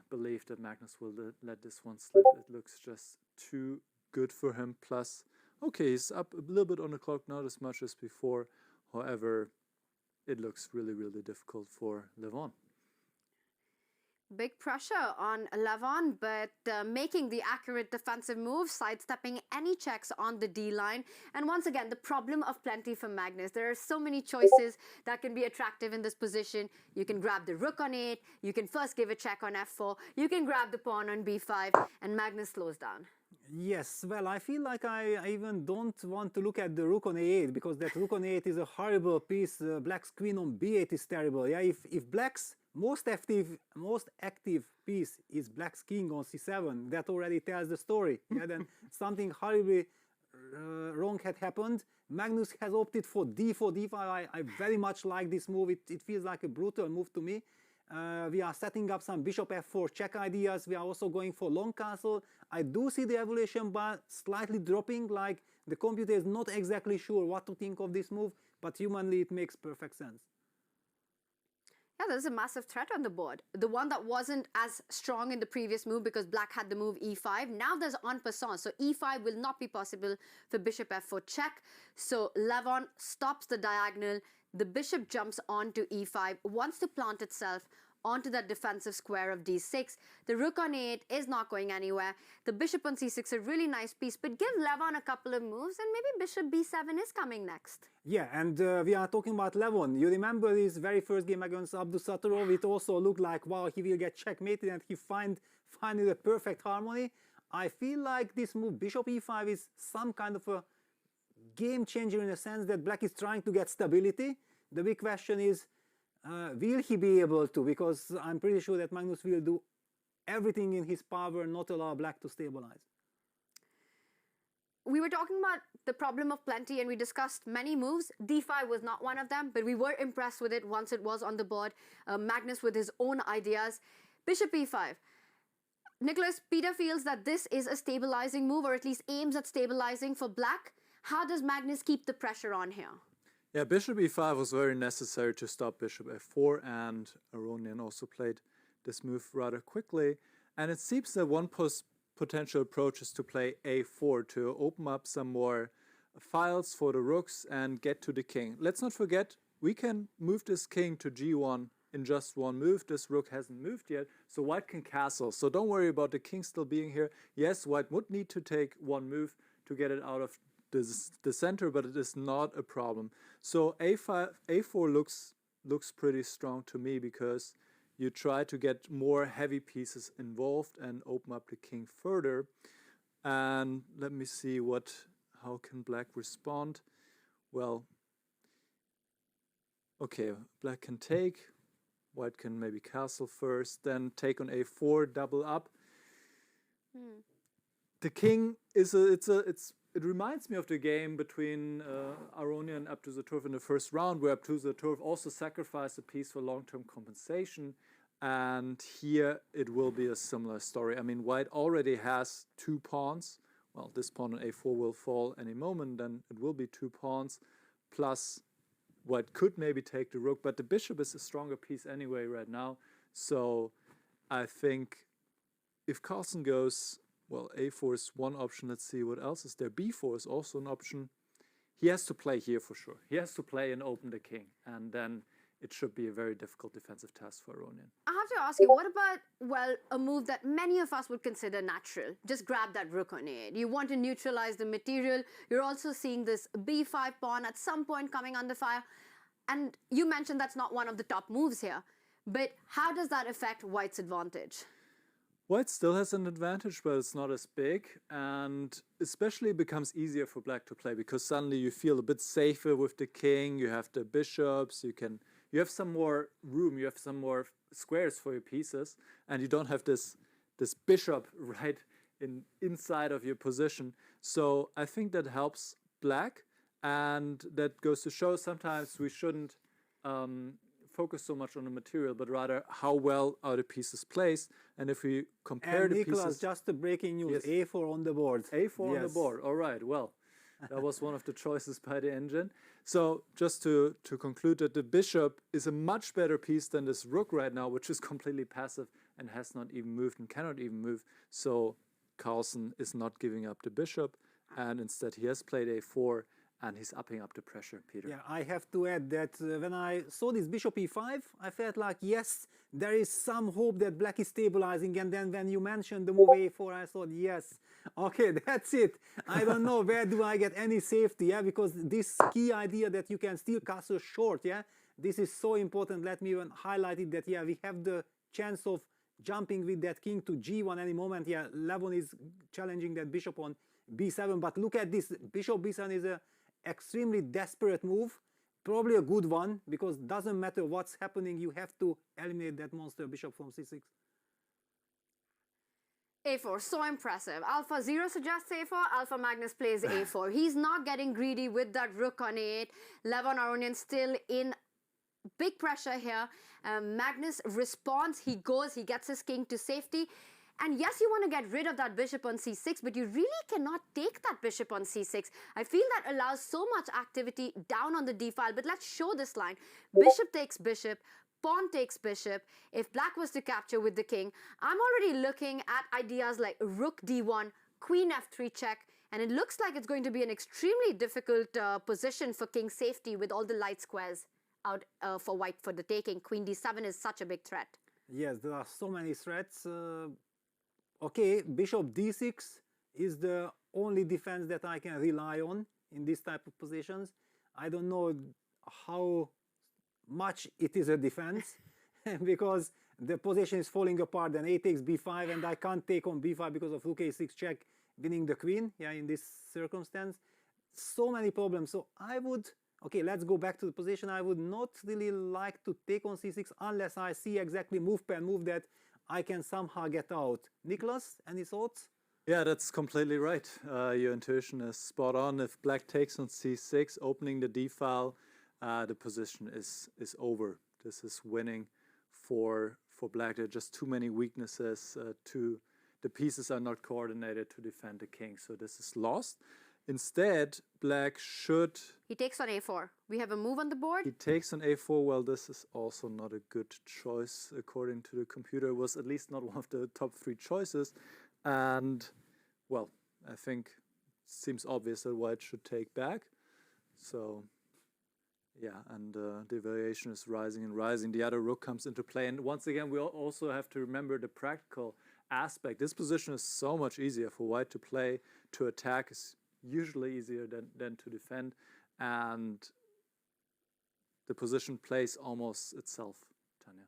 believe that Magnus will let this one slip. It looks just too good for him. Plus, okay, he's up a little bit on the clock, not as much as before. However, it looks really, really difficult for Levon. Big pressure on Levon, but making the accurate defensive move, sidestepping any checks on the D line. And once again, the problem of plenty for Magnus. There are so many choices that can be attractive in this position. You can grab the rook on 8, you can first give a check on f4, you can grab the pawn on b5, and Magnus slows down. Yes, well, I feel like I even don't want to look at the rook on a8, because that rook on a8 is a horrible piece. Black's queen on b8 is terrible. Yeah, if black's most active piece is black's king on c7, that already tells the story. Yeah, then something horribly wrong had happened. Magnus has opted for d4, d5. I very much like this move. It feels like a brutal move to me. We are setting up some bishop f4 check ideas. We are also going for long castle. I do see the evolution bar slightly dropping, like the computer is not exactly sure what to think of this move, but humanly it makes perfect sense. Yeah, there's a massive threat on the board. The one that wasn't as strong in the previous move because black had the move e5. Now there's en passant, so e5 will not be possible for bishop f4 check. So Levon stops the diagonal. The bishop jumps onto e5, wants to plant itself onto that defensive square of d6. The rook on a8 is not going anywhere. The bishop on c6, a really nice piece, but give Levon a couple of moves and maybe bishop b7 is coming next. Yeah, and we are talking about Levon. You remember his very first game against Abdusattorov? It also looked like, wow, he will get checkmated and he finding the perfect harmony. I feel like this move, bishop e5, is some kind of a game changer in the sense that black is trying to get stability. The big question is, will he be able to? Because I'm pretty sure that Magnus will do everything in his power not allow black to stabilize. We were talking about the problem of plenty and we discussed many moves. d5 was not one of them, but we were impressed with it once it was on the board. Magnus with his own ideas. Bishop e5. Nicholas, Peter feels that this is a stabilizing move, or at least aims at stabilizing for black. How does Magnus keep the pressure on here? Yeah, bishop e5 was very necessary to stop bishop f4, and Aronian also played this move rather quickly. And it seems that one potential approach is to play a4 to open up some more files for the rooks and get to the king. Let's not forget, we can move this king to g1 in just one move. This rook hasn't moved yet, so white can castle. So don't worry about the king still being here. Yes, white would need to take one move to get it out of the center, but it is not a problem. So a4 looks pretty strong to me because you try to get more heavy pieces involved and open up the king further. And let me see how can black respond. Well, okay, black can take, white can maybe castle first, then take on a4, double up. The king it reminds me of the game between Aronian and Abdusattorov in the first round, where Abdusattorov also sacrificed a piece for long-term compensation. And here it will be a similar story. I mean, white already has 2 pawns. Well, this pawn on a4 will fall any moment, then it will be 2 pawns. Plus, white could maybe take the rook, but the bishop is a stronger piece anyway right now. So I think if Carlsen goes, well, a4 is one option. Let's see what else is there. b4 is also an option. He has to play here for sure. He has to play and open the king. And then it should be a very difficult defensive task for Aronian. I have to ask you, what about, well, a move that many of us would consider natural? Just grab that rook on a8. You want to neutralize the material. You're also seeing this b5 pawn at some point coming under fire. And you mentioned that's not one of the top moves here. But how does that affect white's advantage? White still has an advantage, but it's not as big, and especially it becomes easier for black to play because suddenly you feel a bit safer with the king. You have the bishops, you have some more room, you have some more squares for your pieces, and you don't have this bishop right inside of your position. So I think that helps black, and that goes to show sometimes we shouldn't focus so much on the material, but rather how well are the pieces placed. And if we compare the Nicholas, pieces... just the breaking news, yes. a4 on the board. a4 on the board, all right, well, that was one of the choices by the engine. So just to conclude that the bishop is a much better piece than this rook right now, which is completely passive and has not even moved and cannot even move. So Carlsen is not giving up the bishop, and instead he has played a4, and he's upping up the pressure, Peter. Yeah, I have to add that when I saw this bishop e5, I felt like, yes, there is some hope that black is stabilizing. And then when you mentioned the move a4, I thought, yes, okay, that's it. I don't know where do I get any safety, yeah, because this key idea that you can still castle short, yeah, this is so important. Let me even highlight it that, yeah, we have the chance of jumping with that king to g1 any moment. Yeah, Levon is challenging that bishop on b7, but look at this. Bishop b7 is a extremely desperate move, probably a good one, because doesn't matter what's happening, you have to eliminate that monster bishop from c6. a4, so impressive. Alpha 0 suggests a4, Alpha Magnus plays a4. He's not getting greedy with that rook on a8. Levon Aronian still in big pressure here. Magnus responds, he gets his king to safety. And yes, you want to get rid of that bishop on c6, but you really cannot take that bishop on c6. I feel that allows so much activity down on the d file, but let's show this line. Bishop takes bishop, pawn takes bishop. If black was to capture with the king, I'm already looking at ideas like rook d1, queen f3 check, and it looks like it's going to be an extremely difficult position for king safety with all the light squares out for white for the taking. Queen d7 is such a big threat. Yes, there are so many threats. Okay, bishop d6 is the only defense that I can rely on in this type of positions. I don't know how much it is a defense because the position is falling apart, then a takes b5, and I can't take on b5 because of rook a6 check, winning the queen, yeah, in this circumstance. So many problems. So I would, okay, let's go back to the position. I would not really like to take on c6 unless I see exactly move per move that I can somehow get out. Nicholas, any thoughts? Yeah, that's completely right. Your intuition is spot on. If black takes on c6, opening the d file, the position is over. This is winning for black. There are just too many weaknesses. The pieces are not coordinated to defend the king, so this is lost. Instead, black should... He takes on a4. We have a move on the board. He takes on a4. Well, this is also not a good choice according to the computer. It was at least not one of the top 3 choices. And, well, I think it seems obvious that white should take back. So, yeah, and the variation is rising and rising. The other rook comes into play. And once again, we also have to remember the practical aspect. This position is so much easier for white to play. To attack is usually easier than to defend. And the position plays almost itself, Tanya.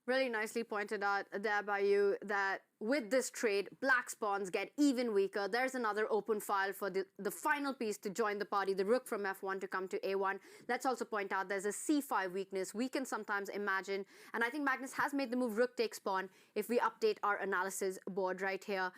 Really nicely pointed out there by you that with this trade, black's pawns get even weaker. There's another open file for the final piece to join the party, the rook from f1 to come to a1. Let's also point out there's a c5 weakness. We can sometimes imagine, and I think Magnus has made the move rook takes pawn if we update our analysis board right here.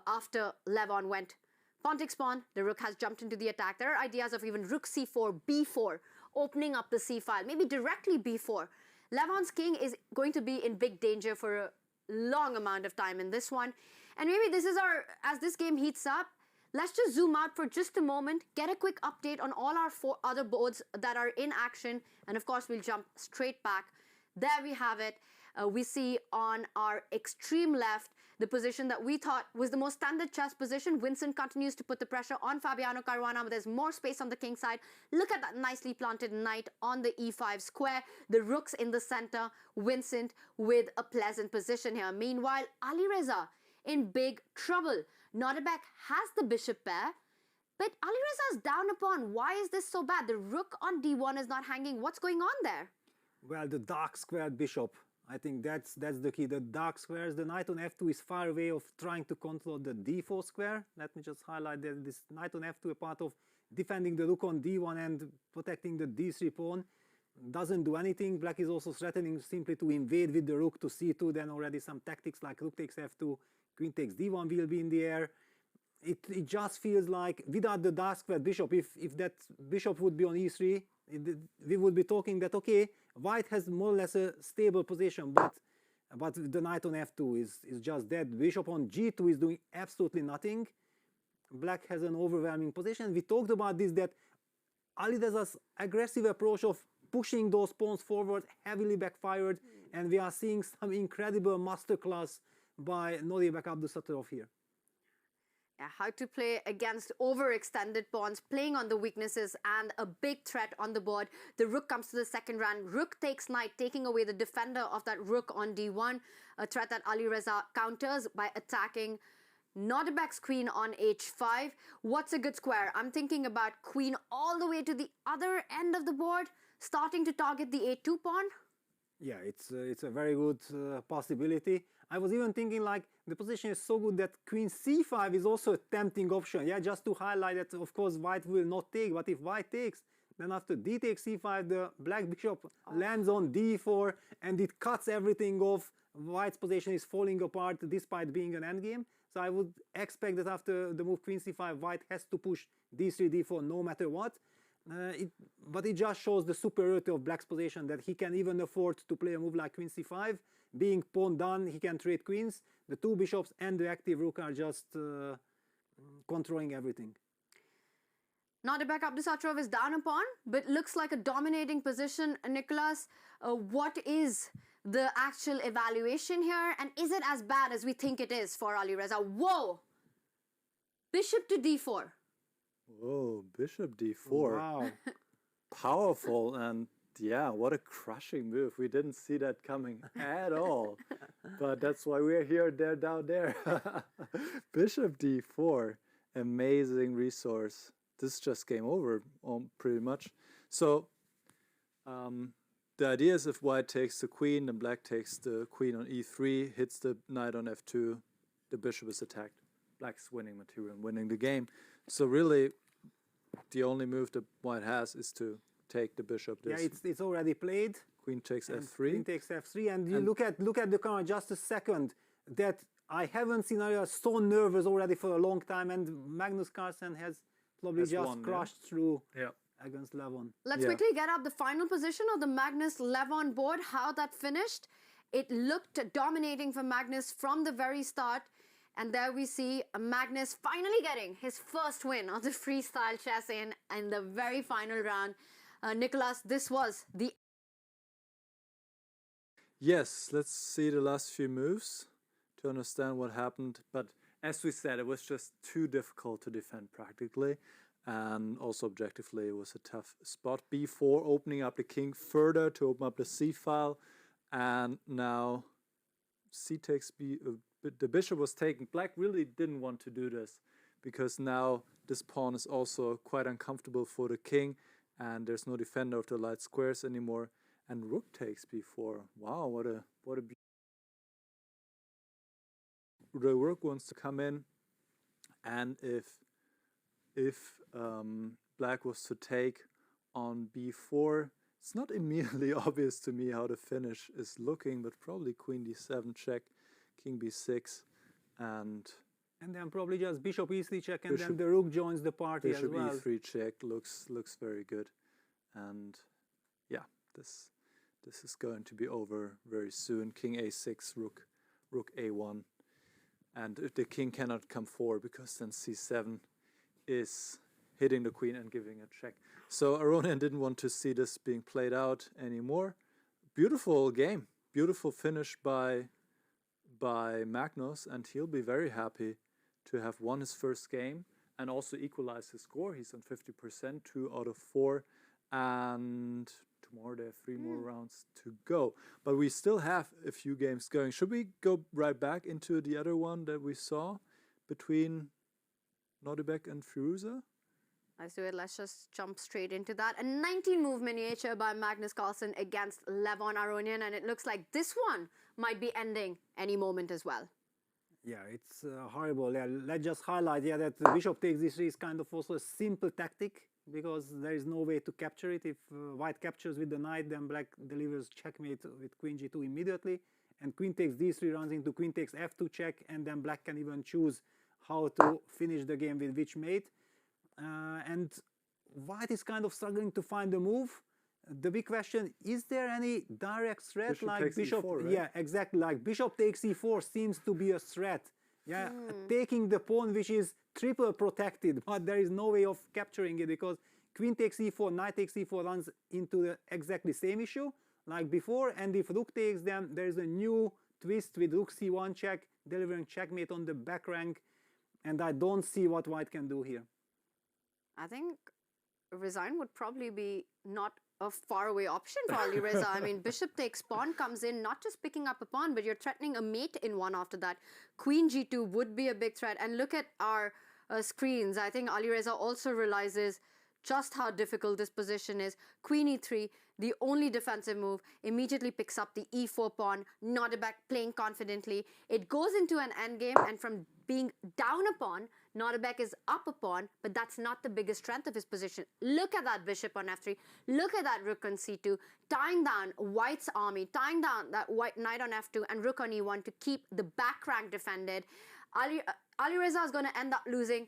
After Levon went pawn takes pawn, the rook has jumped into the attack. There are ideas of even rook c4, b4, opening up the c file, maybe directly b4. Levon's king is going to be in big danger for a long amount of time in this one. And maybe this is as this game heats up, let's just zoom out for just a moment, get a quick update on all our 4 other boards that are in action. And of course, we'll jump straight back. There we have it. We see on our extreme left, the position that we thought was the most standard chess position. Vincent continues to put the pressure on Fabiano Caruana, but there's more space on the king side. Look at that nicely planted knight on the e5 square. The rook's in the center. Vincent with a pleasant position here. Meanwhile, Ali Reza in big trouble. Nodebek has the bishop pair, but Ali Reza's down a pawn. Why is this so bad? The rook on d1 is not hanging. What's going on there? Well, the dark squared bishop. I think that's the key. The dark squares, the knight on f2 is far away of trying to control the d4 square. Let me just highlight that this knight on f2 a part of defending the rook on d1 and protecting the d3 pawn. Doesn't do anything. Black is also threatening simply to invade with the rook to c2. Then already some tactics like rook takes f2, queen takes d1 will be in the air. It just feels like without the dark squared bishop, if that bishop would be on e3, we would be talking that, okay, white has more or less a stable position, but the knight on f2 is just dead. Bishop on g2 is doing absolutely nothing. Black has an overwhelming position. We talked about this, that Ali Reza's aggressive approach of pushing those pawns forward heavily backfired, and we are seeing some incredible masterclass by Nodebek Abdusattorov here. Yeah, how to play against overextended pawns, playing on the weaknesses and a big threat on the board. The rook comes to the second round. Rook takes knight, taking away the defender of that rook on d1. A threat that Ali Reza counters by attacking Nodebek's queen on h5. What's a good square? I'm thinking about queen all the way to the other end of the board, starting to target the a2 pawn. Yeah, it's a very good possibility. I was even thinking like the position is so good that queen c5 is also a tempting option. Yeah, just to highlight that, of course, white will not take, but if white takes, then after d takes c5, the black bishop lands on d4 and it cuts everything off. White's position is falling apart despite being an endgame. So I would expect that after the move queen c5, white has to push d3, d4 no matter what. But it just shows the superiority of Black's position, that he can even afford to play a move like Queen c5. Being pawn done, he can trade queens. The two bishops and the active rook are just controlling everything. Nadibek Abdusattorov is down a pawn, but looks like a dominating position. Nicholas, what is the actual evaluation here? And is it as bad as we think it is for Alireza? Whoa! Bishop to d4. Whoa, bishop d4. Wow. Powerful, and yeah, what a crushing move. We didn't see that coming at all. But that's why we're here, there, down there. Bishop d4. Amazing resource. This just game over pretty much. So the idea is if white takes the queen, then black takes the queen on e3, hits the knight on f2, the bishop is attacked. Black's winning material and winning the game. So really, the only move that white has is to take the bishop. Yeah, it's already played. Queen takes f3. Queen takes f3, and you look at the camera just a second. That I haven't seen Arya so nervous already for a long time, and Magnus Carlsen has probably just crashed through against Levon. Let's quickly get up the final position of the Magnus Levon board. How that finished. It looked dominating for Magnus from the very start. And there we see Magnus finally getting his first win on the freestyle chess in the very final round. Nicholas, this was the... Yes, let's see the last few moves to understand what happened. But as we said, it was just too difficult to defend practically. And also objectively, it was a tough spot. b4, opening up the king further to open up the c file. And now c takes b... the bishop was taken. Black really didn't want to do this because now this pawn is also quite uncomfortable for the king and there's no defender of the light squares anymore. And rook takes b4. Wow, what a the rook wants to come in, and if black was to take on b4, it's not immediately obvious to me how the finish is looking, but probably queen d7 check, king b6, and then probably just bishop e3 check, and then the rook joins the party as well. Bishop e3 check looks very good, and yeah, this is going to be over very soon. King a6, rook a1, and if the king cannot come forward because then c7 is hitting the queen and giving a check. So Aronian didn't want to see this being played out anymore. Beautiful game, beautiful finish by Magnus, and he'll be very happy to have won his first game and also equalize his score. He's on 50%, 2 out of 4, and tomorrow there are 3 more rounds to go. But we still have a few games going. Should we go right back into the other one that we saw between Nordebek and Firuza? Let's do it. Let's just jump straight into that. A 19-move miniature by Magnus Carlsen against Levon Aronian, and it looks like this one might be ending any moment as well. Yeah, it's horrible. Yeah, let's just highlight that the bishop takes d3 is kind of also a simple tactic because there is no way to capture it. If white captures with the knight, then black delivers checkmate with queen g2 immediately, and queen takes d3 runs into queen takes f2 check, and then black can even choose how to finish the game with which mate. And white is kind of struggling to find a move. The big question, is there any direct threat bishop like bishop? e4, right? Yeah, exactly. Like bishop takes e4 seems to be a threat. Yeah, taking the pawn which is triple protected, but there is no way of capturing it because queen takes e4, knight takes e4 runs into the exactly same issue like before. And if rook takes them, there is a new twist with rook c1 check, delivering checkmate on the back rank. And I don't see what white can do here. I think resign would probably be not a faraway option for Alireza. I mean, bishop takes pawn comes in, not just picking up a pawn, but you're threatening a mate in one after that. Queen g2 would be a big threat. And look at our screens. I think Alireza also realizes just how difficult this position is. Queen e3, the only defensive move, immediately picks up the e4 pawn, Nordebek playing confidently. It goes into an endgame, and from being down a pawn, Nordebek is up a pawn, but that's not the biggest strength of his position. Look at that bishop on f3. Look at that rook on c2, tying down white's army, tying down that white knight on f2 and rook on e1 to keep the back rank defended. Alireza is going to end up losing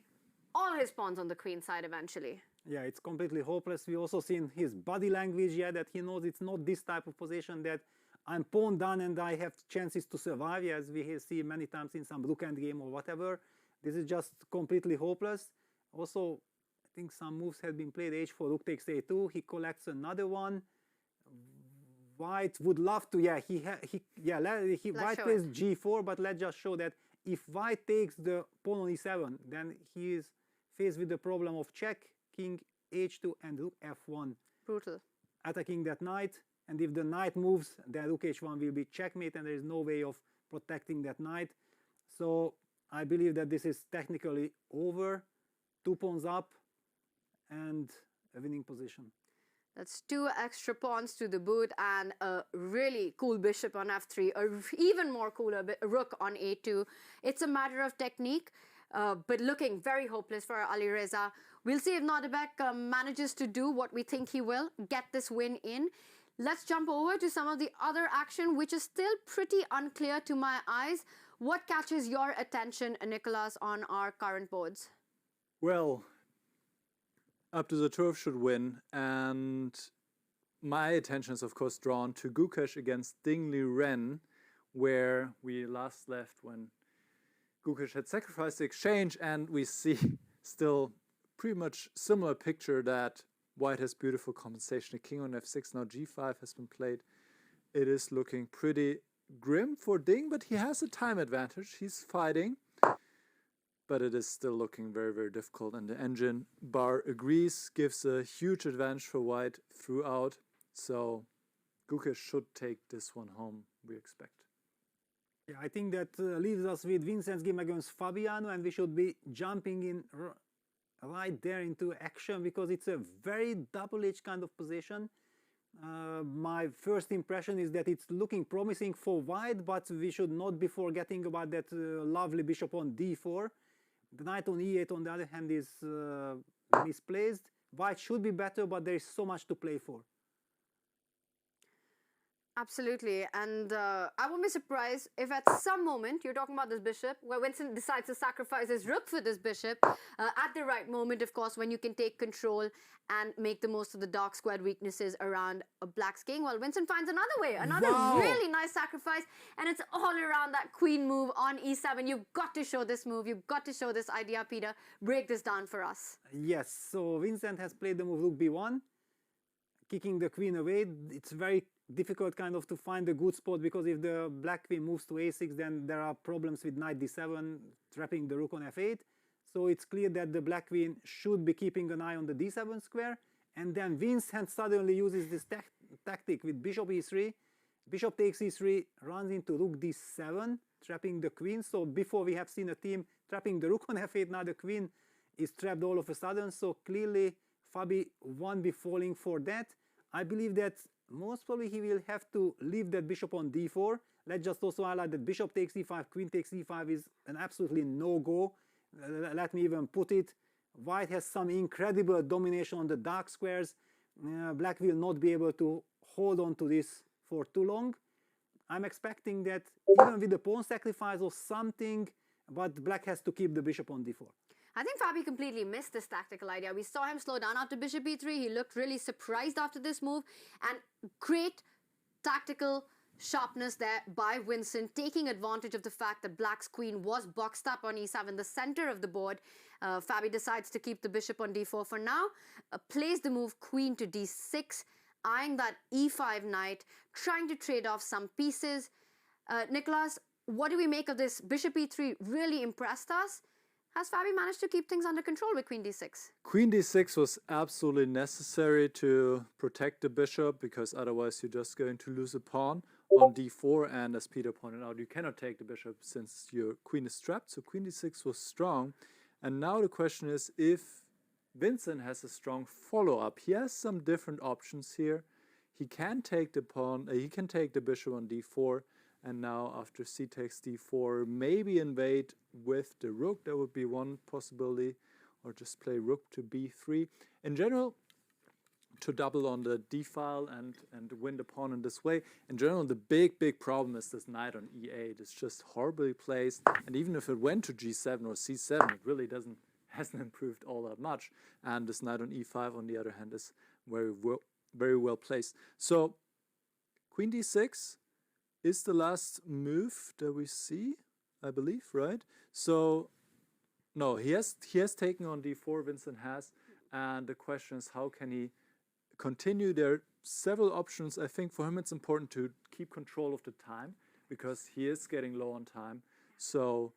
all his pawns on the queen side eventually. Yeah, it's completely hopeless. We also seen his body language, yeah, that he knows it's not this type of position that I'm pawn down and I have chances to survive, yeah, as we see many times in some rook end game or whatever. This is just completely hopeless. Also, I think some moves have been played. H4, rook takes A2. He collects another one. White would love to, yeah, White plays G4, but let's just show that if White takes the pawn on E7, then he is faced with the problem of check, king H2, and rook F1. Brutal. Attacking that knight, and if the knight moves, then rook H1 will be checkmate, and there is no way of protecting that knight. So I believe that this is technically over. 2 pawns up, and a winning position. That's 2 extra pawns to the boot and a really cool bishop on f3, a even more cooler rook on a2. It's a matter of technique, but looking very hopeless for Ali Reza. We'll see if Nodebek manages to do what we think he will, get this win in. Let's jump over to some of the other action, which is still pretty unclear to my eyes. What catches your attention, Nicholas, on our current boards? Well, Up to the Turf should win, and my attention is of course drawn to Gukesh against Dingley Ren, where we last left when Gukesh had sacrificed the exchange, and we see still pretty much similar picture that White has beautiful compensation. The king on f6, now g5 has been played. It is looking pretty grim for Ding, but he has a time advantage. He's fighting. But it is still looking very, very difficult. And the engine bar agrees, gives a huge advantage for White throughout. So Gukesh should take this one home, we expect. Yeah, I think that leaves us with Vincent's game against Fabiano, and we should be jumping in right there into action because it's a very double-edged kind of position. My first impression is that it's looking promising for White, but we should not be forgetting about that lovely bishop on d4. The knight on e8, on the other hand, is misplaced. White should be better, but there is so much to play for. Absolutely, and I won't be surprised if at some moment, you're talking about this bishop, where Vincent decides to sacrifice his rook for this bishop, at the right moment, of course, when you can take control and make the most of the dark squared weaknesses around a black's king. Well, Vincent finds another way, another really nice sacrifice, and it's all around that queen move on e7. You've got to show this move, you've got to show this idea, Peter. Break this down for us. Yes, so Vincent has played the move rook b1, kicking the queen away. It's very difficult kind of to find a good spot, because if the black queen moves to a6, then there are problems with knight d7, trapping the rook on f8. So it's clear that the black queen should be keeping an eye on the d7 square, and then Vincent suddenly uses this tactic with bishop e3. Bishop takes e3, runs into rook d7, trapping the queen. So before we have seen a team trapping the rook on f8, now the queen is trapped all of a sudden. So clearly Fabi won't be falling for that. I believe that most probably he will have to leave that bishop on d4. Let's just also highlight that bishop takes e5, queen takes e5 is an absolutely no-go. Let me even put it. White has some incredible domination on the dark squares. Black will not be able to hold on to this for too long. I'm expecting that even with the pawn sacrifice or something, but black has to keep the bishop on d4. I think Fabi completely missed this tactical idea. We saw him slow down after bishop e3. He looked really surprised after this move, and great tactical sharpness there by Vincent, taking advantage of the fact that black's queen was boxed up on e7, the center of the board. Fabi decides to keep the bishop on d4 for now, plays the move queen to d6, eyeing that e5 knight, trying to trade off some pieces. Nicholas, what do we make of this? Bishop e3 really impressed us. Has Fabi managed to keep things under control with queen d6? Queen d6 was absolutely necessary to protect the bishop, because otherwise you're just going to lose a pawn on d4, and as Peter pointed out, you cannot take the bishop since your queen is trapped. So queen d6 was strong, and now the question is if Vincent has a strong follow-up. He has some different options here. He can take the pawn, he can take the bishop on d4, and now after c takes d4, maybe invade with the rook. That would be one possibility, or just play rook to b3. In general, to double on the d-file and win the pawn in this way. In general, the big problem is this knight on e8. It's just horribly placed, and even if it went to g7 or c7, it really doesn't hasn't improved all that much. And this knight on e5, on the other hand, is very well placed. So queen d6 is the last move that we see, I believe, right? So no, he has taken on d4, Vincent has, and the question is, how can he continue? There are several options. I think for him it's important to keep control of the time, because he is getting low on time. So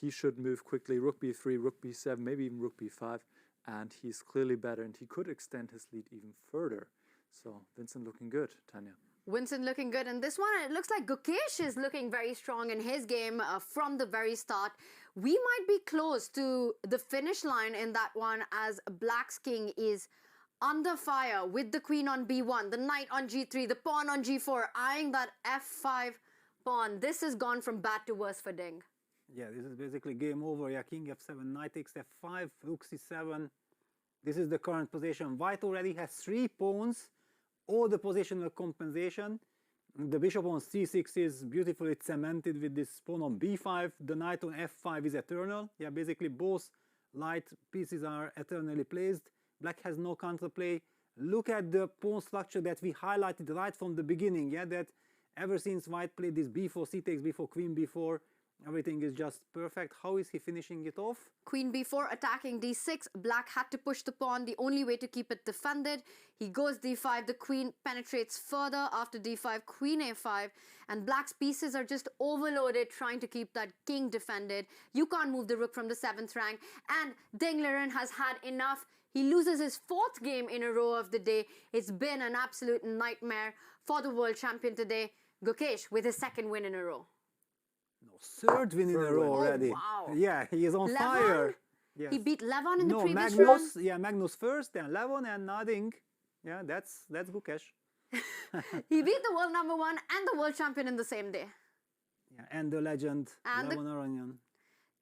he should move quickly. Rook b3, rook b7, maybe even rook b5, and he's clearly better, and he could extend his lead even further. So Vincent looking good, Tanya. Vincent looking good, and this one, it looks like G.O.A.T is looking very strong in his game from the very start. We might be close to the finish line in that one, as Black's king is under fire with the queen on b1, the knight on g3, the pawn on g4, eyeing that f5 pawn. This has gone from bad to worse for Ding. Yeah, this is basically game over. Yeah, king f7, knight takes f5, rook c7. This is the current position. White already has 3 pawns, all the positional compensation. The bishop on c6 is beautifully cemented with this pawn on b5. The knight on f5 is eternal. Yeah, basically both light pieces are eternally placed. Black has no counterplay. Look at the pawn structure that we highlighted right from the beginning. Yeah, that ever since White played this b4, c takes b4, queen b4, everything is just perfect. How is he finishing it off? Queen b4 attacking d6. Black had to push the pawn, the only way to keep it defended. He goes d5, the queen penetrates further after d5, queen a5, and Black's pieces are just overloaded trying to keep that king defended. You can't move the rook from the 7th rank, and Ding Liren has had enough. He loses his 4th game in a row of the day. It's been an absolute nightmare for the world champion today, G.O.A.T, with his 2nd win in a row. No, 3rd win in a row already. Oh, wow. Yeah, he is on Levon? fire. Yes. He beat Levon in the previous Magnus, round. yeah, Magnus first, then Levon and nothing. Yeah, that's G.O.A.T. He beat the world number 1 and the world champion in the same day. Yeah, and the legend, And Levon Aranyan.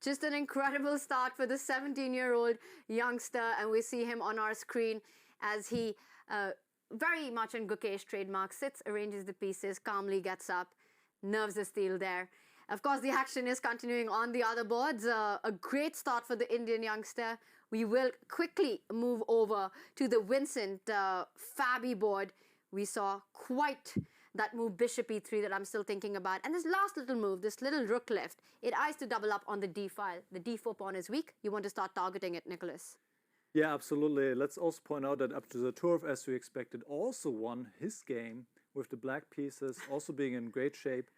Just an incredible start for the 17-year-old youngster, and we see him on our screen as he, very much in G.O.A.T trademark, sits, arranges the pieces, calmly gets up, nerves of steel there. Of course, the action is continuing on the other boards. A great start for the Indian youngster. We will quickly move over to the Vincent Fabi board. We saw quite that move bishop e3 that I'm still thinking about. And this last little move, this little rook left, it eyes to double up on the d file. The d4 pawn is weak. You want to start targeting it, Nicholas. Yeah, absolutely. Let's also point out that up to the Turf, as we expected, also won his game with the black pieces also being in great shape.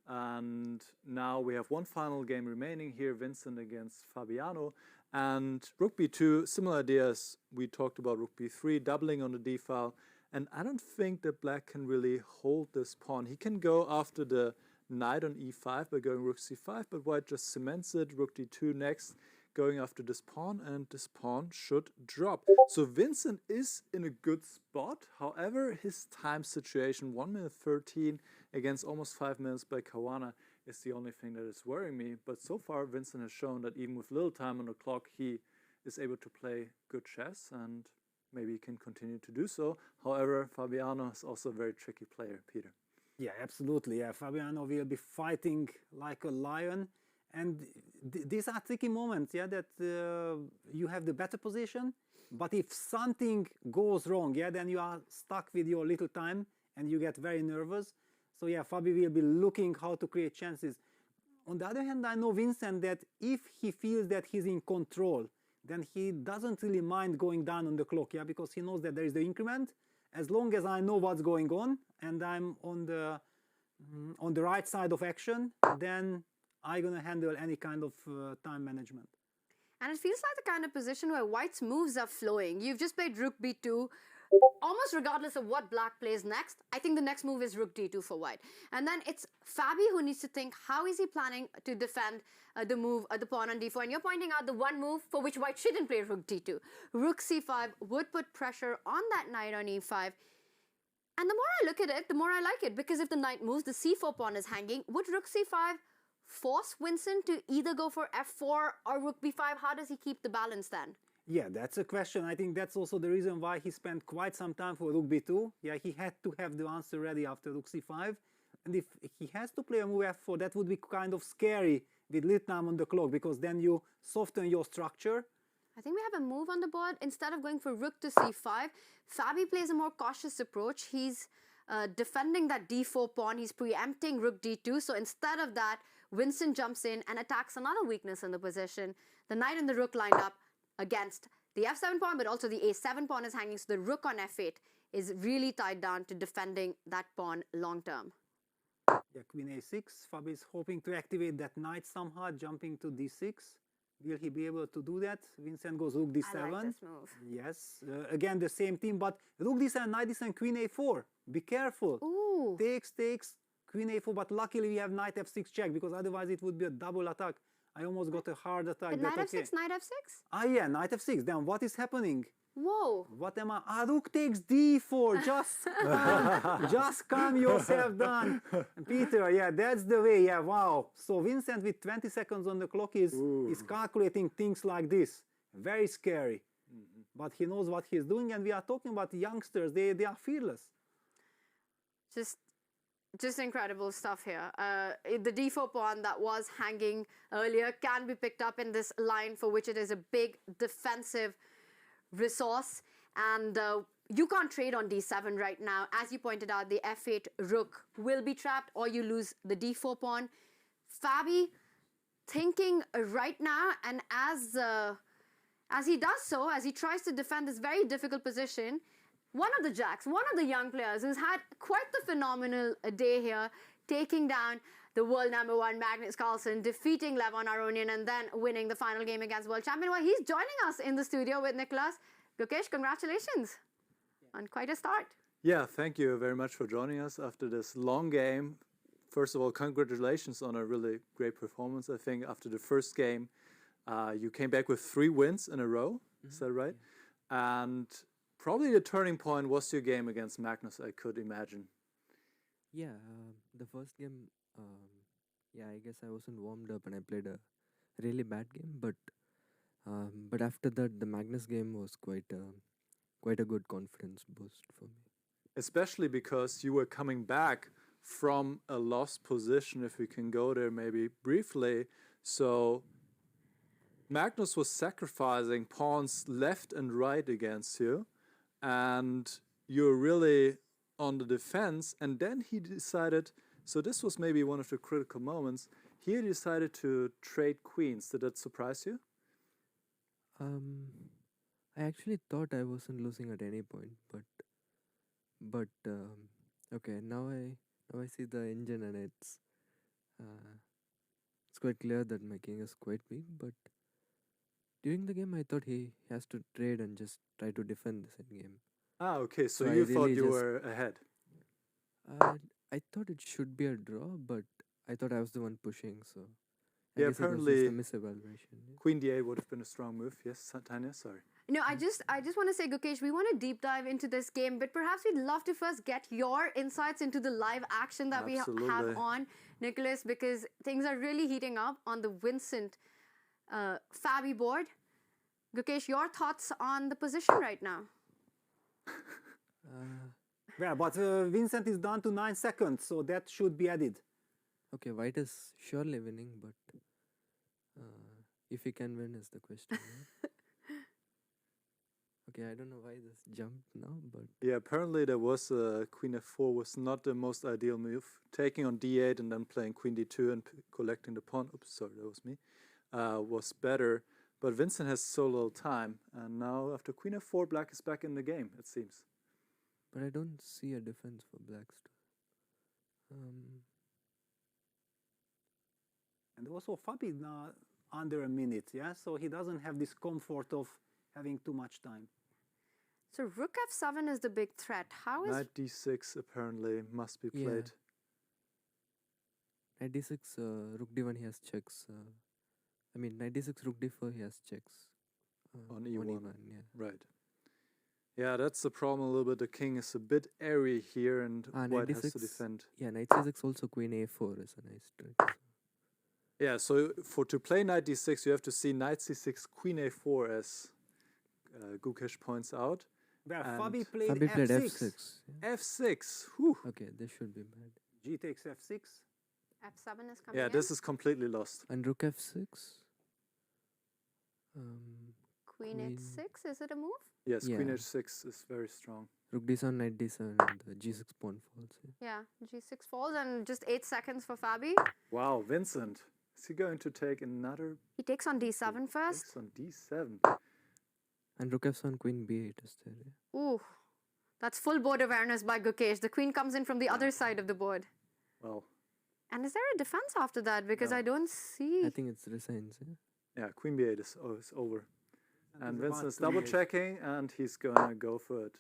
And now we have one final game remaining here, Vincent against Fabiano. And rook b2, similar ideas. We talked about rook b3, doubling on the d file. And I don't think that black can really hold this pawn. He can go after the knight on e5 by going rook c5, but white just cements it, rook d2 next, going after this pawn, and this pawn should drop. So Vincent is in a good spot. However, his time situation, 1 minute 13 against almost 5 minutes by Caruana, is the only thing that is worrying me. But so far, Vincent has shown that even with little time on the clock, he is able to play good chess, and maybe he can continue to do so. However, Fabiano is also a very tricky player, Peter. Yeah, absolutely. Yeah, Fabiano will be fighting like a lion. And these are tricky moments, yeah, that you have the better position. But if something goes wrong, yeah, then you are stuck with your little time and you get very nervous. So yeah, Fabi will be looking how to create chances. On the other hand, I know Vincent that if he feels that he's in control, then he doesn't really mind going down on the clock, yeah, because he knows that there is the increment. As long as I know what's going on and I'm on the right side of action, then I'm going to handle any kind of time management. And it feels like the kind of position where white's moves are flowing. You've just played rook b2. Almost regardless of what black plays next, I think the next move is rook d2 for white. And then it's Fabi who needs to think, how is he planning to defend the move, the pawn on d4? And you're pointing out the one move for which white shouldn't play rook d2. Rook c5 would put pressure on that knight on e5. And the more I look at it, the more I like it. Because if the knight moves, the c4 pawn is hanging. Would rook c5 force Vincent to either go for f4 or rook b5? How does he keep the balance then? Yeah, that's a question. I think that's also the reason why he spent quite some time for rook b2. Yeah, he had to have the answer ready after rook c5. And if he has to play a move f4, that would be kind of scary with little time on the clock, because then you soften your structure. I think we have a move on the board. Instead of going for rook to c5, Fabi plays a more cautious approach. He's defending that d4 pawn. He's preempting rook d2. So instead of that, Vincent jumps in and attacks another weakness in the position. The knight and the rook lined up against the f7 pawn, but also the a7 pawn is hanging. So the rook on f8 is really tied down to defending that pawn long term. Yeah, queen a6. Fabi is hoping to activate that knight somehow, jumping to d6. Will he be able to do that? Vincent goes rook d7. I like this move. Yes, again the same team, but rook d7, knight d7, queen a4. Be careful. Ooh. Takes, queen a4, but luckily we have knight f6 check, because otherwise it would be a double attack. I almost got a hard attack. But knight f6, knight f6? Ah, yeah, knight f6. Then what is happening? Whoa. What am I? Ah, rook takes d4. Just calm yourself down. Peter, yeah, that's the way. Yeah, wow. So Vincent with 20 seconds on the clock is calculating things like this. Very scary. But he knows what he's doing, and we are talking about youngsters. They are fearless. Just incredible stuff here. The d4 pawn that was hanging earlier can be picked up in this line, for which it is a big defensive resource, and you can't trade on d7 right now. As you pointed out, the f8 rook will be trapped, or you lose the d4 pawn. Fabi thinking right now, and as he does so, as he tries to defend this very difficult position, one of the jacks, one of the young players who's had quite the phenomenal day here, taking down the world #1 Magnus Carlsen, defeating Levon Aronian, and then winning the final game against world champion. Well, he's joining us in the studio with Nicholas. G.O.A.T, congratulations on quite a start. Yeah, thank you very much for joining us after this long game. First of all, congratulations on a really great performance. I think after the first game, you came back with 3 wins in a row. Is that right? And probably the turning point was your game against Magnus, I could imagine. Yeah, the first game, yeah, I guess I wasn't warmed up and I played a really bad game. But after that, the Magnus game was quite a good confidence boost for me. Especially because you were coming back from a lost position, if we can go there maybe briefly. So Magnus was sacrificing pawns left and right against you, and you're really on the defense. And then he decided, so this was maybe one of the critical moments, he decided to trade queens. Did that surprise you? I actually thought I wasn't losing at any point, but okay, now I see the engine, and it's quite clear that my king is quite weak. But during the game, I thought he has to trade and just try to defend this endgame. Ah, okay, so So I you thought really you just- were ahead. I thought it should be a draw, but I thought I was the one pushing, so I Yeah, guess it was apparently- just a misevaluation. Yeah. Queen d8 would have been a strong move. Yes, Tanya, sorry. No, I just want to say, G.O.A.T, we want to deep dive into this game, but perhaps we'd love to first get your insights into the live action that we have Absolutely. on, Nicholas, because things are really heating up on the Vincent Fabi board. G.O.A.T, your thoughts on the position right now? Yeah, but Vincent is down to 9 seconds, so that should be added. Okay, white is surely winning, but if he can win is the question. Right? Okay, I don't know why this jumped now, but Yeah, apparently there was queen f4 was not the most ideal move. Taking on d8 and then playing queen d2 and collecting the pawn. Oops, sorry, that was me. Was better, but Vincent has so little time, and now after queen f4, black is back in the game. It seems. but I don't see a defense for black still. And also Fabi is now under a minute, yeah? So he doesn't have this comfort of having too much time. So rook f7 is the big threat. How is... Knight d6 apparently must be Yeah. played. Knight d6, rook d1 he has checks. I mean knight d6, rook d4 he has checks. On e1. Yeah. Right. Yeah, that's the problem a little bit. The king is a bit airy here, and Knight white has to d6. defend. Yeah, knight c6 also queen a4 is a nice trade. Yeah, so to play knight d6, you have to see knight c6, queen a4, as G.O.A.T points out. Where And Fabi played Fabi played f6. f6. Yeah. f6. Whew. Okay, this should be bad. G takes f6. f7 is coming Yeah, in? this is completely lost. And rook f6. Queen h6, is it a move? Yes, Queen Yeah. h6 is very strong. Rook d7, knight d7, and the g6 pawn falls. Yeah. Yeah, g6 falls and just 8 seconds for Fabi. Wow, Vincent. Is he going to take another? He takes on d7 first. Takes on d7. And rook f7, queen b8 is there. Yeah. Ooh, that's full board awareness by Gukesh. The queen comes in from the other side of the board. Well, And is there a defense after that? Because No. I don't see. I think it's resigns. Yeah. yeah, Queen b8 is over. And it's Vincent about is to double be- checking, and he's gonna go for it.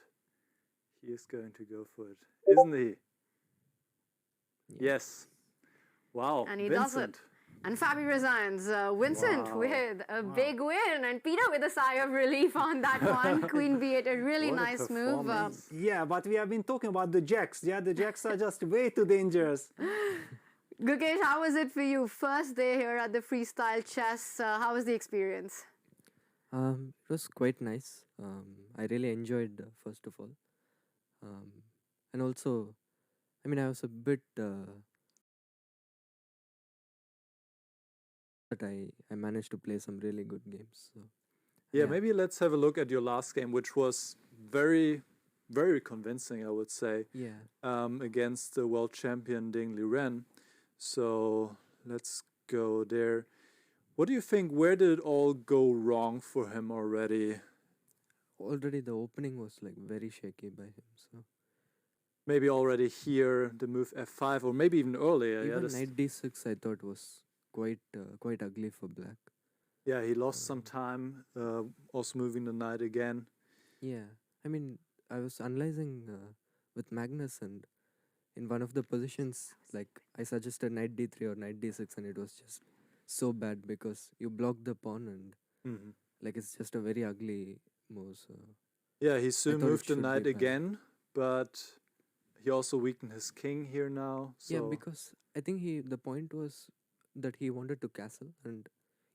He is going to go for it, isn't he? Yeah. Yes. Wow. And he does Vincent. it. And Fabi resigns. Vincent Wow. with a big win. And Peter with a sigh of relief on that one. Queen b8, a really What a nice move. performance. Yeah, but we have been talking about the jacks. Yeah, the jacks are just way too dangerous. Gukesh, how was it for you? First day here at the Freestyle Chess. How was the experience? It was quite nice. I really enjoyed first of all, and also, I mean, I was a bit. But I managed to play some really good games. So Yeah, Yeah. maybe let's have a look at your last game, which was very, very convincing, I would say, yeah, against the world champion Ding Liren. So let's go there. What do you think? Where did it all go wrong for him already? already the opening was like very shaky by him. So Maybe already here, the move f5, or maybe even earlier. Yeah, even this- knight d6 I thought was quite ugly for black. yeah, he lost some time, also moving the knight again. Yeah, I mean, I was analyzing with Magnus, and in one of the positions, like I suggested knight d3 or knight d6, and it was just so bad because you block the pawn, and hmm like it's just a very ugly move. So Yeah, he soon thought it moved the should be knight bad. again, but he also weakened his king here now. So yeah, because I think the point was that he wanted to castle, and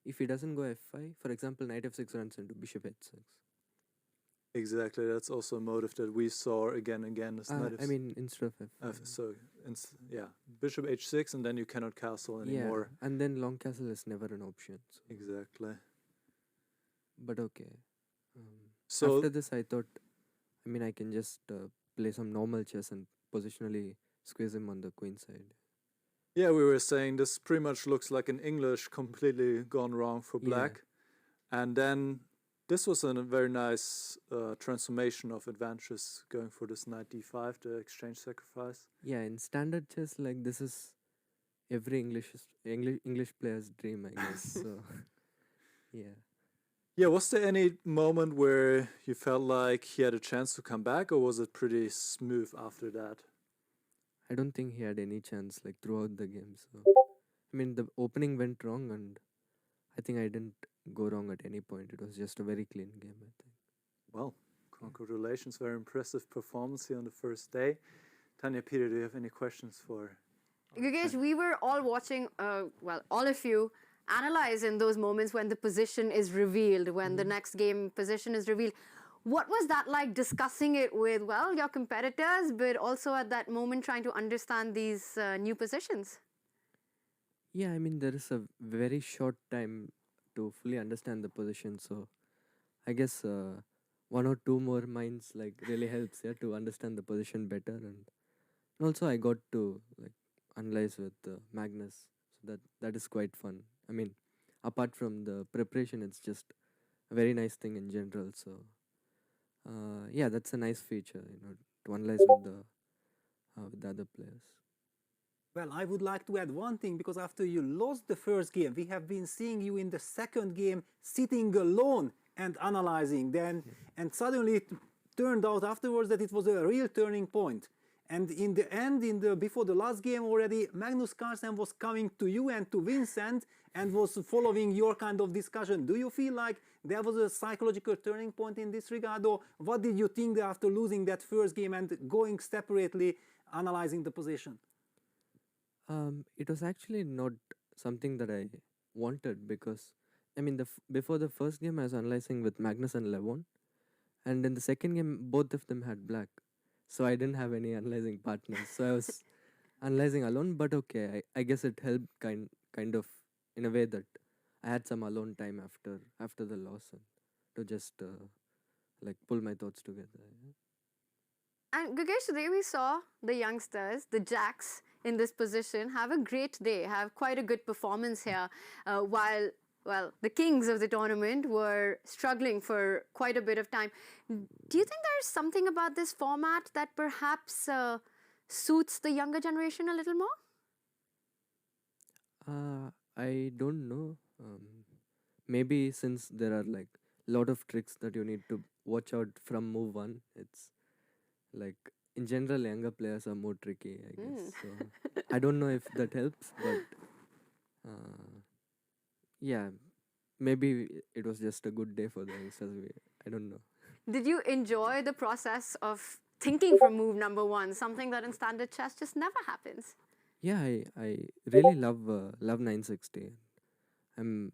if he doesn't go f5, for example, knight f6 runs into bishop h6. exactly, that's also a motive that we saw again and again. Is knight I mean, instead of f5. so yeah, bishop h6, and then you cannot castle anymore. Yeah, and then long castle is never an option. So. Exactly. But okay. So After this, I thought, I mean, I can just play some normal chess and positionally squeeze him on the queen side. yeah, we were saying this pretty much looks like an English completely gone wrong for Yeah. black, and then this was a very nice transformation of advantages going for this knight d5, the exchange sacrifice. Yeah, in standard chess, like this is every English player's dream, I guess. So, yeah. Yeah, was there any moment where you felt like he had a chance to come back, or was it pretty smooth after that? I don't think he had any chance like throughout the game. So, I mean, the opening went wrong, and I think I didn't go wrong at any point. It was just a very clean game, I think. Well, congratulations, very impressive performance here on the first day. Tanya, Peter, do you have any questions for? Gukesh, we were all watching, well, all of you analyze in those moments when the position is revealed, when the next game position is revealed. What was that like discussing it with, well, your competitors, but also at that moment trying to understand these new positions? Yeah, I mean, there is a very short time to fully understand the position. So, I guess one or two more minds like really helps, yeah, to understand the position better. And also, I got to like analyze with Magnus. So that is quite fun. I mean, apart from the preparation, it's just a very nice thing in general. So, yeah, that's a nice feature, to analyze with the other players. Well, I would like to add one thing, because after you lost the first game, we have been seeing you in the second game sitting alone and analyzing then, and suddenly it turned out afterwards that it was a real turning point. And in the end, before the last game already, Magnus Carlsen was coming to you and to Vincent and was following your kind of discussion. Do you feel like there was a psychological turning point in this regard, or what did you think after losing that first game and going separately analyzing the position? It was actually not something that I wanted, because I mean, before the first game I was analyzing with Magnus and Levon, and in the second game both of them had black, so I didn't have any analyzing partners. So I was analyzing alone. But okay, I guess it helped kind of in a way that I had some alone time after the loss, and to just like pull my thoughts together. Yeah. And Gukesh, today we saw the youngsters, the Jacks in this position, have a great day, have quite a good performance here, while, well, the kings of the tournament were struggling for quite a bit of time. Do you think there's something about this format that perhaps suits the younger generation a little more? I don't know. Maybe since there are like lot of tricks that you need to watch out from move one, it's like in general younger players are more tricky, I guess. So I don't know if that helps, but yeah, maybe it was just a good day for the youngsters. I don't know. Did you enjoy the process of thinking from move number one, something that in standard chess just never happens? Yeah, I really love 960. I'm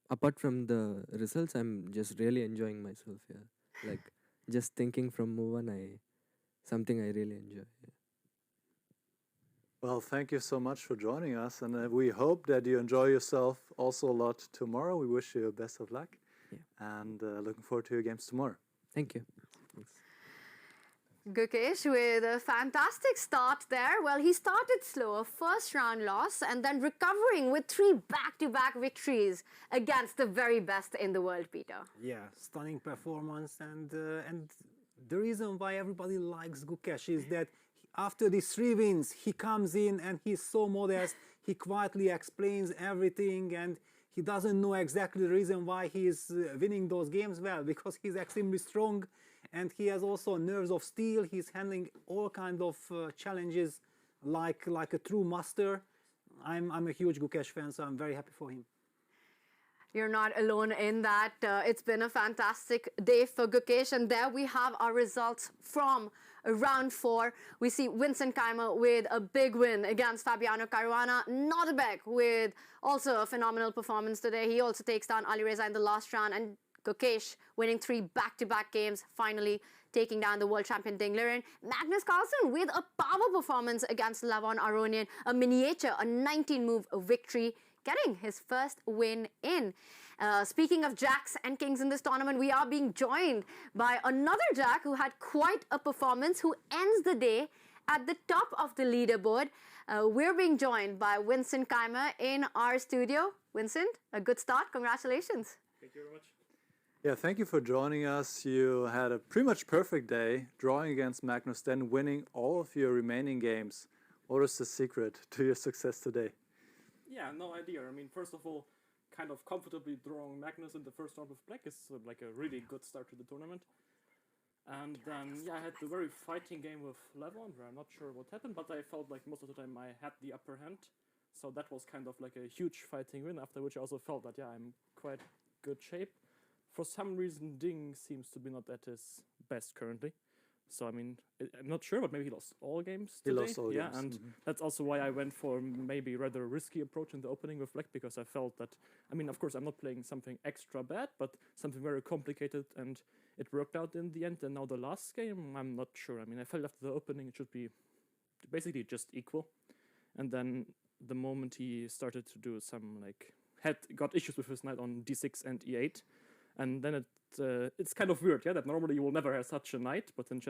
apart from the results, I'm just really enjoying myself here. Like just thinking from move one, something I really enjoy. Yeah. Well, thank you so much for joining us, and we hope that you enjoy yourself also a lot tomorrow. We wish you best of luck, and looking forward to your games tomorrow. Thank you. Thanks. Gukesh with a fantastic start there. Well, he started slow, a first round loss, and then recovering with 3 back-to-back victories against the very best in the world, Peter. Yeah, stunning performance, and the reason why everybody likes Gukesh is that after these 3 wins, he comes in and he's so modest. He quietly explains everything, and he doesn't know exactly the reason why he is winning those games. Well, because he's extremely strong, and he has also nerves of steel. He's handling all kinds of challenges like a true master. I'm a huge Gukesh fan, so I'm very happy for him. You're not alone in that. It's been a fantastic day for Gukesh, and there we have our results from round 4. We see Vincent Keimer with a big win against Fabiano Caruana. Nordbeck with also a phenomenal performance today. He also takes down Ali Reza in the last round, and Gukesh winning 3 back-to-back games, finally taking down the world champion Ding Liren. Magnus Carlsen with a power performance against Levon Aronian, a miniature, a 19-move victory, getting his first win in. Speaking of Jacks and Kings in this tournament, we are being joined by another Jack who had quite a performance, who ends the day at the top of the leaderboard. We're being joined by Vincent Keimer in our studio. Vincent, a good start. Congratulations. Thank you very much. Yeah, thank you for joining us. You had a pretty much perfect day, drawing against Magnus, then winning all of your remaining games. What is the secret to your success today? Yeah, no idea. I mean, first of all, kind of comfortably drawing Magnus in the first round with black is like a really good start to the tournament. And then, yeah, I had the very fighting game with Levon, where I'm not sure what happened, but I felt like most of the time I had the upper hand. So that was kind of like a huge fighting win, after which I also felt that, yeah, I'm quite good shape. For some reason, Ding seems to be not at his best currently. So, I mean, I'm not sure, but maybe he lost all games today. He lost all games. Yeah, and that's also why I went for maybe rather risky approach in the opening with black, because I felt that, I mean, of course, I'm not playing something extra bad, but something very complicated, and it worked out in the end. And now the last game, I'm not sure. I mean, I felt after the opening, it should be basically just equal. And then the moment he started to do some, like, got issues with his knight on d6 and e8, and then it's kind of weird, yeah, that normally you will never have such a knight, but then